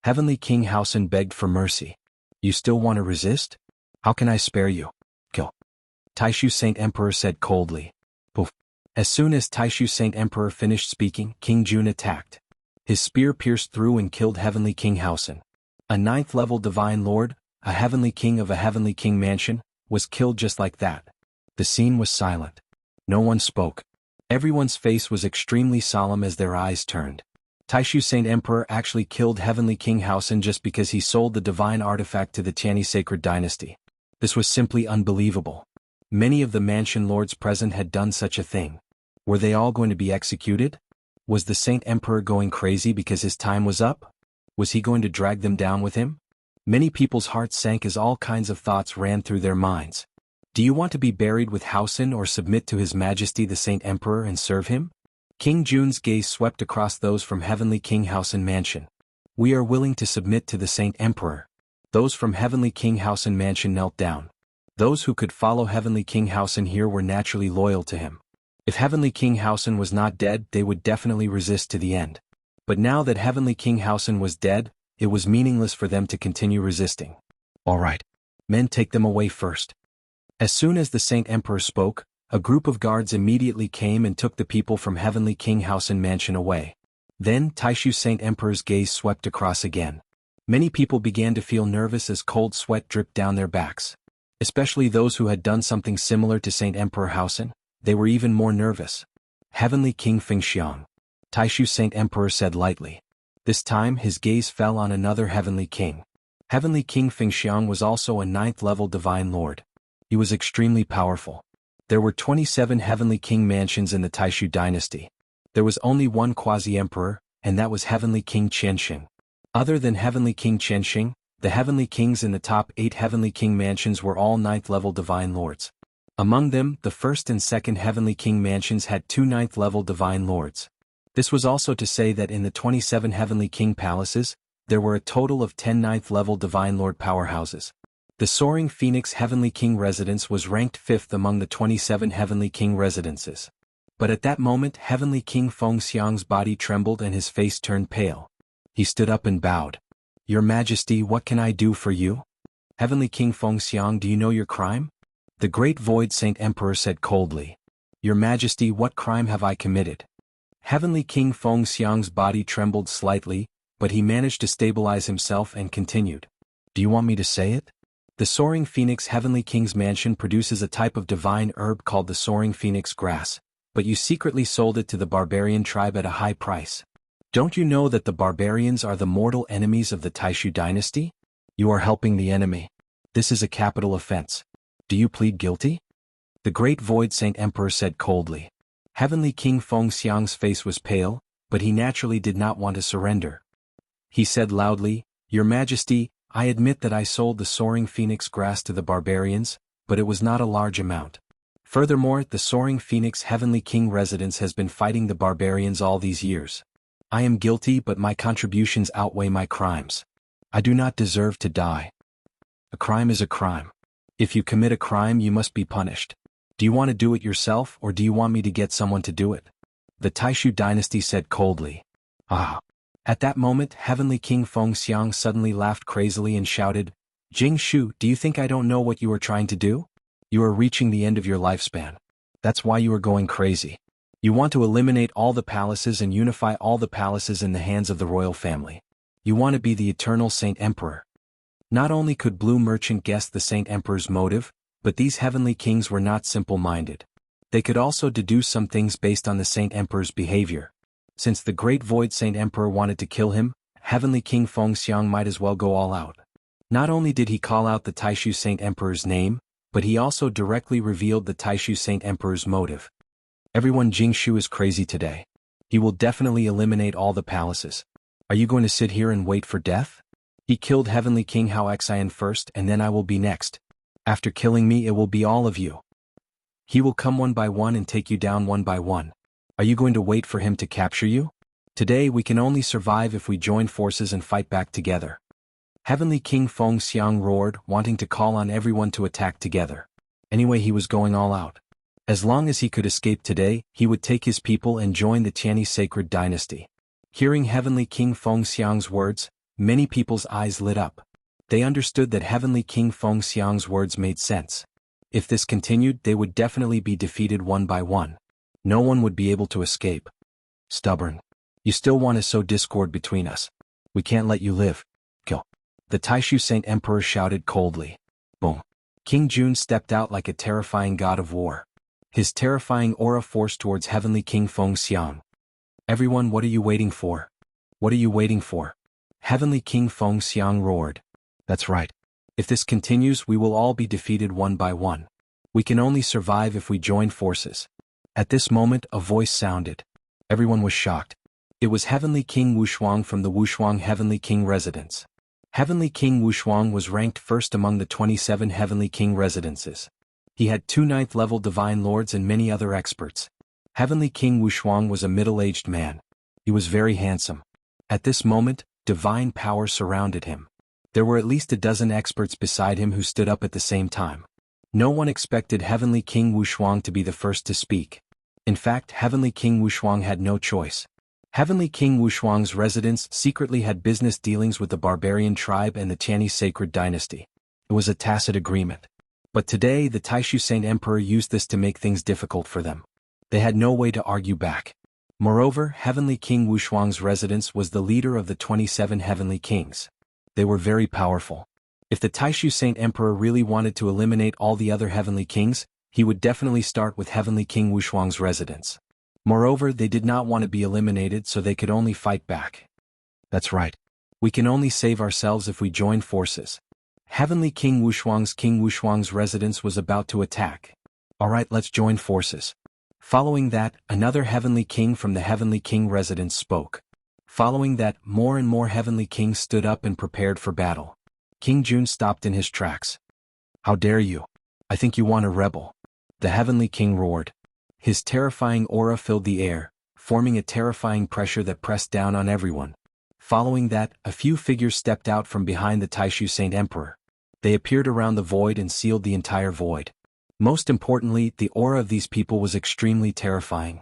Heavenly King Haosen begged for mercy. You still want to resist? How can I spare you? Kill. Taishu Saint Emperor said coldly. Poof. As soon as Taishu Saint Emperor finished speaking, King Jun attacked. His spear pierced through and killed Heavenly King Haosen. A 9th-level Divine Lord, a Heavenly King of a Heavenly King mansion, was killed just like that. The scene was silent. No one spoke. Everyone's face was extremely solemn as their eyes turned. Taishu Saint Emperor actually killed Heavenly King Haosen just because he sold the divine artifact to the Tianyi Sacred Dynasty. This was simply unbelievable. Many of the mansion lords present had done such a thing. Were they all going to be executed? Was the Saint Emperor going crazy because his time was up? Was he going to drag them down with him? Many people's hearts sank as all kinds of thoughts ran through their minds. Do you want to be buried with Haosen or submit to His Majesty the Saint Emperor and serve him? King Jun's gaze swept across those from Heavenly King Haosen Mansion. We are willing to submit to the Saint Emperor. Those from Heavenly King Haosen Mansion knelt down. Those who could follow Heavenly King Haosen here were naturally loyal to him. If Heavenly King Haosen was not dead, they would definitely resist to the end. But now that Heavenly King Haosen was dead, it was meaningless for them to continue resisting. All right. Men, take them away first. As soon as the Saint Emperor spoke, a group of guards immediately came and took the people from Heavenly King Haosen Mansion away. Then Taishu Saint Emperor's gaze swept across again. Many people began to feel nervous as cold sweat dripped down their backs. Especially those who had done something similar to Saint Emperor Haosen, they were even more nervous. Heavenly King Fengxiang. Taishu Saint Emperor said lightly. This time his gaze fell on another Heavenly King. Heavenly King Fengxiang was also a 9th-level Divine Lord. He was extremely powerful. There were 27 Heavenly King mansions in the Taishu dynasty. There was only one quasi-emperor, and that was Heavenly King Qianxing. Other than Heavenly King Qianxing, the Heavenly Kings in the top 8 Heavenly King mansions were all 9th-level Divine Lords. Among them, the first and second Heavenly King mansions had 2 9th-level Divine Lords. This was also to say that in the 27 Heavenly King palaces, there were a total of 10 9th-level Divine Lord powerhouses. The Soaring Phoenix Heavenly King residence was ranked 5th among the 27 Heavenly King residences. But at that moment Heavenly King Fengxiang's body trembled and his face turned pale. He stood up and bowed. "Your Majesty, what can I do for you?" "Heavenly King Fengxiang, do you know your crime?" The Great Void Saint Emperor said coldly. "Your Majesty, what crime have I committed?" Heavenly King Fengxiang's body trembled slightly, but he managed to stabilize himself and continued. "Do you want me to say it?" The Soaring Phoenix Heavenly King's mansion produces a type of divine herb called the Soaring Phoenix grass, but you secretly sold it to the barbarian tribe at a high price. Don't you know that the barbarians are the mortal enemies of the Taishu dynasty? You are helping the enemy. This is a capital offense. Do you plead guilty? The Great Void Saint Emperor said coldly. Heavenly King Fengxiang's face was pale, but he naturally did not want to surrender. He said loudly, "Your Majesty, I admit that I sold the Soaring Phoenix grass to the barbarians, but it was not a large amount. Furthermore, the Soaring Phoenix Heavenly King residence has been fighting the barbarians all these years. I am guilty, but my contributions outweigh my crimes. I do not deserve to die. A crime is a crime. If you commit a crime, you must be punished. Do you want to do it yourself, or do you want me to get someone to do it?" The Taishu dynasty said coldly. "Ah." At that moment, Heavenly King Fengxiang suddenly laughed crazily and shouted, "Jing Shu, do you think I don't know what you are trying to do? You are reaching the end of your lifespan. That's why you are going crazy. You want to eliminate all the palaces and unify all the palaces in the hands of the royal family. You want to be the eternal Saint Emperor." Not only could Blue Merchant guess the Saint Emperor's motive, but these heavenly kings were not simple-minded. They could also deduce some things based on the Saint Emperor's behavior. Since the Great Void Saint Emperor wanted to kill him, Heavenly King Fengxiang might as well go all out. Not only did he call out the Taishu Saint Emperor's name, but he also directly revealed the Taishu Saint Emperor's motive. "Everyone, Jing Shu is crazy today. He will definitely eliminate all the palaces. Are you going to sit here and wait for death? He killed Heavenly King Hao Xian first, and then I will be next. After killing me, it will be all of you. He will come one by one and take you down one by one. Are you going to wait for him to capture you? Today we can only survive if we join forces and fight back together." Heavenly King Fengxiang roared, wanting to call on everyone to attack together. Anyway, he was going all out. As long as he could escape today, he would take his people and join the Tianyi sacred dynasty. Hearing Heavenly King Fengxiang's words, many people's eyes lit up. They understood that Heavenly King Fengxiang's words made sense. If this continued, they would definitely be defeated one by one. No one would be able to escape. "Stubborn. You still want to sow discord between us. We can't let you live. Kill." The Taishu Saint Emperor shouted coldly. Boom. King Jun stepped out like a terrifying god of war. His terrifying aura forced towards Heavenly King Fengxiang. "Everyone, what are you waiting for? What are you waiting for?" Heavenly King Fengxiang roared. "That's right. If this continues, we will all be defeated one by one. We can only survive if we join forces." At this moment, a voice sounded. Everyone was shocked. It was Heavenly King Wushuang from the Wushuang Heavenly King residence. Heavenly King Wushuang was ranked first among the 27 Heavenly King residences. He had 2 9th-level divine lords and many other experts. Heavenly King Wushuang was a middle-aged man. He was very handsome. At this moment, divine power surrounded him. There were at least a dozen experts beside him who stood up at the same time. No one expected Heavenly King Wushuang to be the first to speak. In fact, Heavenly King Wushuang had no choice. Heavenly King Wushuang's residence secretly had business dealings with the barbarian tribe and the Tianyi sacred dynasty. It was a tacit agreement. But today, the Taishu Saint Emperor used this to make things difficult for them. They had no way to argue back. Moreover, Heavenly King Wushuang's residence was the leader of the 27 Heavenly Kings. They were very powerful. If the Taishu Saint Emperor really wanted to eliminate all the other Heavenly Kings, he would definitely start with Heavenly King Wushuang's residence. Moreover, they did not want to be eliminated, so they could only fight back. "That's right. We can only save ourselves if we join forces." Heavenly King Wushuang's residence was about to attack. "Alright, let's join forces." Following that, another Heavenly King from the Heavenly King residence spoke. Following that, more and more Heavenly Kings stood up and prepared for battle. King Jun stopped in his tracks. "How dare you? I think you want a rebel." The Heavenly King roared. His terrifying aura filled the air, forming a terrifying pressure that pressed down on everyone. Following that, a few figures stepped out from behind the Taishu Saint Emperor. They appeared around the void and sealed the entire void. Most importantly, the aura of these people was extremely terrifying.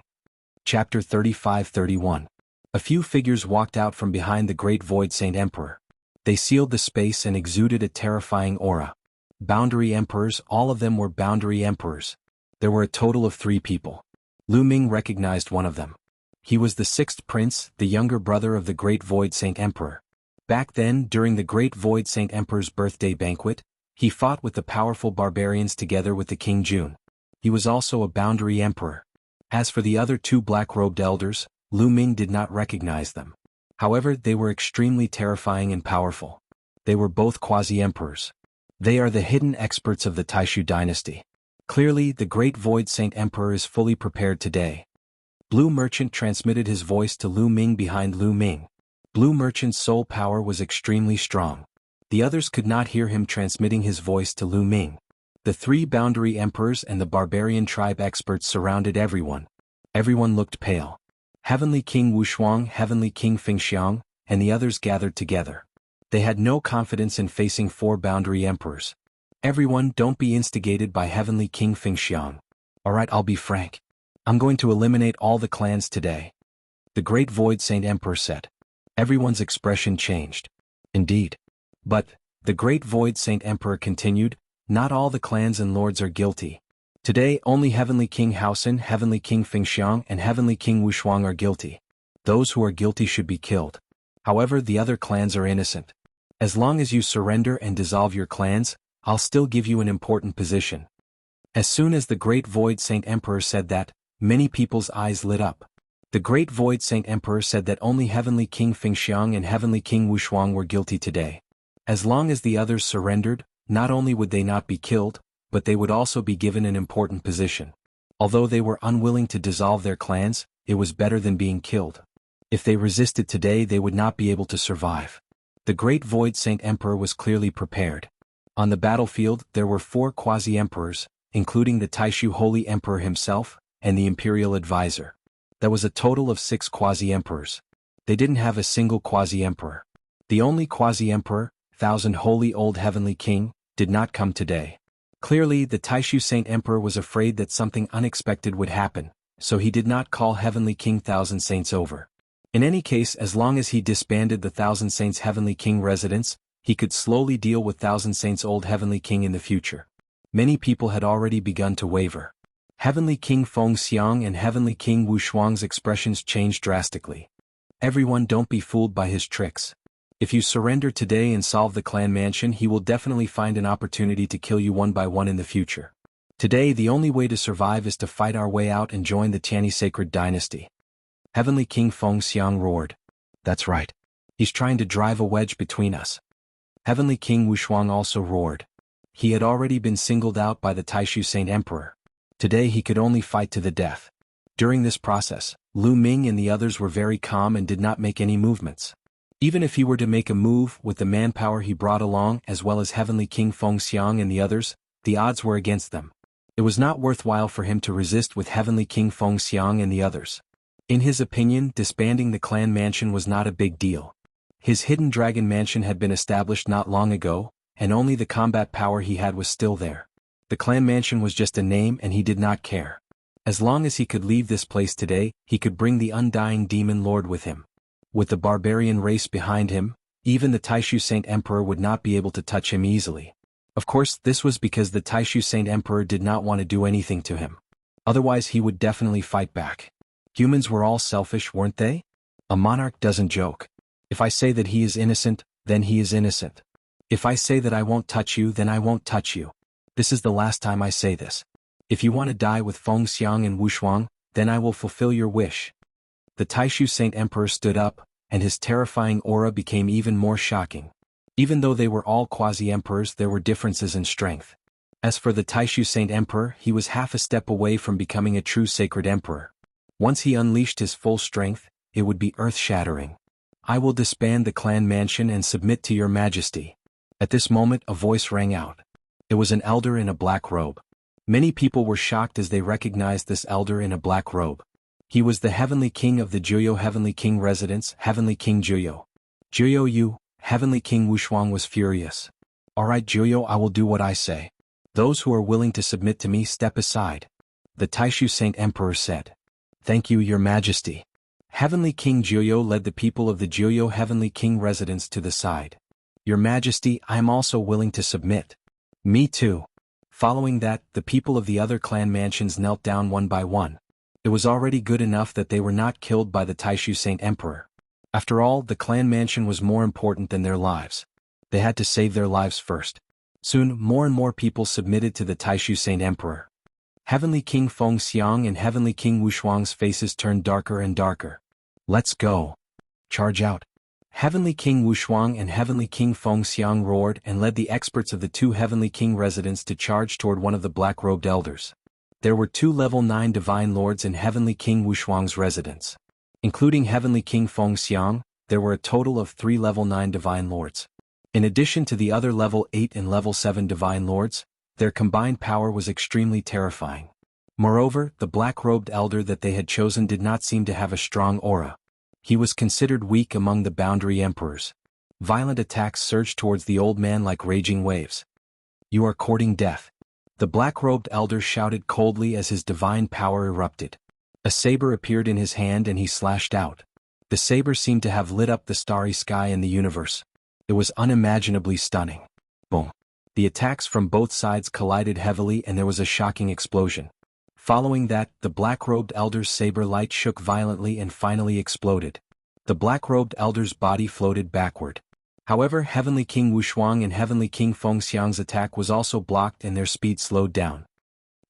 Chapter 35-31. A few figures walked out from behind the Great Void Saint Emperor. They sealed the space and exuded a terrifying aura. Boundary Emperors, all of them were Boundary Emperors. There were a total of 3 people. Lu Ming recognized one of them. He was the 6th prince, the younger brother of the Great Void Saint Emperor. Back then, during the Great Void Saint Emperor's birthday banquet, he fought with the powerful barbarians together with the King Jun. He was also a Boundary Emperor. As for the other 2 black-robed elders, Lu Ming did not recognize them. However, they were extremely terrifying and powerful. They were both quasi-emperors. They are the hidden experts of the Taishu dynasty. Clearly, the Great Void Saint Emperor is fully prepared today. Blue Merchant transmitted his voice to Lu Ming behind Lu Ming. Blue Merchant's soul power was extremely strong. The others could not hear him transmitting his voice to Lu Ming. The 3 Boundary Emperors and the barbarian tribe experts surrounded everyone. Everyone looked pale. Heavenly King Wushuang, Heavenly King Fengxiang, and the others gathered together. They had no confidence in facing 4 Boundary Emperors. Everyone, don't be instigated by Heavenly King Fengxiang. Alright, I'll be frank. I'm going to eliminate all the clans today. The Great Void Saint Emperor said. Everyone's expression changed. Indeed. But, the Great Void Saint Emperor continued, not all the clans and lords are guilty. Today only Heavenly King Haosen, Heavenly King Fengxiang and Heavenly King Wushuang are guilty. Those who are guilty should be killed. However, the other clans are innocent. As long as you surrender and dissolve your clans, I'll still give you an important position. As soon as the Great Void Saint Emperor said that, many people's eyes lit up. The Great Void Saint Emperor said that only Heavenly King Fengxiang and Heavenly King Wushuang were guilty today. As long as the others surrendered, not only would they not be killed, but they would also be given an important position. Although they were unwilling to dissolve their clans, it was better than being killed. If they resisted today, they would not be able to survive. The Great Void Saint Emperor was clearly prepared. On the battlefield, there were 4 quasi-emperors, including the Taishu Holy Emperor himself, and the Imperial Advisor. That was a total of 6 quasi-emperors. They didn't have a single quasi-emperor. The only quasi-emperor, Thousand Holy Old Heavenly King, did not come today. Clearly, the Taishu Saint Emperor was afraid that something unexpected would happen, so he did not call Heavenly King Thousand Saints over. In any case, as long as he disbanded the Thousand Saints Heavenly King residence, he could slowly deal with Thousand Saints Old Heavenly King in the future. Many people had already begun to waver. Heavenly King Fengxiang and Heavenly King Wushuang's expressions changed drastically. Everyone, don't be fooled by his tricks. If you surrender today and solve the clan mansion, he will definitely find an opportunity to kill you one by one in the future. Today, the only way to survive is to fight our way out and join the Tianyi Sacred Dynasty. Heavenly King Fengxiang roared. That's right. He's trying to drive a wedge between us. Heavenly King Wushuang also roared. He had already been singled out by the Taishu Saint Emperor. Today he could only fight to the death. During this process, Lu Ming and the others were very calm and did not make any movements. Even if he were to make a move with the manpower he brought along as well as Heavenly King Fengxiang and the others, the odds were against them. It was not worthwhile for him to resist with Heavenly King Fengxiang and the others. In his opinion, disbanding the clan mansion was not a big deal. His hidden dragon mansion had been established not long ago, and only the combat power he had was still there. The clan mansion was just a name and he did not care. As long as he could leave this place today, he could bring the undying demon lord with him. With the barbarian race behind him, even the Taishu Saint Emperor would not be able to touch him easily. Of course, this was because the Taishu Saint Emperor did not want to do anything to him. Otherwise he would definitely fight back. Humans were all selfish, weren't they? A monarch doesn't joke. If I say that he is innocent, then he is innocent. If I say that I won't touch you, then I won't touch you. This is the last time I say this. If you want to die with Fengxiang and Wushuang, then I will fulfill your wish. The Taishu Saint Emperor stood up, and his terrifying aura became even more shocking. Even though they were all quasi-emperors, there were differences in strength. As for the Taishu Saint Emperor, he was half a step away from becoming a true sacred emperor. Once he unleashed his full strength, it would be earth-shattering. I will disband the clan mansion and submit to your majesty. At this moment a voice rang out. It was an elder in a black robe. Many people were shocked as they recognized this elder in a black robe. He was the Heavenly King of the Juyo Heavenly King residence, Heavenly King Juyo. Juyo you, Heavenly King Wushuang was furious. Alright Juyo, I will do what I say. Those who are willing to submit to me step aside. The Taishu Saint Emperor said. Thank you, Your Majesty. Heavenly King Jiuyo led the people of the Jiuyo Heavenly King residence to the side. Your Majesty, I am also willing to submit. Me too. Following that, the people of the other clan mansions knelt down one by one. It was already good enough that they were not killed by the Taishu Saint Emperor. After all, the clan mansion was more important than their lives. They had to save their lives first. Soon, more and more people submitted to the Taishu Saint Emperor. Heavenly King Feng Xiang and Heavenly King Wushuang's faces turned darker and darker. Let's go. Charge out. Heavenly King Wushuang and Heavenly King Feng Xiang roared and led the experts of the two Heavenly King residents to charge toward one of the black-robed elders. There were 2 level 9 divine lords in Heavenly King Wushuang's residence. Including Heavenly King Feng Xiang, there were a total of 3 level 9 divine lords. In addition to the other level 8 and level 7 divine lords, their combined power was extremely terrifying. Moreover, the black-robed elder that they had chosen did not seem to have a strong aura. He was considered weak among the boundary emperors. Violent attacks surged towards the old man like raging waves. You are courting death. The black-robed elder shouted coldly as his divine power erupted. A saber appeared in his hand and he slashed out. The saber seemed to have lit up the starry sky and the universe. It was unimaginably stunning. Boom. The attacks from both sides collided heavily and there was a shocking explosion. Following that, the black-robed elder's saber light shook violently and finally exploded. The black-robed elder's body floated backward. However, Heavenly King Wushuang and Heavenly King Feng Xiang's attack was also blocked and their speed slowed down.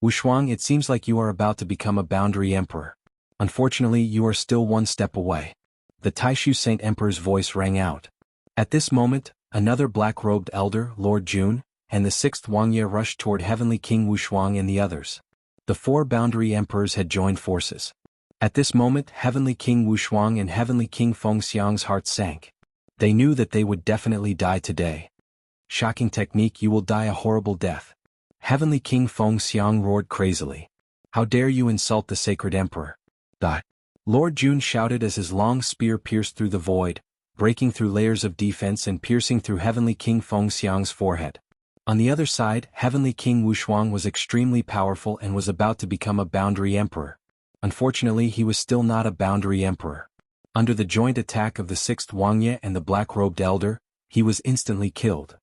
Wushuang, it seems like you are about to become a boundary emperor. Unfortunately, you are still one step away. The Taishu Saint Emperor's voice rang out. At this moment, another black-robed elder, Lord Jun, and the 6th Wangye rushed toward Heavenly King Wushuang and the others. The 4 boundary emperors had joined forces. At this moment, Heavenly King Wushuang and Heavenly King Feng Xiang's hearts sank. They knew that they would definitely die today. Shocking technique, you will die a horrible death. Heavenly King Feng Xiang roared crazily. How dare you insult the sacred emperor? Die. Lord Jun shouted as his long spear pierced through the void, breaking through layers of defense and piercing through Heavenly King Feng Xiang's forehead. On the other side, Heavenly King Wushuang was extremely powerful and was about to become a boundary emperor. Unfortunately, he was still not a boundary emperor. Under the joint attack of the 6th Wangye and the black-robed elder, he was instantly killed.